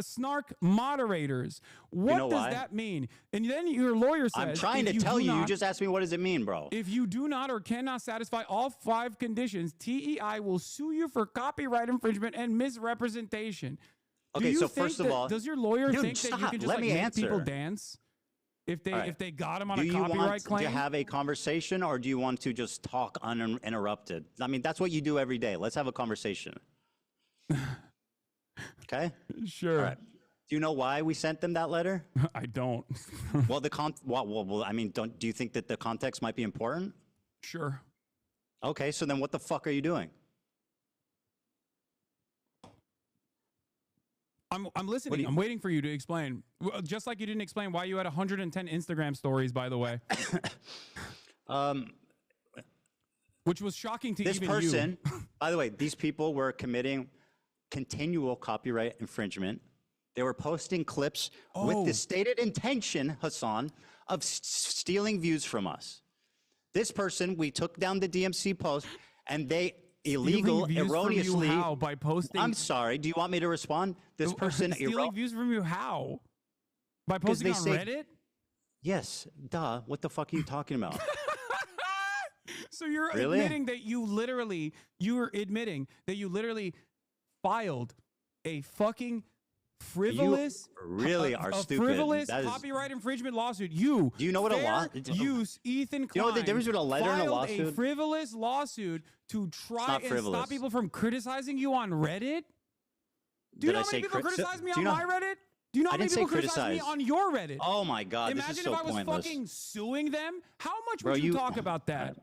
Snark moderators. What know does why? that mean? And then your lawyer says, I'm trying to tell you. You just asked me what does it mean, bro. if you do not or cannot satisfy all 5 conditions, TEI will sue you for copyright infringement and misrepresentation. Do Okay, you so think first of that- all, does your lawyer dude, think that you stop. can just Let like me make people answer. dance if they All right. if they got him on Do a you copyright want claim? to have a conversation, or do you want to just talk uninterrupted? I mean, that's what you do every day. Let's have a conversation. Okay. Sure. All right. Do you know why we sent them that letter? I don't. Well, I mean, do you think that the context might be important? Sure. Okay, so then what the fuck are you doing? I'm listening. I'm waiting for you to explain. Just like you didn't explain why you had 110 Instagram stories, by the way. Which was shocking to This even person, you. by the way, these people were committing continual copyright infringement. They were posting clips with the stated intention, Hasan, of stealing views from us. This person, we took down the DMC post, and they Stealing views from erroneously. you how? By posting? I'm sorry. Do you want me to respond? This person Stealing views from you how? By posting on Reddit? Yes. Duh. What the fuck are you talking about? So you're Really? admitting that you're admitting that you literally filed a fucking frivolous, really are a stupid. frivolous That is- copyright infringement lawsuit. You Do you know what a fair law- use Ethan Klein. You know what the difference between a letter and a filed lawsuit? A frivolous lawsuit to try not and frivolous. stop people from criticizing you on Reddit. Do you Did know I how say many people crit- criticize me do on you know- my Reddit? Do you know how I many didn't say people criticize me criticize. on your Reddit? Oh my God, Imagine this is so if I was pointless. fucking suing them. How much Bro, would you you- talk about that?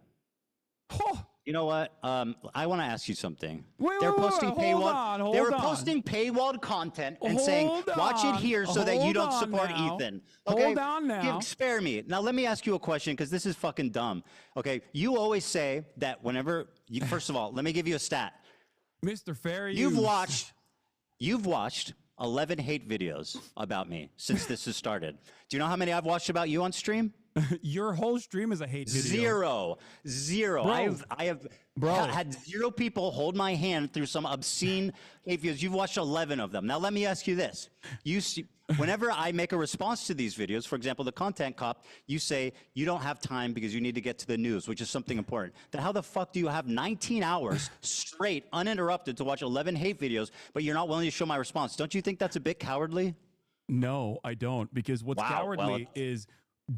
You know what? I want to ask you something. Wait, They're wait, wait, posting hold paywall. on, they were hold on. posting paywalled content and saying, Hold "Watch it on, here so that you hold don't on support now. Ethan." Hold on now. Spare me. Now let me ask you a question because this is fucking dumb. Okay, you always say that whenever you. First of all, let me give you a stat. Mr. Fair You've use. watched 11 hate videos about me since this has started. Do you know how many I've watched about you on stream? Your whole stream is a hate video. Zero. Bro. I have had 0 people hold my hand through some obscene hate videos. You've watched 11 of them. Now let me ask you this: whenever I make a response to these videos, for example, the content cop, you say you don't have time because you need to get to the news, which is something important. Then how the fuck do you have 19 hours straight, uninterrupted, to watch 11 hate videos, but you're not willing to show my response? Don't you think that's a bit cowardly? No, I don't. Because what's Wow, cowardly is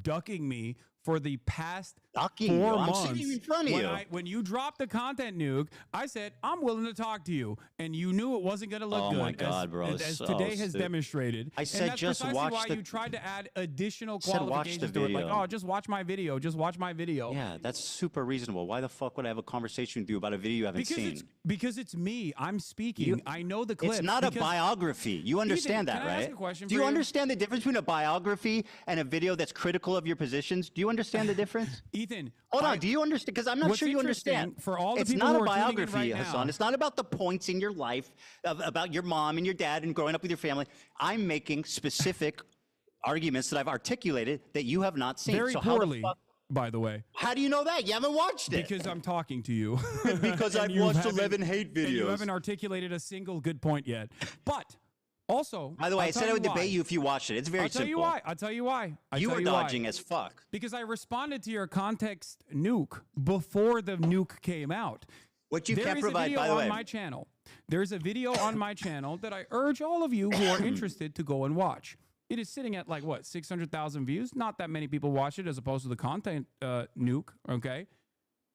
ducking me for the past 4 you? I'm months. sitting in front of when you. When you dropped the content nuke, I said, I'm willing to talk to you. And you knew it wasn't going to look Oh good. my God, bro, As so today has stupid. demonstrated. I said and that's just precisely watch why the- you tried to add additional said watch the qualifications to it. Like, video. oh, just watch my video. Just watch my video. Yeah, that's super reasonable. Why the fuck would I have a conversation with you about a video you haven't seen? Because it's me. I'm speaking. I know the clip. It's not a biography. You understand Ethan, that, can I right? ask a question Do for you you? understand the difference between a biography and a video that's critical of your positions? Do you understand the difference? Ethan, hold on. Do you understand? Because I'm not what's sure you interesting understand. for all the it's people not who a are tuning in biography, right now- Hasan. It's not about the points in your life about your mom and your dad and growing up with your family. I'm making specific arguments that I've articulated that you have not seen. Very So how the poorly, fuck- by the way. How do you know that? You haven't watched it. Because I'm talking to you. Because And I've you watched haven't- 11 hate and you videos. haven't articulated a single good point yet. But also, By the way, I'll I said tell I would you why. debate you if you watched it. It's very I'll tell simple. you why. I'll tell you why. You were dodging as fuck. Because I responded to your context nuke before the nuke came out. What you There can't is provide, a video by the on way. my channel. There's a video on my channel that I urge all of you who are interested to go and watch. It is sitting at like what, 600,000 views? Not that many people watch it as opposed to the content nuke, okay?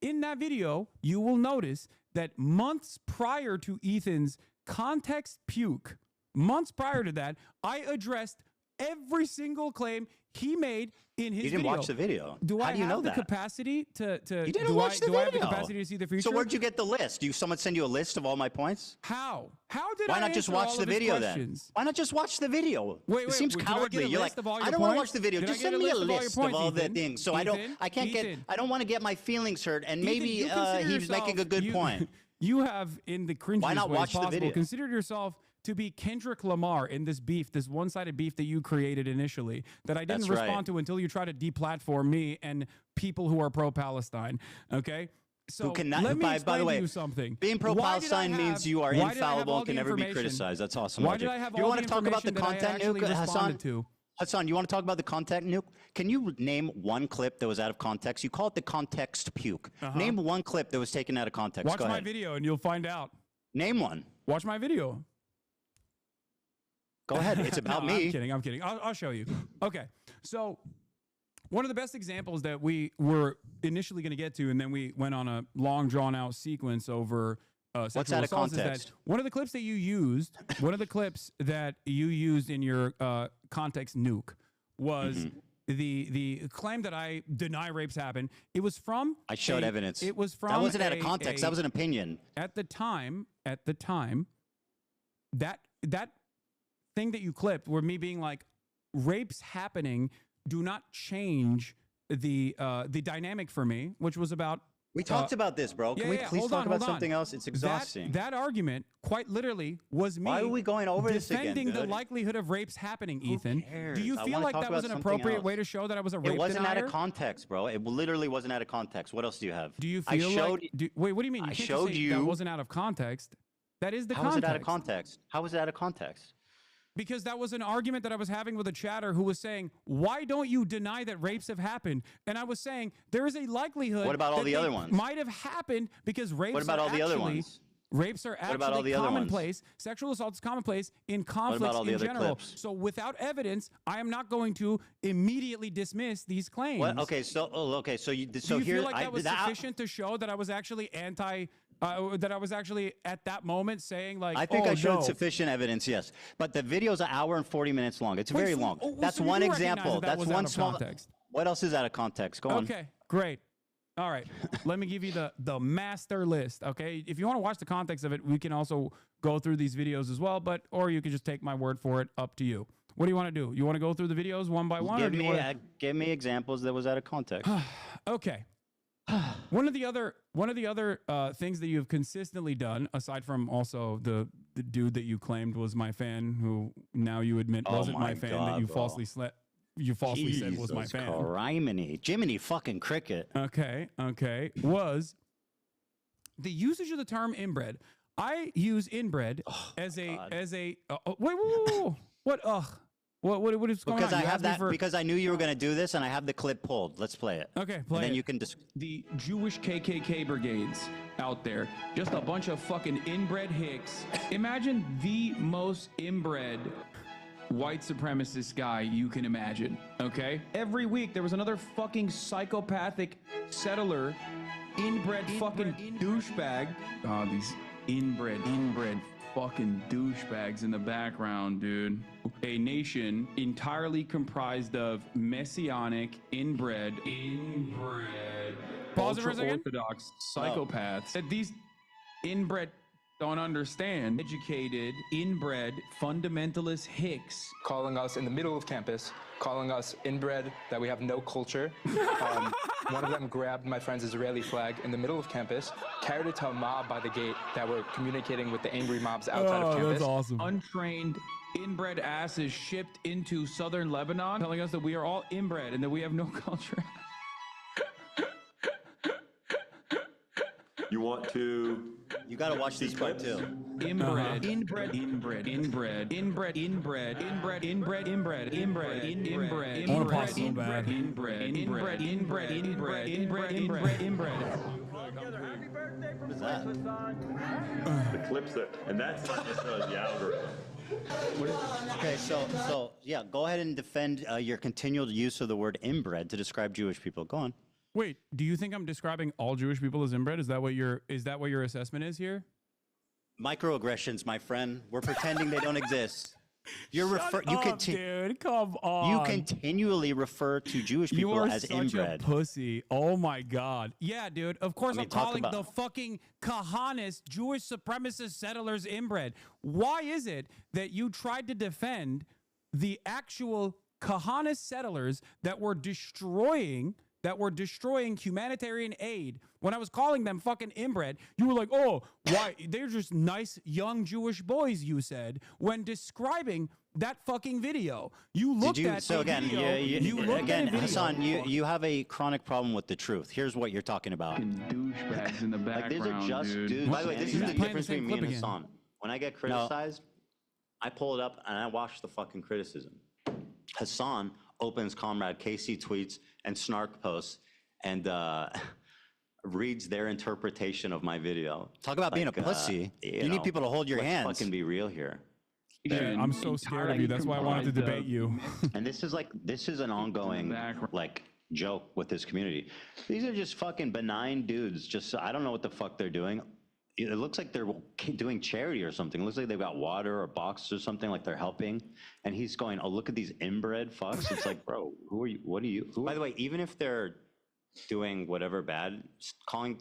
In that video, you will notice that months prior to Ethan's context puke, months prior to that, I addressed every single claim he made in his video. You didn't watch the video. Do How I do you have know the that? capacity to You didn't watch the do video. I have the capacity to see the future? So where'd you get the list? Do someone send you a list of all my points? How? How did Why I not just answer watch all the of his video questions? then? Why not just watch the video? Wait, It seems did I get cowardly. a You're list like, of all your I don't want to points? watch the video. Did I Just get send a me a list of all your list points, of all the Ethan? things. So Ethan? I can't get. Ethan? I don't want to get my feelings hurt. And Ethan, maybe you consider he's making a yourself- good point. You have, in the cringiest Why not ways watch the possible, video? considered yourself to be Kendrick Lamar in this beef, this one-sided beef that you created initially, that I didn't That's respond right. to until you tried to deplatform me and people who are pro-Palestine. Okay. So Who cannot, let me by explain the way, to you something. being Why did I pro-Palestine have- means you are why did I have infallible all and can the never be information? criticized. That's awesome. Why logic. did I have You all want the to talk about the information that I content actually nuke, Hasan? responded to? Hasan, you want to talk about the content nuke? Can you name one clip that was out of context? You call it the context puke. Name one clip that was taken out of context. Watch Go my ahead. video and you'll find out. Name one. Watch my video. Go ahead. It's about No, me. I'm kidding. I'm kidding. I'll show you. Okay. So one of the best examples that we were initially going to get to, and then we went on a long, drawn-out sequence over sexual out of assaults, is context? that one of the clips that you used, in your context nuke was the claim that I deny rapes happen. It was from I showed evidence. It was from that wasn't out of context. That was an opinion. At the time, that thing that you clipped were me being like, rapes happening do not change the dynamic for me, which was about. We talked about this, bro. Can we please talk about something else? It's exhausting. That argument, quite literally, was me. Why are we going over this again, defending the dude? likelihood of rapes happening, Ethan. cares? Do you I feel wanna like talk that was about an something appropriate else. way to show that I was a rape It wasn't out denier? of context, bro. It literally wasn't out of context. What else do you have? Do you I feel showed, like? Wait, what do you mean? You I can't just showed say you. that wasn't out of context. That is the How context. was it out of context? How was it out of context? Because that was an argument that I was having with a chatter who was saying, why don't you deny that rapes have happened? And I was saying, there is a likelihood What about all that the they other ones? might have happened because rapes What about are all the other actually- ones? Rapes are What about all actually the other ones? commonplace. Sexual assault is commonplace in conflicts all the in other general. clips? So without evidence, I am not going to immediately dismiss these claims. What? Okay, so you Do so you here feel like that was sufficient to show that I was actually that I was actually at that moment saying like, I think oh, I showed no. sufficient evidence, yes. But the video's an hour and 40 minutes long. It's very long. That's so one you recognize example. that That's was out one of small. context. What else is out of context? Go on. Okay, great. All right, let me give you the master list. Okay, if you want to watch the context of it, we can also go through these videos as well. Or you can just take my word for it. Up to you. What do you want to do? You want to go through the videos one by one? Give me examples that was out of context. Okay. One of the other things that you've consistently done, aside from also the dude that you claimed was my fan, who now you admit wasn't my fan, that you falsely said was my fan. Criminy. Jiminy fucking cricket. Okay, was the usage of the term inbred. I use inbred as a wait, what is going on? Because I You have asked me that. Because I knew you were going to do this, and I have the clip pulled. Let's play it. Okay, And play then it. you can The Jewish KKK brigades out there, just a bunch of fucking inbred hicks. Imagine the most inbred white supremacist guy you can imagine, okay? Every week there was another fucking psychopathic settler, inbred fucking douchebag. Oh, these inbred fucking douchebags in the background, dude. A nation entirely comprised of messianic, inbred, Pause it for a second. ultra-orthodox psychopaths that these inbred don't understand. Educated, inbred, fundamentalist hicks. Calling us in the middle of campus, calling us inbred, that we have no culture. One of them grabbed my friend's Israeli flag in the middle of campus, carried it to a mob by the gate that were communicating with the angry mobs outside of campus. That's awesome. Untrained, inbred asses shipped into southern Lebanon, telling us that we are all inbred and that we have no culture. You want to? You got to watch this part too. Inbred, inbred, inbred, inbred, inbred, inbred, inbred, inbred, inbred, inbred, inbred, I wanna pause so bad. inbred, inbred, inbred, inbred, inbred, inbred, inbred. What is that? The clips that, and that's not necessarily the algorithm. Okay, so yeah, go ahead and defend your continual use of the word inbred to describe Jewish people. Go on. Wait, do you think I'm describing all Jewish people as inbred? Is that what your assessment is here? Microaggressions, my friend. We're pretending they don't exist. Dude, come on. You continually refer to Jewish You people are as such inbred. a pussy. Oh my God. Yeah, dude. Of course, I mean, I'm talk calling about- the fucking Kahanis, Jewish supremacist settlers, inbred. Why is it that you tried to defend the actual Kahanis settlers that were destroying humanitarian aid? When I was calling them fucking inbred, you were like, oh, why? They're just nice young Jewish boys, you said, when describing that fucking video. You looked at so a again, video, you looked again, at a video. Hasan, you have a chronic problem with the truth. Here's what you're talking about. Douchebags in the Like, these background, are just dude. dudes. By the way, this is the playing the difference same between me and clip again. Hasan. When I get criticized, I pull it up and I watch the fucking criticism. Hasan opens Comrade Casey tweets and Snark posts and reads their interpretation of my video. Talk about being a pussy. You need people to hold your hands. Let's fucking be real here. Dude, I'm so scared of you. That's why I wanted to debate you. And this is an ongoing joke with this community. These are just fucking benign dudes. Just I don't know what the fuck they're doing. It looks like they're doing charity or something. It looks like they've got water or boxes or something, like they're helping. And he's going, oh, look at these inbred fucks. It's like, bro, who are you? What are you? By the way, even if they're doing whatever bad,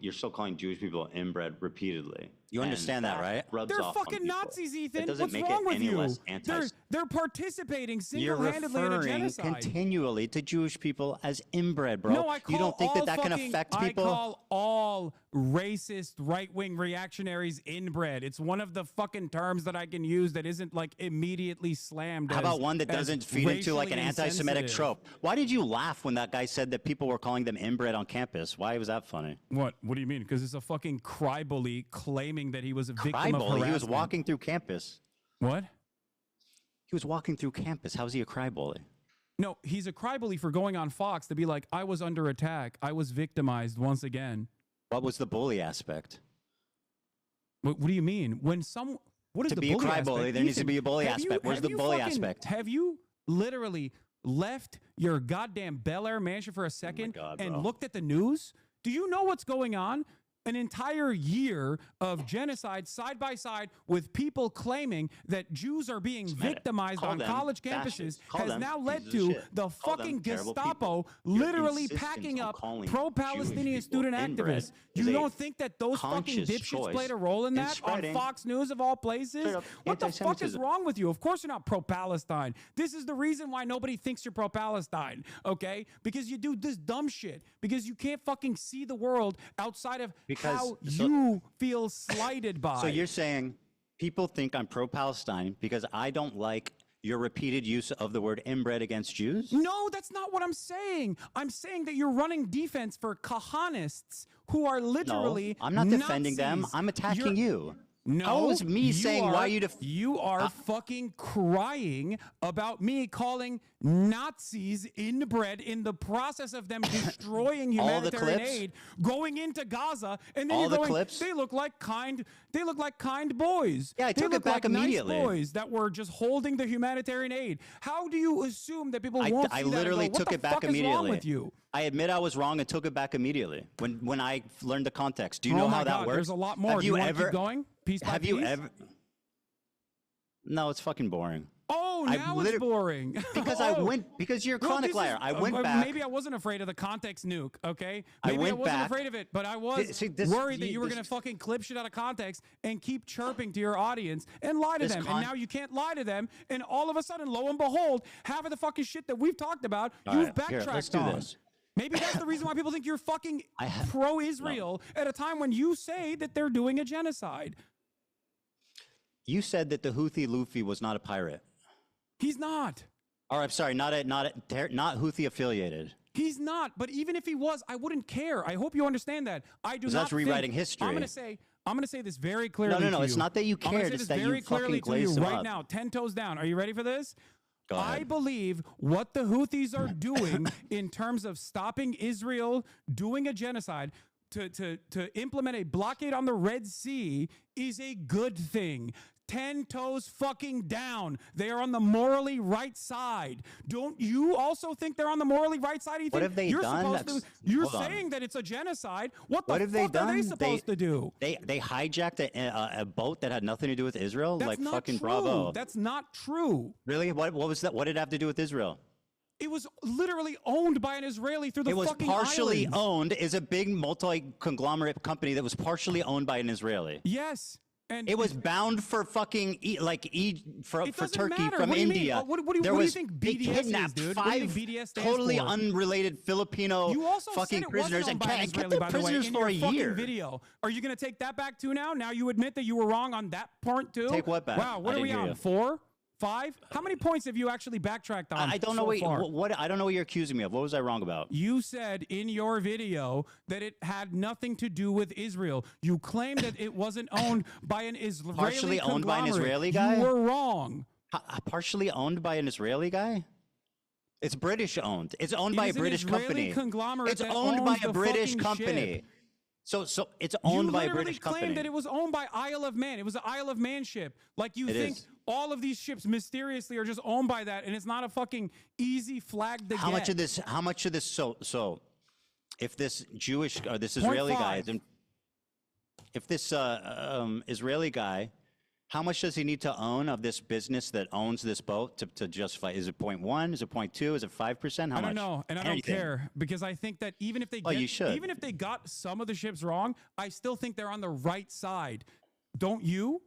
you're still calling Jewish people inbred repeatedly. You understand that, right? They're fucking Nazis, Ethan. doesn't What's make it wrong with any you? less anti- They're participating You're single-handedly in a referring genocide. continually to Jewish people as inbred, bro. No, I call you don't think all that can fucking- affect people? I call all racist right-wing reactionaries inbred. It's one of the fucking terms that I can use that isn't like immediately slammed. How about one that doesn't feed into like an racially anti-Semitic insensitive? trope? Why did you laugh when that guy said that people were calling them inbred on campus? Why was that funny? What do you mean? Because it's a fucking cry bully claiming that he was a victim of Cry bully? harassment. He was walking through campus. What? He was walking through campus. How is he a cry bully? No, he's a cry bully for going on Fox to be like, I was under attack. I was victimized once again. What was the bully aspect? What do you mean? What is To the be a bully cry aspect? bully, there needs to Ethan, be a bully have you- aspect. Where's have the you bully fucking- aspect? Have you literally left your goddamn Bel Air mansion for a second and looked at the news? Do you know what's going on? An entire year of genocide side by side with people claiming that Jews are being victimized Call on them college fascists. campuses Call has them now led pieces of to shit. the Call them fucking terrible Gestapo people. Your literally insistence packing on up calling pro-Palestinian Jewish people student inbred activists. is You a don't think that those fucking conscious dipshits choice played a role in in that on spreading Fox News of all places? straight up What the fuck is anti-Semitism. wrong with you? Of course you're not pro-Palestine. This is the reason why nobody thinks you're pro-Palestine, okay? Because you do this dumb shit. Because you can't fucking see the world outside of how you feel slighted by. So you're saying people think I'm pro-Palestine because I don't like your repeated use of the word inbred against Jews? No, that's not what I'm saying. I'm saying that you're running defense for Kahanists who are literally No, I'm not defending them. Nazis. I'm attacking you. No, How is me saying why you you are fucking crying about me calling Nazis inbred in the process of them destroying All the humanitarian clips? aid, going into Gaza, and then All you're the going, clips? they look like kind boys. Yeah, I They took it look back like immediately. Nice boys that were just holding the humanitarian aid. How do you assume that people won't see I that and literally go, what took the it back fuck immediately. is wrong with you? I admit I was wrong and took it back immediately when I learned the context. Do you know Oh my how that God, works? there's a lot more. Have Do you you wanna ever keep going? Piece by have you piece? ever? No, it's fucking boring. Oh, I now it's boring. Because Oh. because you're a Well, chronic this liar. is- I went back. Maybe I wasn't afraid of the context nuke, okay? I Maybe I went wasn't back. afraid of it, but I was worried that you were going to fucking clip shit out of context and keep chirping to your audience and lie to This them. con- And now you can't lie to them. And all of a sudden, lo and behold, half of the fucking shit that we've talked about, All you've right, backtracked here, let's do on. this. Maybe that's the reason why people think you're fucking pro-Israel at a time when you say that they're doing a genocide. You said that the Houthi Luffy was not a pirate. He's not. Or I'm sorry, not Houthi affiliated. He's not, but even if he was, I wouldn't care. I hope you understand that. I do 'Cause not that's rewriting think, history. I'm going to say this very clearly. No, to it's you. not that you I'm gonna cared, say it's this that you very clearly fucking to you glazed him right up. now. 10 toes down. Are you ready for this? Go ahead. I believe what the Houthis are doing in terms of stopping Israel doing a genocide to implement a blockade on the Red Sea is a good thing. 10 toes fucking down. They are on the morally right side. Don't you also think they're on the morally right side? Ethan? What have they done? You're Hold on. saying that it's a genocide. What the What have they fuck are done? they supposed to do? They hijacked a boat that had nothing to do with Israel. That's like not fucking true. bravo. That's not true. Really? What was that? What did it have to do with Israel? It was literally owned by an Israeli through the It was fucking partially islands. owned. Is a big multi-conglomerate company that was partially owned by an Israeli. Yes. And it was bound for fucking for Turkey matter. from What do you mean? India. What do you think they BDS is, kidnapped dude? What do you 5 think BDS stands totally for? unrelated Filipino You also fucking said it prisoners wasn't and owned by an kept Israeli, them by the way, prisoners in for your a fucking year. video. Are you going to take that back too now? Now you admit that you were wrong on that part too? Take what back? Wow, what I are we didn't hear on? you. 4? 5? How many points have you actually backtracked on? I don't know what I don't know what you're accusing me of. What was I wrong about? You said in your video that it had nothing to do with Israel. You claimed that it wasn't owned by an Israeli Partially owned by an conglomerate. Israeli guy? You were wrong. Partially owned by an Israeli guy? It's British owned. It's owned It by a is an British Israeli company. conglomerate It's that owned by owns a the British fucking company. ship. So it's owned by a literally British claimed company. that it was owned by Isle of Man. It was an Isle of Man ship. Like you It think is. all of these ships mysteriously are just owned by that, and it's not a fucking easy flag to How get. much of this? How much of this? So, if this Jewish or this Israeli guy, is 0.5. if this Israeli guy, how much does he need to own of this business that owns this boat to justify? Is it 0.1? Is it 0.2? Is it 5%? How much? I don't know, and I don't Anything. care because I think that even if they Oh, you should. even if they got some of the ships wrong, I still think they're on the right side. Don't you?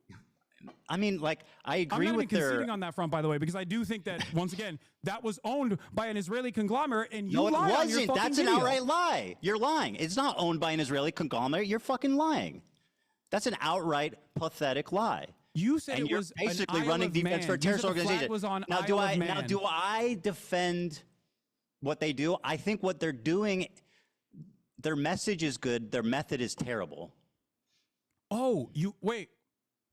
I mean, like, I agree I'm not with even conceding on that front, by the way, because I do think that once again that was owned by an Israeli conglomerate, and you No, it lied on your wasn't. fucking That's an video. outright lie. You're lying. It's not owned by an Israeli conglomerate. You're fucking lying. That's an outright pathetic lie. You said and it you're was an basically Isle running of defense Man. for a You terrorist said the flag organization. was on Now, Isle of now Man. do I defend what they do? I think what they're doing, their message is good. Their method is terrible. Oh, you wait,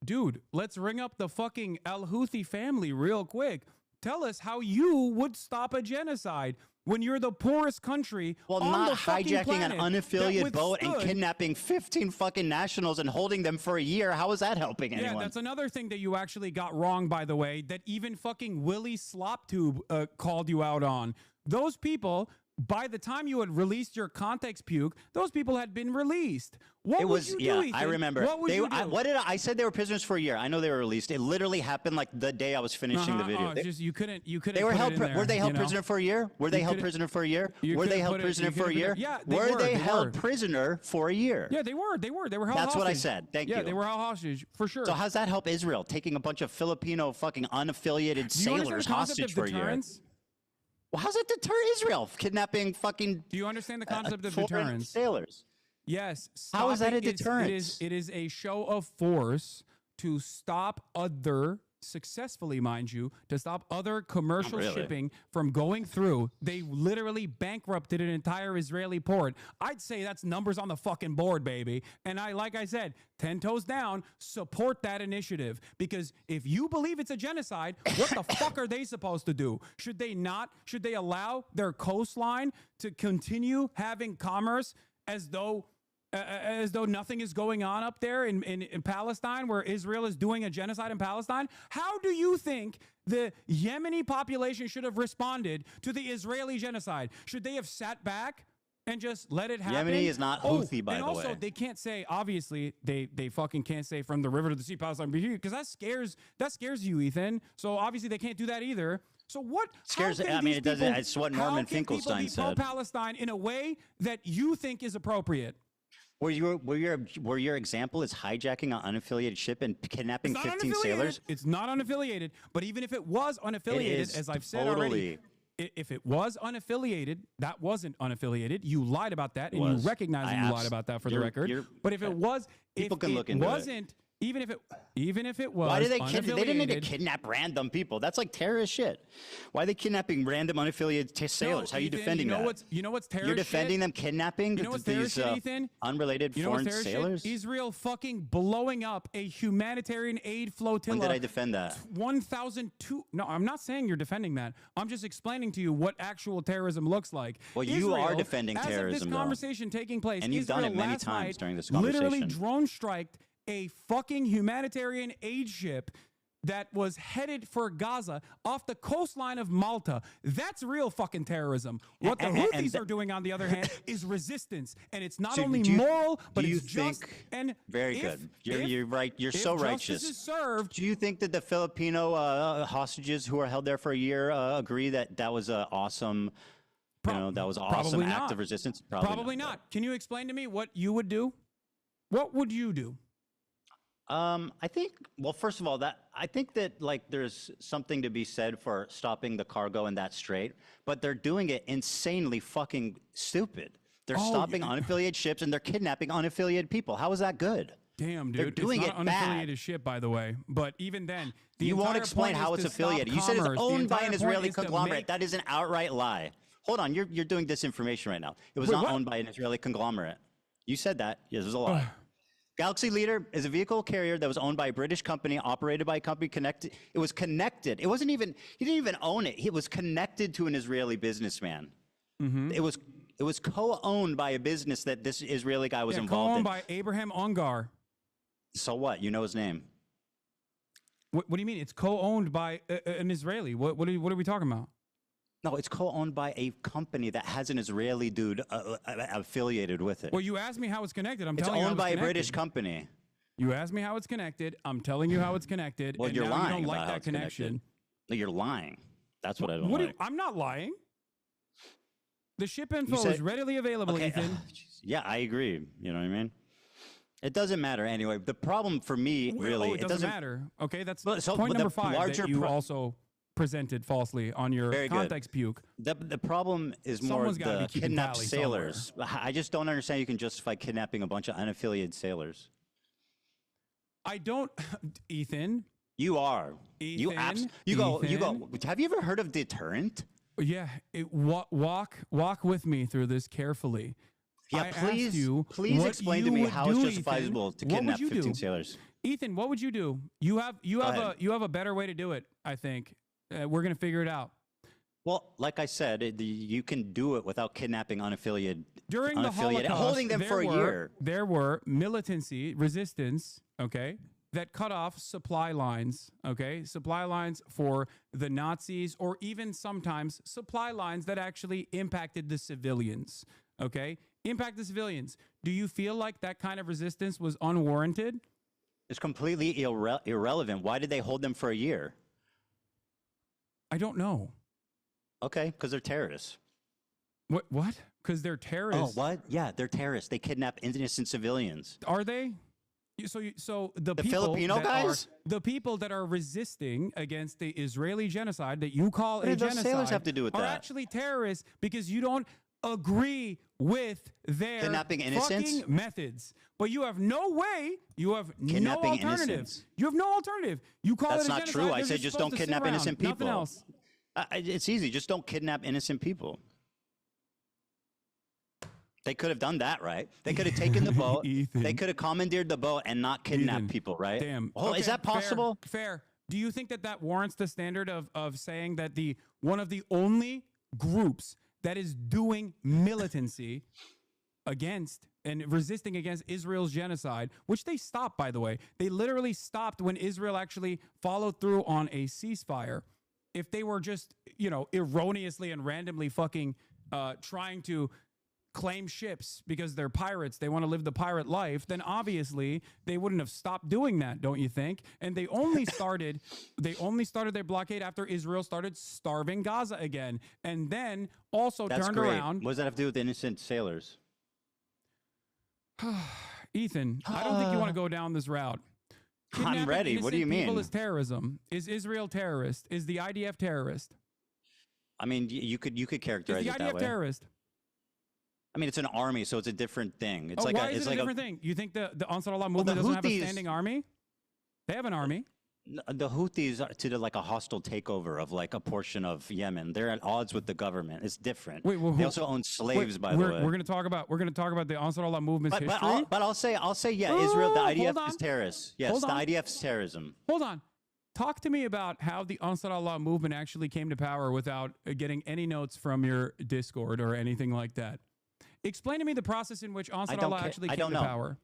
dude. Let's ring up the fucking Al Houthi family real quick. Tell us how you would stop a genocide when you're the poorest country Well, on not the fucking hijacking an planet unaffiliated that boat and withstood- kidnapping 15 fucking nationals and holding them for a year. How is that helping Yeah, anyone? that's another thing that you actually got wrong, by the way, that even fucking Willie Sloptube called you out on. Those people, by the time you had released your context puke, those people had been released. What It would was, you do, yeah, Ethan? I remember. What would you do? What did I said they were prisoners for a year. I know they were released. It literally happened like the day I was finishing the video. Just you couldn't. They were put held. it in there, Were they held you know? prisoner for a year? Were they You held couldn't- prisoner for a year? you Were they couldn't held put it- prisoner you for a couldn't put year? it- yeah, were they they held were. prisoner for a year? Yeah, they were. They were held That's what I hostage. said. Thank you. Yeah, they were held hostage for sure. So how's that help Israel taking a bunch of Filipino fucking unaffiliated Do you understand sailors the concept hostage of for a year? deterrence? Well, how's it deter Israel kidnapping fucking? Do you understand the concept of foreign deterrence? sailors? Yes. How is that a stopping- deterrence? It is a show of force to stop other, successfully, mind you, to stop other commercial Not really. shipping from going through. They literally bankrupted an entire Israeli port. I'd say that's numbers on the fucking board, baby. And like I said, 10 toes down, support that initiative. Because if you believe it's a genocide, what the fuck are they supposed to do? Should they allow their coastline to continue having commerce as though nothing is going on up there in Palestine, where Israel is doing a genocide in Palestine? How do you think the Yemeni population should have responded to the Israeli genocide? Should they have sat back and just let it happen? Yemeni is not Houthi, by and the also, way. they can't say, obviously, they fucking can't say from the river to the sea, Palestine, because that scares you, Ethan. So obviously they can't do that either. So what Scares- how can I mean, these it doesn't- people- it's what how Norman can people Finkelstein be said. pro-Palestine in a way that you think is appropriate? Were your example is hijacking an unaffiliated ship and kidnapping It's not 15 unaffiliated. sailors? It's not unaffiliated. But even if it was unaffiliated, is as I've said totally. already, if it was unaffiliated, that wasn't unaffiliated. You lied about that, and Was. you recognize that I you lied about that for the you're- record. you're- But if it was, People if can it look into it. wasn't, even if it was, Why do they kidnap? They didn't need to unaffiliated- kidnap random people. That's like terrorist shit. Why are they kidnapping random unaffiliated sailers? How are you Ethan, defending that? You know what's terrorist You're defending shit? them kidnapping You know what's these terrorist shit, Ethan? unrelated You know what's foreign terrorist shit? sailors? Israel fucking blowing up a humanitarian aid flotilla. When did I defend that? 1,002. No, I'm not saying you're defending that. I'm just explaining to you what actual terrorism looks like. Well, you are Israel, defending as terrorism, of this though. conversation taking place, And you've done Israel it many last times night during this literally conversation. drone striked a fucking humanitarian aid ship that was headed for Gaza off the coastline of Malta. That's real fucking terrorism. What the Houthis are doing, on the other hand, is resistance. And it's not only moral, but it's just and very good. You're right. You're so righteous. Is served, do you think that the Filipino hostages who are held there for a year agree that that was an awesome, that was an awesome act of resistance? Probably not. Can you explain to me what you would do? What would you do? I think, well, first of all, I think that like there's something to be said for stopping the cargo in that strait, but they're doing it insanely fucking stupid. They're stopping unaffiliated ships and they're kidnapping unaffiliated people. How is that good? Damn, dude. They're doing it's not it an unaffiliated bad. ship, by the way. But even then, you won't explain how it's affiliated. You said it's owned by an Israeli conglomerate. That is an outright lie. Hold on, you're doing disinformation right now. It was not owned by an Israeli conglomerate. You said that. Yes, it was a lie. Galaxy Leader is a vehicle carrier that was owned by a British company, operated by a company connected. It was connected. It wasn't even, he didn't even own it. It was connected to an Israeli businessman. It was co-owned by a business that this Israeli guy was involved in. Co-owned by Abraham Ongar. So what? You know his name. What do you mean? It's co-owned by an Israeli. What are we talking about? No, it's co-owned by a company that has an Israeli dude affiliated with it. Well, you asked me how it's connected. It's owned by a British company. You asked me how it's connected. I'm telling you how it's connected. Well, and you're now lying you don't about like how that it's connection. connected. No, you're lying. That's what I don't like. I'm not lying. The ship info is readily available, Ethan. Yeah, I agree. You know what I mean? It doesn't matter anyway. The problem for me, really, it doesn't matter. Okay, that's so point number 5 larger that you also presented falsely on your context puke. The problem is more the kidnapped sailors. I just don't understand you can justify kidnapping a bunch of unaffiliated sailors. I don't, Ethan. You are. Ethan, you go. Have you ever heard of deterrent? Yeah. Walk with me through this carefully. Yeah, please explain to me how it's justifiable to kidnap 15 sailors. Ethan, what would you do? You have a better way to do it, I think. We're going to figure it out. Well, like I said, you can do it without kidnapping unaffiliated. During the Holocaust, holding them for a year. There were militancy, resistance, okay, that cut off supply lines, okay? Supply lines for the Nazis, or even sometimes supply lines that actually impacted the civilians, okay? Impact the civilians. Do you feel like that kind of resistance was unwarranted? It's completely irrelevant. Why did they hold them for a year? I don't know. Okay, because they're terrorists. What? Because they're terrorists? Oh, what? Yeah, they're terrorists. They kidnap innocent civilians. Are they? So the people Filipino guys? The people that are resisting against the Israeli genocide that you call What a do those genocide sailors have to do with are that? actually terrorists because you don't agree with their Kidnapping innocents? fucking methods. But you have no way. You have Kidnapping no alternative. innocents. You have no alternative. You call That's it a not genocide. true. I they're said just supposed don't to sit kidnap around. innocent Nothing people. else. It's easy. Just don't kidnap innocent people. They could have done that, right? They could have taken the boat. They could have commandeered the boat and not kidnapped people, right? Damn. Oh, Okay, is that possible? Fair. Do you think that warrants the standard of saying that one of the only groups that is doing militancy against and resisting against Israel's genocide, which they stopped, by the way. They literally stopped when Israel actually followed through on a ceasefire. If they were just, erroneously and randomly fucking trying to claim ships because they're pirates, they want to live the pirate life, then obviously they wouldn't have stopped doing that, don't you think? And they only started their blockade after Israel started starving Gaza again, and then also turned around. What does that have to do with innocent sailors? Ethan, I don't think you want to go down this route. I'm ready. What do you mean? People is terrorism. Is Israel terrorist? Is the IDF terrorist? I mean, you could characterize Is it the that IDF way. terrorist? I mean, it's an army, so it's a different thing. It's why is it a different thing? You think the Ansar Allah movement doesn't have a standing army? They have an army. The Houthis are to like a hostile takeover of like a portion of Yemen. They're at odds with the government. It's different. They also own slaves, by the way. We're going to talk about the Ansar Allah movement's history. But I'll say, yeah, Israel, the IDF is terrorist. Yes, the IDF is terrorism. Hold on. Talk to me about how the Ansar Allah movement actually came to power without getting any notes from your Discord or anything like that. Explain to me the process in which Ansar Allah actually came to power.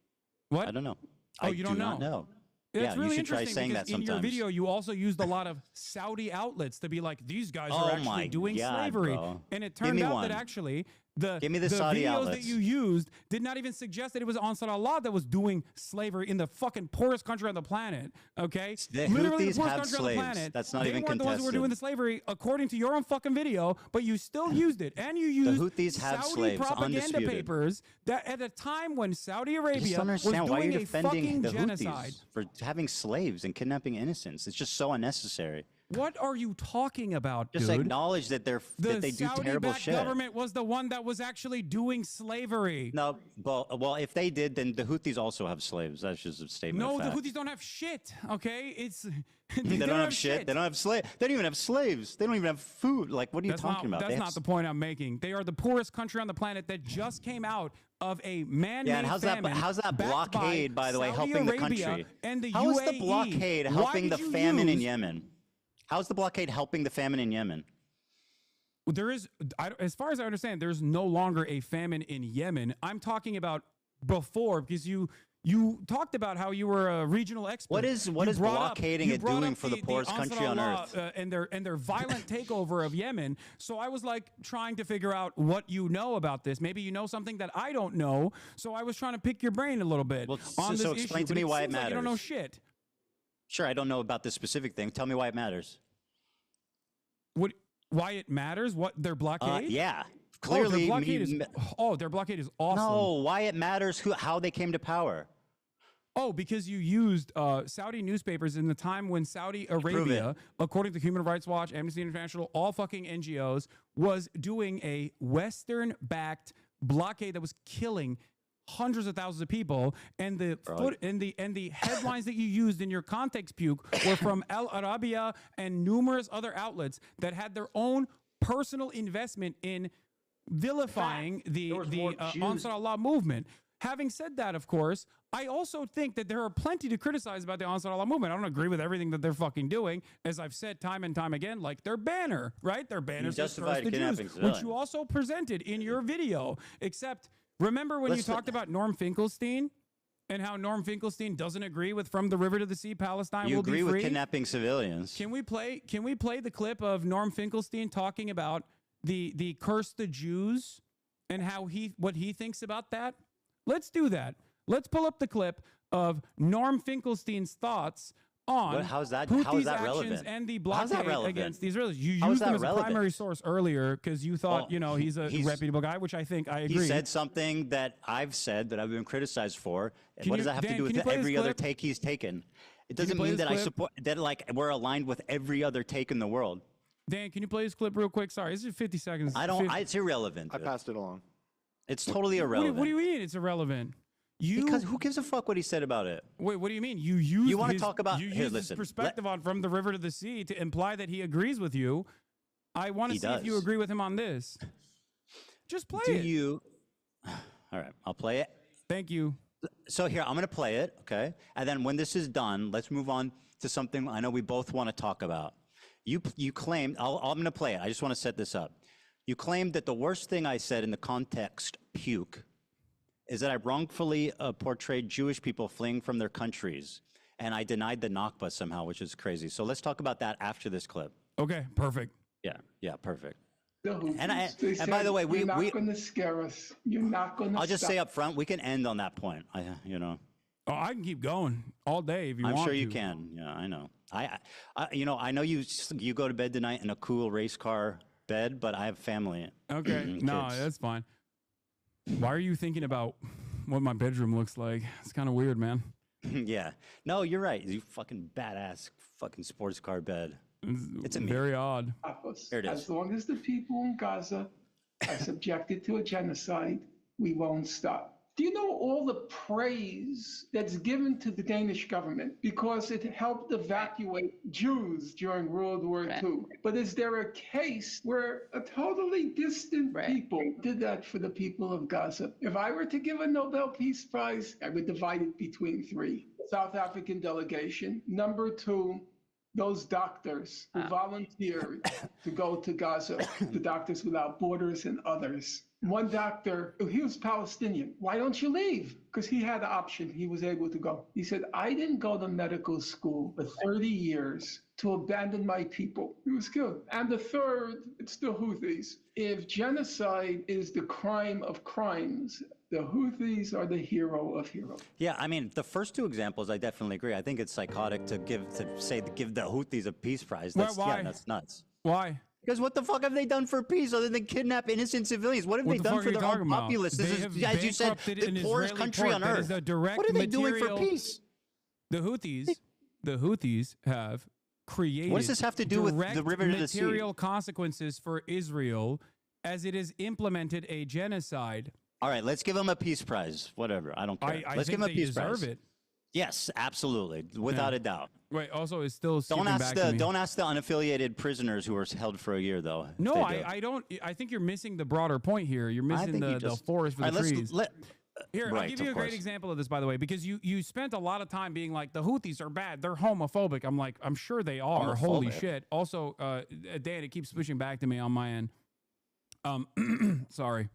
What? I don't know. I you don't do not know. That's Yeah, really you should try interesting saying because that in your sometimes. video you also used a lot of Saudi outlets to be like, these guys Oh are actually my doing God, slavery. bro. And it Give turned me out one. that actually the Give me the Saudi videos outlets. that you used did not even suggest that it was Ansar Allah that was doing slavery in the fucking poorest country on the planet. Okay, The literally Houthis the poorest have country slaves. on the planet. That's not they even weren't the ones who were doing the contested. slavery according to your own fucking video, but you still used it, and you used Houthis have Saudi slaves, propaganda undisputed. papers that at a time when Saudi I just Arabia don't was understand why doing you're a defending fucking the genocide. Houthis for having slaves and kidnapping innocents. It's just so unnecessary. What are you talking about, Just dude? acknowledge that that they do terrible Saudi-backed shit. government was the one that was actually doing slavery. No, well, if they did, then the Houthis also have slaves. That's just a statement No, of the fact. Houthis don't have shit. Okay, it's They don't have shit. They don't have slaves. They don't even have slaves. They don't even have food. Like, what are you talking about? That's not the point I'm making. They are the poorest country on the planet that just came out of a man-made Yeah, and how's that famine backed blockade, by the way, Saudi helping the Arabia country? and the How is UAE. the blockade Why helping did the you famine in use- Yemen? How's the blockade helping the famine in Yemen? There is, as far as I understand, there's no longer a famine in Yemen. I'm talking about before, because you talked about how you were a regional expert. What is blockading it doing for the poorest country on earth? And their violent takeover of Yemen. So I was like trying to figure out what you know about this. Maybe you know something that I don't know. So I was trying to pick your brain a little bit on this so issue. explain to but me why it seems like matters. you don't know shit. Sure, I don't know about this specific thing. Tell me why it matters. Why it matters? What their blockade? Yeah, their clearly. blockade is their blockade is awesome. No, why it matters how they came to power. Oh, because you used Saudi newspapers in the time when Saudi Arabia, according to Human Rights Watch, Amnesty International, all fucking NGOs, was doing a Western-backed blockade that was killing hundreds of thousands of people, and the headlines that you used in your context puke were from Al Arabiya and numerous other outlets that had their own personal investment in vilifying the Ansar Allah movement. Having said that, of course, I also think that there are plenty to criticize about the Ansar Allah movement. I don't agree with everything that they're fucking doing, as I've said time and time again, like their banner, right? Their banner says "Curse the Jews," which you also presented in your video. Except, remember when you talked about Norm Finkelstein and how Norm Finkelstein doesn't agree with "From the River to the Sea, Palestine You will be free"? agree with kidnapping civilians. Can we play the clip of Norm Finkelstein talking about the "Curse the Jews" and what he thinks about that? Let's do that. Let's pull up the clip of Norm Finkelstein's thoughts on How's that Houthis' relevant? actions and the How's that blockade relevant? against the Israelis. You How is used him that as a relevant? primary source earlier because you thought, he's a reputable guy, which I think I agree. He said something that I've said that I've been criticized for. Can What you- does that have Dan, to do can with you play every this other clip? take he's taken? It Can you doesn't play mean this that I clip? support that like we're aligned with every other take in the world. Dan, can you play this clip real quick? Sorry, this is 50 seconds. I don't. It's irrelevant. I passed it along. It's totally What irrelevant. do you mean it's irrelevant? Because who gives a fuck what he said about it? Wait, what do you mean? You used wanna his, talk about- you here, used listen, his perspective on "From the River to the Sea" to imply that he agrees with you. I want to He see if you does. agree with him on this. Just play Do it. you? All right, I'll play it. Thank you. So here, I'm going to play it, okay? And then when this is done, let's move on to something I know we both want to talk about. You claimed, I'm going to play it. I just want to set this up. You claimed that the worst thing I said in the context puke is that I wrongfully portrayed Jewish people fleeing from their countries, and I denied the Nakba somehow, which is crazy. So let's talk about that after this clip. Okay, perfect. Yeah, perfect. They And said, by the way, you're not going to scare us. You're not going to I'll just say up front, we can end on that point. Oh, I can keep going all day if you want I'm to. sure you can. Yeah, I know. I know you go to bed tonight in a cool race car bed, but I have family. Okay, no, kids. that's fine. Why are you thinking about what my bedroom looks like? It's kind of weird, man. Yeah. No, you're right. You fucking badass fucking sports car bed. It's a very odd. There it is. As long as the people in Gaza are subjected to a genocide, we won't stop. Do you know all the praise that's given to the Danish government because it helped evacuate Jews during World War II? But is there a case where a totally distant people did that for the people of Gaza? If I were to give a Nobel Peace Prize, I would divide it between three. South African delegation. Number two, those doctors who volunteered to go to Gaza, the Doctors Without Borders and others. One doctor, he was Palestinian. Why don't you leave? Because he had the option. He was able to go. He said, I didn't go to medical school for 30 years to abandon my people. He was killed. And the third, it's the Houthis. If genocide is the crime of crimes, the Houthis are the hero of heroes. Yeah, I mean, the first two examples, I definitely agree. I think it's psychotic to give the Houthis a peace prize. That's, why? Yeah, that's nuts. Why? Because what the fuck have they done for peace other than kidnap innocent civilians? What have they done for their own populace? This is, as you said, the poorest country on earth. What are they doing for peace? The Houthis have created. What does this have to do with the river to the sea? Material consequences for Israel as it has implemented a genocide. All right, let's give them a peace prize. Whatever, I don't care. Let's give them a peace prize. Deserve it. Yes, absolutely, without a doubt. Wait, also, it's still don't ask the unaffiliated prisoners who were held for a year, though. No, I don't. I think you're missing the broader point here. You're missing the forest for the trees. Here, I'll give you a great example of this, by the way, because you spent a lot of time being like, the Houthis are bad. They're homophobic. I'm like, I'm sure they are. Holy shit. Also, Dan, it keeps switching back to me on my end. Sorry.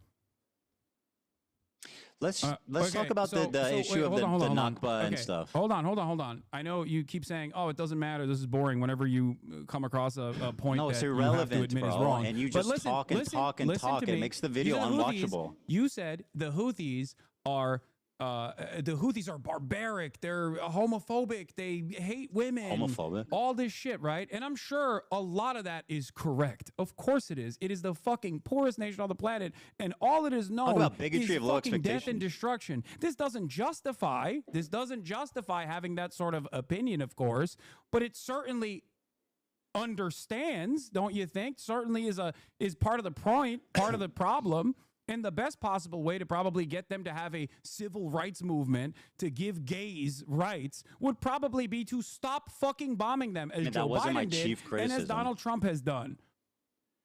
Let's talk about the issue of the Nakba and stuff. Hold on. I know you keep saying, "Oh, it doesn't matter. This is boring." Whenever you come across a point no, that it's irrelevant, you have to admit is wrong, and you just talk and talk. It makes the video unwatchable. You said the Houthis are barbaric. They're homophobic. They hate women. Homophobic. All this shit, right? And I'm sure a lot of that is correct. Of course it is. It is the fucking poorest nation on the planet, and all it is known about bigotry is of low fucking death expectations. and destruction. This doesn't justify having that sort of opinion, of course, but it certainly understands, don't you think? Certainly is part of the point, part of the problem. And the best possible way to probably get them to have a civil rights movement to give gays rights would probably be to stop fucking bombing them, as Joe Biden did, and as Donald Trump has done.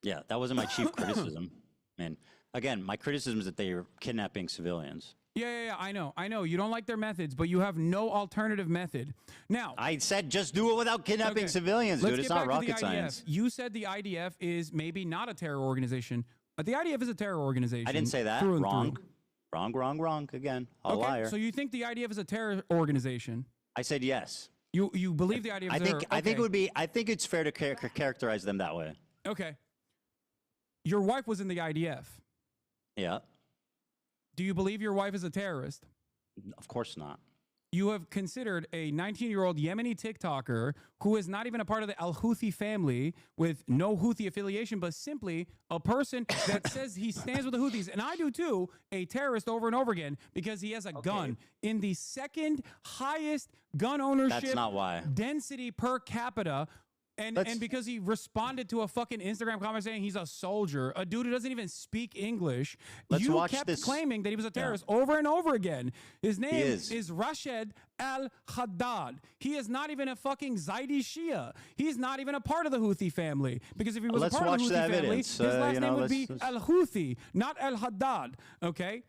Yeah, that wasn't my chief criticism. And again, my criticism is that they are kidnapping civilians. Yeah, I know. You don't like their methods, but you have no alternative method. Now, I said just do it without kidnapping civilians, dude. It's not rocket science. You said the IDF is maybe not a terror organization. But the IDF is a terror organization. I didn't say that. Wrong. Again, a liar. So you think the IDF is a terror organization? I said yes. You believe the IDF is a terror? I think it would be. I think it's fair to characterize them that way. Okay. Your wife was in the IDF. Yeah. Do you believe your wife is a terrorist? Of course not. You have considered a 19-year-old Yemeni TikToker who is not even a part of the Al-Houthi family with no Houthi affiliation, but simply a person that says he stands with the Houthis, and I do too, a terrorist over and over again because he has a gun in the second highest gun ownership density per capita. And because he responded to a fucking Instagram comment saying he's a soldier, a dude who doesn't even speak English, you kept claiming that he was a terrorist over and over again. His name is Rashid al-Haddad. He is not even a fucking Zaidi Shia. He's not even a part of the Houthi family. Because if he was a part of the Houthi family, his last name would be al-Houthi, not al-Haddad. Okay?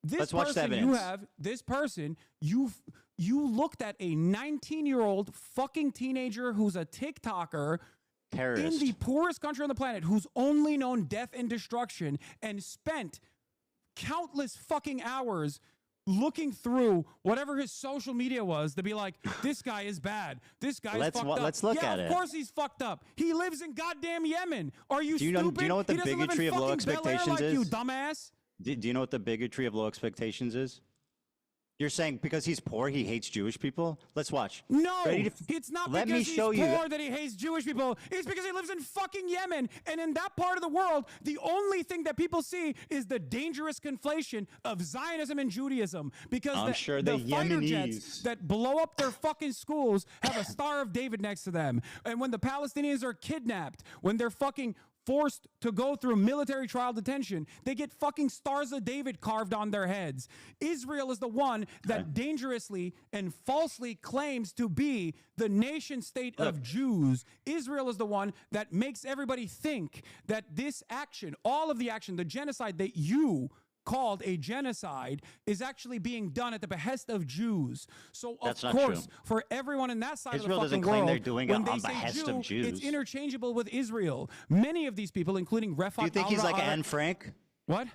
This person, you looked at a 19-year-old fucking teenager who's a TikToker in the poorest country on the planet, who's only known death and destruction, and spent countless fucking hours looking through whatever his social media was to be like, this guy is bad. This guy is fucked up. Let's look at it. Of course he's fucked up. He lives in goddamn Yemen. Are you stupid? Do you know what the bigotry of low expectations is? You dumbass. Do you know what the bigotry of low expectations is? You're saying because he's poor, he hates Jewish people? Let's watch. No, it's not because he's poor that he hates Jewish people. It's because he lives in fucking Yemen. And in that part of the world, the only thing that people see is the dangerous conflation of Zionism and Judaism. Because the fighter jets that blow up their fucking schools have a Star of David next to them. And when the Palestinians are kidnapped, when they're fucking forced to go through military trial detention, they get fucking Stars of David carved on their heads. Israel is the one that dangerously and falsely claims to be the nation state of Jews. Israel is the one that makes everybody think that this action, all of the action, the genocide that you called a genocide, is actually being done at the behest of Jews. So of course, for everyone in that side of the fucking world, they're doing when it they on say behest Jew, of Jews. it's interchangeable with Israel. Many of these people, including Refat Do you think he's like Anne Frank? What?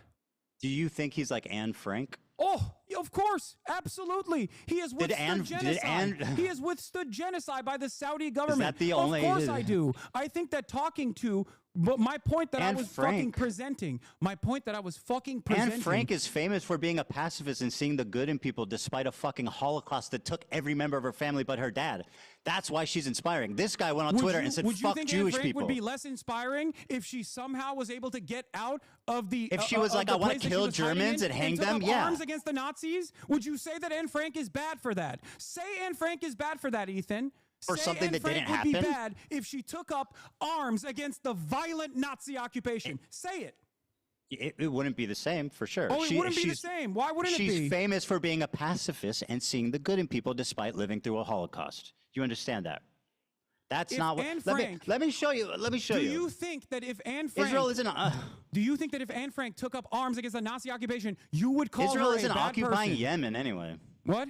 Do you think he's like Anne Frank? Oh, of course, absolutely. He has withstood genocide. He has withstood genocide by the Saudi government. Is that the only? Of course I do. I think that talking to, but my point that I was fucking presenting, Anne Frank is famous for being a pacifist and seeing the good in people despite a fucking Holocaust that took every member of her family but her dad. That's why she's inspiring. This guy went on Twitter and said, fuck Jewish Anne Frank people. Would be less inspiring if she somehow was able to get out of the. If she was like, I want to kill Germans and hang them, yeah. Arms against the Nazis, would you say that Anne Frank is bad for that? Say Anne Frank is bad for that, Ethan. Or something Anne that Frank didn't would happen. be bad if she took up arms against the violent Nazi occupation. Say it. It wouldn't be the same, for sure. Oh, it wouldn't be the same. Why wouldn't it be? She's famous for being a pacifist and seeing the good in people despite living through a Holocaust. You understand that? That's not what. Let me show you. Let me show you. Do you think that if Anne Frank Israel isn't? Do you think that if Anne Frank took up arms against the Nazi occupation, you would call Israel her isn't a bad occupying person? Yemen anyway. What?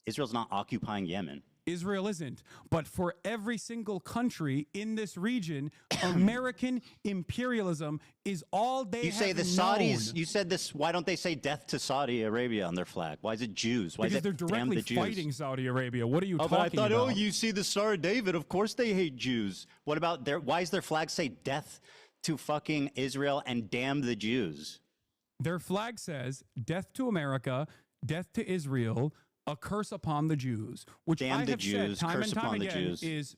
Israel's not occupying Yemen. Israel isn't. But for every single country in this region, American imperialism is all they You say have the Saudis, known. you said this, why don't they say death to Saudi Arabia on their flag? Why is it Jews? Why Because is they're it damn directly the Jews? fighting Saudi Arabia. What are you But talking I thought, about? oh, you see the Star of David, of course they hate Jews. What about why does their flag say death to fucking Israel and damn the Jews? Their flag says death to America, death to Israel, a curse upon the Jews, which Damn I the have Jews, said time curse and time upon the again Jews. is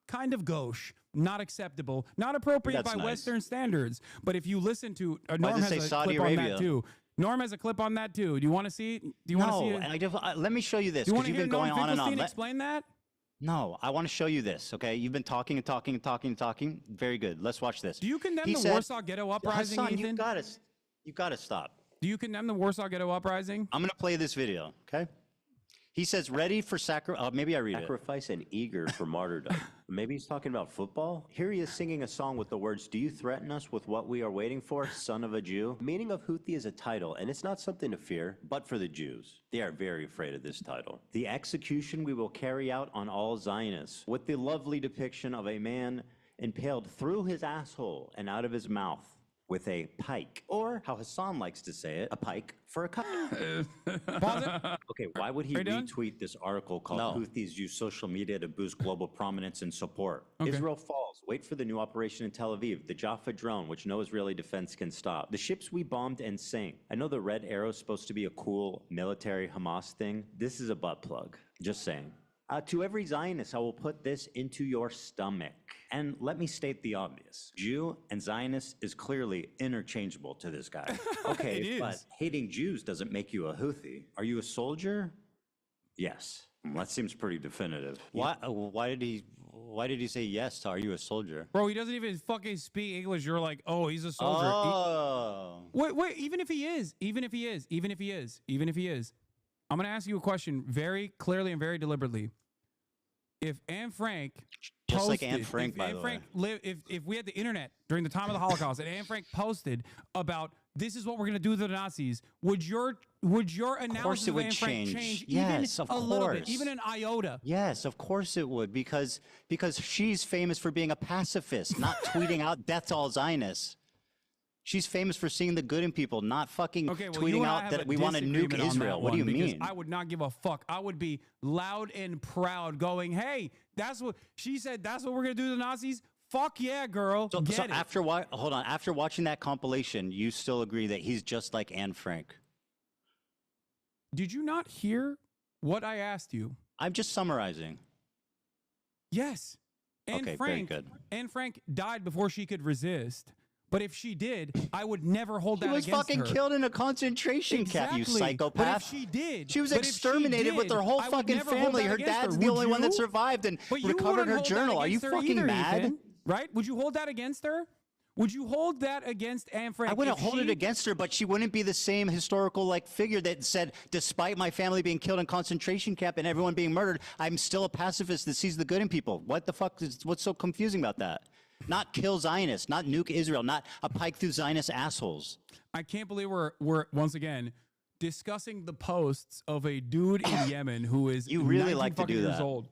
kind of gauche, not acceptable, not appropriate That's by nice. Western standards. But if you listen to Why Norm does it has say a Saudi clip on Arabia? that too. Norm has a clip on that too. Do you want to see? Do you want to see it? Let me show you this Do you want because to you've hear been going Norm on and on. Finkelstein explain that? No, I want to show you this. Okay, you've been talking and talking and talking and talking. Very good. Let's watch this. Do you condemn He the said- Warsaw Ghetto Uprising, Hasan, Ethan? you gotta stop. Do you condemn the Warsaw Ghetto Uprising? I'm gonna play this video. Okay. He says, ready for sacrifice. Maybe I read it. Sacrifice and eager for martyrdom. Maybe he's talking about football. Here he is singing a song with the words, "Do you threaten us with what we are waiting for, son of a Jew?" Meaning of Houthi is a title, and it's not something to fear, but for the Jews. They are very afraid of this title. The execution we will carry out on all Zionists, with the lovely depiction of a man impaled through his asshole and out of his mouth with a pike, or how Hasan likes to say it, a pike for a cut. Okay, why would he retweet this article called Houthis use social media to boost global prominence and support? Okay. Israel falls. Wait for the new operation in Tel Aviv, the Jaffa drone, which no Israeli defense can stop. The ships we bombed and sank. I know the red arrow is supposed to be a cool military Hamas thing. This is a butt plug. Just saying. To every Zionist, I will put this into your stomach. And let me state the obvious. Jew and Zionist is clearly interchangeable to this guy. Okay, It but is. hating Jews doesn't make you a Houthi. Are you a soldier? Yes. That seems pretty definitive. Why did he say yes to, are you a soldier? Bro, he doesn't even fucking speak English. You're like, oh, he's a soldier. Oh. Wait, even if he is, I'm going to ask you a question very clearly and very deliberately. If Anne Frank Just like posted- Anne Frank, if by Anne the Frank if we had the internet during the time of the Holocaust and Anne Frank posted about this is what we're going to do to the Nazis, would your analysis it of would Anne Frank change. change Yes, even of a little bit, course. even an iota? Yes, of course it would, because she's famous for being a pacifist, not tweeting out death to all Zionists. She's famous for seeing the good in people, not fucking Okay, well, tweeting you and I out have that a we want to nuke disagreement on Israel. that What do you one, because mean? I would not give a fuck. I would be loud and proud going, hey, that's what she said. That's what we're going to do to the Nazis. Fuck yeah, girl. So Get it. after watching that compilation, you still agree that he's just like Anne Frank? Did you not hear what I asked you? I'm just summarizing. Yes. Anne Okay, very Frank, good. Anne Frank died before she could resist. But if she did, I would never hold She that was against fucking her. killed in a concentration camp, you Exactly. psychopath. But if she did, She was but if she exterminated with did, her whole I would fucking never hold family. that Her against dad's her. the Would only one that you? survived and But you recovered wouldn't her hold that journal. Are you against her fucking either, mad? Ethan, right? Would you hold that against her? Would you hold that against Anne Frank? I wouldn't if hold it she- against her, but she wouldn't be the same historical figure that said, despite my family being killed in concentration camp and everyone being murdered, I'm still a pacifist that sees the good in people. What the fuck what's so confusing about that? Not kill Zionists, not nuke Israel, not a pike through Zionist assholes. I can't believe we're once again discussing the posts of a dude in Yemen who is You really 19 like to fucking do years that. old.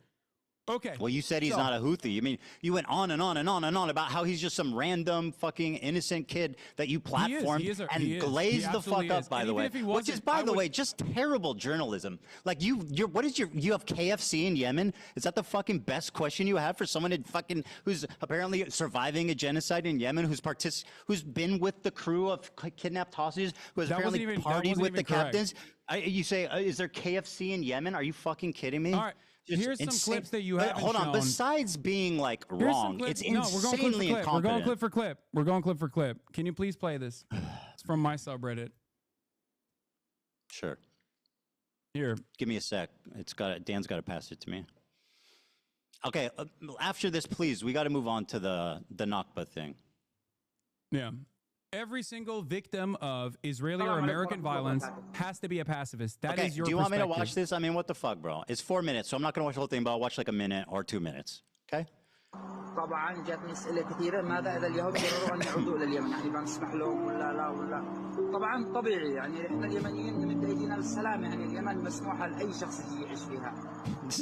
Okay. Well, you said he's so- not a Houthi. I mean, you went on and on and on and on about how he's just some random fucking innocent kid that you platformed He is. and He glazed the fuck absolutely up, is. by And the even way. if he Which is, wasn't, by I the would- way, just terrible journalism. Like you have KFC in Yemen? Is that the fucking best question you have for someone who's apparently surviving a genocide in Yemen, who's been with the crew of kidnapped hostages, who has That wasn't apparently even- that partied wasn't with the even correct. captains? You say, is there KFC in Yemen? Are you fucking kidding me? All right. Just Here's some insane. clips that you But haven't hold on. shown. Besides being like Here's some wrong, clips- it's no, we're going clip insanely for clip. We're going incompetent. clip for clip. We're going clip for clip. Can you please play this? It's from my subreddit. Sure. Here. Give me a sec. Dan's got to pass it to me. Okay. After this, please, we got to move on to the Nakba thing. Yeah. Every single victim of Israeli or American violence has to be a pacifist. That is Okay. your Do you want me to watch perspective. this? I mean, what the fuck, bro? It's 4 minutes, so I'm not going to watch the whole thing, but I'll watch like a minute or 2 minutes. Okay? طبعا جاتني اسئله كثيره ماذا اذا اليهود قرروا ان يعودوا الى اليمن يعني بنسمح لهم ولا لا ولا طبعا طبيعي يعني احنا اليمنيين بنمد ايدينا للسلام يعني اليمن مسموحه لاي شخص يعيش فيها. This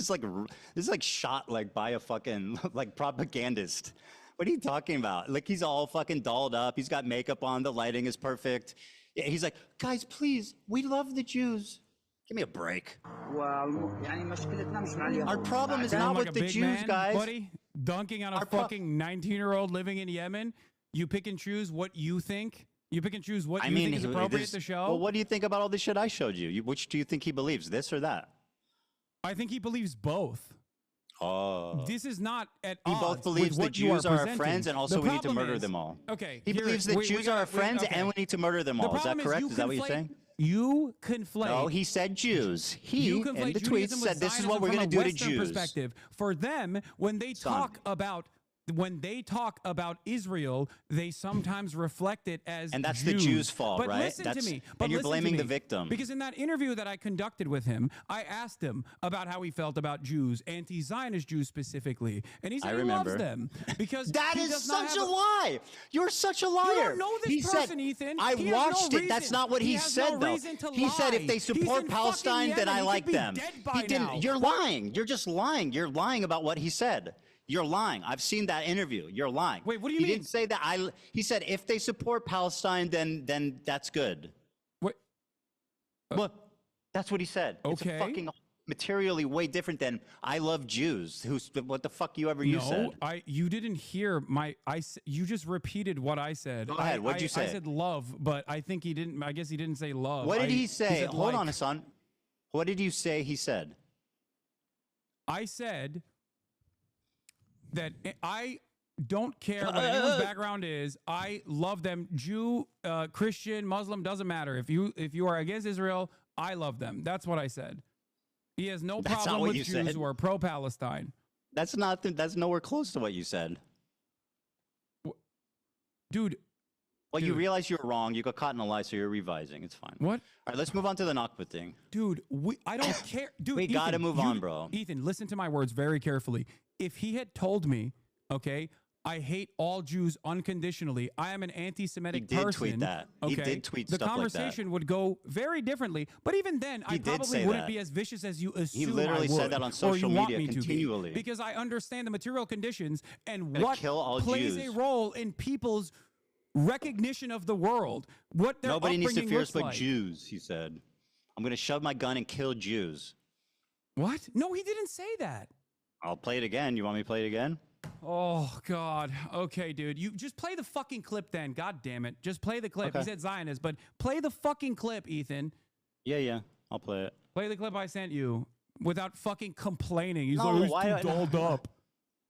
is like shot like by a fucking like propagandist. What are you talking about? Like he's all fucking dolled up. He's got makeup on. The lighting is perfect. Yeah, he's like, guys, please, we love the Jews. Give me a break. يعني مشكلتنا مش مع اليهود. Our problem is Sound not like with a the big Jews, man, guys. buddy, dunking on a fucking 19-year-old living in Yemen. You pick and choose what you think. You pick and choose what you think is appropriate to show. Well, what do you think about all this shit I showed you? Which do you think he believes, this or that? I think he believes both. Oh. This is not at He odds both believes with the what you are Jews are our presenting. friends and also The we need to problem murder is- them all. Okay. He believes the Jews are our friends and we need to murder them all. Is that correct? Is that what you're saying? You conflate. No, he said Jews. He, You in conflate the tweet, Judaism with said this is Zionism what we're from going a to do to Western Jews. Perspective. For them, when they talk about Israel, they sometimes reflect it as And that's Jews. the Jews' fault, but right? Listen That's- to me. and But you're listen to blaming the me. victim. Because in that interview that I conducted with him, I asked him about how he felt about Jews, anti-Zionist Jews specifically, and he said I he remember. loves them because That he is does not such have a lie. You're such a liar. You don't know this He person, said, Ethan. I He has no watched it. That's reason. not what he has said, no though. reason to He said if lie. they He's support in Palestine, fucking then I Yemen. He like could be them. dead by He didn't. now. You're lying. You're just lying. You're lying about what he said. You're lying. I've seen that interview. You're lying. Wait, what do you he mean? He didn't say that. He said if they support Palestine, then that's good. What? What? That's what he said. It's Okay. a fucking materially way different than I love Jews. What the fuck you said? You didn't hear you just repeated what I said. Go ahead. What'd you say? I said love, but I think he didn't. I guess he didn't say love. What did he say? said Hold like. on, Hasan. What did you say he said? I said that I don't care what anyone's background is. I love them. Jew, Christian, Muslim, doesn't matter. If you are against Israel, I love them. That's what I said. He has no That's not problem what with you Jews said. who are pro-Palestine. That's nowhere close to what you said. Dude. Well, you realize you're wrong. You got caught in a lie, so you're revising. It's fine. What? All right, let's move on to the Nakba thing. Dude, I don't care. Dude, We gotta move on, bro. Ethan, listen to my words very carefully. If he had told me, okay, I hate all Jews unconditionally, I am an anti-Semitic person. He did tweet that. He Okay, did tweet the stuff like that. conversation would go very differently. But even then, I He did probably say wouldn't that. be as vicious as you assume. He literally I would, said that on or social you want media me to be, continually. because I understand the material conditions and Gonna what kill all plays Jews. a role in people's recognition of the world. What their Nobody needs to upbringing fear looks us but like. Jews, he said. I'm going to shove my gun and kill Jews. What? No, he didn't say that. I'll play it again. You want me to play it again? Oh, God. Okay, dude. You just play the fucking clip then. God damn it. Just play the clip. Okay. He said Zionist, but play the fucking clip, Ethan. Yeah. I'll play it. Play the clip I sent you without fucking complaining. He's No, always why- too dolled up.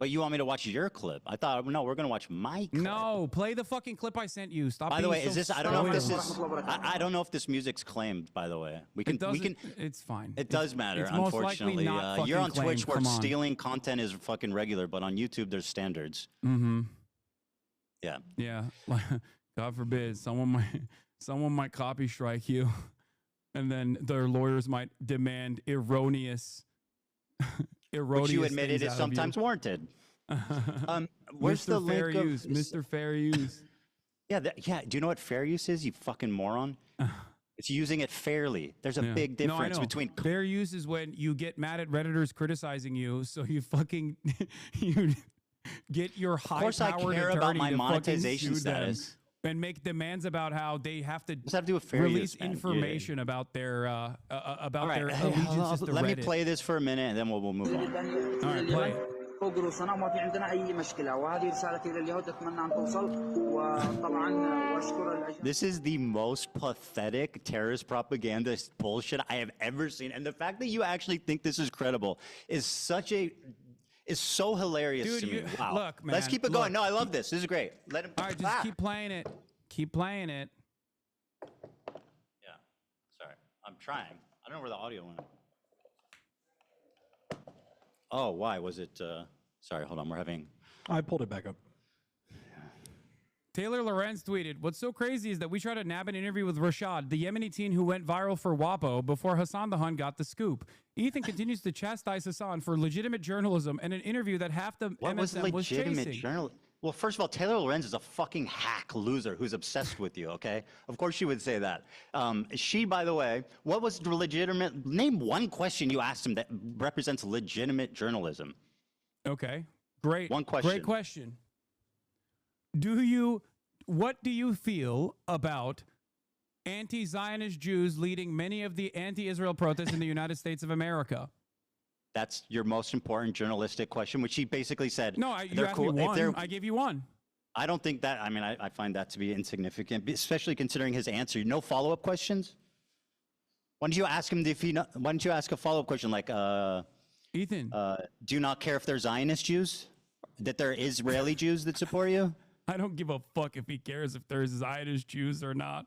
But you want me to watch your clip? I thought, no, we're going to watch my clip. No, play the fucking clip I sent you. Stop By the being way, so is this? I don't know if this spoiled. is. I don't know if this music's claimed. By the way, we can. It's fine. It does matter. It's most likely Unfortunately, not you're on fucking Twitch claimed. where Come on. stealing content is fucking regular, but on YouTube there's standards. Mm-hmm. Yeah. Yeah. God forbid someone might copy strike you, and then their lawyers might demand erroneous. Which you admitted things is out of sometimes you. warranted. Where's the Mr. Fair link of Use? Mr. Fair Use. Yeah. Do you know what fair use is? You fucking moron. It's using it fairly. There's a Yeah. big No, I difference know. between. Fair use is when you get mad at Redditors criticizing you, so you fucking you get your course I high-powered care attorney about my to fucking monetization sue them status. and make demands about how they have to, Does have to do with fair release use, man. information about their All right, allegiances to let me Reddit. play this for a minute, and then we'll move on. All right, play it. فوق رؤوسنا وما في عندنا أي مشكلة وهذه رسالتي لليهود أتمنى أن توصل وطبعا وأشكر This is the most pathetic terrorist propaganda bullshit I have ever seen, and the fact that you actually think this is credible is so hilarious Dude, to me. Wow. look, man, Let's keep it going. No, I love this. This is great. Let him. All right, just keep playing it. Keep playing it. Yeah. Sorry, I'm trying. I don't know where the audio went. Oh, why was it? Sorry, hold on. We're having. I pulled it back up. Taylor Lorenz tweeted, "What's so crazy is that we tried to nab an interview with Rashad, the Yemeni teen who went viral for WAPO before Hasan the Hun got the scoop. Ethan continues to chastise Hasan for legitimate journalism and an interview that half the What was MSM was legitimate chasing." journalism? Well, first of all, Taylor Lorenz is a fucking hack loser who's obsessed with you, okay? Of course she would say that. She, by the way, what was legitimate? Name one question you asked him that represents legitimate journalism. Okay, great. One question. Great question. What do you feel about anti-Zionist Jews leading many of the anti-Israel protests in the United States of America? That's your most important journalistic question, which she basically said. No, you they're asked cool. me If they're- one. I gave you one. I don't think that, I mean, I find that to be insignificant, especially considering his answer. No follow-up questions? Why don't you ask him why don't you ask a follow-up question like, Ethan, do you not care if they're Zionist Jews? That they're Israeli Jews that support you? I don't give a fuck if he cares if there's Zionist Jews or not.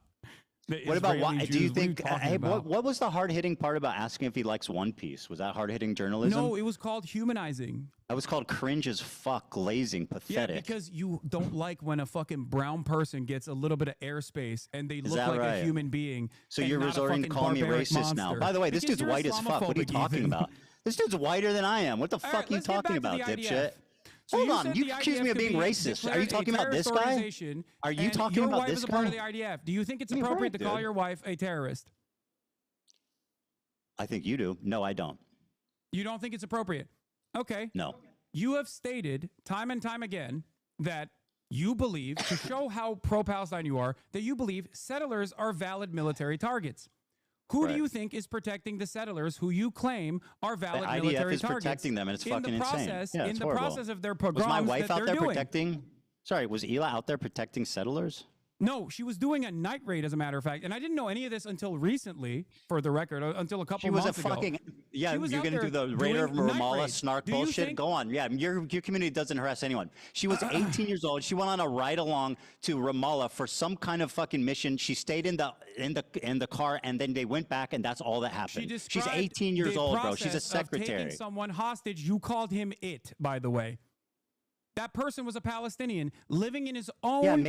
What about why? Do you think? Hey, What what was the hard-hitting part about asking if he likes One Piece? Was that hard-hitting journalism? No, it was called humanizing. That was called cringe as fuck, glazing, Yeah, pathetic. because you don't like when a fucking brown person gets a little bit of airspace and they look that like right? a human being. So and you're not a resorting to fucking calling me barbaric racist now. monster. By the way, this Because dude's you're white as fuck. What are you Islamophobic, talking Ethan. about? This dude's whiter than I am. What the All fuck right, are you let's get talking back about, to the dipshit? IDF. So Hold you on, said you the accuse IDF me of could being be racist. Are declared you a talking about this terrorist guy? organization, Are you and talking your about wife this is a part of the guy? IDF. Do you think it's You're appropriate right, to call dude. your wife a terrorist? I think you do. No, I don't. You don't think it's appropriate? Okay. No. You have stated time and time again that you believe, to show how pro-Palestine you are, that you believe settlers are valid military targets. Who do Right. you think is protecting the settlers who you claim are valid The IDF military is targets? protecting them, and it's in fucking the insane. process, Yeah, in it's the horrible. process of their Was pogroms my wife that out they're there doing. protecting? Sorry, was Ela out there protecting settlers? No, she was doing a night raid, as a matter of fact, and I didn't know any of this until recently. For the record, until a couple She was a months ago. fucking She was You're out gonna there do the Raider of doing night Ramallah raids. snark Do you bullshit. think- Go on, yeah. Your community doesn't harass anyone. She was 18 years old. She went on a ride along to Ramallah for some kind of fucking mission. She stayed in the car, and then they went back, and that's all that happened. She's described 18 years the old, bro. She's a process of secretary. taking someone hostage. You called him it, by the way. That person was a Palestinian living in his own,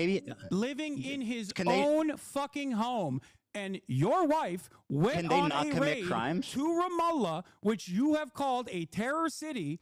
living in his own fucking home. And your wife went Can they on not a commit raid crimes? to Ramallah, which you have called a terror city.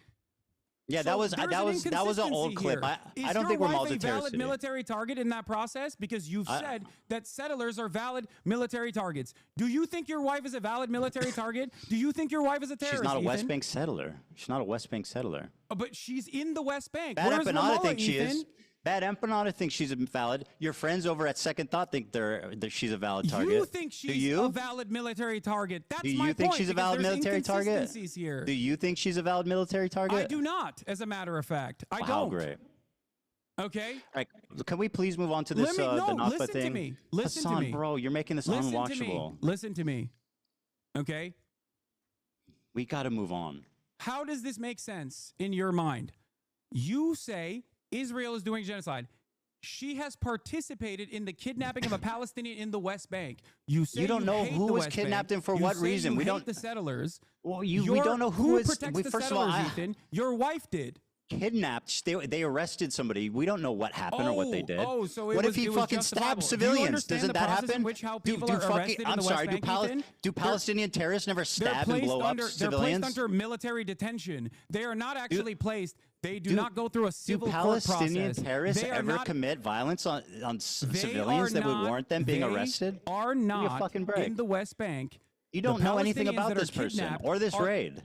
Yeah, So that was an old inconsistency clip. here. I don't think Is your Ramallah's wife a a terrorist valid city. military target in that process? Because you've said that settlers are valid military targets. Do you think your wife is a valid military target? Do you think your wife is a terrorist? She's not a Ethan? West Bank settler. She's not a West Bank settler. But she's in the West Bank. Bad Where's Empanada Ramallah, thinks she Ethan? is. Bad Empanada thinks she's valid. Your friends over at Second Thought think that she's a valid target. You think Do she's you? a valid military target? That's Do my you think point, she's a because valid there's military target? inconsistencies here. Do you think she's a valid military target? I do not, as a matter of fact. I Wow, don't. great. Okay. All right, can we please move on to this the Nakba listen thing? to me. Listen Hasan, to me. bro, you're making this Listen unwatchable. To me. Listen to me. Okay. We got to move on. How does this make sense in your mind? You say Israel is doing genocide. She has participated in the kidnapping of a Palestinian in the West Bank. You say You don't know hate who the was West kidnapped Bank. and for You what say reason. you We hate don't- the settlers. Well, we don't know who is. protects the First of all, settlers, Ethan. Your wife did. Kidnapped. They arrested somebody. We don't know what happened or what they did. So it what was, if he it was fucking justifiable. stabbed Do you civilians? understand Doesn't the that process happen? in which how people are arrested in I'm the sorry. West Bank, Ethan? Do Palestinian terrorists never They're stab and placed blow up under, They're civilians? placed under military detention. They are not actually placed. They do not go through a civil court Palestinian process. terrorists They are ever not, commit violence on they civilians are that would not- warrant them being they arrested? Are Give me a not fucking break. in the West Bank. You The don't know anything Palestinians about that are this person kidnapped or this are- raid.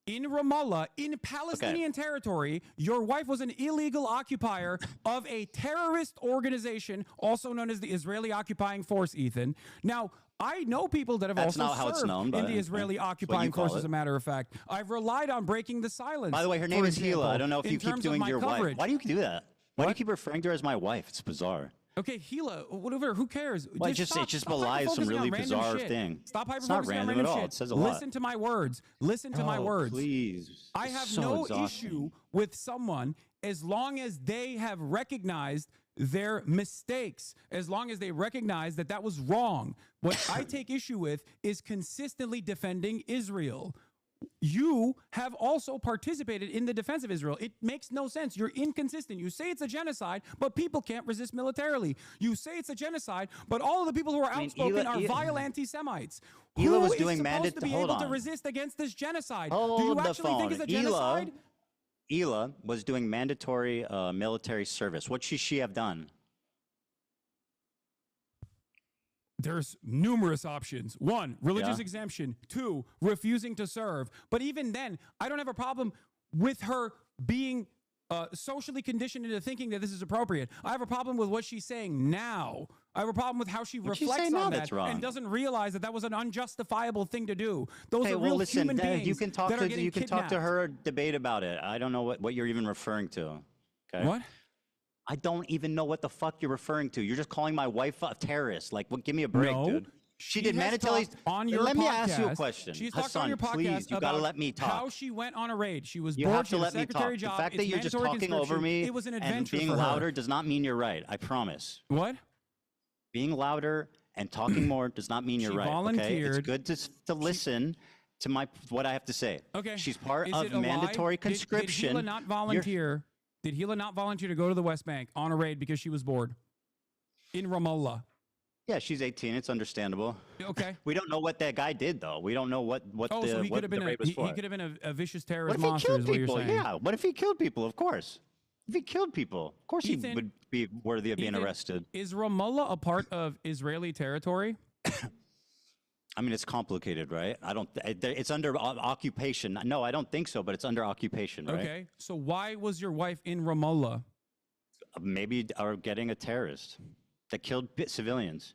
In Ramallah, in Palestinian territory, your wife was an illegal occupier of a terrorist organization, also known as the Israeli Occupying Force, Ethan. Now, I know people that have That's also not how it's served known, in but the Israeli that's what Occupying you call Force, as it. a matter of fact. I've relied on breaking the silence. By the way, her name for is example, Gila. I don't know if in you keep terms of doing my your coverage. wife. Why do you do that? Why do you keep referring to her as my wife? It's bizarre. Okay, Gila, whatever, who cares? Well, it just belies some really bizarre thing. Stop It's not hyper-focusing on random random at all. shit. It says a lot. Listen to my words. Listen to my Oh, words. please. I It's have so no exhausting. issue with someone as long as they have recognized their mistakes, as long as they recognize that that was wrong. What I take issue with is consistently defending Israel. You have also participated in the defense of Israel. It makes no sense. You're inconsistent. You say it's a genocide, but people can't resist militarily. You say it's a genocide, but all of the people who are outspoken are vile anti-Semites. Hila was Who is doing supposed to be hold able on. to resist against this genocide? Do Hold you the actually think phone. it's a genocide? Hila was doing mandatory military service. What should she have done? There's numerous options. One, religious Yeah. exemption. Two, refusing to serve. But even then, I don't have a problem with her being socially conditioned into thinking that this is appropriate. I have a problem with what she's saying now. I have a problem with how she What'd she reflects say now on that's that wrong? and doesn't realize that that was an unjustifiable thing to do. Those Hey, are well, real listen, human beings you can talk that are to getting you can talk to kidnapped. her, debate about it. I don't know what you're even referring to. Okay? What? I don't even know what the fuck you're referring to. You're just calling my wife a terrorist. Like, give me a break, No. dude. She She did has mandatory. talked on your Let me ask you a podcast- question. She's talked on Hasan, your podcast please, you gotta about let me talk. how she went on a raid. She was You bored. have She to had a let me secretary talk. job. The fact that It's you're just mandatory talking over conscription. me It was an and adventure being for her. louder does not mean you're right. I promise. What? Being louder and talking more does not mean you're She right. Okay? volunteered. It's good to listen to what I have to say. Okay. She's part Is of it a lie? mandatory Did conscription. Hila not volunteer? Did Hila not volunteer to go to the West Bank on a raid because she was bored? In Ramallah. Yeah, she's 18. It's understandable. Okay. We don't know what that guy did, though. We don't know what Oh, the so he what could have the been raid was for. he could have been a vicious What terrorist if he monster, killed is what you're people? saying. Yeah. What if he killed people? Of course. If he killed people, of course Ethan- he would be worthy of being Ethan, arrested. Is Ramallah a part of Israeli territory? I mean, it's complicated, right? It's under occupation. No, I don't think so, but it's under occupation, right? Okay. So why was your wife in Ramallah? Maybe are getting a terrorist that killed civilians.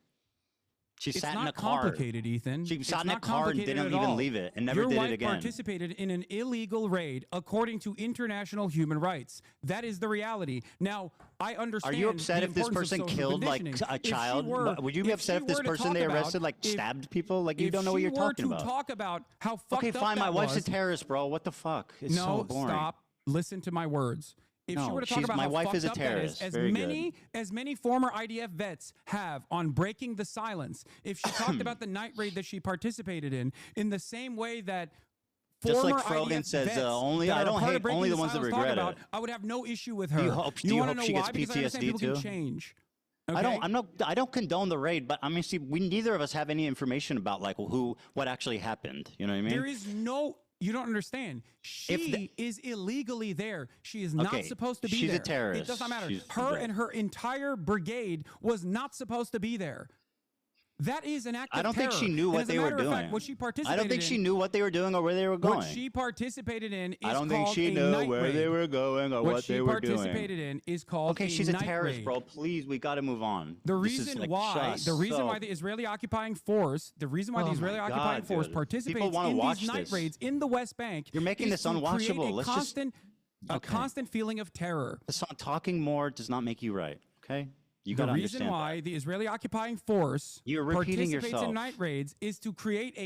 She It's sat in not a car. complicated, Ethan. She It's sat in a not car and complicated didn't at even all. leave it and never Your did wife it again. participated in an illegal raid according to international human rights. That is the reality. Now, I Are understand. you upset the if this importance of person social killed like conditioning. a If she child? were- Would you be upset she if this were to person talk they about- arrested like if- stabbed people? Like you if don't know what she you're were talking to about. talk about how fucked Okay, up fine. that My wife's a was- terrorist, bro. What the fuck? It's no, so boring. stop. Listen to my words. If she No, were to talk she's- about my how wife fucked is a up that terrorist. as Very many former IDF vets have on breaking the silence, if she talked about the night raid that she participated in the same way that Just former like Frogan IDF says, vets only that I are don't part of hate breaking only the ones that silence talk regret about, it. I would have no issue with her. Do you hope wanna hope know she why? gets Because I understand PTSD people too? can change. I don't condone the raid, but I mean, see, we neither of us have any information about like what actually happened. You know what I mean? There is no. You don't understand. She is illegally there. She is not Okay, supposed to be she's a there. terrorist. It does not matter. She's Her right. and her entire brigade was not supposed to be there. That is an act of I don't think terror. she knew And what as a they were matter of doing. fact, what she participated I don't think she in- knew what they were doing or where they were going. What she participated in is I don't think called she a knew night where they raid. were going or what she they were doing. participated in is called Okay, a she's a night terrorist, raid. bro. Please, we got to move on. The This is, reason like, why, just the reason so- why the Israeli occupying force, the reason why the Oh my Israeli God, occupying force dude. participates People wanna in watch these night this. raids in the West Bank, You're making is this to create unwatchable. a Let's just- constant, a Okay. constant feeling of terror. Hasan, talking more does not make you right. Okay, you got The to reason understand. why the Israeli occupying force You're repeating participates yourself. in night raids is to create a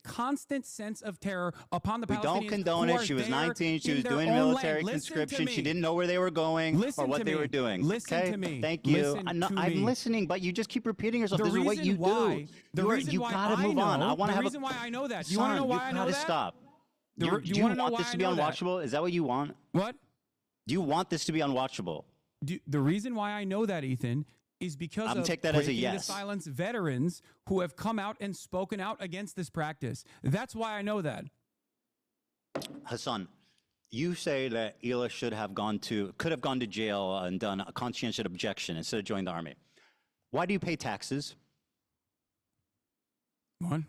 constant sense of terror upon the We Palestinians. don't condone who it. are She was there 19. She in was their doing own military land. Listen to conscription. She me. didn't know where they were going Listen or what to they me. were doing. Listen okay? to me. Thank you. Listen to I'm me. listening, but you just keep repeating yourself. The This is what reason you why- do. the reason You why gotta I move on. know- I want the to have reason a, why I know that. Do you wanna Son, know why I know gotta that? stop. Do Do you you wanna know want why this I to be know that? unwatchable? Is that what you want? What? Do you want this to be unwatchable? The reason why I know that, Ethan, is because I'm of take that as a Breaking the yes. Silence veterans who have come out and spoken out against this practice. That's why I know that. Hasan, you say that Hila could have gone to jail and done a conscientious objection instead of joining the army. Why do you pay taxes? What?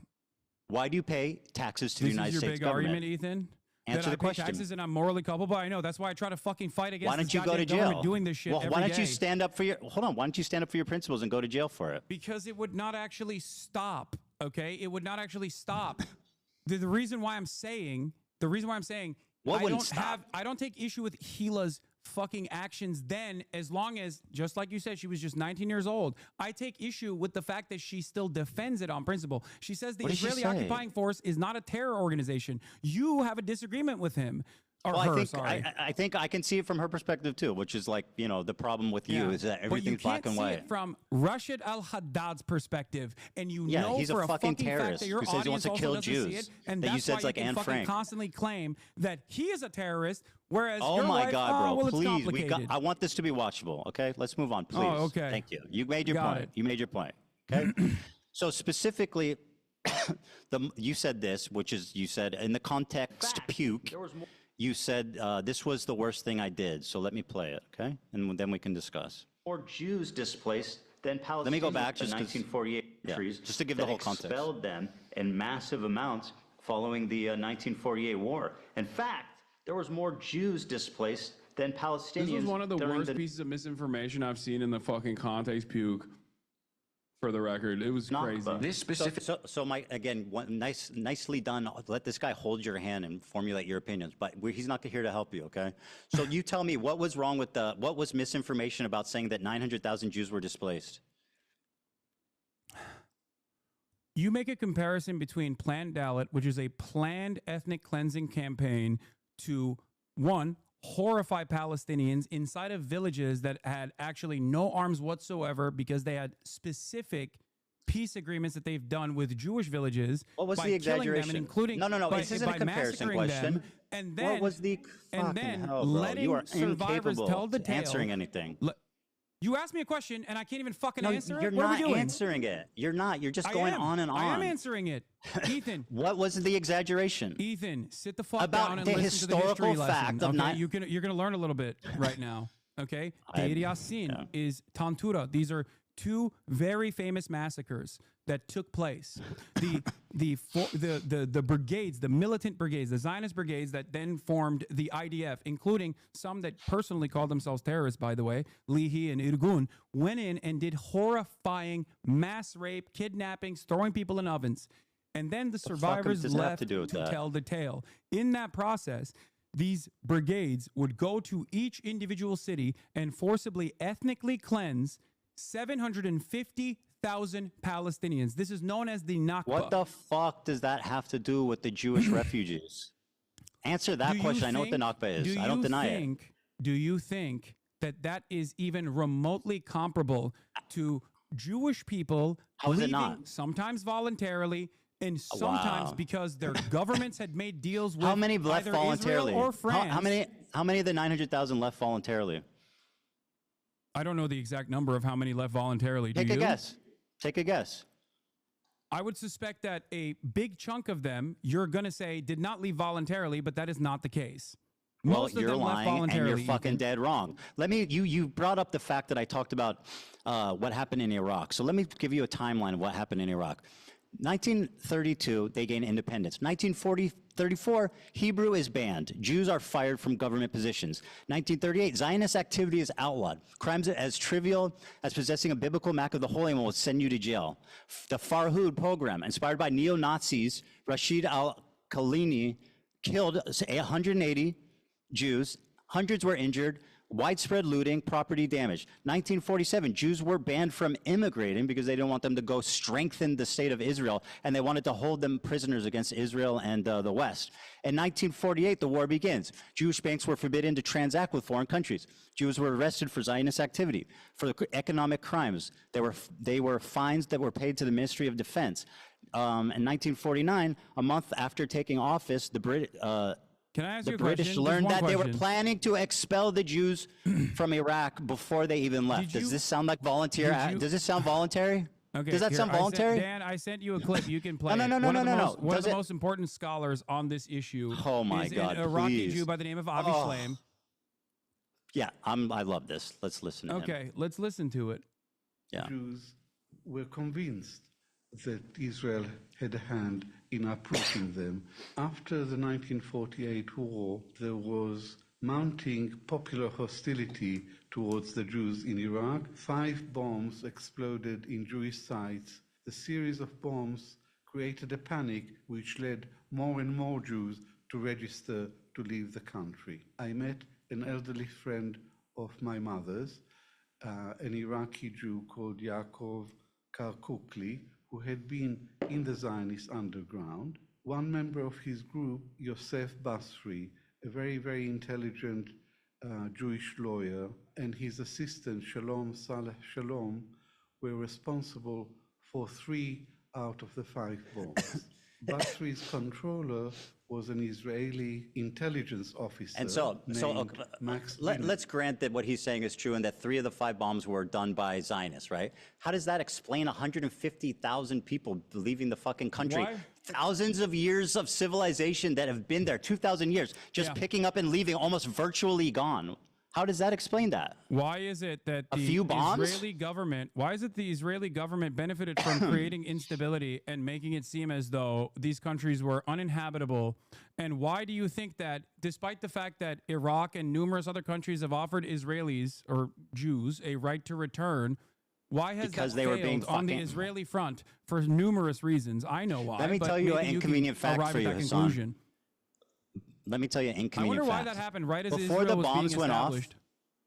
Why do you pay taxes to the United This is your States big government? argument, Ethan? Answer that the I pay question. taxes and I'm morally culpable. I know. That's why I try to fucking fight against. Why don't this you go to goddamn government jail? doing this shit Well, every why don't you day. stand up for your? Hold on. Why don't you stand up for your principles and go to jail for it? Because it would not actually stop. Okay, it would not actually stop. The reason why I'm saying, What I wouldn't don't stop? I don't take issue with Hila's fucking actions then, as long as, just like you said, she was just 19 years old. I take issue with the fact that she still defends it on principle. She says the What did she Israeli say? occupying force is not a terror organization. You have a disagreement with him. Or Well, her, I think sorry. I think I can see it from her perspective too, which is like, you know, the problem with you is that everything's black and But you white. can't see it from Rashid al-Haddad's perspective, and you Yeah, know he's a for a fucking fact terrorist that your who says he wants audience to also kill doesn't see Jews, it, and that you that's said why it's like you can Anne fucking Frank. constantly claim that he is a terrorist, whereas Oh you're my like, God, bro! oh, well, it's Please, complicated. I want this to be watchable. Okay, let's move on, please. Oh, okay. Thank you. You made your Got point. it. You made your point. Okay. So specifically, you said this, which is you said in the context puke. You said this was the worst thing I did. So let me play it, okay, and then we can discuss. More Jews displaced than Palestinians. Let me go back in just 'cause- 1948 yeah, countries just to give the that whole context. expelled them in massive amounts following the 1948 war. In fact, there was more Jews displaced than Palestinians. This was one of the during worst pieces of misinformation I've seen in the fucking context puke. For the record, it was crazy. This specific. So Mike, again, nicely done. Let this guy hold your hand and formulate your opinions, but he's not here to help you, okay? So you tell me what was wrong with what was misinformation about saying that 900,000 Jews were displaced? You make a comparison between Planned Dalit, which is a planned ethnic cleansing campaign, to one, horrify Palestinians inside of villages that had actually no arms whatsoever because they had specific peace agreements that they've done with Jewish villages. What was by the killing them exaggeration? and including No. by, This isn't by a comparison massacring question. them, and then What was the and then fucking hell, bro? letting You are survivors incapable tell the of tale. answering anything. You asked me a question and I can't even fucking No, answer you're it. What are not we doing? answering it. You're not. You're just I going am. on and on. I am answering it, Ethan. What was the exaggeration? Ethan, sit the fuck About down and the listen to the historical history fact lesson. of Okay, not- you're gonna learn a little bit right now. Okay, Deir Yassin is Tantura. These are two very famous massacres that took place. The brigades, the militant brigades, the Zionist brigades that then formed the IDF, including some that personally called themselves terrorists, by the way, Lihi and Irgun, went in and did horrifying mass rape, kidnappings, throwing people in ovens. And then the survivors does it have left to do with that? tell the tale. In that process, these brigades would go to each individual city and forcibly ethnically cleanse 750,000 Palestinians. This is known as the Nakba. What the fuck does that have to do with the Jewish refugees? Answer that Do you question. I know what the think- Nakba do is. I don't you deny think, it. Do you think that that is even remotely comparable to Jewish people How is it leaving not? sometimes voluntarily and sometimes Wow. because their governments had made deals with How many left either voluntarily? Israel or France? How many of the 900,000 left voluntarily? I don't know the exact number of how many left voluntarily. Do Take a you? guess. Take a guess. I would suspect that a big chunk of them, you're going to say, did not leave voluntarily, but that is not the case. Well, Most of you're them left lying and voluntarily. you're fucking dead wrong. Let me, you brought up the fact that I talked about what happened in Iraq. So let me give you a timeline of what happened in Iraq. 1932, they gain independence. 1934, Hebrew is banned. Jews are fired from government positions. 1938, Zionist activity is outlawed. Crimes as trivial as possessing a biblical map of the Holy One will send you to jail. The Farhud program, inspired by neo-Nazis, Rashid al-Khalini killed 180 Jews. Hundreds were injured. Widespread looting, property damage. 1947, Jews were banned from immigrating because they didn't want them to go strengthen the state of Israel, and they wanted to hold them prisoners against Israel and the West. In 1948, the war begins. Jewish banks were forbidden to transact with foreign countries. Jews were arrested for Zionist activity, for economic crimes. They were fines that were paid to the Ministry of Defense. In 1949, a month after taking office, Can I ask the you a British question? Just learned one that they were question. planning to expel the Jews from Iraq before they even left. Did you- Does this sound like volunteer? did you- Does this sound voluntary? Okay, Does that here, sound voluntary? Dan, I sent you a clip. You can play No, it. no, no, One no, of the no, no. most- One of Does the it- most important scholars on this issue Oh my is God, an Iraqi please. Jew by the name of Avi Oh. Shlaim. Yeah, I love this. Let's listen to him. Okay, let's listen to it. Yeah. Jews were convinced that Israel had a hand in uprooting them. After the 1948 war, there was mounting popular hostility towards the Jews in Iraq. 5 bombs exploded in Jewish sites. The series of bombs created a panic which led more and more Jews to register to leave the country. I met an elderly friend of my mother's, an Iraqi Jew called Yaakov Karkukli, who had been in the Zionist underground. One member of his group, Yosef Basri, a very, very intelligent Jewish lawyer, and his assistant, Shalom Saleh Shalom, were responsible for 3 out of the 5 bombs. Basri's controller was an Israeli intelligence officer. And so named Max let's grant that what he's saying is true and that 3 of the 5 bombs were done by Zionists, right? How does that explain 150,000 people leaving the fucking country? Why? Thousands of years of civilization that have been there, 2,000 years, just picking up and leaving, almost virtually gone. How does that explain that? Why is it that A the few bombs? Israeli government, why is it the Israeli government benefited from creating instability and making it seem as though these countries were uninhabitable? And why do you think that, despite the fact that Iraq and numerous other countries have offered Israelis or Jews a right to return, why has Because that they were failed being on the fucking- Israeli front for numerous reasons? I know why. Let me but tell you an maybe inconvenient can fact arrive for at you, that Hasan. conclusion. Let me tell you an I inconvenient wonder why fact. that happened right as Before Israel the was bombs being went off, established.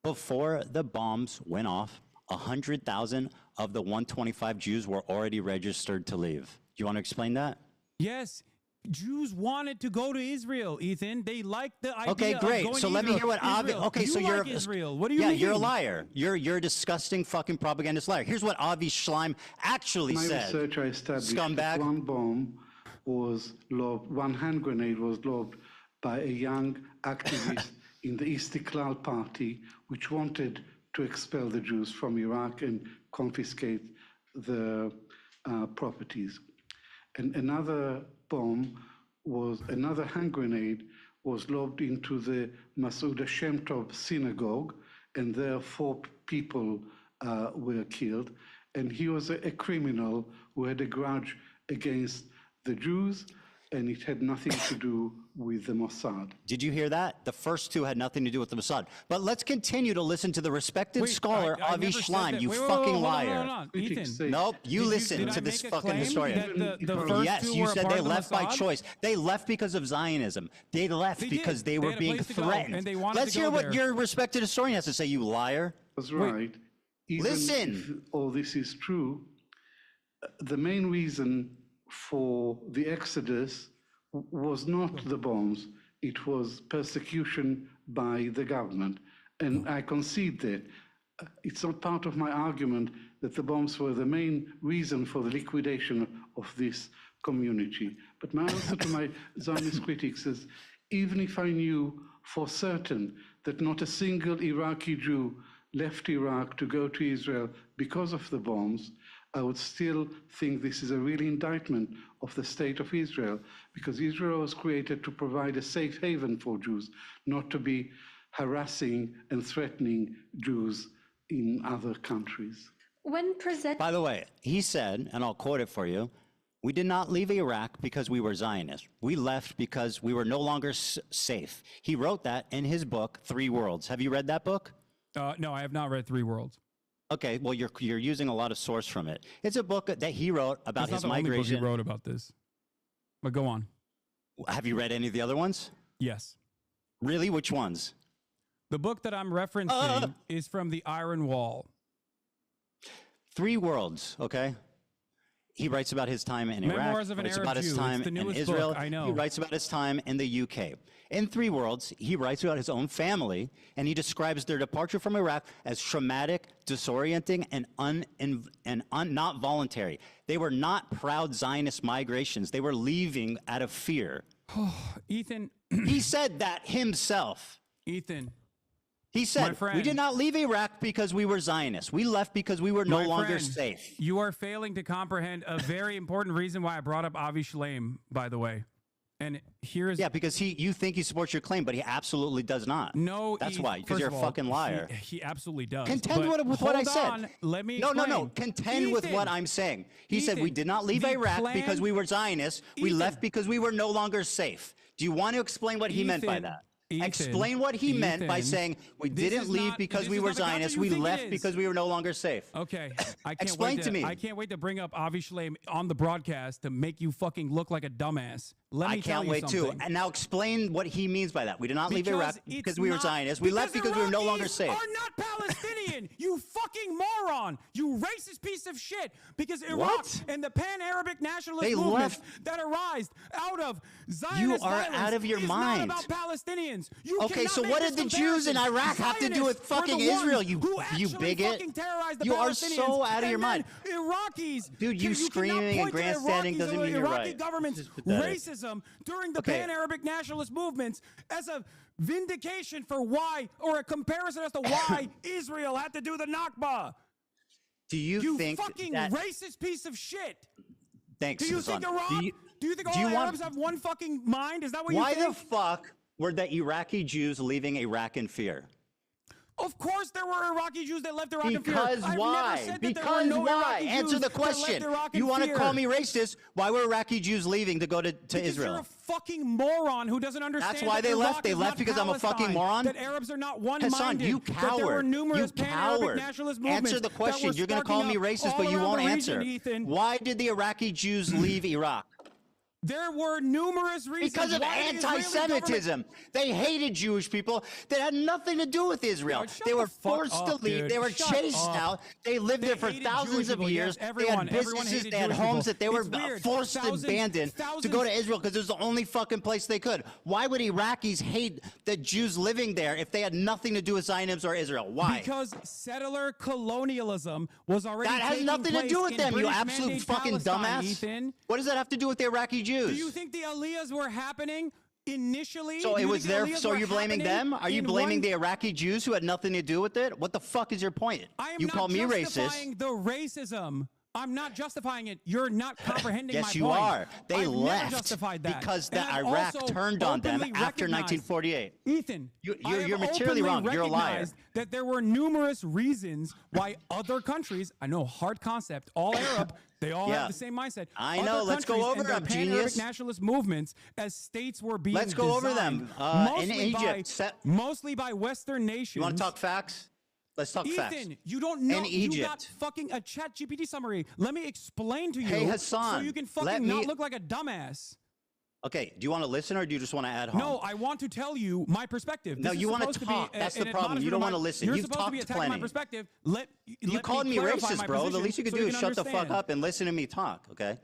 before the bombs went off, 100,000 of the 125 Jews were already registered to leave. Do you want to explain that? Yes. Jews wanted to go to Israel, Ethan. They liked the idea Okay, of great. going So to let me Israel. hear what Avi. Israel. Okay, you so you're like Israel. What do you yeah, mean? you're a liar. You're a disgusting fucking propagandist liar. Here's what Avi Schleim actually My said. research, I established Scumbag. that one bomb was lobbed, one hand grenade was lobbed by a young activist in the Istiklal Party, which wanted to expel the Jews from Iraq and confiscate the properties. And another hand grenade was lobbed into the Masuda Shem Tov synagogue, and there 4 people were killed. And he was a criminal who had a grudge against the Jews, and it had nothing to do with the Mossad. Did you hear that? The first 2 had nothing to do with the Mossad. But let's continue to listen to the respected scholar I Avi never said Schleim. that. You Wait, fucking hold on, liar. hold on. Ethan. Nope, you listen did I to this make a fucking claim historian. that the first Yes, 2 you were a said part they of the left by Mossad? choice. They left because of Zionism. They left They because did. they were had a being place to go, threatened. and they wanted Let's to go hear what there. your respected historian has to say, you liar. That's right. Even Listen. if all this is true, the main reason for the exodus was not the bombs, it was persecution by the government. And I concede that. It's not part of my argument that the bombs were the main reason for the liquidation of this community. But my answer to my Zionist critics is, even if I knew for certain that not a single Iraqi Jew left Iraq to go to Israel because of the bombs, I would still think this is a real indictment of the state of Israel, because Israel was created to provide a safe haven for Jews, not to be harassing and threatening Jews in other countries. By the way, he said, and I'll quote it for you, we did not leave Iraq because we were Zionists. We left because we were no longer safe. He wrote that in his book, 3 Worlds. Have you read that book? No, I have not read 3 Worlds. Okay, well, you're using a lot of source from it. It's a book that he wrote about That's his not the only book migration. he wrote about this. But go on. Have you read any of the other ones? Yes. Really? Which ones? The book that I'm referencing is from the Iron Wall. 3 Worlds, okay? He writes about his time in Iraq. Memoirs of an writes Arab about his Jew. time It's the in newest Israel. book, I know. He writes about his time in the UK. In 3 Worlds, he writes about his own family, and he describes their departure from Iraq as traumatic, disorienting, and not voluntary. They were not proud Zionist migrations. They were leaving out of fear. Ethan. He said that himself. Ethan. He said, friend, we did not leave Iraq because we were Zionists. We left because we were no longer friend, safe. You are failing to comprehend a very important reason why I brought up Avi Shlaim, by the way. And here's... Yeah, because you think he supports your claim, but he absolutely does not. No, That's why, because you're a fucking liar. He absolutely does. Contend with what I said. Let me No, explain. Contend with what I'm saying. He said we did not leave Iraq because we were Zionists. We left because we were no longer safe. Do you want to explain what he meant by that? Explain what he meant by saying we didn't leave because we were Zionists. We left because we were no longer safe. Okay, Explain to me. I can't wait to bring up Avi Shlaim on the broadcast to make you fucking look like a dumbass. Let me tell you something. I can't wait too. And now explain what he means by that. We did not leave Iraq because we were Zionists. We left because we were no longer safe. Are not Palestinian. You fucking moron. You racist piece of shit. Because Iraq and the pan-Arabic nationalist movement that arise out of Zionist violence out of your mind. Not about Palestinians. Okay, so what did the Jews in Iraq have to do with fucking Israel? You bigot. You are so out of your mind. Iraqis. Dude, you screaming and grandstanding doesn't mean you're right. Iraqi government's racism during the pan-Arabic nationalist movements as a vindication for why, or a comparison as to why Israel had to do the Nakba. Do you think fucking racist piece of shit? Thanks, Do you Hasan. think Iraq? Do you think all Arabs have one fucking mind? Is that what you think? Why the fuck were the Iraqi Jews leaving Iraq in fear? Of course there were Iraqi Jews that left Iraq in fear. Because why? Because why? Answer the question. You want to call me racist? Why were Iraqi Jews leaving to go to Israel? You're a fucking moron who doesn't understand. That's why they left. They left because I'm a fucking moron. That Arabs are not one-minded. Hasan, you coward. That there were numerous coward. nationalist movements. Answer the question. You're going to call me racist, but you won't answer. Why did the Iraqi Jews leave Iraq? There were numerous reasons. Because of anti-Semitism. They hated Jewish people that had nothing to do with Israel. They were forced to leave. They were chased out. They lived there for thousands of years. They had businesses. They had homes that they were forced to abandon to go to Israel because it was the only fucking place they could. Why would Iraqis hate the Jews living there if they had nothing to do with Zionism or Israel? Why? Because settler colonialism was already That has nothing to do with them, you absolute fucking dumbass. Ethan. What does that have to do with the Iraqi Jews? Do you think the Aliyahs were happening initially? So it was there. So you're blaming them? Are you blaming the Iraqi Jews who had nothing to do with it? What the fuck is your point? You call me racist. The racism. I'm not justifying it. You're not comprehending my point. Yes, you are. They I've left never justified that. because the Iraq turned on them after 1948. Ethan, you're materially wrong. You're a liar. That there were numerous reasons why other countries, I know, hard concept, all Arab, they all have the same mindset. I know. Let's go over them, genius. Nationalist movements as states were being Let's go over them. In Egypt. Mostly by Western nations. You want to talk facts? Let's talk facts. Ethan, you don't know. In Egypt. You got fucking a chat GPT summary. Let me explain to you. Hey, Hasan, so you can fucking not look like a dumbass. Okay, do you want to listen or do you just want to add home? No, I want to tell you my perspective. No, you want to talk. That's the problem. You don't want to listen. You've talked plenty. My perspective. You called me racist, bro. The least you could do is shut the fuck up and listen to me talk, okay?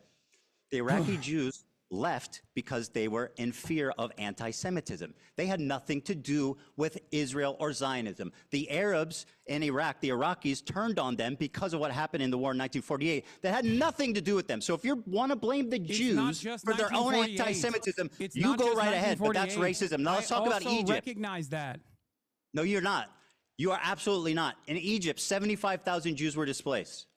The Iraqi Jews left because they were in fear of anti-Semitism. They had nothing to do with Israel or Zionism. The Arabs in Iraq, the Iraqis, turned on them because of what happened in the war in 1948. That had nothing to do with them. So if you want to blame the Jews for their own anti-Semitism, you go right ahead, but that's racism. Now let's talk about Egypt. I recognize that. No, you're not. You are absolutely not. In Egypt, 75,000 Jews were displaced.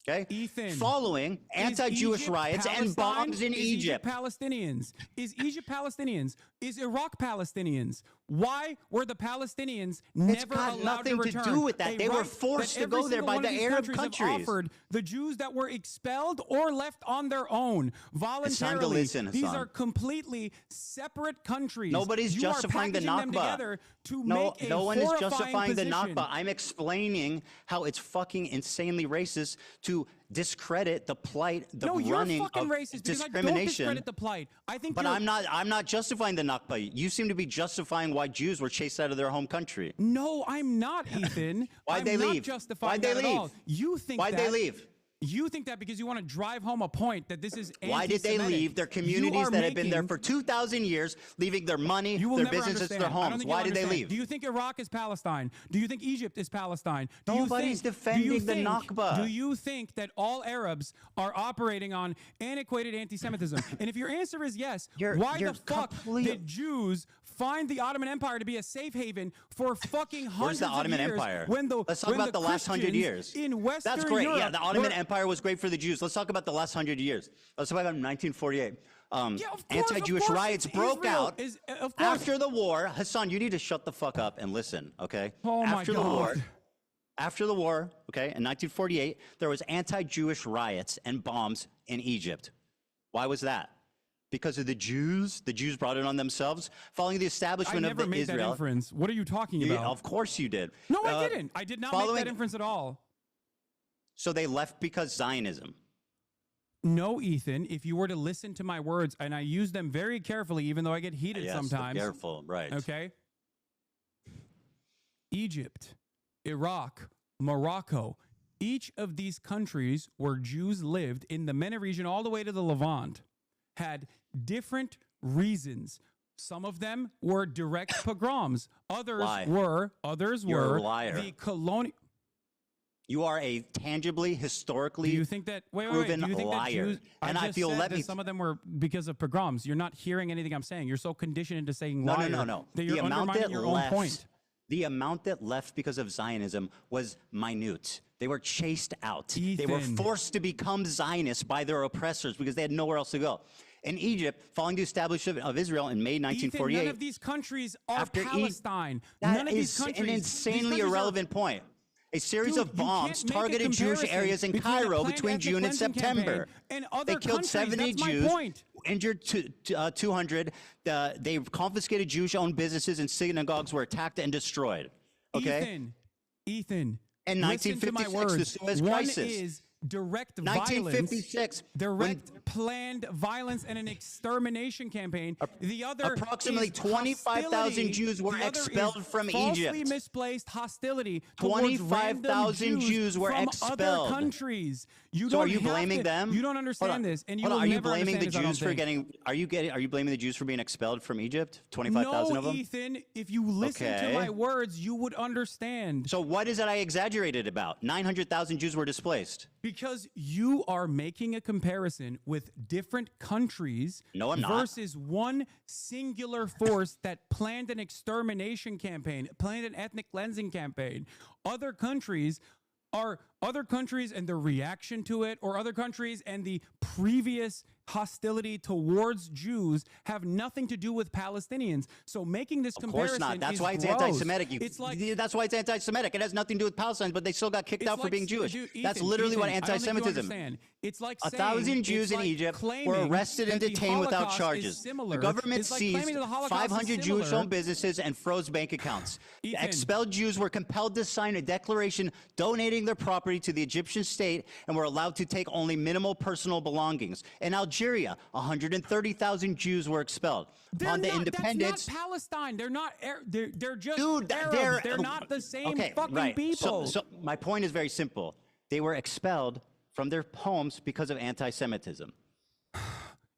Okay? Ethan, following anti-Jewish riots and bombs in Egypt. Palestinians. Is Egypt Palestinians? Is Iraq Palestinians? Why were the Palestinians never allowed to return? It's got nothing to do with that. They were forced to go there by the Arab countries. Offered the Jews that were expelled or left on their own voluntarily. It's time to listen, Hasan. These are completely separate countries. Nobody's justifying the Nakba. No one is justifying the Nakba. I'm explaining how it's fucking insanely racist to discredit the plight, the running of racist discrimination. I don't discredit the plight. I think, but I'm not justifying the Nakba. You seem to be justifying why Jews were chased out of their home country. No, I'm not, Ethan. Why'd they leave? Why'd they leave? You think Why'd they leave? You think that because you want to drive home a point that this is anti-Semitic. Why did they leave their communities that had been there for 2,000 years, leaving their money, their businesses, their homes? Why did they leave? Do you think Iraq is Palestine? Do you think Egypt is Palestine? Nobody's defending the Nakba. Do you think that all Arabs are operating on antiquated anti-Semitism? And if your answer is yes, why the fuck did Jews find the Ottoman Empire to be a safe haven for fucking hundreds Where's the Ottoman of years. Empire? When Let's talk about the last 100 years. In Western That's great. Europe Yeah, the Ottoman were- Empire was great for the Jews. Let's talk about the last 100 years. Let's talk about 1948. Yeah, of course, Anti-Jewish of course, broke Israel out of course. after the war. Hassan, you need to shut the fuck up and listen, okay? Oh my after God. the war, after the war, okay, in 1948, there was anti-Jewish riots and bombs in Egypt. Why was that? Because of the Jews. The Jews brought it on themselves. Following the I establishment never of made Israel. that inference. What are you talking about? Of course you did. No, I didn't. I did not make that inference at all. So they left because Zionism. No, Ethan, if you were to listen to my words, and I use them very carefully, even though I get heated Yes, sometimes. careful, right. Okay. Egypt, Iraq, Morocco, each of these countries where Jews lived in the MENA region all the way to the Levant had different reasons. Some of them were direct pogroms. Others were You're a liar. the colonial. You are a tangibly, historically Do you think that proven do you think liar. That Jews, And I just feel said let that me some of them were because of pogroms. You're not hearing anything I'm saying. You're so conditioned into saying No, liar no, no, no. that you're The amount undermining that your own point. The amount that left because of Zionism was minute. They were chased out. They were Ethan. forced to become Zionists by their oppressors because they had nowhere else to go. In Egypt, following the establishment of Israel in May 1948, Ethan, none of these countries are after Palestine. that None of these is countries. an these insanely countries are- irrelevant point. A series Dude, of you bombs can't make a targeted Jewish comparison areas in between a Cairo planned between ethnic June and cleansing September. campaign and other They killed countries. 70 That's my Jews, point. injured 200. They confiscated Jewish-owned businesses and synagogues were attacked and destroyed. Okay? Ethan, In listen to my 1956, words. the Suez One Crisis. is direct 1956, violence, direct planned violence and an extermination campaign. The other approximately is 25,000 hostility. Jews were The other is expelled from falsely Egypt. misplaced hostility towards 25,000 random Jews were from expelled. other countries. You So don't are you have blaming to- them? You don't understand Hold on. this, and you Hold on. will Are you never blaming the understand this, I don't Jews for think. getting? Are you blaming the Jews for being expelled from Egypt? 25,000 No, of them. Ethan, if you listen to Okay. my words, you would understand. So what is it I exaggerated about? 900,000 Jews were displaced. Because you are making a comparison with different countries No, I'm not. versus one singular force that planned an extermination campaign, planned an ethnic cleansing campaign. Other countries and the reaction to it, or other countries and the previous hostility towards Jews have nothing to do with Palestinians. So making this Of comparison course not. That's is why it's gross. anti-Semitic. It's like That's why it's anti-Semitic. It has nothing to do with Palestine, but they still got kicked It's out for like- being Jewish. dude, That's Ethan, literally what Ethan, I don't think you anti-Semitism. understand. It's like 1,000 saying- Jews it's in like Egypt were claiming arrested and that the detained without Holocaust is charges. similar. The government It's like seized claiming that the Holocaust is 500 similar. Jewish-owned businesses and froze bank accounts. Ethan. Expelled Jews were compelled to sign a declaration donating their property to the Egyptian state and were allowed to take only minimal personal belongings. In Algeria, 130,000 Jews were expelled. Upon the independence, That's not Palestine. They're not. They're just Dude, Arabs. They're not the same fucking people. So my point is very simple. They were expelled from their homes because of anti-Semitism.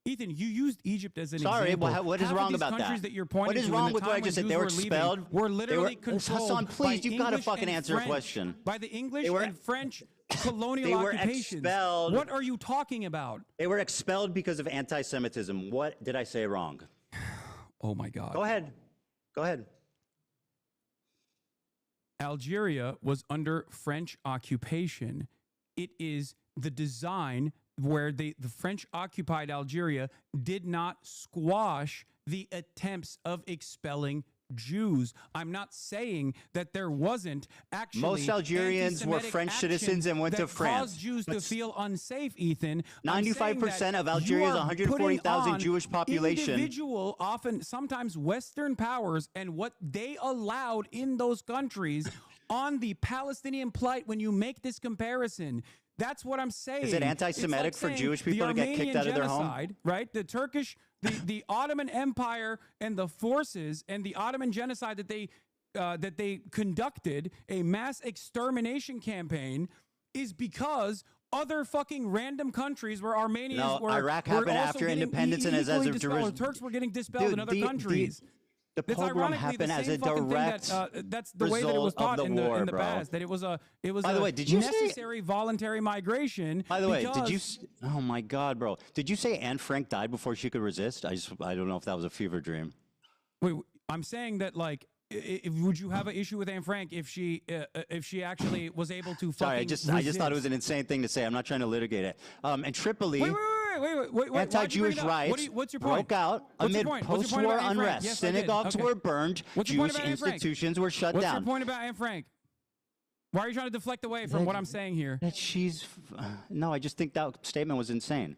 Ethan, you used Egypt as an Sorry, example. what is Half of wrong these about countries that? you're pointing What is to in wrong the with what I time just when said? They Jews were leaving expelled. Were literally They controlled Hasan, please, by you've got to English fucking and answer a French- question. By the English They were- and French colonial They were occupations. expelled. What are you talking about? They were expelled because of anti-Semitism. What did I say wrong? Oh my God. Go ahead. Go ahead. Algeria was under French occupation. It is the design where the French occupied Algeria did not squash the attempts of expelling Jews. I'm not saying that there wasn't actually Most Algerians were anti-Semitic French action citizens and went to that France. caused Jews to feel unsafe, Ethan. 95% of Algeria's 140,000 Jewish population. Individual, often, sometimes Western powers and what they allowed in those countries on the Palestinian plight when you make this comparison. That's what I'm saying. Is it anti-Semitic It's like for saying Jewish people the to get kicked Armenian out of their home? genocide, right? The Turkish, the Ottoman Empire and the forces and the Ottoman genocide that they conducted, a mass extermination campaign, is because other fucking random countries where Armenians No, were Iraq were happened also after getting independence and as equally of dispelled, or Jerusalem. Turks were getting dispelled Dude, in other countries. The It's pogrom ironically happened the as same a fucking direct thing that's the way that it was result of taught the in war, the bro. past, that it was a By the way, did you say- necessary voluntary migration. By the way, because- oh my God, bro. Did you say Anne Frank died before she could resist? I don't know if that was a fever dream. Wait, I'm saying that, like, would you have an issue with Anne Frank if she actually was able to? Sorry, I just thought it was an insane thing to say. I'm not trying to litigate it. And Tripoli. Wait. Anti-Jewish riots What's your point? broke out amid post-war unrest. Yes, Synagogues were burned. Jewish institutions were shut What's down. your point about Anne Frank? Why are you trying to deflect away from what I'm saying here? That she's no, I just think that statement was insane.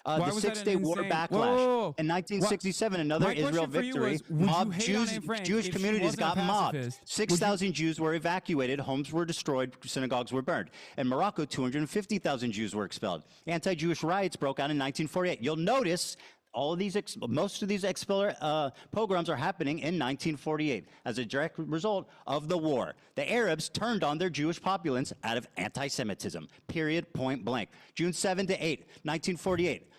The Six-Day War backlash. In 1967, another Israel victory, mobbed Jewish communities got mobbed. 6,000 Jews were evacuated, homes were destroyed, synagogues were burned. In Morocco, 250,000 Jews were expelled. Anti-Jewish riots broke out in 1948. You'll notice all of these, most of these pogroms are happening in 1948 as a direct result of the war. The Arabs turned on their Jewish populace out of anti-Semitism, period, point blank. June 7 to 8, 1948.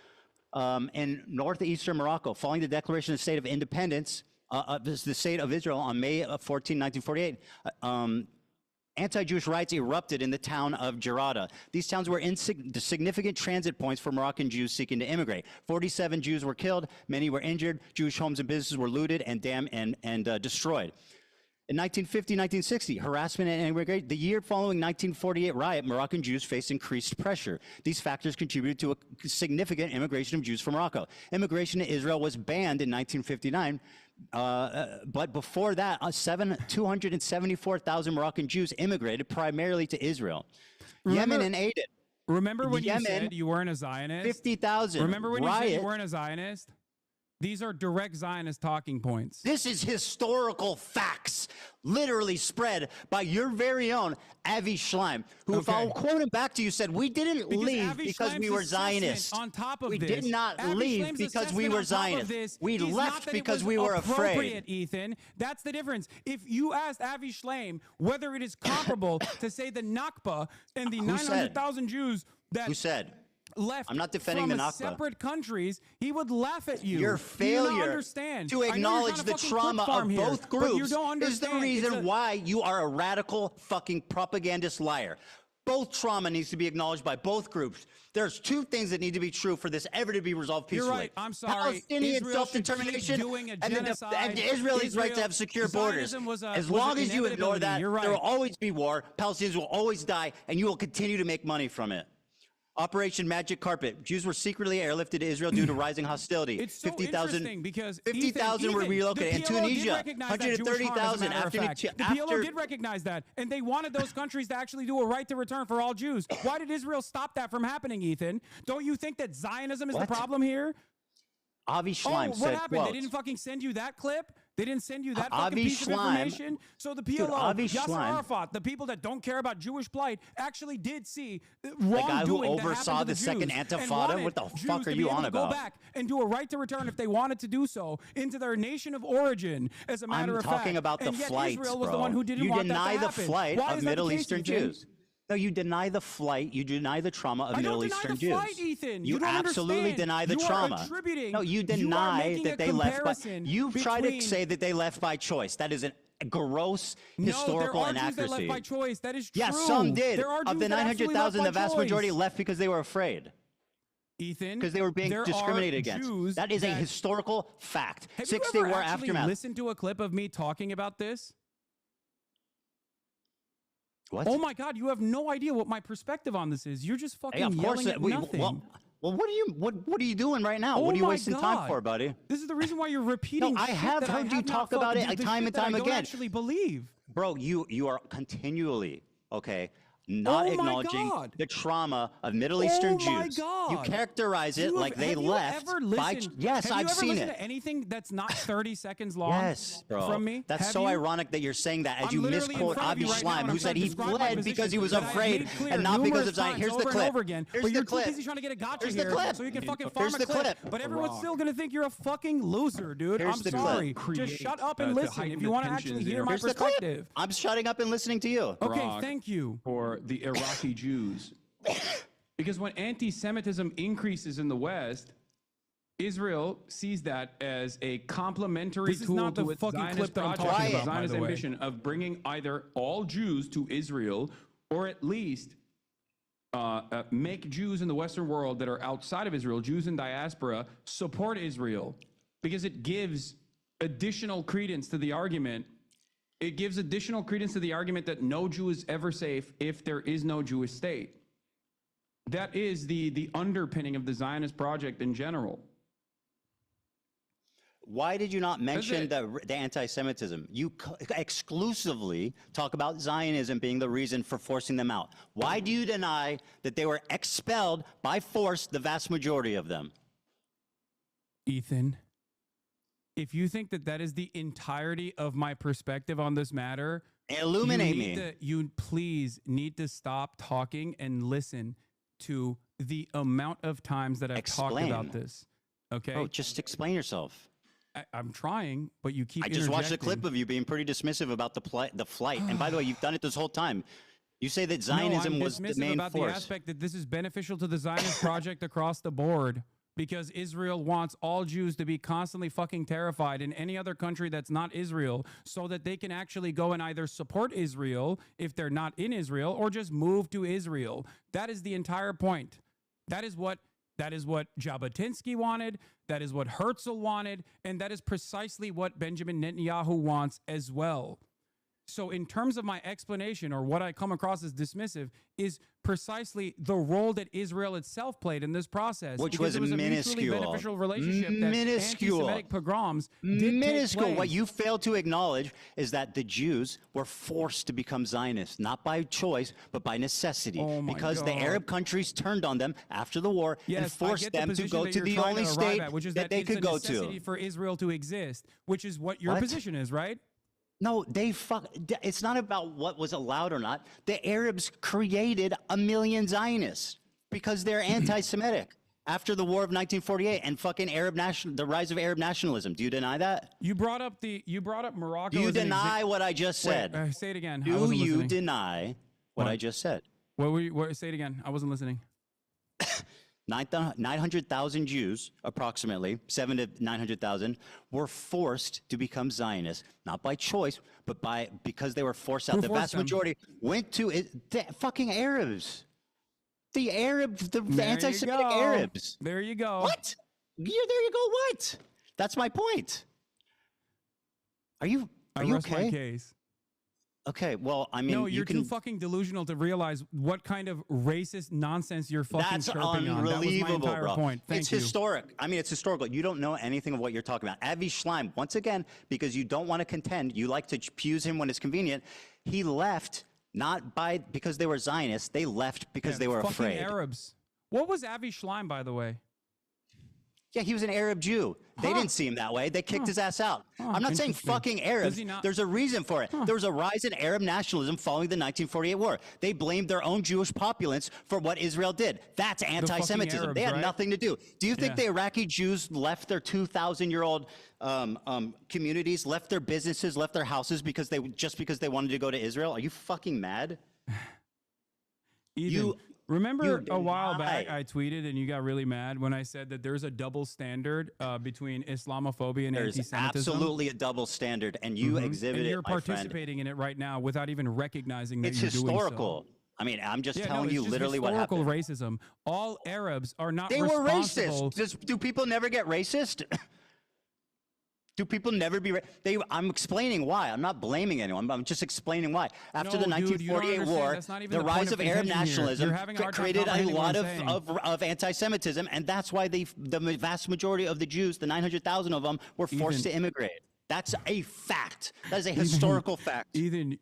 In northeastern Morocco, following the declaration of the state of independence, the state of Israel on May 14, 1948, anti-Jewish riots erupted in the town of Jarada. These towns were significant transit points for Moroccan Jews seeking to immigrate. 47 Jews were killed, many were injured, Jewish homes and businesses were looted and destroyed. In 1950-1960, harassment and immigration. The year following 1948 riot, Moroccan Jews faced increased pressure. These factors contributed to a significant immigration of Jews from Morocco. Immigration to Israel was banned in 1959, but before that, 274,000 Moroccan Jews immigrated primarily to Israel. Yemen and Aden. Remember when you said you weren't a Zionist? 50,000. Remember when you said you weren't a Zionist? These are direct Zionist talking points. This is historical facts, literally spread by your very own Avi Schleim, who, if I'll quote him back to you, said, we didn't leave because we were Zionists. On top of we did not leave because we were Zionists. We left because we were afraid. Ethan, that's the difference. If you asked Avi Schleim whether it is comparable to say the Nakba and the 900,000 Jews that... Who said? Left I'm not defending the Nakba. Separate countries, he would laugh at you. Your failure to acknowledge the trauma of both groups is the reason why you are a radical fucking propagandist liar. Both trauma needs to be acknowledged by both groups. There's two things that need to be true for this ever to be resolved peacefully. You're right. I'm sorry. Palestinian self-determination and the Israelis' right to have secure borders. As long as you ignore that, there will always be war. Palestinians will always die, and you will continue to make money from it. Operation Magic Carpet. Jews were secretly airlifted to Israel due to rising hostility. It's so interesting because 50,000 were relocated. In Tunisia, 130,000 after the PLO did recognize that, and they wanted those countries to actually do a right to return for all Jews. Why did Israel stop that from happening, Ethan? Don't you think that Zionism is the problem here? Avi Schleim said, what happened? They didn't fucking send you that clip? They didn't send you that fucking piece of information? So the PLO, Yasser Arafat, the people that don't care about Jewish plight, actually did see wrongdoing. The guy who oversaw the second Intifada? What the fuck are you on about? Go back and do a right to return if they wanted to do so into their nation of origin, as a matter of fact. I'm talking about the flights, Israel was the one who didn't want that to happen. You deny the flight of Middle Eastern Jews. No, you deny the flight. You deny the trauma of Middle Eastern Jews. I don't deny the flight, Ethan. You absolutely deny the trauma. No, you deny that they left by. You try to say that they left by choice. That is a gross historical inaccuracy. Jews that left by choice. That is true. Yes, some did. Of the 900,000, the vast majority left because they were afraid. Ethan, because they were being discriminated against. That is a historical fact. Six-Day War aftermath. Listen to a clip of me talking about this. What? Oh my God! You have no idea what my perspective on this is. You're just fucking yelling at nothing. Well, what are you doing right now? What are you wasting time for, buddy? This is the reason why you're repeating. No, I have heard you talk about it time and time again. I don't actually believe, bro. You are continually not acknowledging the trauma of Middle Eastern Jews. You characterize it like they left by... Yes, I've seen it. Have you ever listened to anything that's not 30 seconds long? Yes, bro. From me? That's so ironic that you're saying that as you misquote Avi Schleim, who said he fled because he was afraid and not because of Zion. Here's the clip. Here's the clip. You're too busy trying to get a gotcha here so you can fucking farm a clip. But everyone's still going to think you're a fucking loser, dude. I'm sorry. Just shut up and listen if you want to actually hear my perspective. I'm shutting up and listening to you. Okay, thank you. For the Iraqi Jews. Because when anti-Semitism increases in the West, Israel sees that as a complementary tool to its Zionist project, Zionist ambition of bringing either all Jews to Israel or at least make Jews in the Western world that are outside of Israel, Jews in diaspora, support Israel because it gives additional credence to the argument. It gives additional credence to the argument that no Jew is ever safe if there is no Jewish state. That is the underpinning of the Zionist project in general. Why did you not mention the anti-Semitism? You exclusively talk about Zionism being the reason for forcing them out. Why do you deny that they were expelled by force, the vast majority of them? Ethan, if you think that that is the entirety of my perspective on this matter, illuminate me. You please need to stop talking and listen to the amount of times that I've talked about this. Okay? Oh, just explain yourself. I'm trying, but you keep I just watched a clip of you being pretty dismissive about the flight. And by the way, you've done it this whole time. You say that Zionism was the main about force. The aspect that this is beneficial to the Zionist project across the board because Israel wants all Jews to be constantly fucking terrified in any other country that's not Israel so that they can actually go and either support Israel if they're not in Israel or just move to Israel. That is the entire point. That is what Jabotinsky wanted. That is what Herzl wanted. And that is precisely what Benjamin Netanyahu wants as well. So in terms of my explanation or what I come across as dismissive is precisely the role that Israel itself played in this process. Which was it was minuscule. A mutually beneficial relationship that anti-Semitic pogroms did minuscule. take place. What you fail to acknowledge is that the Jews were forced to become Zionists, not by choice, but by necessity. Because the Arab countries turned on them after the war and forced them to go to the only state that they could go to. Which is necessity for Israel to exist, which is what your position is, right? No, it's not about what was allowed or not. The Arabs created 1 million Zionists because they're anti-Semitic after the war of 1948 and fucking the rise of Arab nationalism. Do you deny that? You brought up Morocco. Do you deny what I just said? Wait, say it again. Do you deny what I just said? Say it again. I wasn't listening. 900,000 Jews, approximately 700 to 900,000, were forced to become Zionists, not by choice, but because they were forced out. The vast majority went to the fucking Arabs. The anti-Semitic Arabs. There you go. What? There you go. What? That's my point. Are you okay? My case. Okay, well, I mean, no, you're too fucking delusional to realize what kind of racist nonsense you're fucking chirping on. That was my entire point. It's historic. I mean, it's historical. You don't know anything of what you're talking about. Avi Schleim, once again, because you don't want to contend, you like to use him when it's convenient. He left not because they were Zionists. They left because they were afraid. Arabs. What was Avi Schleim, by the way? Yeah, he was an Arab Jew. They didn't see him that way. They kicked his ass out. I'm not saying fucking Arabs. There's a reason for it. There was a rise in Arab nationalism following the 1948 war. They blamed their own Jewish populace for what Israel did. That's anti-Semitism. Arabs, they had right? nothing to do. Do you think the Iraqi Jews left their 2,000-year-old communities, left their businesses, left their houses because they wanted to go to Israel? Are you fucking mad? Remember a while back I tweeted and you got really mad when I said that there's a double standard between Islamophobia and anti-Semitism? There's absolutely a double standard, and you exhibit and it, you're participating in it right now without even recognizing that you're historical. Doing so. I mean, I'm just telling you literally what happened. Historical racism. All Arabs are not They responsible. were racist. Do people never get racist? Do people never be? I'm explaining why. I'm not blaming anyone. I'm just explaining why. After the 1948 war, the rise of Arab nationalism created a lot of anti-Semitism, and that's why the vast majority of the Jews, the 900,000 of them, were forced to immigrate. That's a fact. That is a historical fact. Ethan,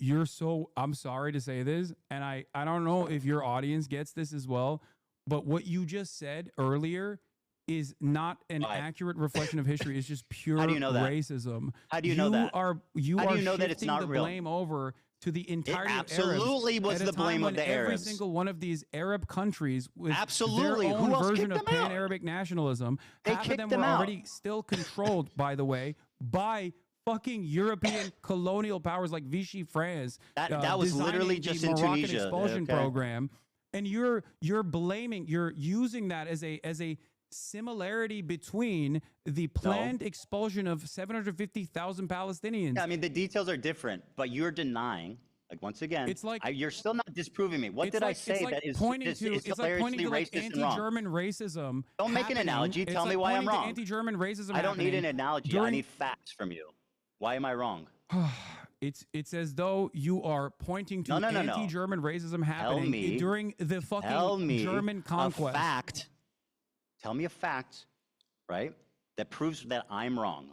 I'm sorry to say this, and I don't know if your audience gets this as well, but what you just said earlier is not an accurate reflection of history. It's just pure racism. How do you know that? You How are do you know that it's not the real? blame over to the entirety it absolutely of Arabs. was the blame of the Every Arabs. single one of these Arab countries with absolutely. their own Who else version kicked of them out? pan-Arabic nationalism. They half of kicked them them were out. already still controlled, by the way, by fucking European colonial powers like Vichy France. That was literally just the in Moroccan Tunisia. expulsion program, and you're using that as a similarity between the planned expulsion of 750,000 Palestinians. Yeah, I mean, the details are different, but you're denying, Like once again, It's like you're still not disproving me. What it's did I like, say it's like that is pointing is to it's like hilariously pointing to like racist and wrong? anti-German racism. Don't make an happening. analogy. It's Tell me like why I'm pointing to wrong. Anti-German racism. I don't need an happening analogy. I during- need facts from you. Why am I wrong? It's as though you are pointing to No. anti-German racism happening me- during the Tell fucking me German conquest. a fact. Tell me a fact, right, that proves that I'm wrong.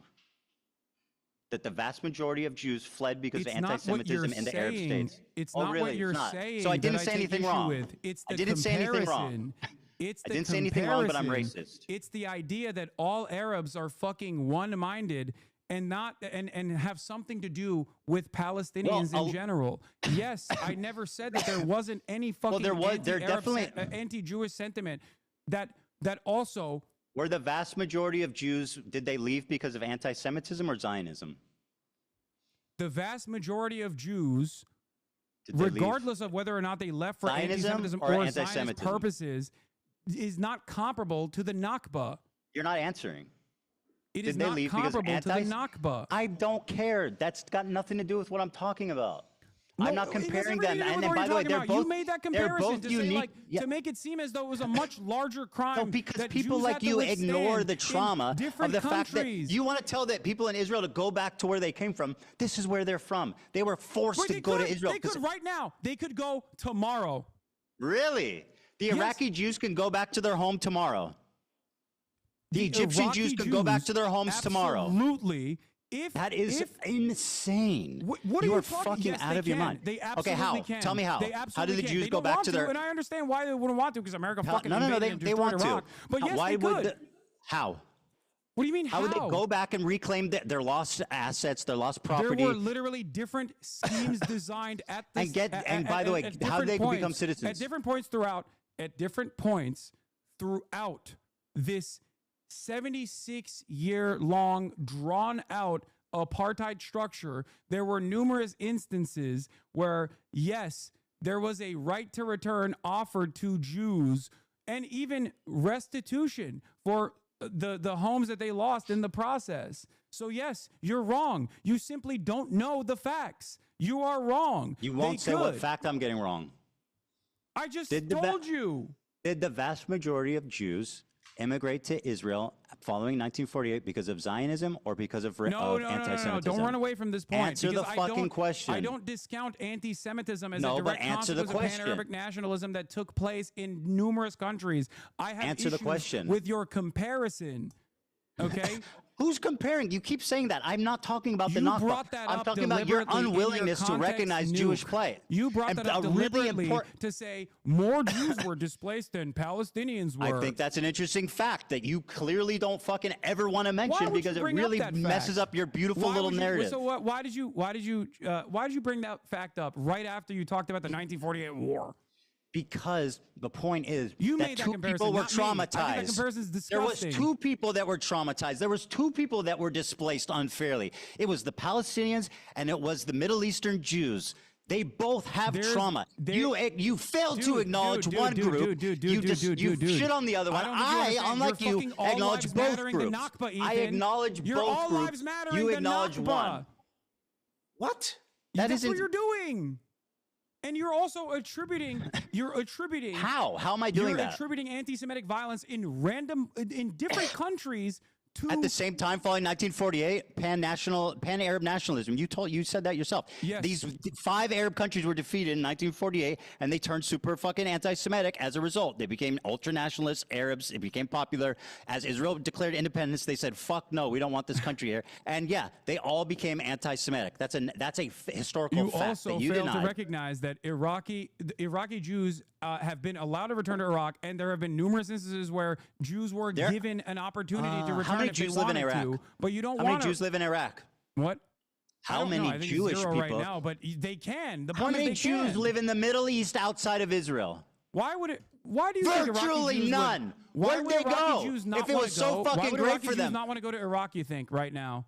That the vast majority of Jews fled because It's of not what you're anti-Semitism in the Arab saying. states. It's Oh, not really? what you're It's not. saying. So I didn't that say take anything issue wrong. With. It's the I didn't say anything wrong. comparison. It's I the didn't say anything wrong, but I'm comparison. racist. It's the idea that all Arabs are fucking one-minded and not and have something to do with Palestinians in general. Yes, I never said that there wasn't any fucking anti-Jewish sentiment that also. Were the vast majority of Jews, did they leave because of anti-Semitism or Zionism? The vast majority of Jews, Did they regardless of whether or not they left for Zionism anti-Semitism or or Zionist anti-Semitism? purposes, is not comparable to the Nakba. You're not answering. It Did is they not leave because of comparable to the Nakba. I don't care. That's got nothing to do with what I'm talking about. I'm not comparing them. And then, by the way, they're both. You made that comparison to unique. say, like, to make it seem as though it was a much larger crime. No, because that people Jews like had to you withstand ignore the in trauma of the fact that countries. you want to tell that people in Israel to go back to where they came from. This is where they're from. They were forced Wait, to they go could, to Israel. They could right now. They could go tomorrow. Really? The Iraqi Jews can go back to their home tomorrow. The Egyptian Iraqi Jews can go back to their homes tomorrow. Absolutely. That is insane. What are you you are talking? fucking Yes, out they of your can. mind. They absolutely okay, how? can. Tell me how. They How absolutely did the can. Jews They go don't back want to their? And I understand why they wouldn't want to, because America fucking No, invaded and they destroyed want Iraq. to. But yes, Why they would could. how? What do you mean? How would they go back and reclaim their lost assets, their lost property? There were literally different schemes designed at this. And by the way, how did they become citizens? At different points throughout. At different points throughout this 76-year-long, drawn-out apartheid structure, there were numerous instances where, yes, there was a right to return offered to Jews, and even restitution for the homes that they lost in the process. So yes, you're wrong. You simply don't know the facts. You are wrong. You won't say what fact I'm getting wrong. I just told you. Did the vast majority of Jews immigrate to Israel following 1948 because of Zionism or because of anti-Semitism? No. Don't run away from this point. Answer the because fucking question. I don't discount anti-Semitism as No, a but direct answer the consequence of pan-Arabic question. nationalism that took place in numerous countries. I have Answer the issues question. with your comparison. Okay? Who's comparing? You keep saying that. I'm not talking about the You Nakba. brought that I'm up talking about your deliberately in your unwillingness to context recognize nuke. Jewish play. You brought And that up a really deliberately important. to say more Jews were displaced than Palestinians were. I think that's an interesting fact that you clearly don't fucking ever want to Why mention would you because it bring up really that messes fact? up your beautiful Why little would you- narrative. So why did you bring that fact up right after you talked about the 1948 war? Because the point is You that made that two comparison, people were not me. I think that traumatized. comparison's There was disgusting. two people that were traumatized. There was two people that were displaced unfairly. It was the Palestinians and it was the Middle Eastern Jews. They both have trauma. You failed to acknowledge one group. You shit on the other one. I, unlike you, acknowledge both groups. I acknowledge You're both all groups. lives mattering You the acknowledge Nakba. one. What? That That's what isn't. you're doing. And you're also attributing. How? How am I doing You're that? attributing anti-Semitic violence in different countries to. At the same time, following 1948, pan-Arab nationalism. You said that yourself. Yes. These 5 Arab countries were defeated in 1948, and they turned super fucking anti-Semitic as a result. They became ultra-nationalist Arabs. It became popular. As Israel declared independence, they said, "Fuck no, we don't want this country here." And yeah, they all became anti-Semitic. That's a historical You fact also that you failed denied. to recognize that the Iraqi Jews have been allowed to return to Iraq, and there have been numerous instances where Jews were given an opportunity to return how many if they Jews live in wanted Iraq? to, but you don't How want many Jews live in Iraq? What? I How don't know. many I think Jewish it's zero people? right now, but they can. The How point is many they Jews can. live in the Middle East outside of Israel? Why would it? Why do you think Iraqi Virtually Jews none. Would, why Where'd would they Iraqi go? Jews not If it wanna was so go? Why fucking would great Iraqi for Jews them? not want to go to Iraq? You think right now?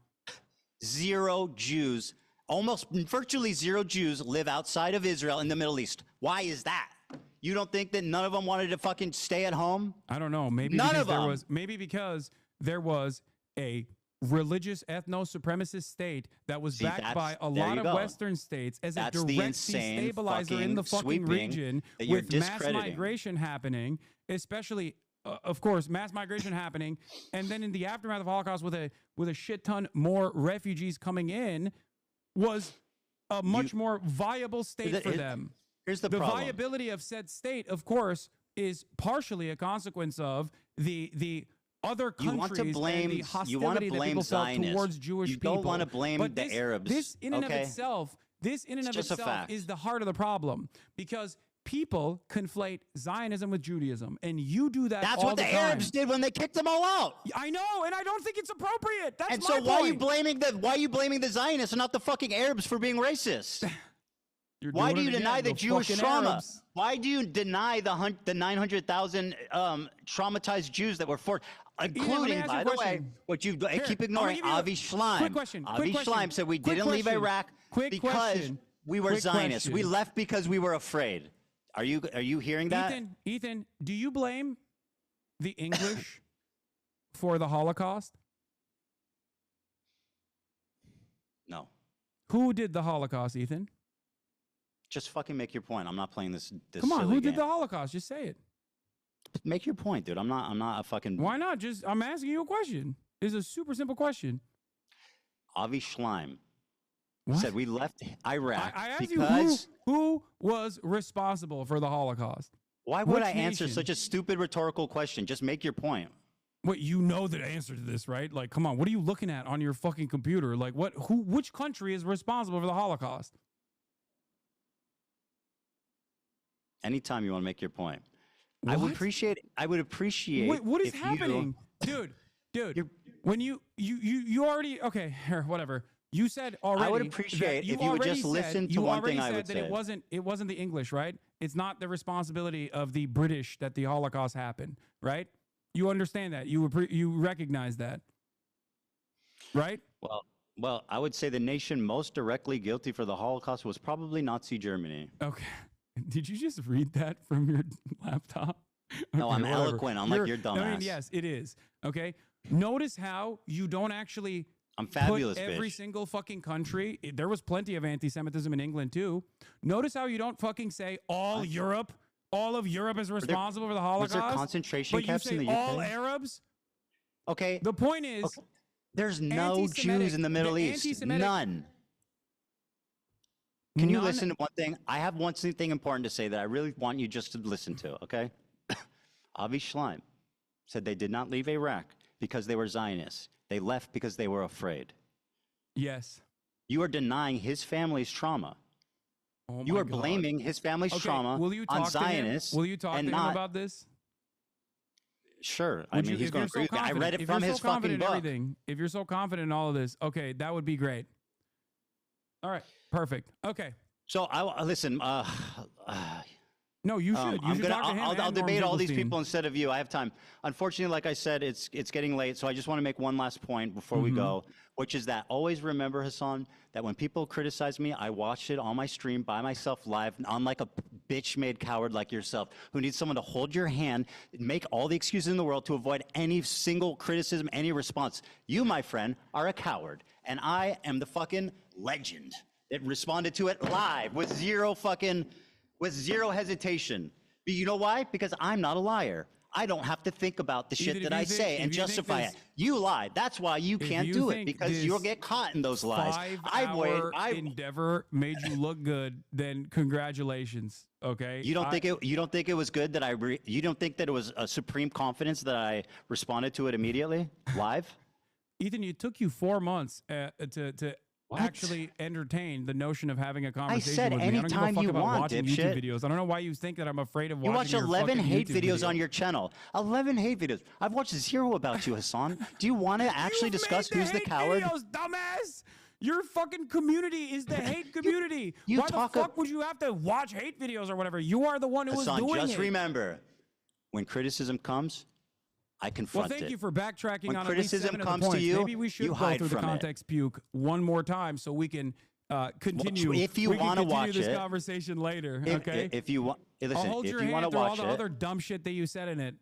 0 Jews, almost virtually 0 Jews live outside of Israel in the Middle East. Why is that? You don't think that none of them wanted to fucking stay at home? I don't know. Maybe None because of them. maybe because there was a religious ethno-supremacist state that was See, backed by a there lot you of go. Western states as That's a the direct insane destabilizer in the fucking sweeping region that you're with mass discrediting. migration happening, especially, of course, mass migration happening, and then in the aftermath of Holocaust with a shit ton more refugees coming in, was a much more viable state for them. Here's the problem. Viability of said state, of course, is partially a consequence of the other countries and the hostility that people felt towards Jewish people. You don't want to blame But the Arabs. This in and okay? of itself, is the heart of the problem, because people conflate Zionism with Judaism, and you do that. That's all what the Arabs did when they kicked them all out. I know, and I don't think it's appropriate. That's and my so why point. are you blaming the Zionists and not the fucking Arabs for being racist? Why do you deny the Jewish trauma? Arabs. Why do you deny the 900,000 traumatized Jews that were forced, including, by the way, what you keep ignoring, Avi Schleim. Quick question. Avi Schleim said we didn't leave Iraq because we were Zionists. We left because we were afraid. Are you hearing that? Ethan, do you blame the English for the Holocaust? No. Who did the Holocaust, Ethan? Just fucking make your point. I'm not playing this Come on, silly who did game. the Holocaust? Just say it. Make your point, dude. I'm not a fucking. Why not? I'm asking you a question. It's a super simple question. Avi Schleim said we left Iraq I asked because. you who was responsible for the Holocaust. Why would Which I answer nation? such a stupid rhetorical question? Just make your point. Wait, you know the answer to this, right? Like, come on, what are you looking at on your fucking computer? Like, which country is responsible for the Holocaust? Anytime you want to make your point. I would appreciate. Wait, what is happening? Dude, when you already, okay, here, whatever. You said already. I would appreciate if you would just listen to one thing I would say. It wasn't the English, right? It's not the responsibility of the British that the Holocaust happened, right? You understand that. You recognize that, right? Well, I would say the nation most directly guilty for the Holocaust was probably Nazi Germany. Okay. Did you just read that from your laptop? No, Okay, I'm whatever. eloquent, unlike your dumbass. I mean, yes, it is. Okay. Notice how you don't actually I'm fabulous, put every bitch. single fucking country. There was plenty of anti-Semitism in England too. Notice how you don't fucking say all of Europe is responsible for the Holocaust. Was there concentration but camps you say in the UK? all Arabs? Okay. The point is, there's no Jews in the Middle East. None. Can you listen to one thing? I have one thing important to say that I really want you just to listen to, okay? Avi Schleim said they did not leave Iraq because they were Zionists. They left because they were afraid. Yes. You are denying his family's trauma. Oh You my are God. blaming his family's trauma Will you talk on to him? Zionists. Will you talk to and him not, about this? Sure. I Would mean, you- he's if going you're to agree with me. I confident- read it if from you're his so fucking confident in book. everything, if you're so confident in all of this, okay, that would be great. All right, perfect. Okay. So I listen. No, you should. You should talk to him. I'll and Norm debate all these Finkelstein. people instead of you. I have time. Unfortunately, like I said, it's getting late, so I just want to make one last point before we go, which is that always remember, Hasan, that when people criticize me, I watch it on my stream by myself live, unlike a bitch-made coward like yourself, who needs someone to hold your hand, make all the excuses in the world to avoid any single criticism, any response. You, my friend, are a coward, and I am the fucking legend that responded to it live with zero hesitation. But you know why? Because I'm not a liar. I don't have to think about the shit Ethan, that if I you think- say if and you think justify this- it. You lied. That's why you If can't you do it, think because this you'll get caught in those lies. 5-hour endeavor made you look good, then congratulations. Okay. You don't think it was good that you don't think that it was a supreme confidence that I responded to it immediately live? Ethan, it took you 4 months to actually entertain the notion of having a conversation said with me. I don't give a anytime fuck you about want, watching dipshit. YouTube videos. I don't know why you think that I'm afraid of You watch watching your 11 fucking hate YouTube videos on your channel. 11 hate videos. I've watched 0 about you, Hasan. Do you want to actually discuss who's the coward? Videos, dumbass! Your fucking community is the hate community. you Why the fuck would you have to watch hate videos or whatever? You are the one who was Hasan, doing just it. remember, when criticism comes, I confront it. Well, thank you for backtracking When on at least criticism 7 of the comes to points. you, Maybe we should you go hide through the from it. context puke one more time so we can continue. If you we can wanna continue watch this it- conversation later. If- okay. if you want, listen, I'll hold if your you hand wanna through all watch the it- other dumb shit that you said in it.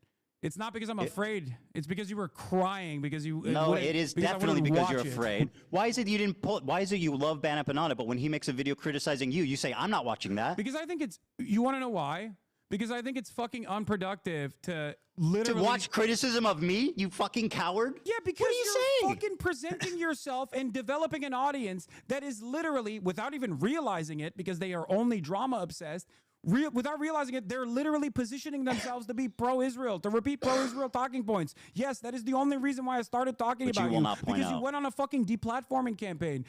It's not because I'm afraid. It's because you were crying because you. No, it is definitely because you're watch it. afraid. Why is it you didn't pull? Why is it you love Ban Empanada, but when he makes a video criticizing you, you say I'm not watching that? Because I think it's. You want to know why? Because I think it's fucking unproductive to literally to watch criticism of me, you fucking coward. Yeah, because what are you saying? Fucking presenting yourself and developing an audience that is literally, without even realizing it, because they are only drama obsessed. Without realizing it, they're literally positioning themselves to be pro-Israel, to repeat pro-Israel talking points. Yes, that is the only reason why I started talking But about you will not point because you out. went on a fucking deplatforming campaign.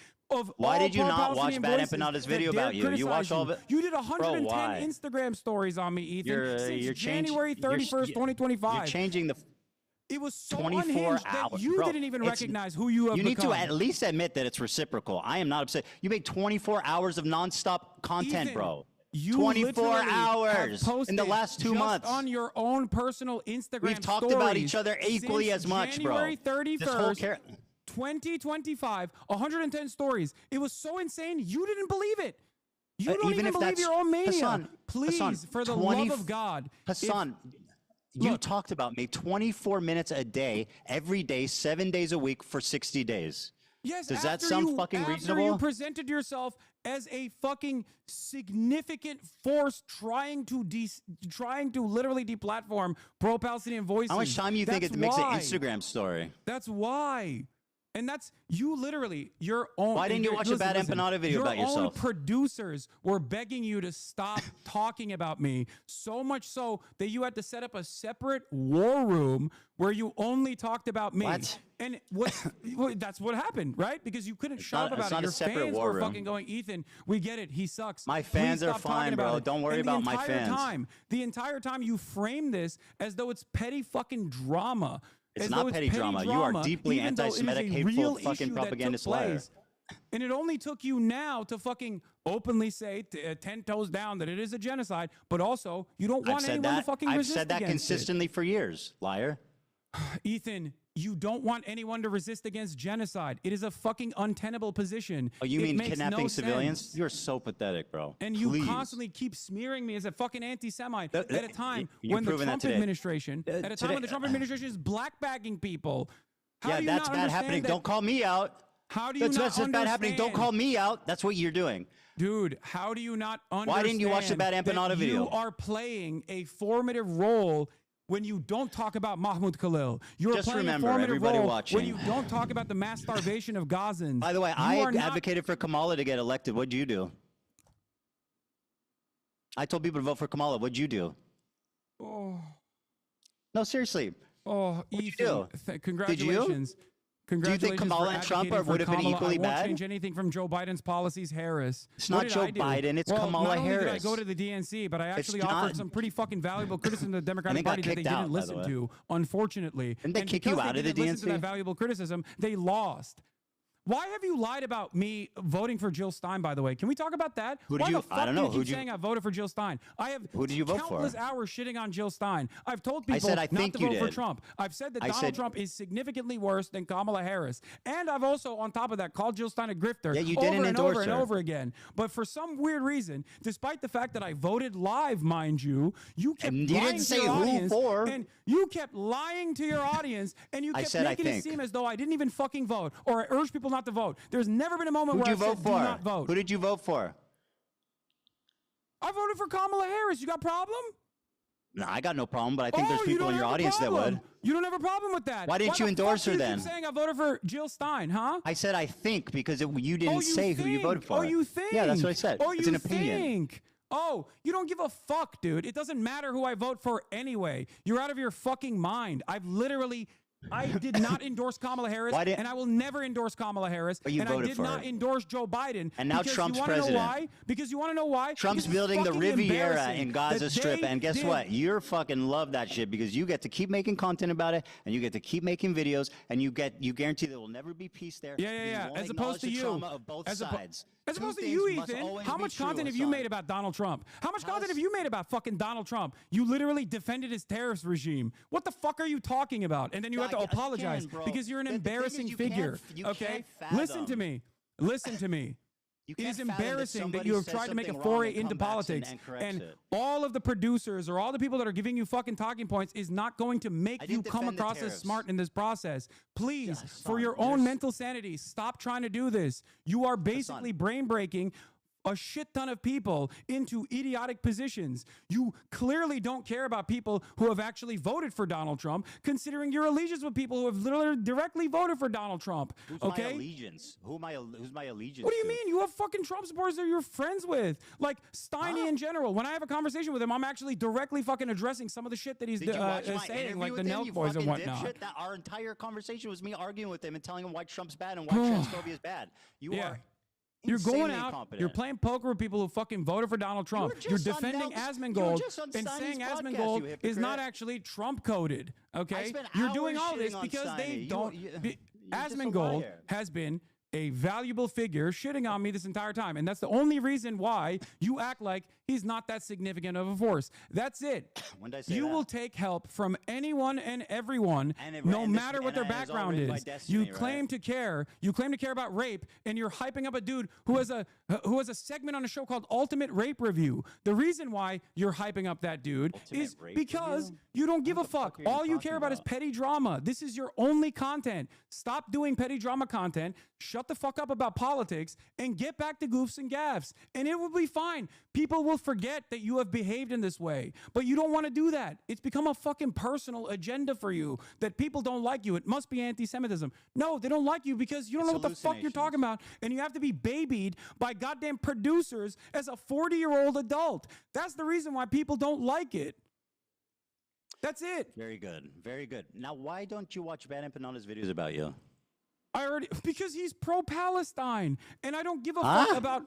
Why did you not watch pro-Palestinian Bad voices Empanada's that video dare about you? You watched all of it? You did 110 Bro, why? Instagram stories on me, Ethan, since January 31st, you're 2025. changing the It was so 24 unhinged hours. that you Bro, didn't even it's- recognize who you have You need become. to at least admit that it's reciprocal. I am not upset. You made 24 hours of nonstop content, Ethan, bro. You 24 literally hours have in the last 2 just months. on your own personal Instagram We've talked about each stories other equally since as much, bro. January 31st, This whole 2025, 110 stories. It was so insane, you didn't believe it. You don't even even if believe that's- your own mania. Hassan, Please, Hassan, for the 20 love of God. Hassan, you talked about me 24 minutes a day, every day, 7 days a week for 60 days. Yes, Does that after sound fucking after reasonable? you presented yourself as a fucking significant force trying to literally deplatform pro-Palestinian voices. How much time do you think That's it makes an why. Instagram story? That's why. And that's you literally, your own. Why didn't you watch a Bad Empanada video about Your own yourself? producers were begging you to stop talking about me, so much so that you had to set up a separate war room where you only talked about me. What? And that's what happened, right? Because you couldn't shut not- up it's about it. not a Your separate fans war were room. fucking going, Ethan, we get it. He sucks. My Please fans are stop talking fine, about bro. it." Don't worry And about my the entire time you frame this as though it's petty fucking drama. It's as not though petty drama. You are deeply even though it is a anti-Semitic, real hateful, issue fucking that took propagandist liar. place. And it only took you now to fucking openly say 10 toes down that it is a genocide, but also you don't want anyone to fucking I've resist said that against consistently for years, liar. it. Ethan, you don't want anyone to resist against genocide. It is a fucking untenable position. Oh, you It mean makes kidnapping no civilians? sense. You're so pathetic, bro. And you Please. constantly keep smearing me as a fucking anti-Semite at a time you're when the proving that Trump today. administration, at a time Today- when the Trump administration is blackbagging people. How Yeah, do you that's not bad understand happening. that- Don't call me out. How do you not That's bad happening. Don't understand? call me out. That's what you're doing. Dude, how do you not understand? Why didn't you watch the Bad Empanada that video? You are playing a formative role when you don't talk about Mahmoud Khalil. You're Just playing remember, a formative everybody role watching. when you don't talk about the mass starvation of Gazans. By the way, You I are not- advocated for Kamala to get elected. What'd you do? I told people to vote for Kamala. What'd you do? Oh, No, seriously. oh, What'd you Ethan, do? congratulations. Do you think Congratulations Kamala for and Trump advocating for would have been Kamala. equally I won't bad? change anything from Joe Biden's policies, Harris. It's What not did Joe I do? Biden, it's Well, Kamala not only did I Harris. go to the DNC, but I actually not- offered some pretty fucking valuable criticism to the Democratic got Party that they kicked out, didn't by the listen way. to, unfortunately. Didn't they And kick you because out they of the didn't listen to DNC? that valuable criticism, they lost. Why have you lied about me voting for Jill Stein, by the way? Can we talk about that? Who did Why you- the fuck I don't know. do you Who'd keep you- saying I voted for Jill Stein? I have Who did you vote for? countless hours shitting on Jill Stein. I've told people I said I not think to you vote for did. Trump. I've said that I Donald said- Trump is significantly worse than Kamala Harris. And I've also, on top of that, called Jill Stein a grifter Yeah, you over didn't and endorse over and her. over again. But for some weird reason, despite the fact that I voted live, mind you, you kept And you lying didn't to say your who audience, for. and you kept lying to your audience, and you I kept said I making it think. seem as though I didn't even fucking vote, or I urged people not to vote. There's never been a moment Who'd where you I vote said, for? do not vote. Who did you vote for? I voted for Kamala Harris. You got a problem? No, I got no problem, but I think there's you people don't in your have a audience that problem. would. You don't have a problem with that. Why didn't you the endorse fuck her do you then? keep saying I voted for Jill Stein, huh? I said I think because you didn't Oh, you say who you think. voted for. Oh, you think? Yeah, that's what I said. Oh, It's you an opinion. think. Oh, you don't give a fuck, dude. It doesn't matter who I vote for anyway. You're out of your fucking mind. I did not endorse Kamala Harris, Why didn't- and I will never endorse Kamala Harris. But you and I voted did for not her. endorse Joe Biden. And now because Trump's you wanna president. Know why? Because you want to know why? Trump's Because it's building the fucking Riviera embarrassing in Gaza that Strip, they and guess did- what? You're fucking love that shit because you get to keep making content about it, and you get to keep making videos, and you guarantee there will never be peace there. Yeah, yeah, because yeah. you won't As opposed acknowledge to the you. trauma of both As oppo- sides. As Two opposed to things you, must Ethan, always how be much true, content have you Hasan. made about Donald Trump? How much content have you made about fucking Donald Trump? You literally defended his terrorist regime. What the fuck are you talking about? And then you have to Again, apologize bro. because you're an The thing is embarrassing you can't- figure. you Okay? can't Listen to fathom. me. Listen to me. You It can't is fathom that embarrassing that somebody you have says tried to make a something wrong foray and into come back politics, and corrects and it. all of the producers or all the people that are giving you fucking talking points is not going to make I you didn't come defend the across as tariffs. smart in this process. Please, for Hasan, your own mental sanity, stop trying to do this. You are basically brain breaking a shit ton of people into idiotic positions. You clearly don't care about people who have actually voted for Donald Trump, considering your allegiance with people who have literally directly voted for Donald Trump. Who's Okay? my allegiance? Who's my allegiance? What do you to? mean? You have fucking Trump supporters that you're friends with. Like Steiny in general. When I have a conversation with him, I'm actually directly fucking addressing some of the shit that he's Did you watch my saying, interview like the with him, Nelk you boys and fucking whatnot. dipshit? That our entire conversation was me arguing with him and telling him why Trump's bad and why transphobia is bad. You are You're going insanely out, incompetent. you're playing poker with people who fucking voted for Donald Trump. You're just on defending Nelk's- Asmongold you were just on and Steiny's saying podcast, Asmongold you is not hypocrite. actually Trump coded. Okay? spent You're doing hours all this shitting on because they Steiny. don't. You're just a Asmongold liar. has been a valuable figure shitting on me this entire time. And that's the only reason why you act like he's not that significant of a force. That's it. When did I say You that? will take help from anyone and everyone, And it- no and this- matter what their and it was all background written by is. Destiny, You claim to care. You claim to care about rape, and you're hyping up a dude who has a segment on a show called Ultimate Rape Review. The reason why you're hyping up that dude is Rape because Review? you don't give a fuck. are you All you talking care about is about? petty drama. This is your only content. Stop doing petty drama content. Shut the fuck up about politics and get back to goofs and gaffs. And it will be fine. People will forget that you have behaved in this way. But you don't want to do that. It's become a fucking personal agenda for you that people don't like you. It must be anti-Semitism. No, they don't like you because you don't know what the fuck you're talking about. And you have to be babied by goddamn producers as a 40-year-old adult. That's the reason why people don't like it. That's it. Very good. Very good. Now, why don't you watch Van Impanana's videos about you? Because he's pro-Palestine, and I don't give a fuck about.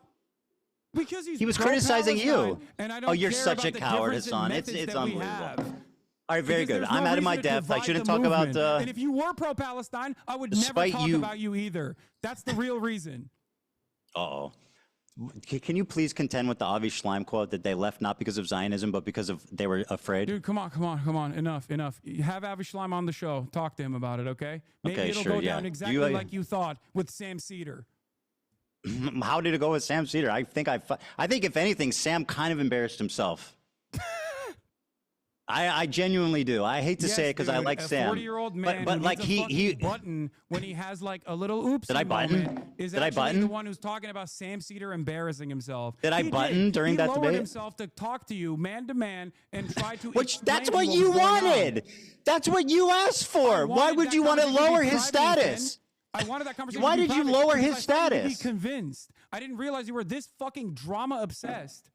Because he was criticizing you. pro-Palestine, and I don't Oh, you're care such about a the coward, difference in Hasan. methods It's that we unbelievable. have. All right, very Because good. there's I'm no out of my reason to depth. I divide shouldn't the talk about. movement. And if you were pro-Palestine, I would never Despite talk you- about you either. That's the real reason. Uh-oh. Can you please contend with the Avi Schleim quote that they left not because of Zionism, but because of they were afraid? Dude, come on. Enough. You have Avi Schleim on the show. Talk to him about it, okay? Maybe Okay, it'll sure, go yeah. down exactly You, like you thought with Sam Cedar. How did it go with Sam Cedar? I think if anything, Sam kind of embarrassed himself. I genuinely do. I hate to say it because I like Sam. 40-year-old man but who like needs a fucking he button when he has like a little oops Did I button? moment is Did I actually button? the one who's talking about Sam Cedar embarrassing himself. Did I He button during he that lowered debate? himself to talk to you man to man and try to Which that's explain what to you was going on. wanted. That's what you asked for. Why would you want to lower his status? I wanted that conversation. Why to be did you private lower because his I thought you'd status? Be convinced. I didn't realize you were this fucking drama obsessed.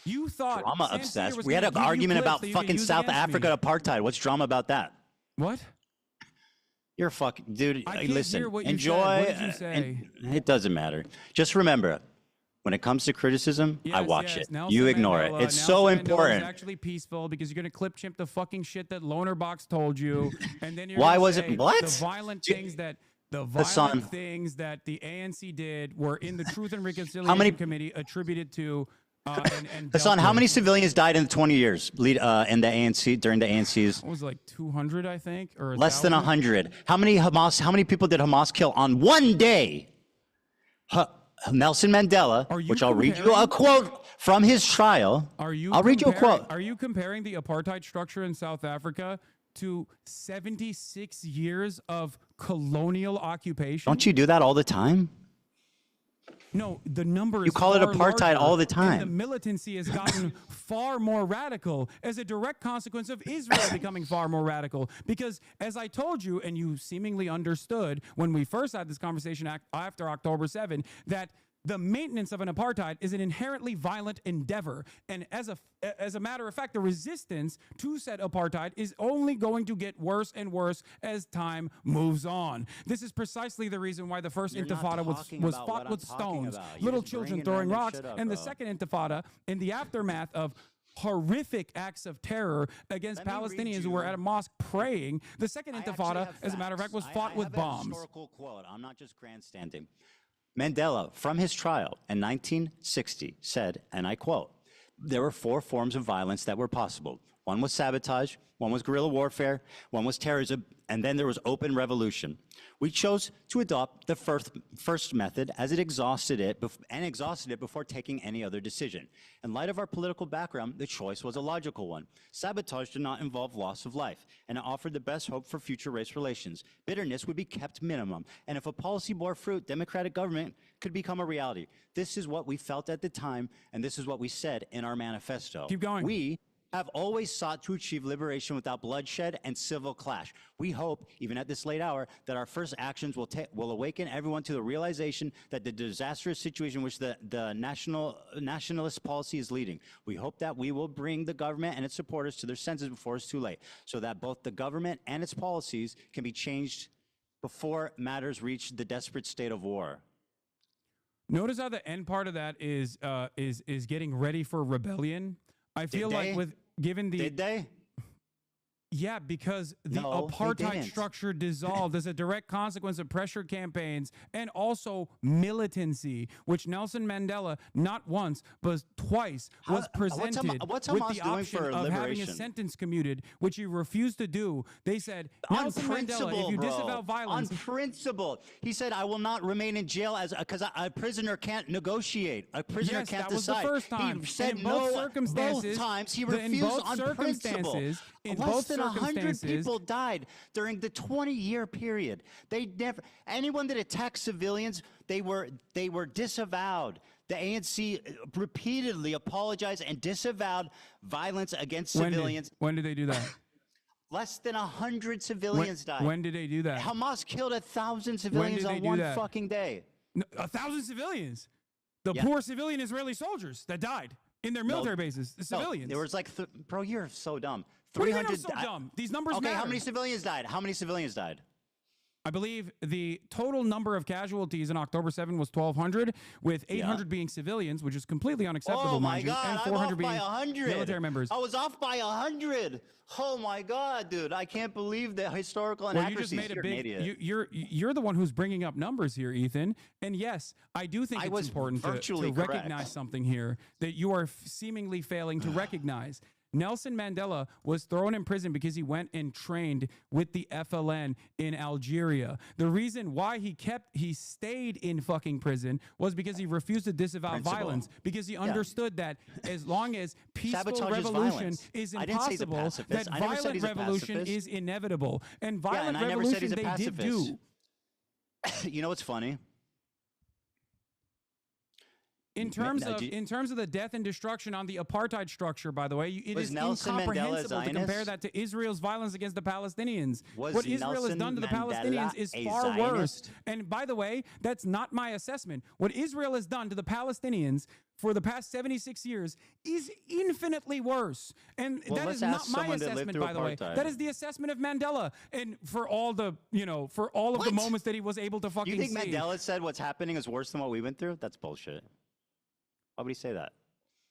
You thought Drama Sam Cedar obsessed. was We had gonna an give you argument clips about that you could fucking use South against me. Africa apartheid. What's drama about that? What? You're fucking dude. I can't Listen, hear what you enjoy. said. What did you say? It doesn't matter. Just remember, when it comes to criticism, I watch it. You ignore it. It's so Nelson Mandela important. is actually peaceful because you're going to clip chimp the fucking shit that Loner Box told you, and then you're Why gonna was say it what? the violent things that Hasan. the ANC did were in the Truth and Reconciliation Committee attributed to. And Hasan, dealt how with. many civilians died in the 20 years in the ANC during the ANC's? It was like 200, I think, or Less than 1,000. 100. How many people did Hamas kill on one day? Nelson Mandela, which I'll read you a quote from his trial. I'll read you a quote. Are you comparing the apartheid structure in South Africa to 76 years of colonial occupation? Don't you do that all the time? No, the number is You call it far apartheid larger, all the and time. the militancy has gotten far more radical as a direct consequence of Israel becoming far more radical. Because as I told you, and you seemingly understood when we first had this conversation after October 7, that the maintenance of an apartheid is an inherently violent endeavor. And as a matter of fact, the resistance to said apartheid is only going to get worse and worse as time moves on. This is precisely the reason why the first You're not intifada was talking about fought what with I'm talking stones, about. You're little just children bringing throwing random rocks, shit up, and the bro. second intifada in the aftermath of horrific acts of terror against Let me read Palestinians who you- were at a mosque praying. The second intifada, as a matter of fact, was fought with I have bombs. A historical quote. I'm not just grandstanding. Mandela, from his trial in 1960, said, and I quote, "There were 4 forms of violence that were possible: One was sabotage, one was guerrilla warfare, one was terrorism, and then there was open revolution. We chose to adopt the first method as it exhausted it before taking any other decision. In light of our political background, the choice was a logical one. Sabotage did not involve loss of life, and it offered the best hope for future race relations. Bitterness would be kept minimum, and if a policy bore fruit, democratic government could become a reality. This is what we felt at the time, and this is what we said in our manifesto. Keep going. We have always sought to achieve liberation without bloodshed and civil clash. We hope, even at this late hour, that our first actions will awaken everyone to the realization that the disastrous situation which the nationalist policy is leading. We hope that we will bring the government and its supporters to their senses before it's too late, so that both the government and its policies can be changed before matters reach the desperate state of war. Notice how the end part of that is getting ready for rebellion. I feel like given the... Did they? Yeah, because the No, they apartheid didn't. structure dissolved as a direct consequence of pressure campaigns and also militancy, which Nelson Mandela not once but twice was presented what's with Hamas the doing option for of having a liberation? sentence commuted, which he refused to do. They said, Nelson Mandela, if you disavow violence... On principle. He said, I will not remain in jail because a prisoner can't negotiate. A prisoner Yes, can't that was decide. the first time. He said And in both no circumstances, both times. He in refused both on principle. circumstances, in Less both than 100 circumstances- people died during the 20-year period. Anyone that attacked civilians, they were disavowed. The ANC repeatedly apologized and disavowed violence against civilians. When did they do that? Less than 100 civilians died. When did they do that? Hamas killed 1,000 civilians did they on do one that? fucking day. No, 1,000 civilians. The Yeah. poor civilian Israeli soldiers that died in their military bases. The civilians. There was like, bro, you're so dumb. What do you mean I'm so dumb? These numbers Okay, how matter. many civilians died? How many civilians died? I believe the total number of casualties in October 7 was 1,200, with 800 being civilians, which is completely unacceptable, Oh my mind you, God, and I'm 400 off by being 100. military members. I was off by 100. Oh my God, dude. I can't believe the historical Well, you just inaccuracies. made a You're an big. idiot. You're the one who's bringing up numbers here, Ethan. And yes, I do think I it's was important to virtually correct. recognize something here that you are seemingly failing to recognize. Nelson Mandela was thrown in prison because he went and trained with the FLN in Algeria. The reason why he stayed in fucking prison was because he refused to disavow Principle. violence, because he understood that as long as peaceful Sabotage is revolution violence. is I didn't say he's a impossible, pacifist. that I never said violent he's a revolution pacifist. is inevitable. And violent and I never said revolution he's a they did pacifist. do. You know what's funny? In terms of the death and destruction on the apartheid structure, by the way, it Was is Nelson Mandela incomprehensible to compare Zionist? that to Israel's violence against the Palestinians. Was What Israel has Nelson done to the Mandela Palestinians is a far worse. Zionist? And by the way, that's not my assessment. What Israel has done to the Palestinians for the past 76 years is infinitely worse. And Well, that let's is not ask my someone that lived assessment, through by the way. apartheid. That is the assessment of Mandela. And for all the, for all of the moments that he was able to fucking You think see. Mandela said what's happening is worse than what we went through? That's bullshit. Why would he say that?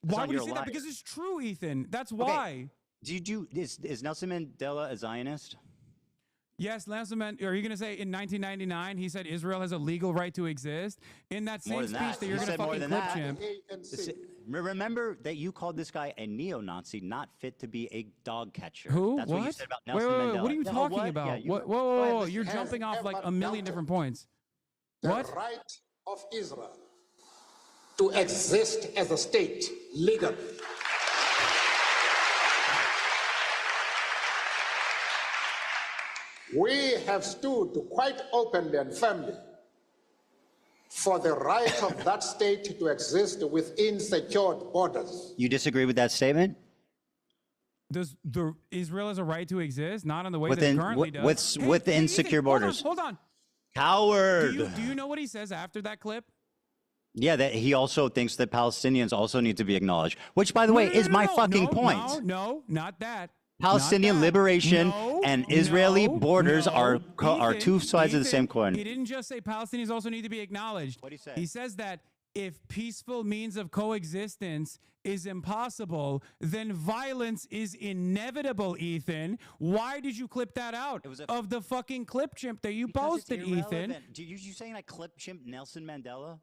That's Why not would your you say that? life. Because it's true, Ethan. That's Okay. why. Is Nelson Mandela a Zionist? Yes, Nelson Mandela. Are you going to say in 1999 he said Israel has a legal right to exist? In that More same than speech that you're He going to said more fucking than clip that. champ. Remember that you called this guy a neo-Nazi, not fit to be a dog catcher. Who? That's what you said about Wait, Nelson wait, Mandela. wait, what are you Yeah, talking what? about? Yeah, you- Whoa, whoa, whoa, you're jumping off like a million different points. What? The right of Israel to exist as a state legally. We have stood quite openly and firmly for the right of that state to exist within secured borders. You disagree with that statement? Does Israel has a right to exist? Not in the way Within- that it currently with- does. within Ethan, secure borders. Hold on. Coward. Do you know what he says after that clip? Yeah, that he also thinks that Palestinians also need to be acknowledged, which, by the way, is my fucking point. No, not that. Palestinian liberation and Israeli borders are Ethan, two sides of the Ethan, same coin. He didn't just say Palestinians also need to be acknowledged. What did he say? He says that if peaceful means of coexistence is impossible, then violence is inevitable, Ethan. Why did you clip that out of the fucking clip chimp that you posted, Ethan? Irrelevant. You saying I clip chimp Nelson Mandela?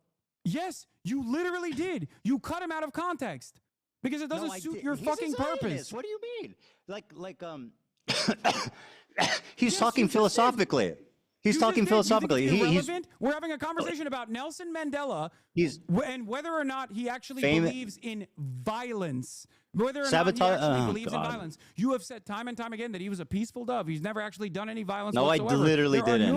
Yes, you literally did. You cut him out of context because it doesn't I suit did- your he's a fucking Zionist. purpose. What do you mean? He's talking philosophically. He's talking philosophically. Irrelevant? We're having a conversation about Nelson Mandela and whether or not he actually believes in violence. Whether or not he actually believes in violence. You have said time and time again that he was a peaceful dove. He's never actually done any violence whatsoever. I literally didn't. There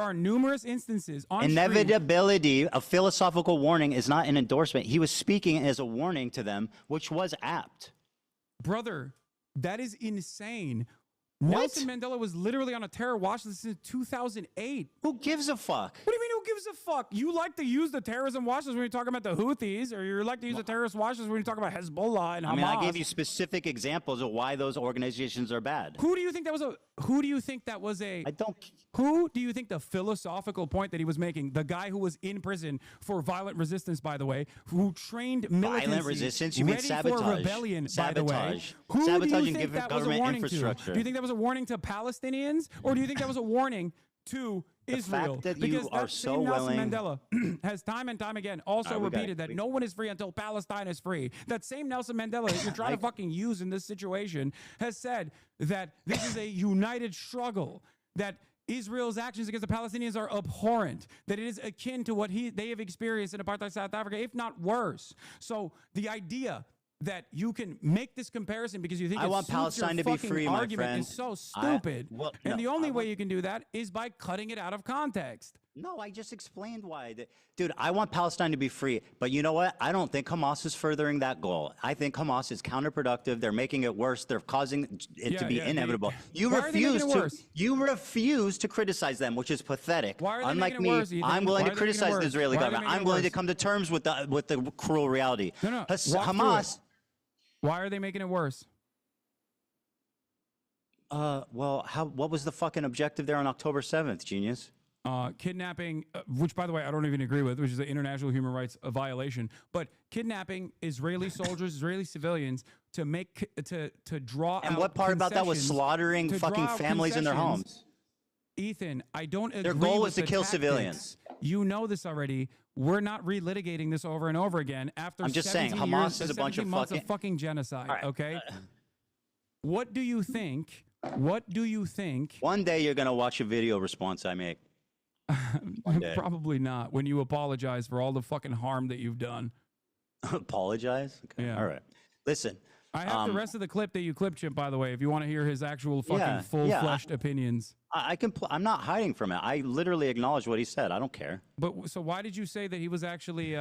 are numerous instances on Inevitability, a philosophical warning is not an endorsement. He was speaking as a warning to them, which was apt. Brother, that is insane. What? Nelson Mandela was literally on a terror watch list since 2008. Who gives a fuck? What do you mean who gives a fuck? You like to use the terrorism watch list when you're talking about the Houthis, or you like to use the terrorist watch list when you talk about Hezbollah and Hamas. I mean, I gave you specific examples of why those organizations are bad. Who do you think that was Who do you think the philosophical point that he was making? The guy who was in prison for violent resistance, by the way, who trained militancy. Violent resistance? You mean sabotage? For rebellion, sabotage. By the way. Who Sabotaging do you think that government was a warning infrastructure. to? Do you think that was a warning to Palestinians, or do you think that was a warning to Israel? Fact that because you are that so same Nelson willing. Mandela has time and time again also repeated that no one is free until Palestine is free. That same Nelson Mandela that you're trying to fucking use in this situation has said that this is a united struggle, that Israel's actions against the Palestinians are abhorrent, that it is akin to what they have experienced in apartheid South Africa, if not worse. So the idea that you can make this comparison because you think I want Palestine to be free, my friend. Is so stupid. And the only way you can do that is by cutting it out of context. No, I just explained why. Dude, I want Palestine to be free. But you know what? I don't think Hamas is furthering that goal. I think Hamas is counterproductive. They're making it worse. They're causing it to be inevitable. You refuse to criticize them, which is pathetic. Why are they Unlike making me, it worse, Ethan? I'm willing Why to are they making it criticize worse? the Israeli Why are they government. making I'm it willing to worse? come to terms with the cruel reality. No. Hamas. Why are they making it worse? Well, what was the fucking objective there on October 7th, genius? Kidnapping, which by the way I don't even agree with, which is an international human rights violation. But kidnapping Israeli soldiers, Israeli civilians to draw. And out what part about that was slaughtering fucking families in their homes? Ethan, I don't agree. Their goal was with to the kill tactics. civilians. You know this already. We're not relitigating this over and over again after. I'm just saying, Hamas is a bunch of fucking genocide. Right. Okay. What do you think? What do you think? One day you're gonna watch a video response I make. Probably not. When you apologize for all the fucking harm that you've done. Apologize? Okay. Yeah. All right. Listen. I have the rest of the clip that you clipped, Chip, by the way, if you want to hear his actual fucking full-fleshed opinions. I'm not hiding from it. I literally acknowledge what he said. I don't care. But so why did you say that he was actually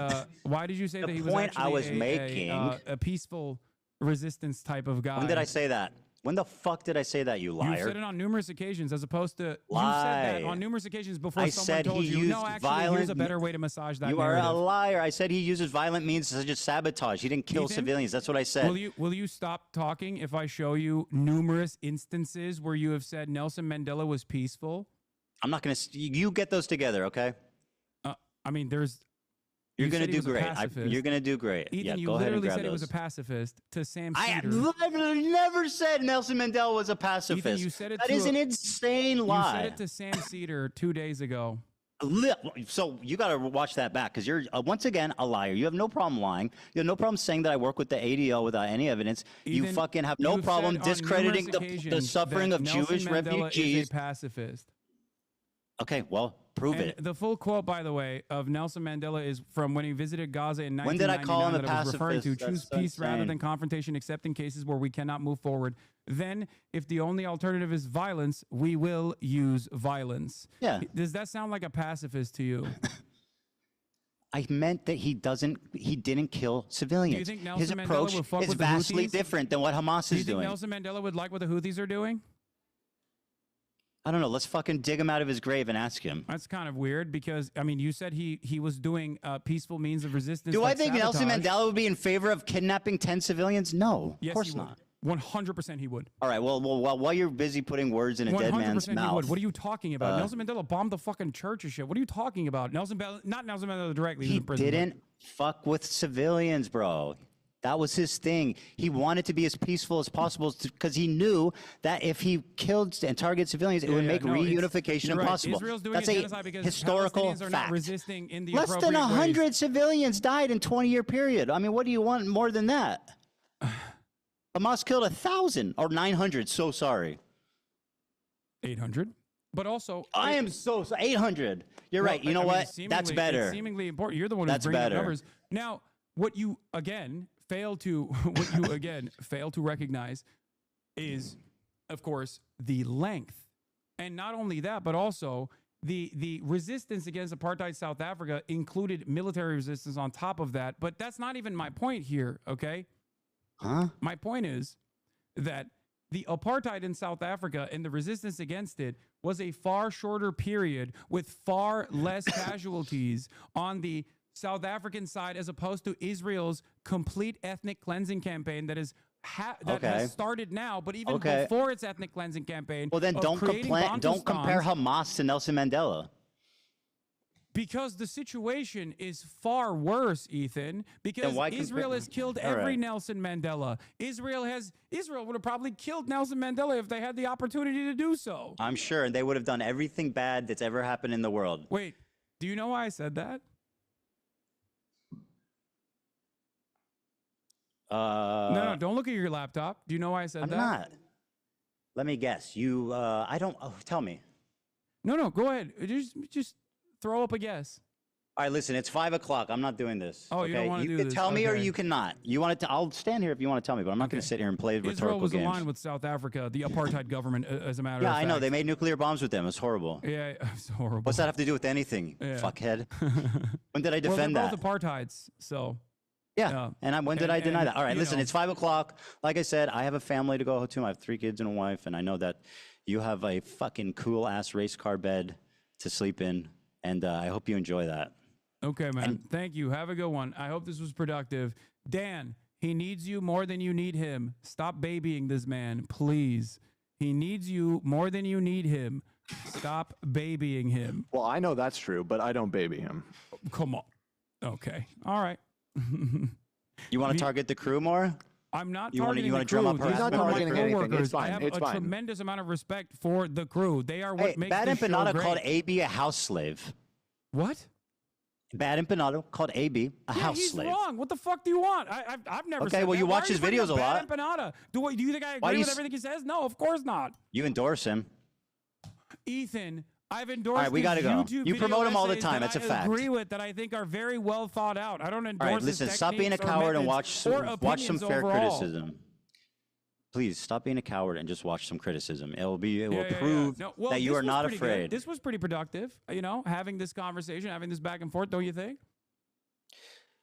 why did you say that he was point actually I was making a peaceful resistance type of guy? When did I say that? When the fuck did I say that, you liar? You said it on numerous occasions, as opposed to Lie. you said that on numerous occasions before I someone said told he you. used No, actually, violent. here's a better way to massage that. You narrative. are a liar. I said he uses violent means such as sabotage. He didn't kill Ethan, civilians. That's what I said. Will you stop talking if I show you numerous instances where you have said Nelson Mandela was peaceful? I'm not gonna. You get those together, okay? I mean, there's. You're You gonna said he do was a great. pacifist. You're gonna do great. Ethan, Yeah, you go ahead and literally grab said he was a those. pacifist to Sam I Cedar. never said Nelson Mandela was a pacifist. Ethan, you said it That to is a- an insane lie. You said it to Sam Cedar 2 days ago. So you got to watch that back because you're once again a liar. You have no problem lying. You have no problem saying that I work with the ADL without any evidence. You Ethan, fucking have no you've problem said on discrediting numerous the occasions suffering that of Nelson Jewish Mandela refugees. is a pacifist. Okay, well, prove And it. the full quote, by the way, of Nelson Mandela is from when he visited Gaza in 1999 When did I call him a that I was referring to. pacifist? Choose That's peace rather insane. than confrontation, except in cases where we cannot move forward. Then, if the only alternative is violence, we will use violence. Yeah. Does that sound like a pacifist to you? I meant that he didn't kill civilians. Do you think Nelson His Mandela approach would fuck is with the vastly Houthis? different than what Hamas Do you is think doing. Nelson Mandela would like what the Houthis are doing? I don't know. Let's fucking dig him out of his grave and ask him. That's kind of weird because, I mean, you said he was doing peaceful means of resistance. Do like I think Nelson sabotage. Mandela would be in favor of kidnapping 10 civilians? No, Yes, of course he would. not. 100% he would. All right. Well, while you're busy putting words in a dead man's 100% he mouth, would. What are you talking about? Nelson Mandela bombed the fucking church and shit. What are you talking about? Not Nelson Mandela directly. he was in prison, didn't fuck with civilians, bro. That was his thing. He wanted to be as peaceful as possible because he knew that if he killed and targeted civilians, it would make reunification you're right. impossible. Israel's doing That's a a genocide because historical Palestinians are not fact. resisting in the Less than appropriate 100 ways. civilians died in 20-year period. I mean, what do you want more than that? Hamas killed 1,000 or 900. So sorry. 800. But also, I am 800. You're right. You know what? That's better. It's seemingly important. You're the one who's bringing up numbers. Now, what you again fail to recognize is, of course, the length, and not only that, but also the resistance against apartheid South Africa included military resistance on top of that. But that's not even my point here. Okay. Huh? My point is that the apartheid in South Africa and the resistance against it was a far shorter period with far less casualties on the South African side as opposed to Israel's complete ethnic cleansing campaign that has started now, but even before its ethnic cleansing campaign. Well, then don't compare Hamas to Nelson Mandela. Because the situation is far worse, Ethan, because Israel has killed every Nelson Mandela. Israel would have probably killed Nelson Mandela if they had the opportunity to do so. I'm sure, and they would have done everything bad that's ever happened in the world. Wait, do you know why I said that? No, don't look at your laptop. Do you know why I said that? I'm not. Let me guess. You, I don't, tell me. No, go ahead. Just throw up a guess. All right, listen, it's 5 o'clock. I'm not doing this. Oh, you don't want to do this? You can tell me or you cannot. You want to? I'll stand here if you want to tell me, but I'm not going to sit here and play rhetorical Israel was games. aligned with South Africa, the apartheid government, as a matter of fact. Yeah, I know. They made nuclear bombs with them. It's horrible. Yeah, it's horrible. What's that have to do with anything, fuckhead? When did I defend well, that? Both apartheids, so. Yeah, when did I deny that? All right, listen, it's 5 o'clock. Like I said, I have a family to go to. I have 3 kids and a wife, and I know that you have a fucking cool-ass race car bed to sleep in, and I hope you enjoy that. Okay, man. Thank you. Have a good one. I hope this was productive. Dan, he needs you more than you need him. Stop babying this man, please. He needs you more than you need him. Stop babying him. Well, I know that's true, but I don't baby him. Come on. Okay. All right. You want to target the crew more? I'm not you targeting want the to drum up crew. These are my coworkers. Fine. I have a tremendous amount of respect for the crew. They are what makes Bad this show Empanada great. called AB a house slave. What? Bad Empanada called AB a house he's slave. wrong. What the fuck do you want? I've never said well, that. you Why watch are his bringing videos up a lot. Bad Empanada? Do you think I agree with everything he says? No, of course not. You endorse him. Ethan, I've endorsed all right, we gotta go. YouTube You promote him all the essays time. that That's a I fact. agree with that I think are very well thought out. I don't endorse All right, listen, his stop being a techniques or coward and methods watch or some fair opinions overall. criticism. Please stop being a coward and just watch some criticism. It will Yeah. prove No, well, that you this are was not pretty good. afraid. This was pretty productive, having this conversation, having this back and forth, don't you think?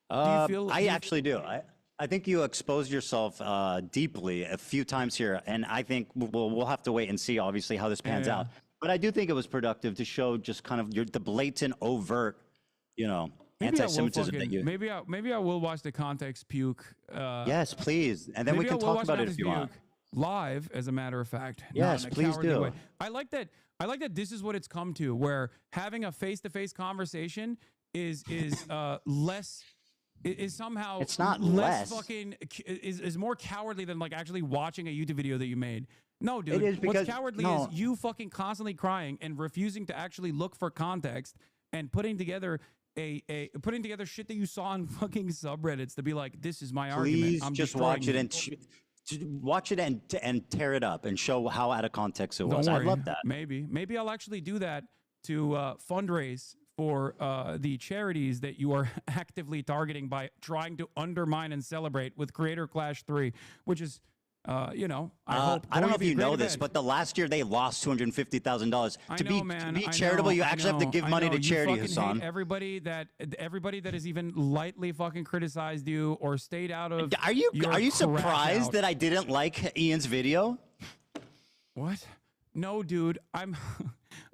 I actually do. I think you exposed yourself deeply a few times here, and I think we'll have to wait and see, obviously, how this pans out. But I do think it was productive to show just kind of the blatant, overt, anti-Semitism that you. Maybe I will watch the Context Puke. Yes, please, and then we can talk about it if you want. Live, as a matter of fact. Yes, please do. Way. I like that this is what it's come to, where having a face-to-face conversation is less. Is somehow it's not less fucking is more cowardly than like actually watching a YouTube video that you made. No, dude. It is because, what's cowardly is you fucking constantly crying and refusing to actually look for context and putting together putting together shit that you saw on fucking subreddits to be like, this is my argument. Please I'm just watch it and tear it up and show how out of context it was. Don't I worry. love that. Maybe I'll actually do that to fundraise for the charities that you are actively targeting by trying to undermine and celebrate with Creator Clash 3, which is, I hope. I don't know if you know this, but the last year they lost $250,000. To be charitable, you actually have to give money to charity, Hasan. Everybody that has even lightly fucking criticized you or stayed out of. Are you surprised that I didn't like Ian's video? What? No, dude.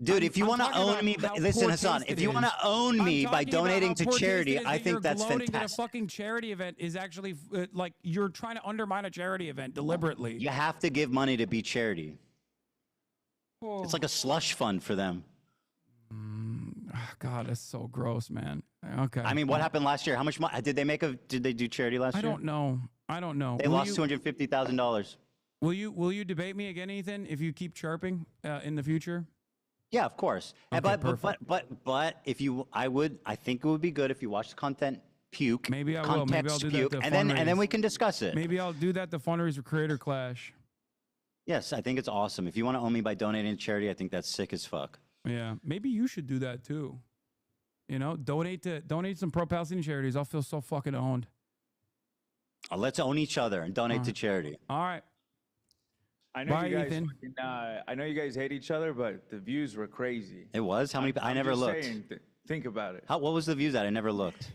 Dude, if you want to own me, listen, Hasan. If you want to own me by donating to charity, I think that's fantastic. That a fucking charity event is actually like you're trying to undermine a charity event deliberately. You have to give money to be charity. It's like a slush fund for them. God, that's so gross, man. Okay. I mean, what happened last year? How much money did they make? Did they do charity last year? I don't know. They lost $250,000. Will you debate me again, Ethan, if you keep chirping in the future? Yeah, of course. Okay, but if you, I think it would be good if you watch the content puke. Maybe I will. Maybe I'll Context do that puke, to and then fundraise. we can discuss it. Maybe I'll do that to fundraise for Creator Clash. Yes, I think it's awesome. If you want to own me by donating to charity, I think that's sick as fuck. Yeah, maybe you should do that too. You know, donate some pro-Palestinian charities. I'll feel so fucking owned. Let's own each other and donate to charity. All right. I know Bye, you guys. Ethan. I know you guys hate each other, but the views were crazy. It was? How many? I never just looked. saying, think about it. What was the views at? I never looked.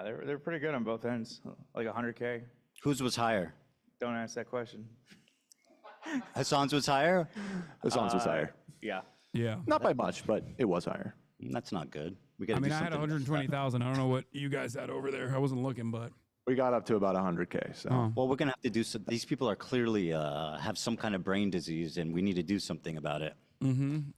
They're pretty good on both ends, like 100K. Whose was higher? Don't ask that question. Hasan's was higher? Hasan's was higher. Yeah. Yeah. Not by much, but it was higher. That's not good. We I got. mean, I had 120,000. I don't know what you guys had over there. I wasn't looking, but We got up to about 100K. So Well, we're gonna have to do some. These people are clearly have some kind of brain disease, and we need to do something about it.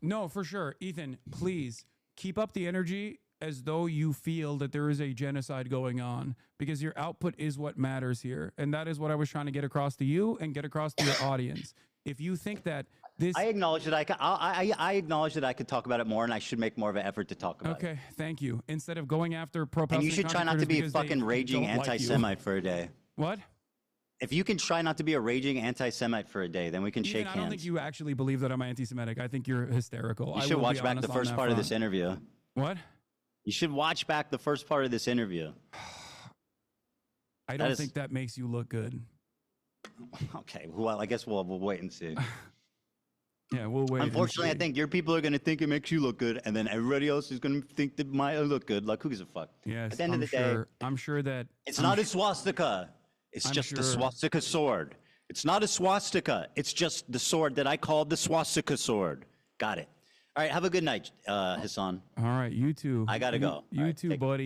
no, for sure. Ethan, please keep up the energy as though you feel that there is a genocide going on, because your output is what matters here. And that is what I was trying to get across to you and get across to your audience. If you think that this... I acknowledge that I acknowledge that I could talk about it more, and I should make more of an effort to talk about it. Okay, thank you. Instead of going after And pro-Palestinian you should try not to be a because they fucking raging don't like you. anti-Semite for a day. What? If you can try not to be a raging anti-Semite for a day, then we can Ethan, shake I don't hands. think you actually believe that I'm anti-Semitic. I think you're hysterical. You I should will be watch back honest the on first that part of front. this interview. What? You should watch back the first part of this interview. I don't think that makes you look good. Okay, well, I guess we'll wait and see. Yeah, we'll wait. Unfortunately, I think your people are going to think it makes you look good, and then everybody else is going to think that might look good. Like, who gives a fuck? Yes, At the end of the day, I'm sure that it's not a swastika. It's I'm just a sure- swastika sword. It's not a swastika. It's just the sword that I called the swastika sword. Got it. All right, have a good night, Hasan. All right, you too. I gotta go. You All right, too, take- buddy.